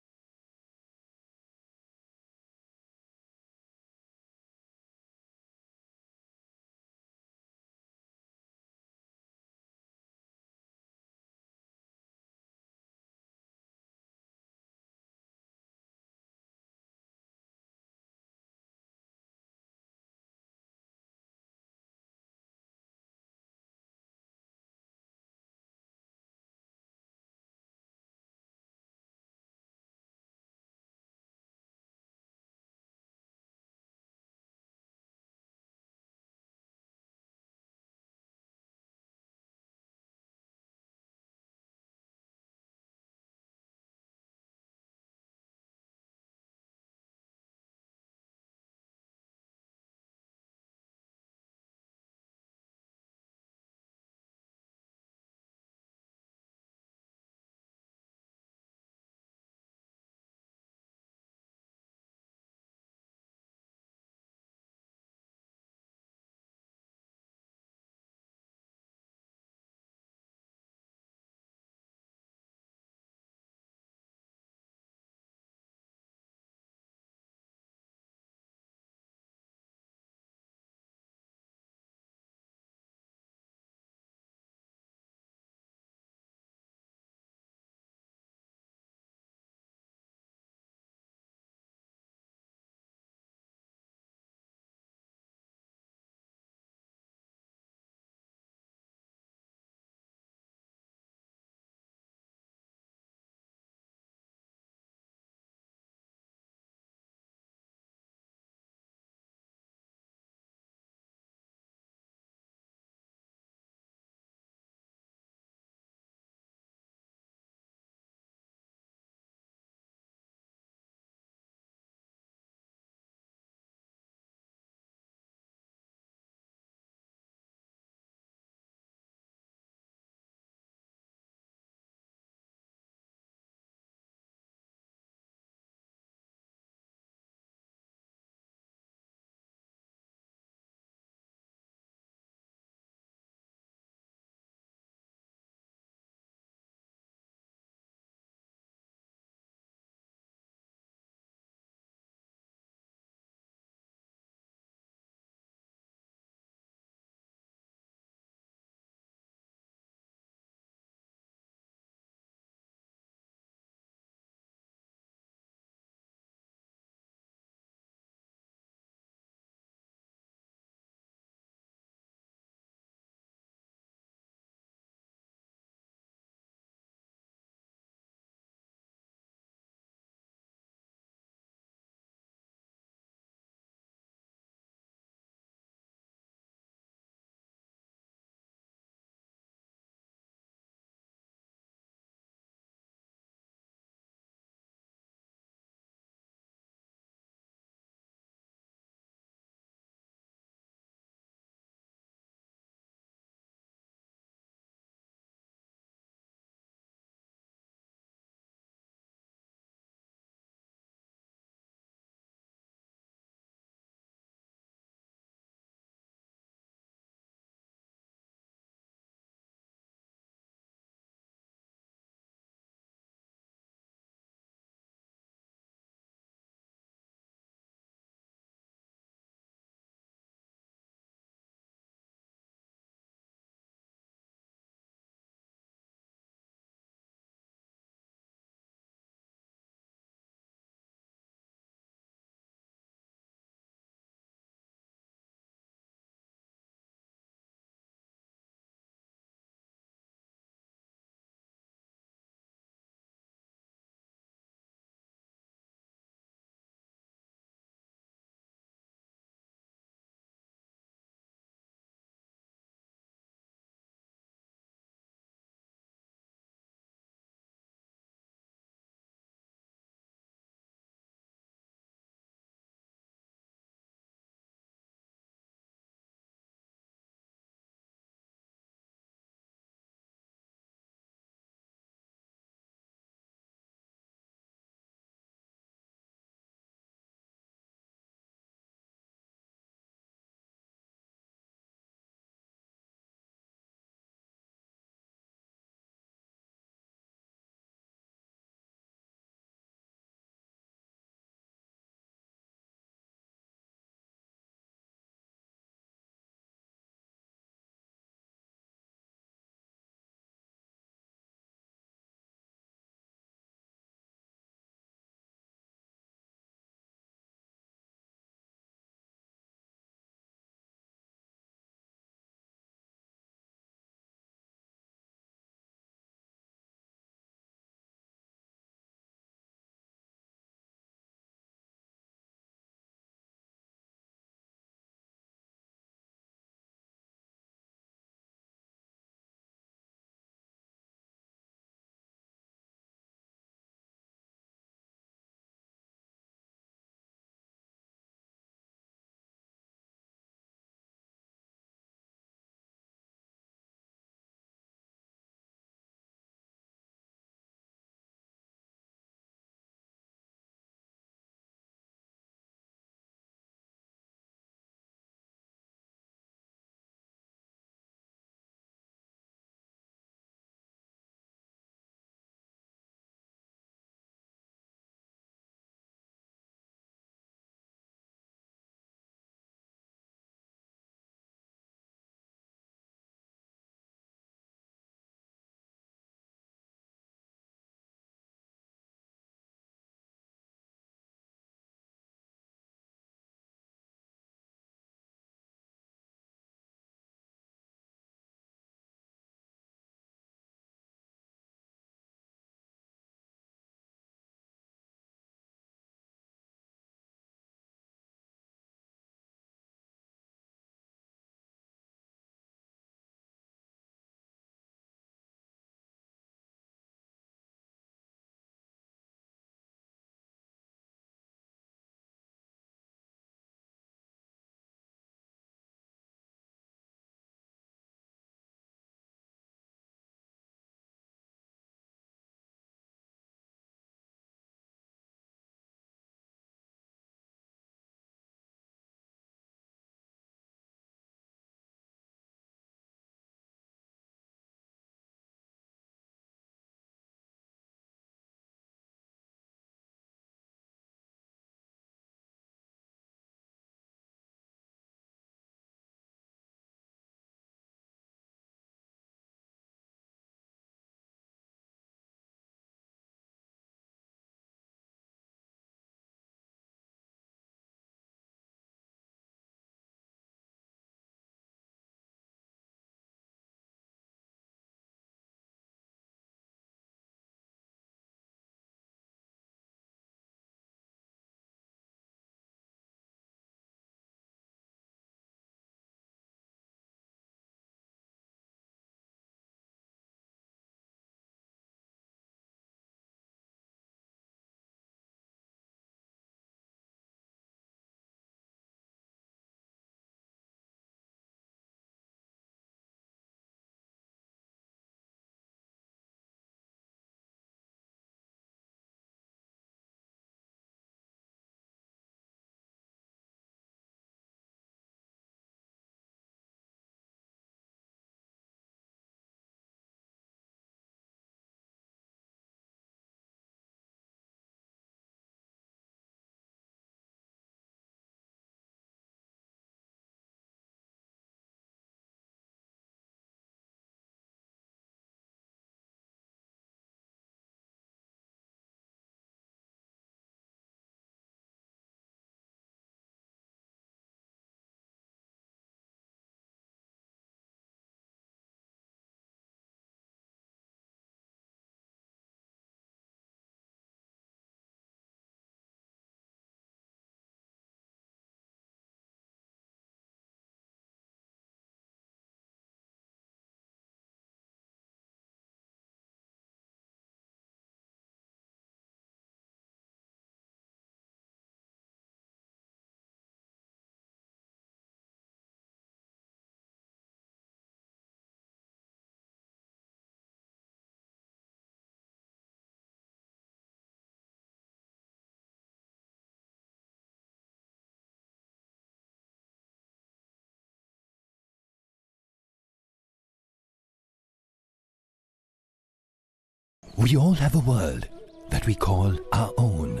We all have a world that we call our own.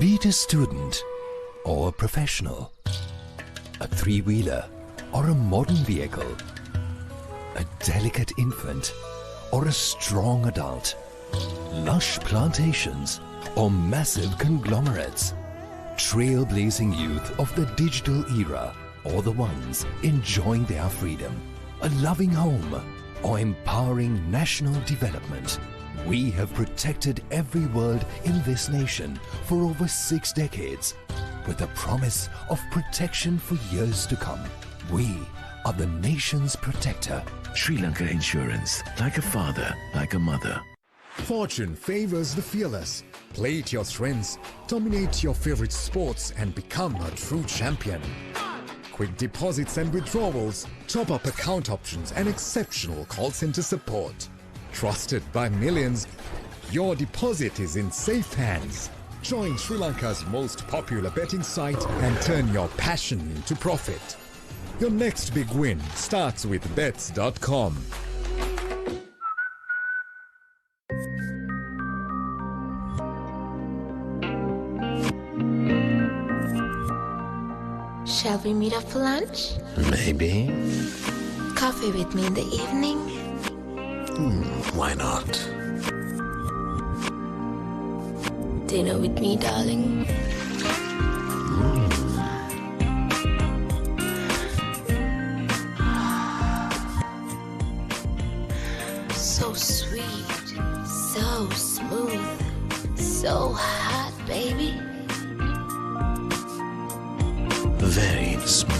Be it a student or a professional, a three-wheeler or a modern vehicle, a delicate infant or a strong adult, lush plantations or massive conglomerates, trailblazing youth of the digital era or the ones enjoying their freedom, a loving home or empowering national development. We have protected every world in this nation for over 6 decades with the promise of protection for years to come. We are the nation's protector. Sri Lanka Insurance, like a father, like a mother. Fortune favors the fearless. Play to your strengths, dominate your favorite sports and become a true champion. Quick deposits and withdrawals, top-up account options and exceptional call center support. Trusted by millions, your deposit is in safe hands. Join Sri Lanka's most popular betting site and turn your passion into profit. Your next big win starts with bets.com. Shall we meet up for lunch? Maybe. Coffee with me in the evening? Why not? Dinner with me, darling? So sweet, so smooth, so hot, baby. Very smooth.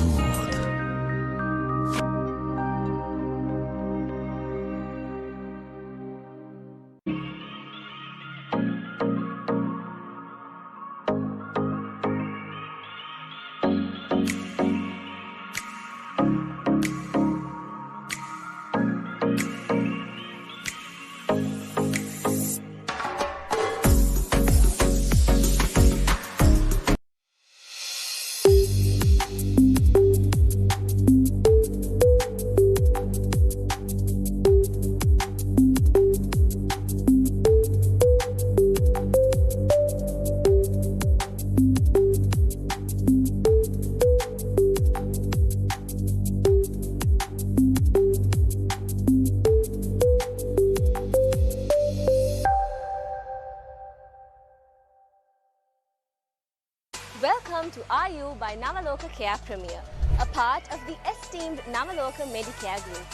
Welcome to RU by Navaloka Care Premier, a part of the esteemed Navaloka Medicare Group.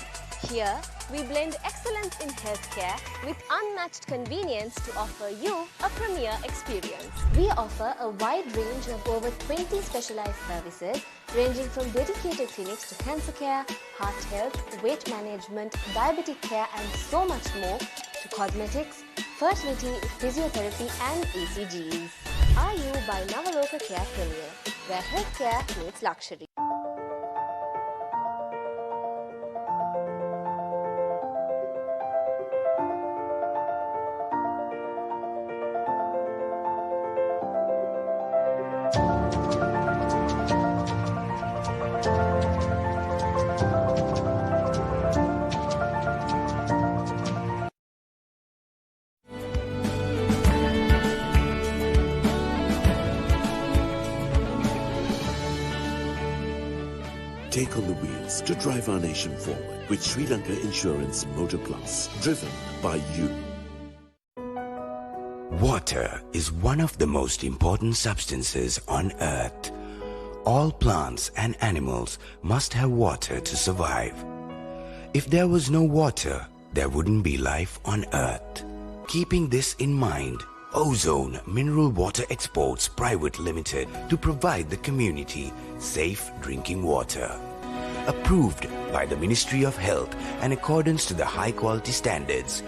Here, we blend excellence in healthcare with unmatched convenience to offer you a premier experience. We offer a wide range of over 20 specialized services ranging from dedicated clinics to cancer care, heart health, weight management, diabetic care and so much more, to cosmetics, fertility, physiotherapy and ECGs. RU by Navaloka Care Premier, where healthcare meets luxury. Take on the wheels to drive our nation forward with Sri Lanka Insurance Motor Plus, driven by you. Water is one of the most important substances on Earth. All plants and animals must have water to survive. If there was no water, there wouldn't be life on Earth. Keeping this in mind, Ozone Mineral Water Exports Private Limited to provide the community safe drinking water. Approved by the Ministry of Health in accordance to the high quality standards.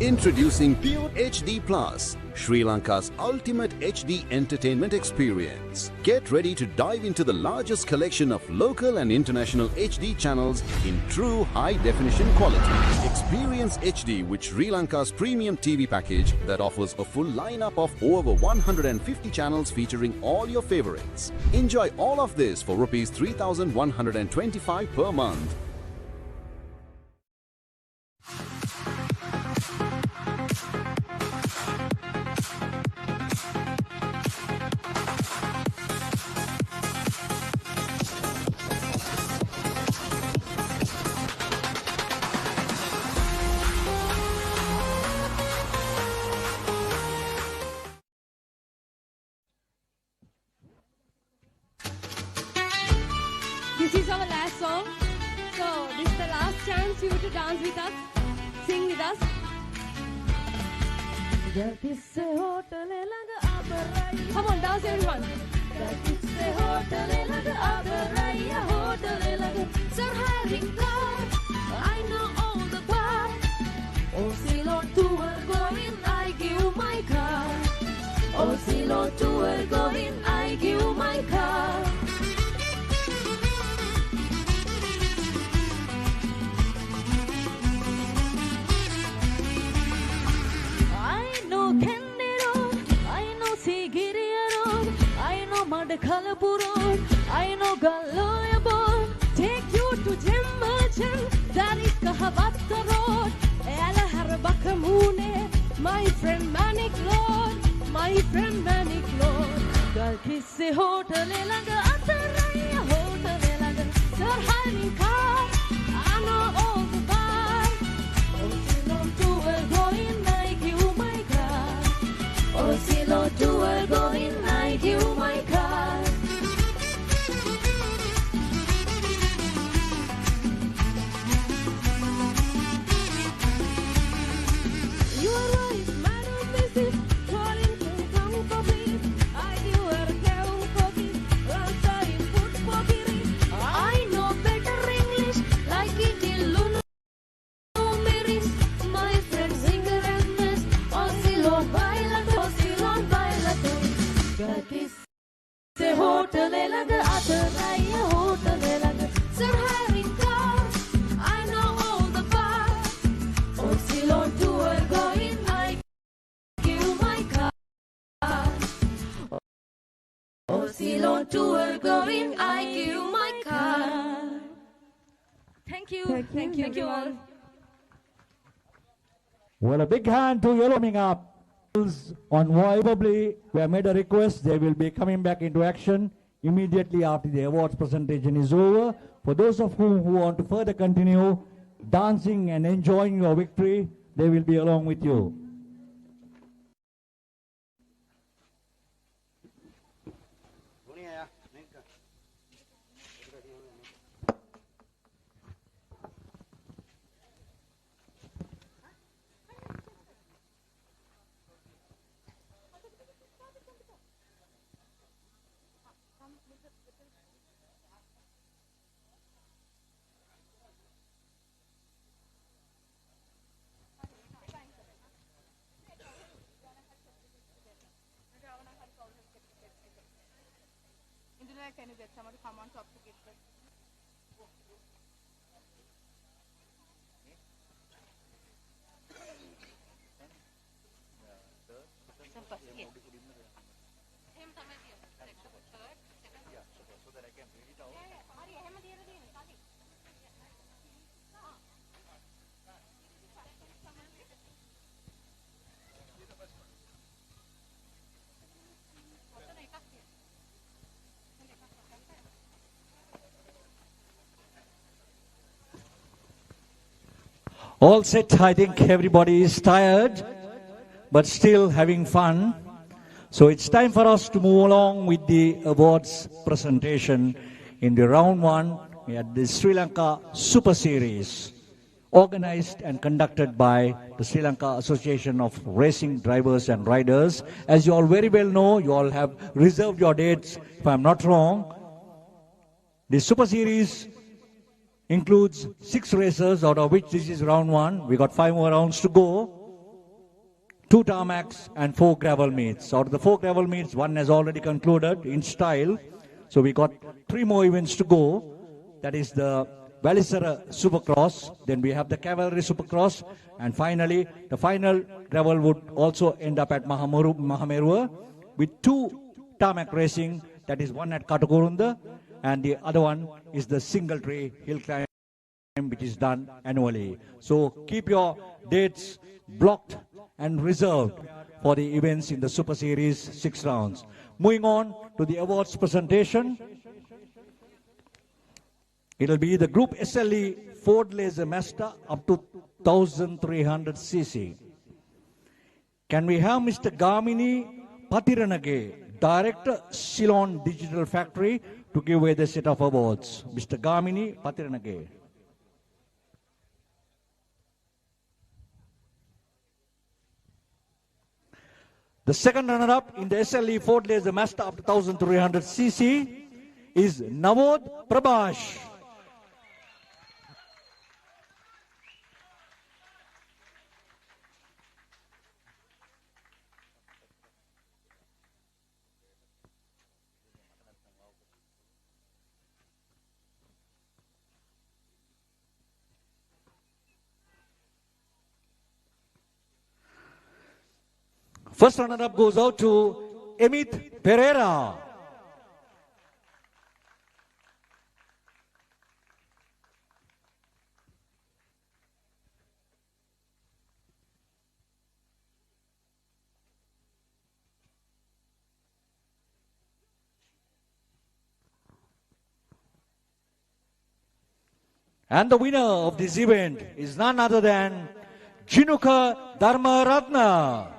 Introducing Pure HD Plus, Sri Lanka's ultimate HD entertainment experience. Get ready to dive into the largest collection of local and international HD channels in true high-definition quality. Experience HD with Sri Lanka's premium TV package that offers a full lineup of over 150 channels featuring all your favorites. Enjoy all of this for Rs 3,125 per month. So this is the last chance you to dance with us, sing with us. Come on, dance everyone. I know all the part. Oh, Ceylon tour going, I give my car. Oh, Ceylon tour going, I give my car. I know Candy Road, I know Sigiria Road, I know Madakalapu Road, I know Galoya Road. Take you to Gem Merchant, that is Kahavatta Road. Ela Harbakamune, my friend Manik Lord, my friend Manik Lord. Galkisse Hotel Elaga Ataraya Hotel Elaga, Sir Hiring Car, I know all the bar. Oh, Ceylon tour going, I give my car. Oh, Ceylon tour going, I give my car. You are right, Madam Mrs. Calling to come for please. I do her down for this. Rasta in foot for Piri. I know better English, like it in Luna Maris. My friend singer and miss. Oscillon Bailato, Oscillon Bailato. Gatis se hotel elaga, Ataraya hotel elaga. Sir Hiring Car, I know all the parts. Oscillon tour going, I give my car. Oscillon tour going, I give my car. Thank you. Thank you all. Well, a big hand to Yellow coming up. On Probably, we have made a request. They will be coming back into action immediately after the awards presentation is over. For those of whom who want to further continue dancing and enjoying your victory, they will be along with you. Can you get someone to come on top to get this? All set, I think everybody is tired, but still having fun. So it's time for us to move along with the awards presentation. In the round one, we had the Sri Lanka Super Series, organized and conducted by the Sri Lanka Association of Racing Drivers and Riders. As you all very well know, you all have reserved your dates, if I'm not wrong. The Super Series includes 6 races, out of which this is round 1. We got 5 more rounds to go. 2 tarmacs and 4 gravel meets. Out of the 4 gravel meets, 1 has already concluded in style. So we got 3 more events to go. That is the Valisara Supercross. Then we have the Cavalry Supercross. And finally, the final gravel would also end up at Mahameruwa with 2 tarmac racing. That is one at Katagurunda, and the other one is the single tree hill climb, which is done annually. So keep your dates blocked and reserved for the events in the Super Series 6 rounds. Moving on to the awards presentation. It will be the Group SLE Ford Laser Mazda up to 1300 cc. Can we have Mr. Gamini Patiranage, Director, Ceylon Digital Factory, to give away the set of awards? Mr. Gamini Patiranage. The second runner-up in the SLE Ford Laser Master up to 1300cc is Navod Prabhash. First runner-up goes out to Emit Pereira. And the winner of this event is none other than Jinuka Dharmaratna.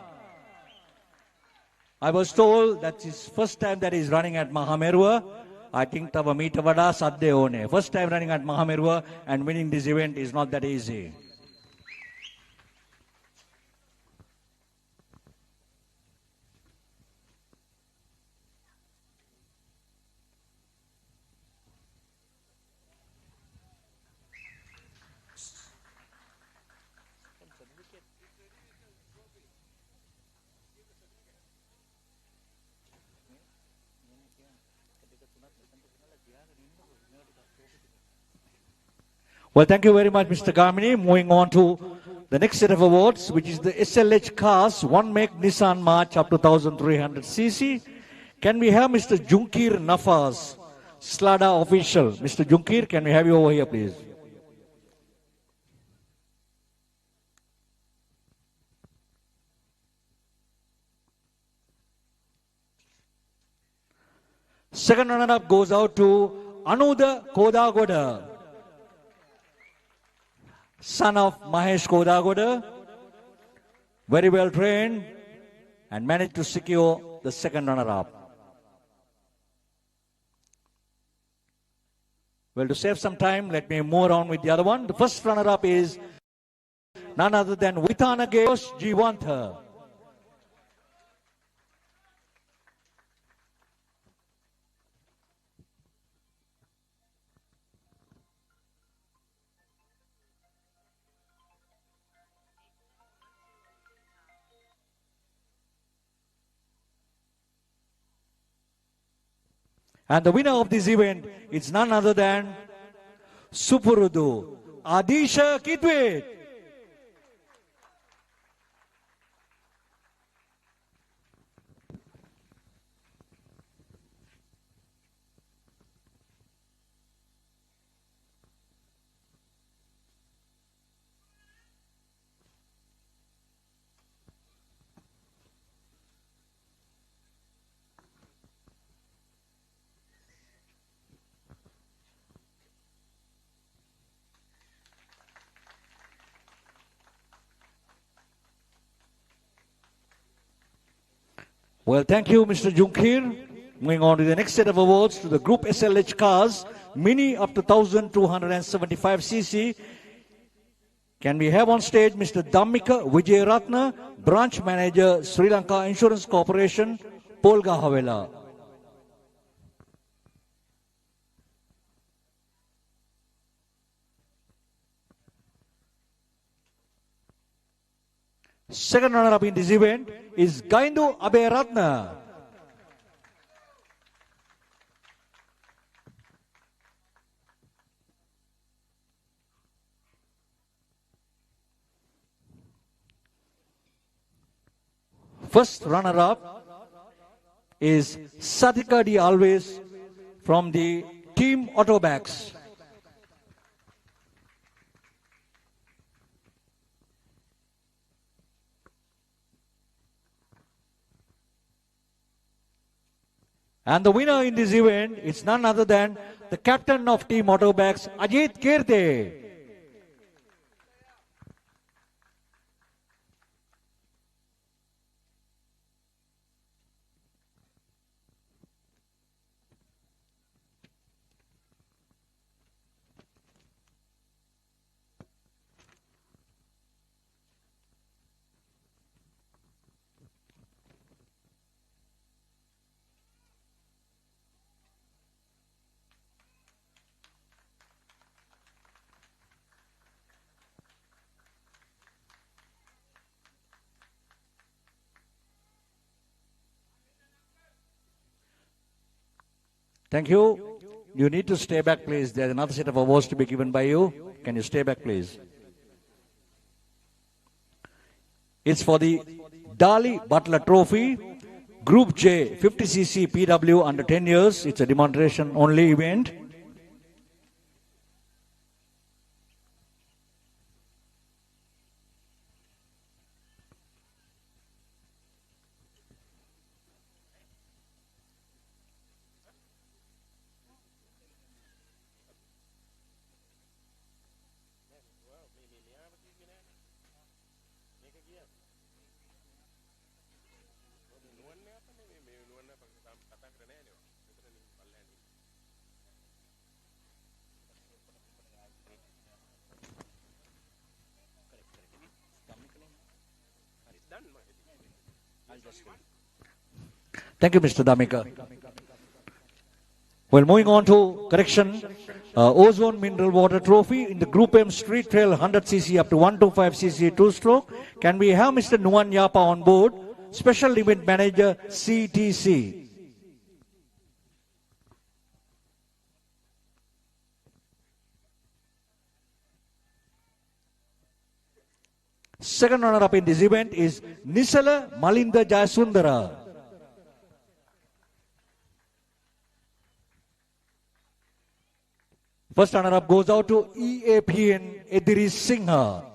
I was told that's his first time that he's running at Mahameruwa. I think tava meeta vada sadde one. First time running at Mahameruwa and winning this event is not that easy. Well, thank you very much, Mr. Gamini. Moving on to the next set of awards, which is the SLH Cars One Make Nissan March up to 1300cc. Can we have Mr. Junkir Nafas, Slada official? Mr. Junkir, can we have you over here, please? Second runner-up goes out to Anuda Kodagoda, son of Mahesh Kodagoda, very well trained and managed to secure the second runner-up. Well, to save some time, let me move on with the other one. The first runner-up is none other than Vitanage Jivantha. And the winner of this event is none other than Supermoto Adisha Kitwet. Well, thank you, Mr. Junkir. Moving on to the next set of awards to the Group SLH Cars, Mini up to 1275cc. Can we have on stage Mr. Dhammika Vijayaratna, Branch Manager, Sri Lanka Insurance Corporation, Polga Havela. Second runner-up in this event is Gaindu Aberatna. First runner-up is Satika D. Alves from the Team Autobacks. And the winner in this event is none other than the captain of Team Autobacks, Ajit Kirte. Thank you. You need to stay back, please. There's another set of awards to be given by you. Can you stay back, please? It's for the Dali Butler Trophy, Group J, 50cc PW under 10 years. It's a demonstration only event. Thank you, Mr. Damika. Well, moving on to correction, Ozone Mineral Water Trophy in the Group M Street Trail 100cc up to 125cc two-stroke. Can we have Mr. Nuwan Yapa on board? Special Event Manager, CTC. Second runner-up in this event is Nisala Malinda Jayasundara. First runner-up goes out to EAPN Ediri Singha.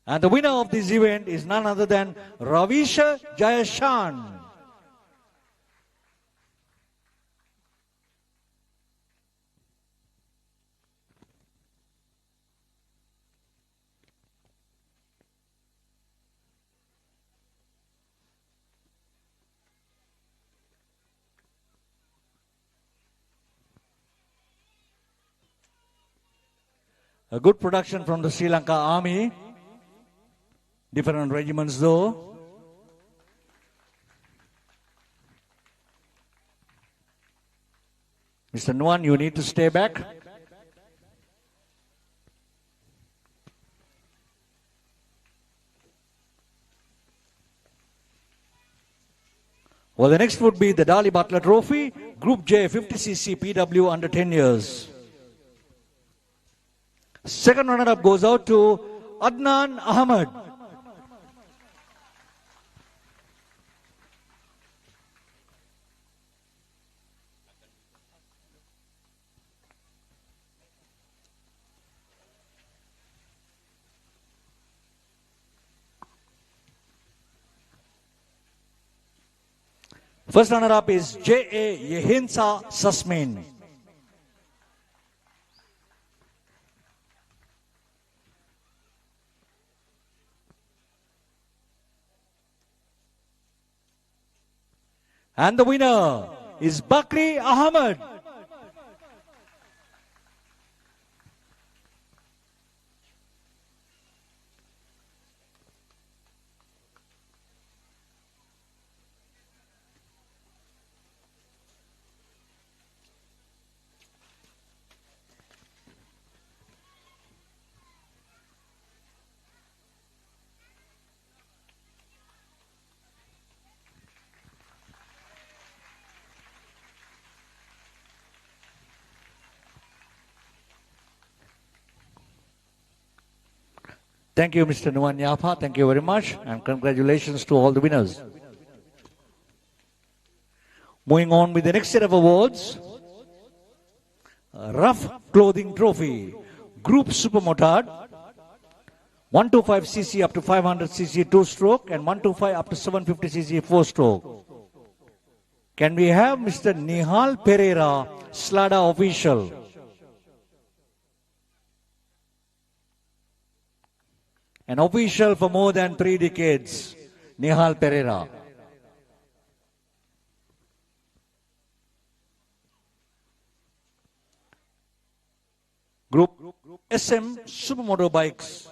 And the winner of this event is none other than Ravisha Jayashan. A good production from the Sri Lanka Army. Different regiments though. Mr. Nuwan, you need to stay back. Well, the next would be the Dali Butler Trophy, Group J, 50cc PW under 10 years. Second runner-up goes out to Adnan Ahmed. First runner-up is J.A. Yehinsa Sasmin. And the winner is Bakri Ahmed. Thank you, Mr. Nuwan Yapa. Thank you very much. And congratulations to all the winners. Moving on with the next set of awards. Rough Clothing Trophy. Group Supermoto. 125cc up to 500cc two-stroke and 125 up to 750cc four-stroke. Can we have Mr. Nihal Pereira, Slada official? An official for more than 3 decades, Nihal Pereira. Group SM Supermoto Bikes.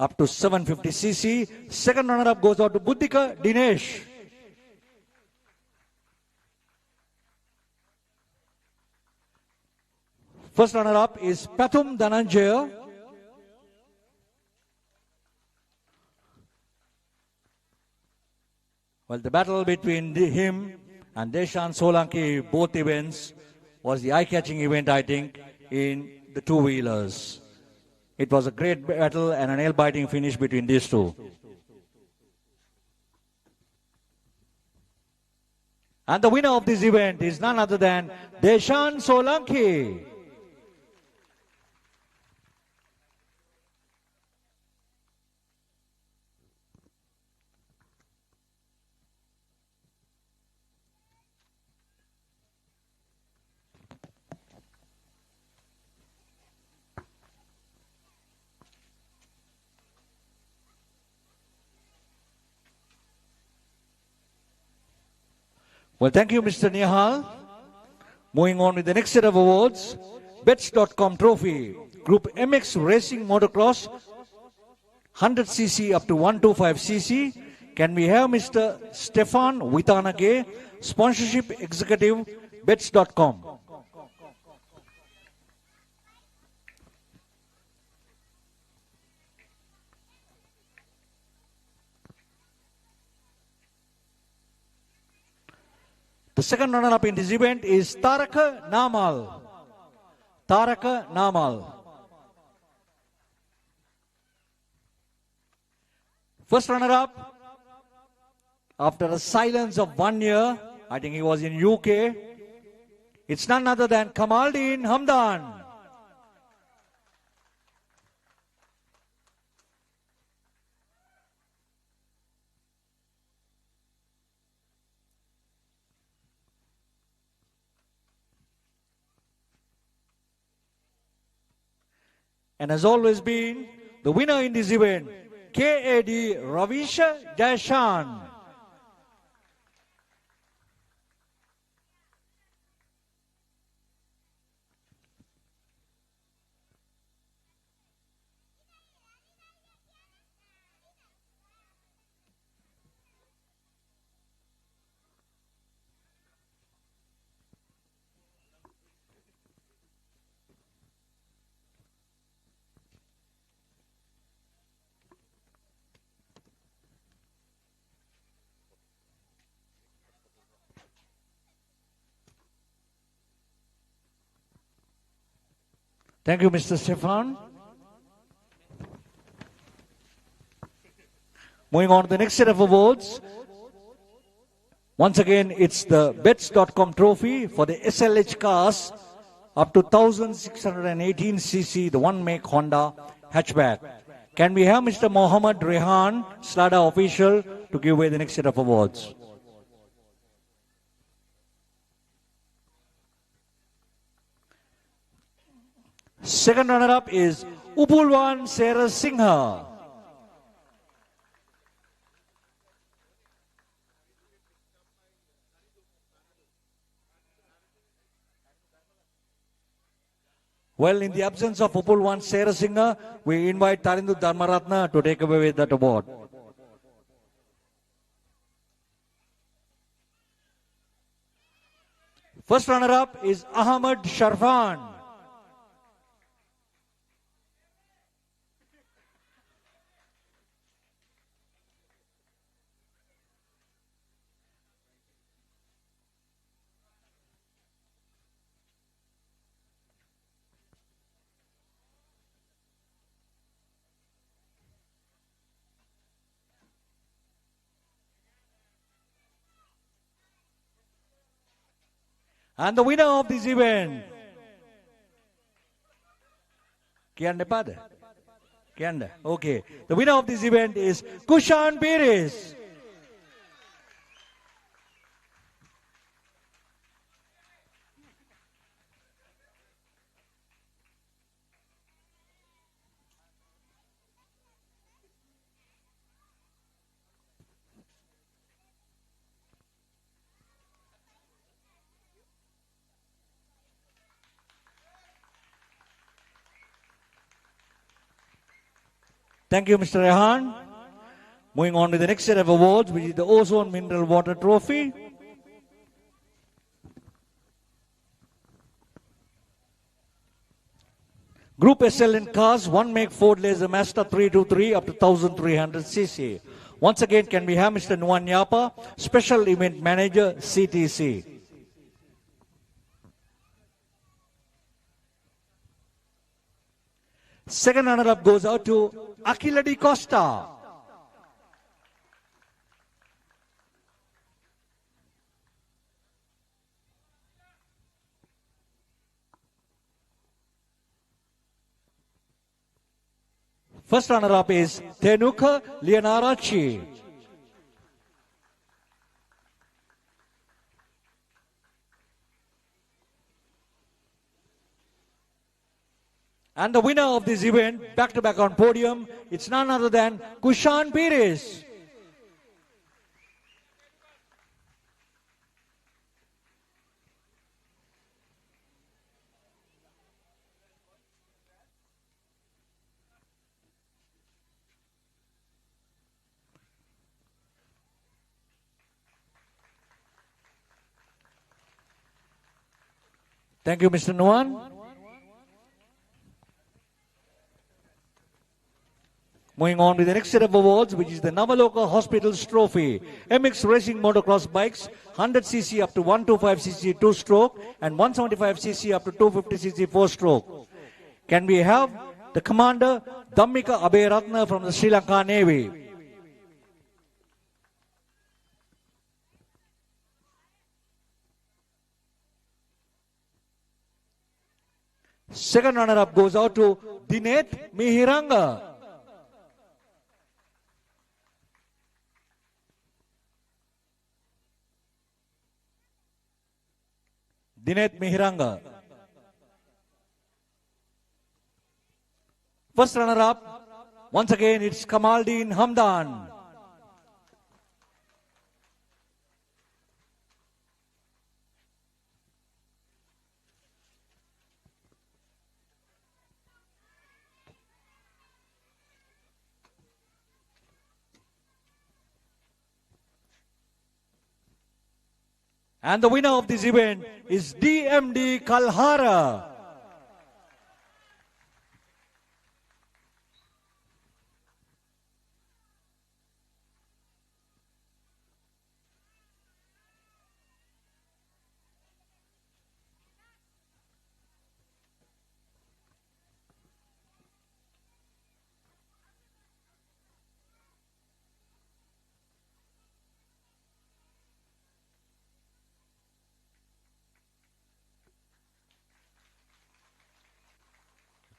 up to 750cc. Second runner-up goes out to Buddhika Dinesh. First runner-up is Pathum Dhananjaya. Well, the battle between him and Deshan Solanki, both events, was the eye-catching event, I think, in the two-wheelers. It was a great battle and a nail-biting finish between these two. And the winner of this event is none other than Deshan Solanki. Well, thank you, Mr. Nihal. Moving on with the next set of awards. Bets.com Trophy, Group MX Racing Motocross, 100cc up to 125cc. Can we have Mr. Stefan Witanage, Sponsorship Executive, Bets.com. The second runner-up in this event is Taraka Namal. Taraka Namal. First runner-up, after a silence of 1 year, I think he was in UK, it's none other than Kamaldeen Hamdan. And has always been the winner in this event, KAD Ravisha Dashan. Thank you, Mr. Stefan. Moving on to the next set of awards. Once again, it's the Bets.com Trophy for the SLH cars up to 1618cc, the one-make Honda hatchback. Can we have Mr. Mohammed Rehan, SLADA official, to give away the next set of awards? Second runner-up is Upulwan Sera Singha. Well, in the absence of Upulwan Sera Singha, we invite Tarindu Dharmaratna to take away that award. First runner-up is Ahmad Sharfan. And the winner of this event, Kianda Pada? Kianda, okay. The winner of this event is Kushan Pires. Thank you, Mr. Rehan. Moving on to the next set of awards, which is the Ozone Mineral Water Trophy. Group SL in cars, 1 make Ford Laser Master 323 up to 1300 cc. Once again, can we have Mr. Nuan Yapa, Special Event Manager, CTC. Second runner-up goes out to Aquila Di Costa. First runner-up is Tenuka Lianarachi. And the winner of this event, back-to-back on podium, it's none other than Kushan Pires. Thank you, Mr. Nuan. Moving on to the next set of awards, which is the Navaloka Hospitals Trophy. MX Racing Motocross Bikes, 100cc up to 125cc 2-stroke and 175cc up to 250cc 4-stroke. Can we have the Commander Dhammika Abeyratna from the Sri Lanka Navy? Second runner-up goes out to Dinet Mihiranga. Dinet Mihiranga. First runner-up, once again it's Kamaldeen Hamdan. And the winner of this event is DMD Kalhara.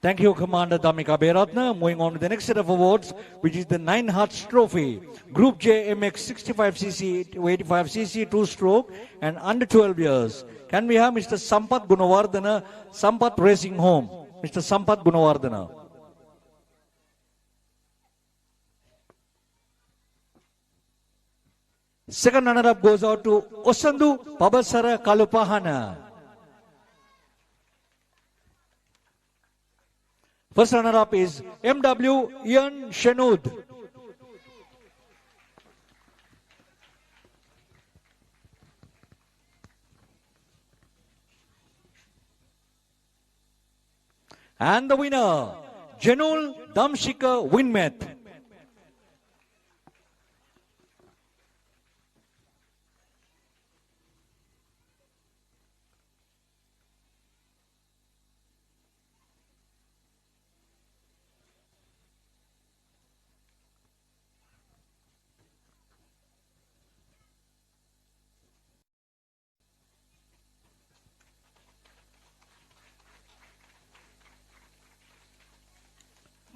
Thank you, Commander Dhammika Abeyratna. Moving on to the next set of awards, which is the 9 Hearts Trophy. Group J MX 65cc to 85cc 2-stroke and under 12 years. Can we have Mr. Sampath Gunawardana, Sampath Racing Home? Mr. Sampath Gunawardana. Second runner-up goes out to Osandu Pabasara Kalupahana. First runner-up is MW Ian Shenud. And the winner, Janul Damshika Winmet.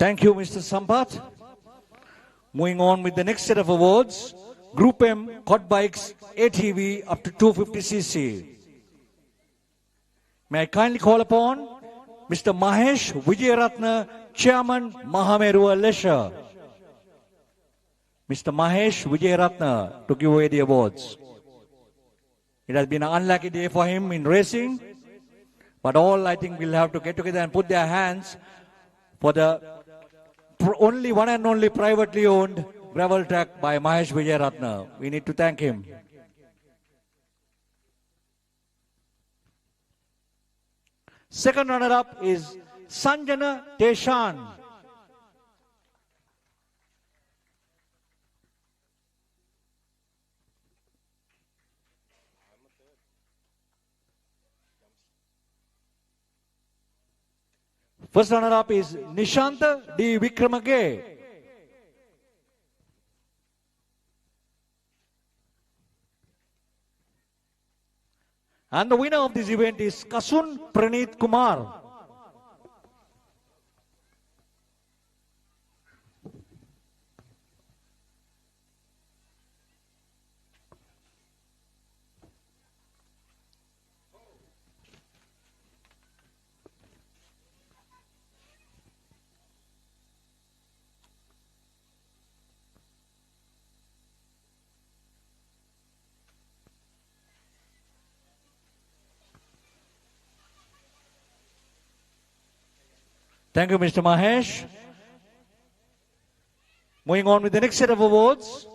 Thank you, Mr. Sampath. Moving on with the next set of awards, Group M Quad Bikes ATV up to 250cc. May I kindly call upon Mr. Mahesh Vijayaratna, Chairman, Mahameruwa Leisure. Mr. Mahesh Vijayaratna to give away the awards. It has been an unlucky day for him in racing, but all I think will have to get together and put their hands for the only one and only privately owned gravel track by Mahesh Vijayaratna. We need to thank him. Second runner-up is Sanjana Teshan. First runner-up is Nishanta D. Vikramage. And the winner of this event is Kasun Praneeth Kumar. Thank you, Mr. Mahesh. Moving on with the next set of awards,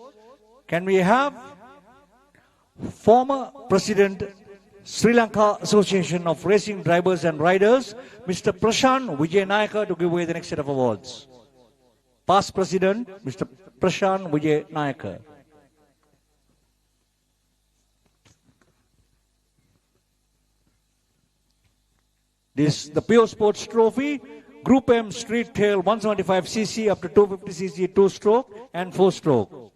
can we have former President, Sri Lanka Association of Racing Drivers and Riders, Mr. Prashant Vijay Nayaka, to give away the next set of awards. Past President, Mr. Prashant Vijay Nayaka. This is the Pure Sports Trophy. Group M Street Tail 175cc up to 250cc 2-stroke and 4-stroke.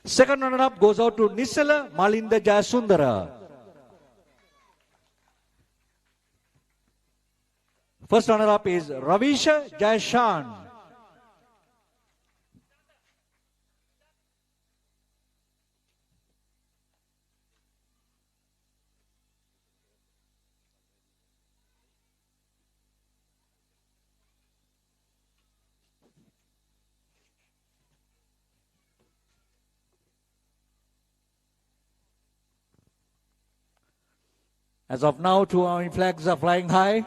Second runner-up goes out to Nisala Malinda Jayasundara. First runner-up is Ravisha Jayashan. As of now, 2 army flags are flying high.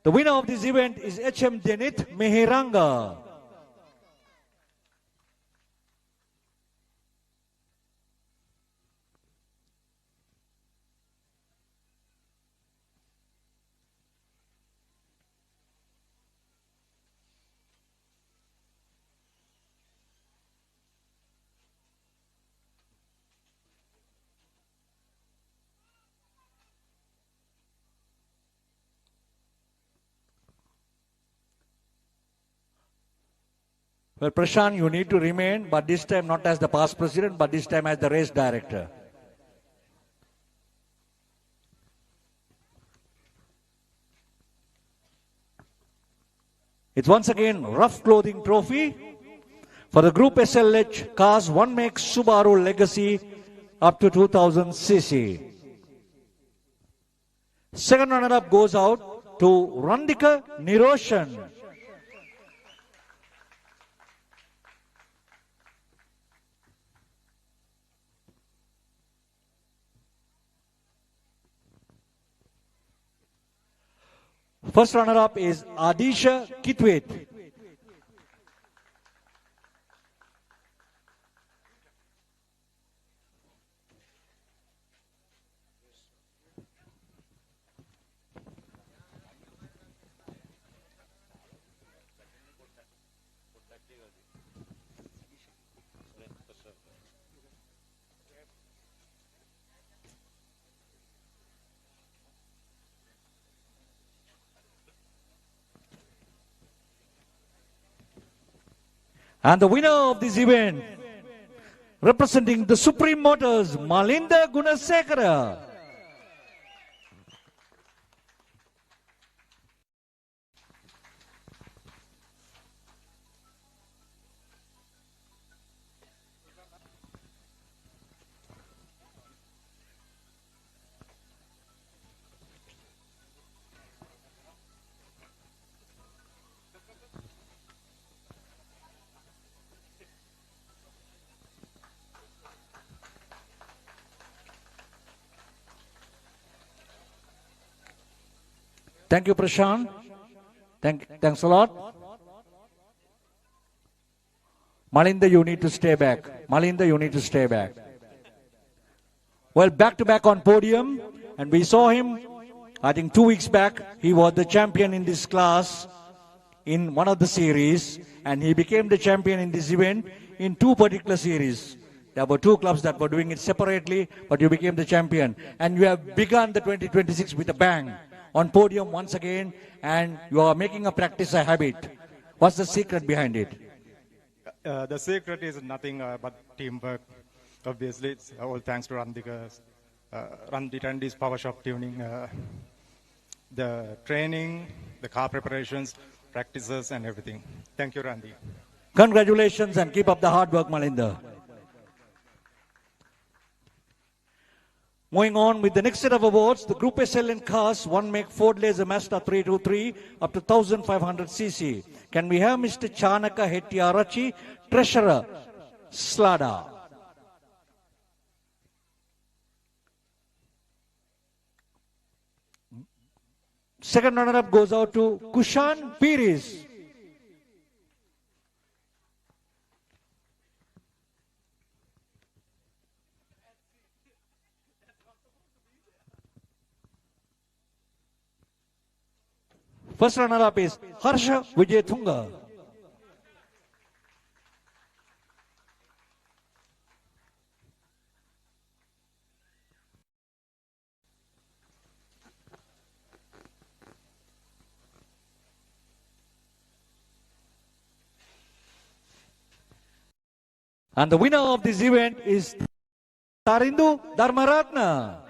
The winner of this event is H.M. Denith Meheranga. Well, Prashant, you need to remain, but this time not as the past president, but this time as the race director. It's once again Rough Clothing Trophy for the Group SLH Cars 1 Make Subaru Legacy up to 2000 cc. Second runner-up goes out to Randika Niroshan. First runner-up is Adisha Kitwet. And the winner of this event, representing the Supreme Motors, Malinda Gunasekara. Thank you, Prashant. Thanks a lot. Malinda, you need to stay back. Malinda, you need to stay back. Well, back to back on podium, and we saw him, I think 2 weeks back, he was the champion in this class in one of the series, and he became the champion in this event in two particular series. There were two clubs that were doing it separately, but you became the champion. And you have begun the 2026 with a bang on podium once again, and you are making a practice a habit. What's the secret behind it? The secret is nothing but teamwork. Obviously, it's all thanks to Randy and his Power Shop tuning. The training, the car preparations, practices, and everything. Thank you, Randy. Congratulations and keep up the hard work, Malinda. Moving on with the next set of awards, the Group SLN cars, one make Ford Laser Mazda 323 up to 1500cc. Can we have Mr. Chanaka Hettiarachi, Treasurer, Slada? Second runner-up goes out to Kushan Piris. First runner-up is Harsha Vijayatunga. And the winner of this event is Tarindu Dharmaratna.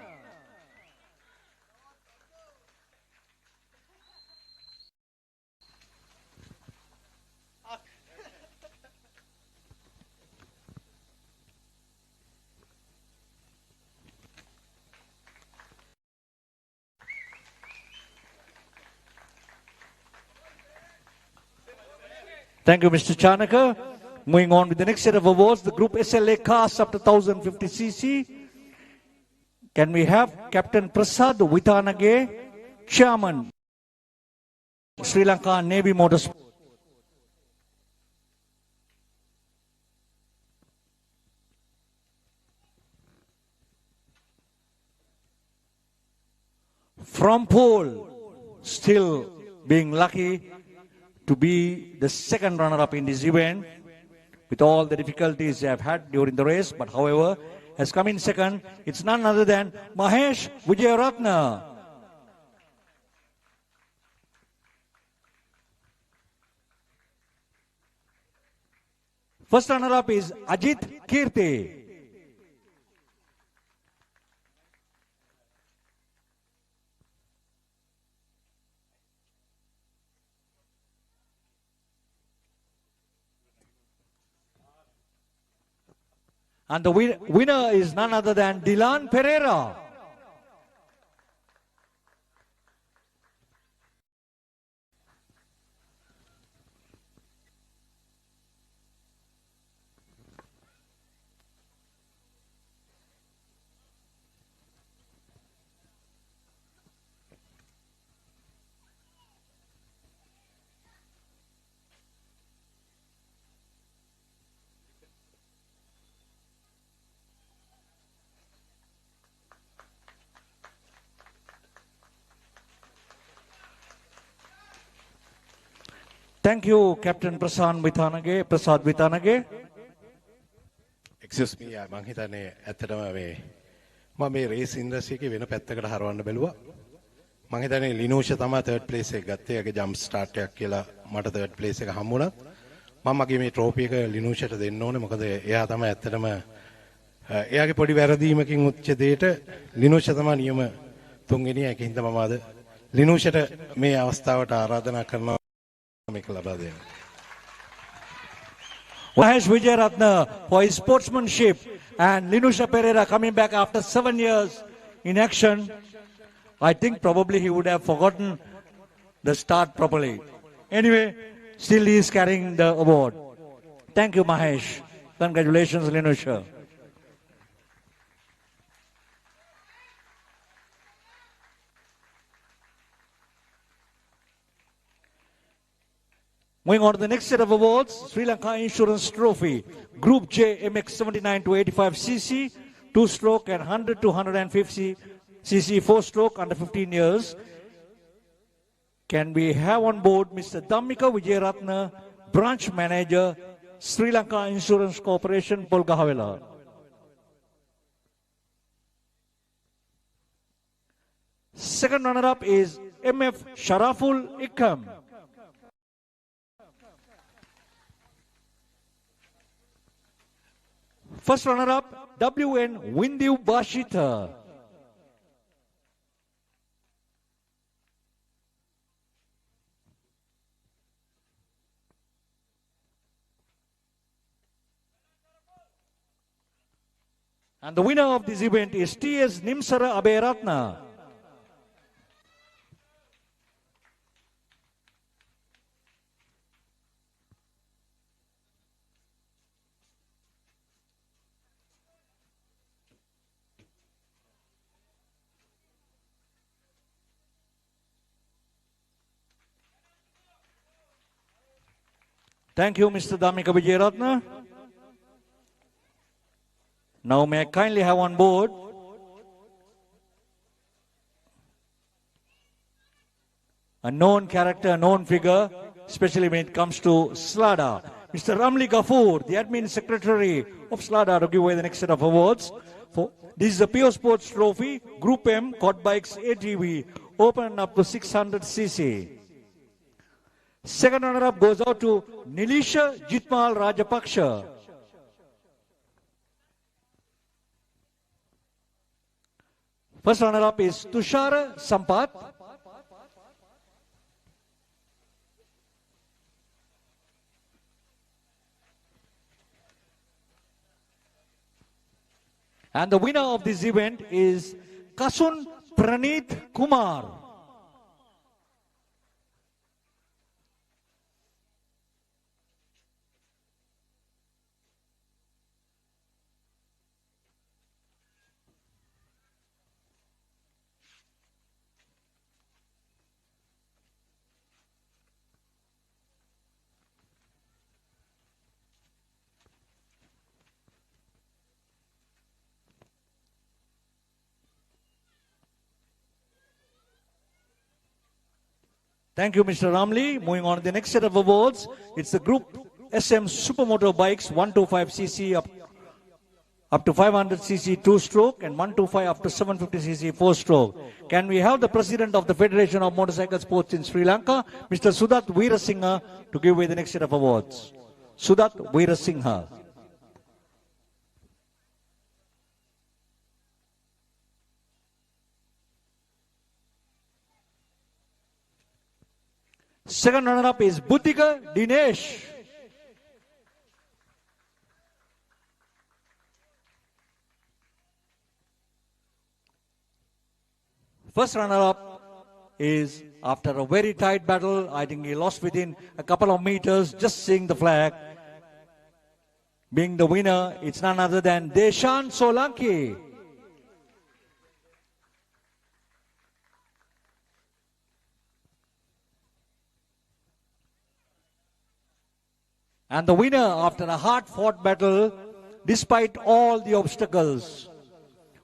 Thank you, Mr. Chanaka. Moving on with the next set of awards, the Group SLA cars up to 1050cc. Can we have Captain Prasad Vitanage, Chairman, Sri Lanka Navy Motorsport. From pole, still being lucky to be the second runner-up in this event, with all the difficulties they have had during the race, but however, has come in second. It's none other than Mahesh Vijayaratna. First runner-up is Ajit Kirti. And the winner is none other than Dylan Pereira. Thank you, Captain Prasad Vitanage. Excuse me, මං හිතන්නේ ඇත්තටම මේ raise industry එකේ වෙන පැත්තකට හරවන්න බැලුවා. මං හිතන්නේ ලිනෝෂ තමයි third place එක ගත්තේ. ඒගේ jump start එකක් කියලා මට third place එක හම්බුණා. මම මගේ මේ trophy එක ලිනෝෂට දෙන්න ඕනේ. මොකද එයා තමයි ඇත්තටම එයාගේ පොඩි වැරදීමකින් උච්ච දෙයට ලිනෝෂ තමයි නියම තුන්වෙනිය. ඒකින්ද මම අද ලිනෝෂට මේ අවස්ථාවට ආරාධනා කරනවා. Mahesh Vijayaratna for his sportsmanship, and Linusha Pereira coming back after 7 years in action. I think probably he would have forgotten the start properly. Anyway, still he is carrying the award. Thank you, Mahesh. Congratulations, Linusha. Moving on to the next set of awards, Sri Lanka Insurance Trophy, Group J MX 79 to 85 cc, 2-stroke and 100 to 150 cc 4-stroke under 15 years. Can we have on board Mr. Dhammika Wijeratna, Branch Manager, Sri Lanka Insurance Corporation, Polgahavela. Second runner-up is MF Sharaful Ikram. First runner-up, WN Windiv Bashita. And the winner of this event is TS Nimsara Aberatna. Thank you, Mr. Dhammika Wijeratna. Now may I kindly have on board a known character, a known figure, especially when it comes to SLADA. Mr. Ramli Ghafoor, the Admin Secretary of SLADA, to give away the next set of awards. This is the Pure Sports Trophy, Group M, Quad Bikes ATV, open up to 600 cc. Second runner-up goes out to Nilisha Jitmal Rajapaksha. First runner-up is Tushara Sampath. And the winner of this event is Kasun Praneeth Kumar. Thank you, Mr. Ramli. Moving on to the next set of awards. It's the Group SM Supermoto bikes, 125cc up to 500cc 2-stroke and 125 up to 750cc 4-stroke. Can we have the President of the Federation of Motorcycle Sports in Sri Lanka, Mr. Sudat Weerasinghe, to give away the next set of awards. Sudat Weerasinghe. Second runner-up is Buddhika Dinesh. First runner-up is, after a very tight battle, I think he lost within a couple of meters, just seeing the flag. Being the winner, it's none other than Deshan Solanki. And the winner, after a hard-fought battle, despite all the obstacles,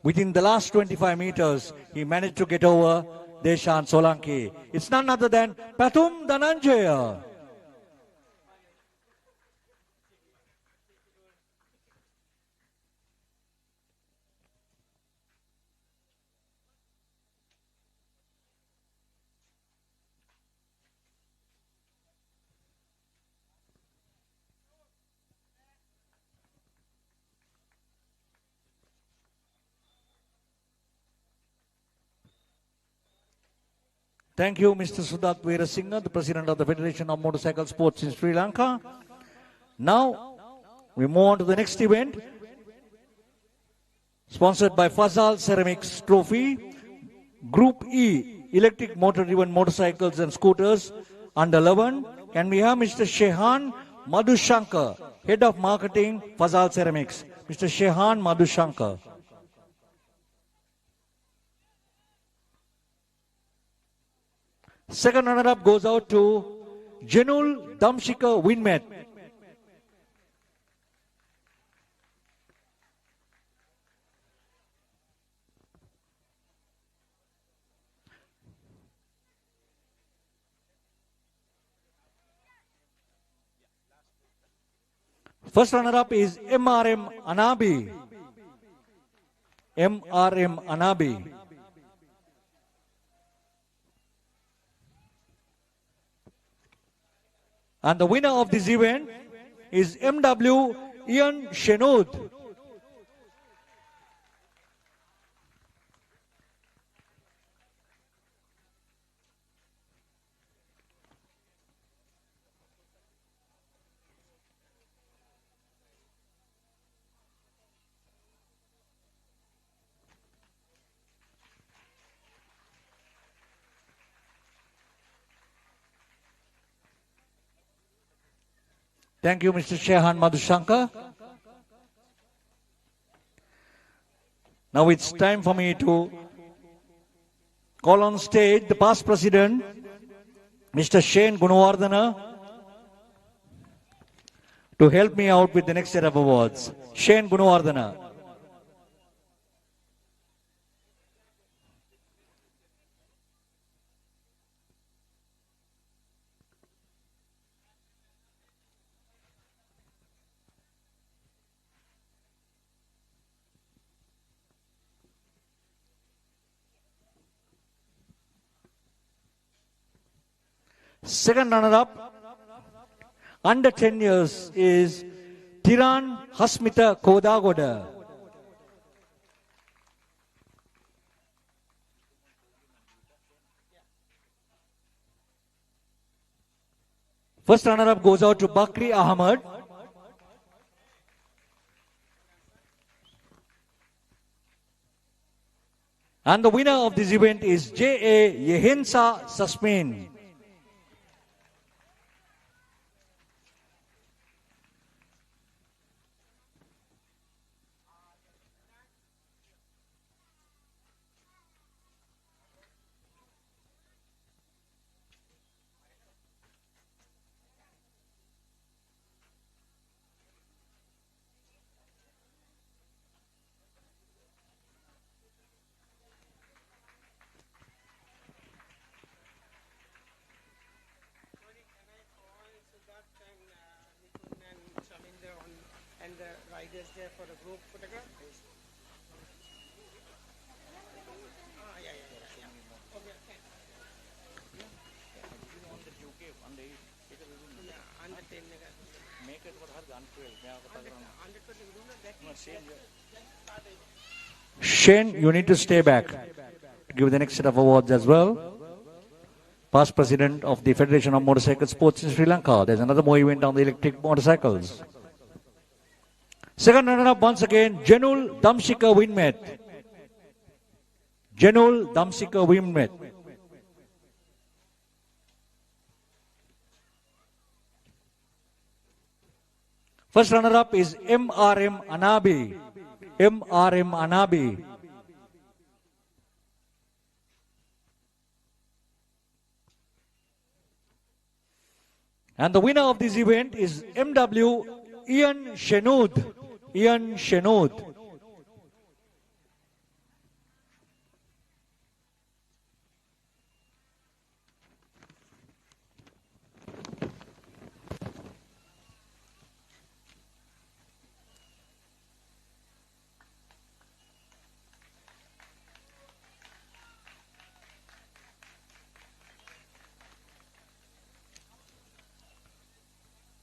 within the last 25 meters, he managed to get over Deshan Solanki. It's none other than Pathum Dhananjaya. Thank you, Mr. Sudat Weerasinghe, the President of the Federation of Motorcycle Sports in Sri Lanka. Now, we move on to the next event, sponsored by Fazal Ceramics Trophy, Group E, Electric Motor-Driven Motorcycles and Scooters, under 11. Can we have Mr. Shehan Madhushankar, Head of Marketing, Fazal Ceramics. Mr. Shehan Madhushankar. Second runner-up goes out to Janul Damshika Winmet. First runner-up is MRM Anabi. MRM Anabi. And the winner of this event is MW Ian Shenud. Thank you, Mr. Shehan Madhushankar. Now it's time for me to call on stage the past president, Mr. Shane Gunawardana, to help me out with the next set of awards. Shane Gunawardana. Second runner-up, under 10 years, is Tiran Hasmita Kodagoda. First runner-up goes out to Bakri Ahmad. And the winner of this event is J.A. Yehensa Sasmin. Shane, you need to stay back to give the next set of awards as well. Past president of the Federation of Motorcycle Sports in Sri Lanka. There's another more event on the electric motorcycles. Second runner-up once again, Janul Damshika Winmet. Janul Damshika Winmet. First runner-up is MRM Anabi. MRM Anabi. And the winner of this event is MW Ian Shenud. Ian Shenud.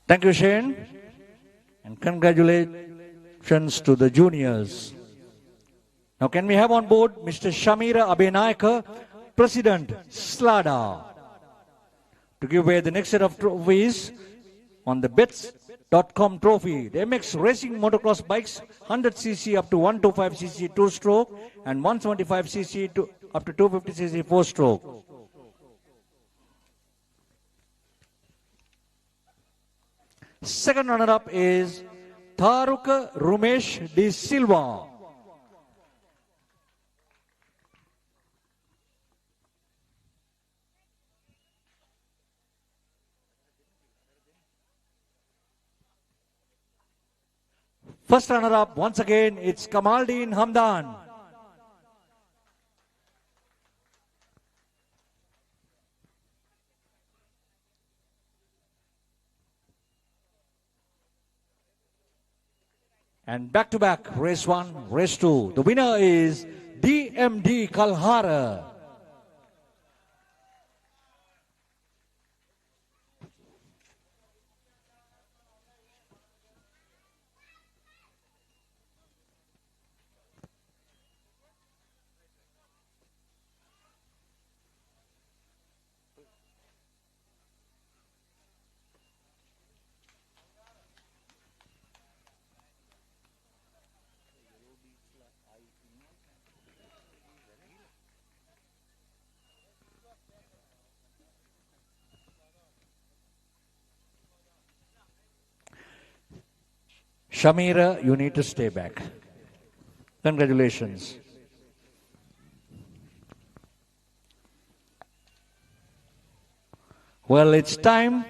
Thank you, Shane, and congratulations to the juniors. Now, can we have on board Mr. Shamira Abenayaka, President, SLADA, to give away the next set of trophies on the bets.com trophy. The MX Racing Motocross bikes, 100cc up to 125cc 2-stroke and 175cc to up to 250cc 4-stroke. Second runner-up is Tharuka Rumesh De Silva. First runner-up, once again, it's Kamaldeen Hamdan. And back-to-back, race 1, race 2. The winner is DMD Kalhara. Shamira, you need to stay back. Congratulations. Well, it's time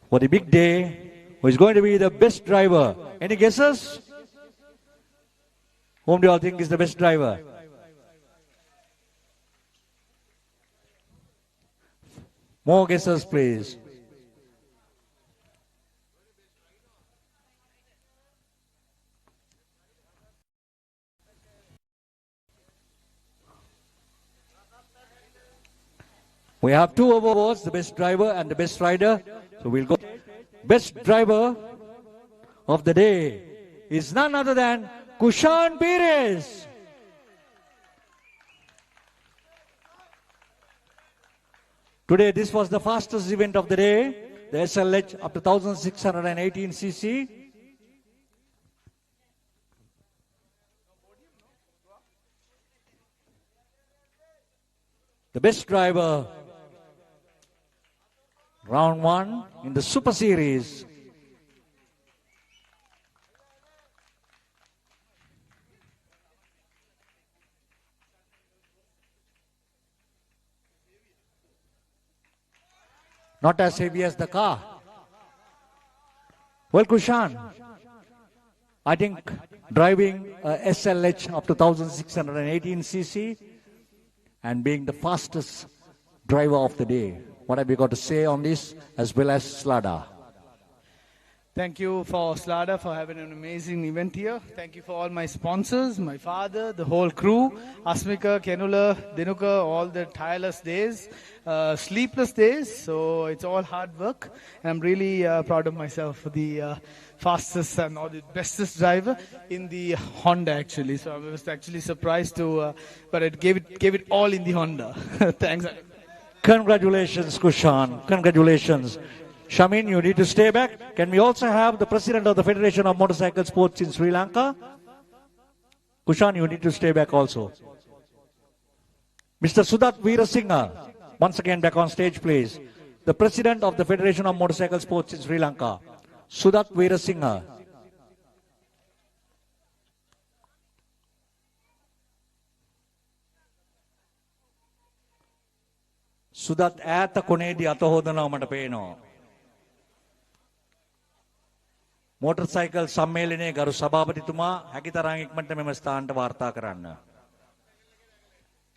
for the big day. Who is going to be the best driver? Any guesses? Whom do you all think is the best driver? More guesses, please. We have two awards, the best driver and the best rider. So we'll go. Best driver of the day is none other than Kushan Perez. Today, this was the fastest event of the day, the SLH up to 1618 cc. The best driver, round 1 in the Super Series. Not as heavy as the car. Well, Kushan, I think driving a SLH up to 1618 cc and being the fastest driver of the day. What have you got to say on this, as well as Slada? Thank you for Slada for having an amazing event here. Thank you for all my sponsors, my father, the whole crew, Asmika, Kenula, Dinuka, all the tireless days, sleepless days. So it's all hard work. And I'm really proud of myself for the fastest and or the bestest driver in the Honda actually. So I was actually surprised to, but it gave it all in the Honda. Thanks. Congratulations, Kushan. Congratulations. Shamin, you need to stay back. Can we also have the president of the Federation of Motorcycle Sports in Sri Lanka? Kushan, you need to stay back also. Mr. Sudat Veerasinghe, once again back on stage, please. The president of the Federation of Motorcycle Sports in Sri Lanka, Sudat Veerasinghe. Sudat ඈත කොනේදී අත හොදනවා මට පේනවා. Motor cycle සම්මේලනයේ ගරු සභාපතිතුමා හැකිතරම් ඉක්මනට මෙම ස්ථානට වාර්තා කරන්න.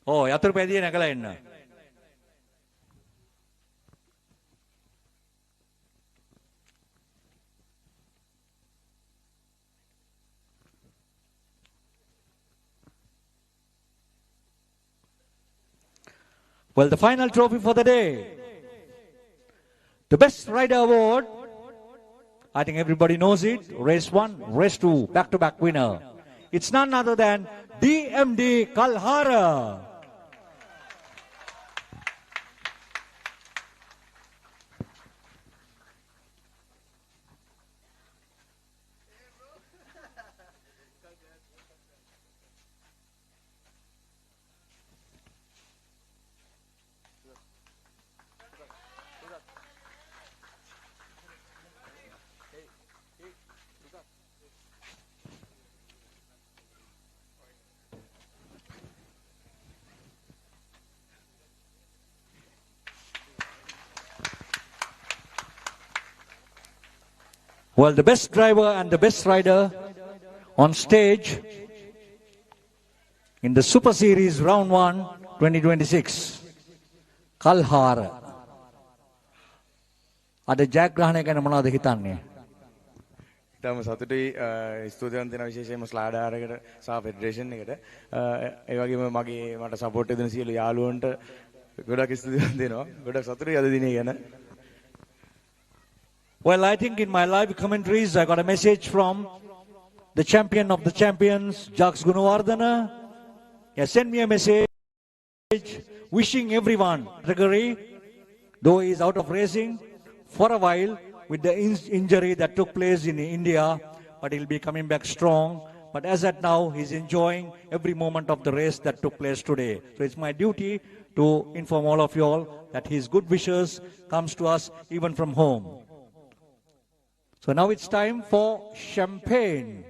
යතුරු පැදියේ නැගලා එන්න. Well, the final trophy for the day, the Best Rider Award, I think everybody knows it. Race 1, race 2, back-to-back winner. It's none other than DMD Kalhara. Well, the best driver and the best rider on stage in the Super Series Round 1 2026. Kalhara. අද ජයග්‍රහණය ගැන මොනවද හිතන්නේ? ඉතාලම සතුටුයි ස්තුතිවන්ත වෙන විශේෂයෙන්ම ස්ලාඩාරකට සහ ෆෙඩරේෂන් එකට. ඒ වගේම මට සපෝට් දෙන සියලු යාළුවන්ට ගොඩක් ස්තුතිවන්ත වෙනවා. ගොඩක් සතුටුයි අද දිනේ ගැන. Well, I think in my live commentaries I got a message from the champion of the champions, Jacques Gunawardana. He has sent me a message wishing everyone category, though he is out of racing for a while with the injury that took place in India, but he'll be coming back strong. But as at now, he's enjoying every moment of the race that took place today. So it's my duty to inform all of you all that his good wishes comes to us even from home. So now it's time for champagne.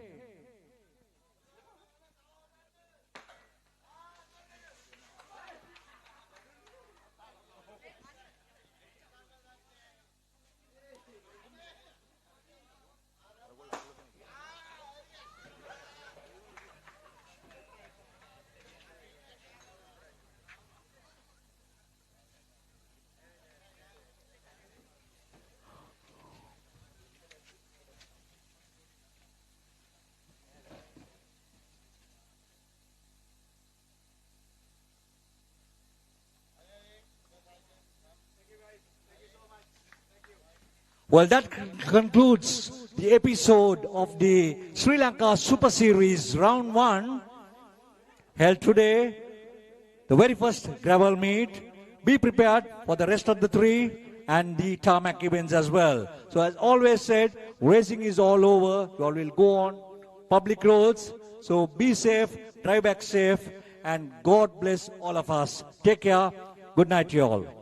Well, that concludes the episode of the Sri Lanka Super Series Round 1 held today, the very first gravel meet. Be prepared for the rest of the 3 and the tarmac events as well. So as always said, racing is all over. You all will go on public roads. So be safe, drive back safe, and God bless all of us. Take care. Good night to you all.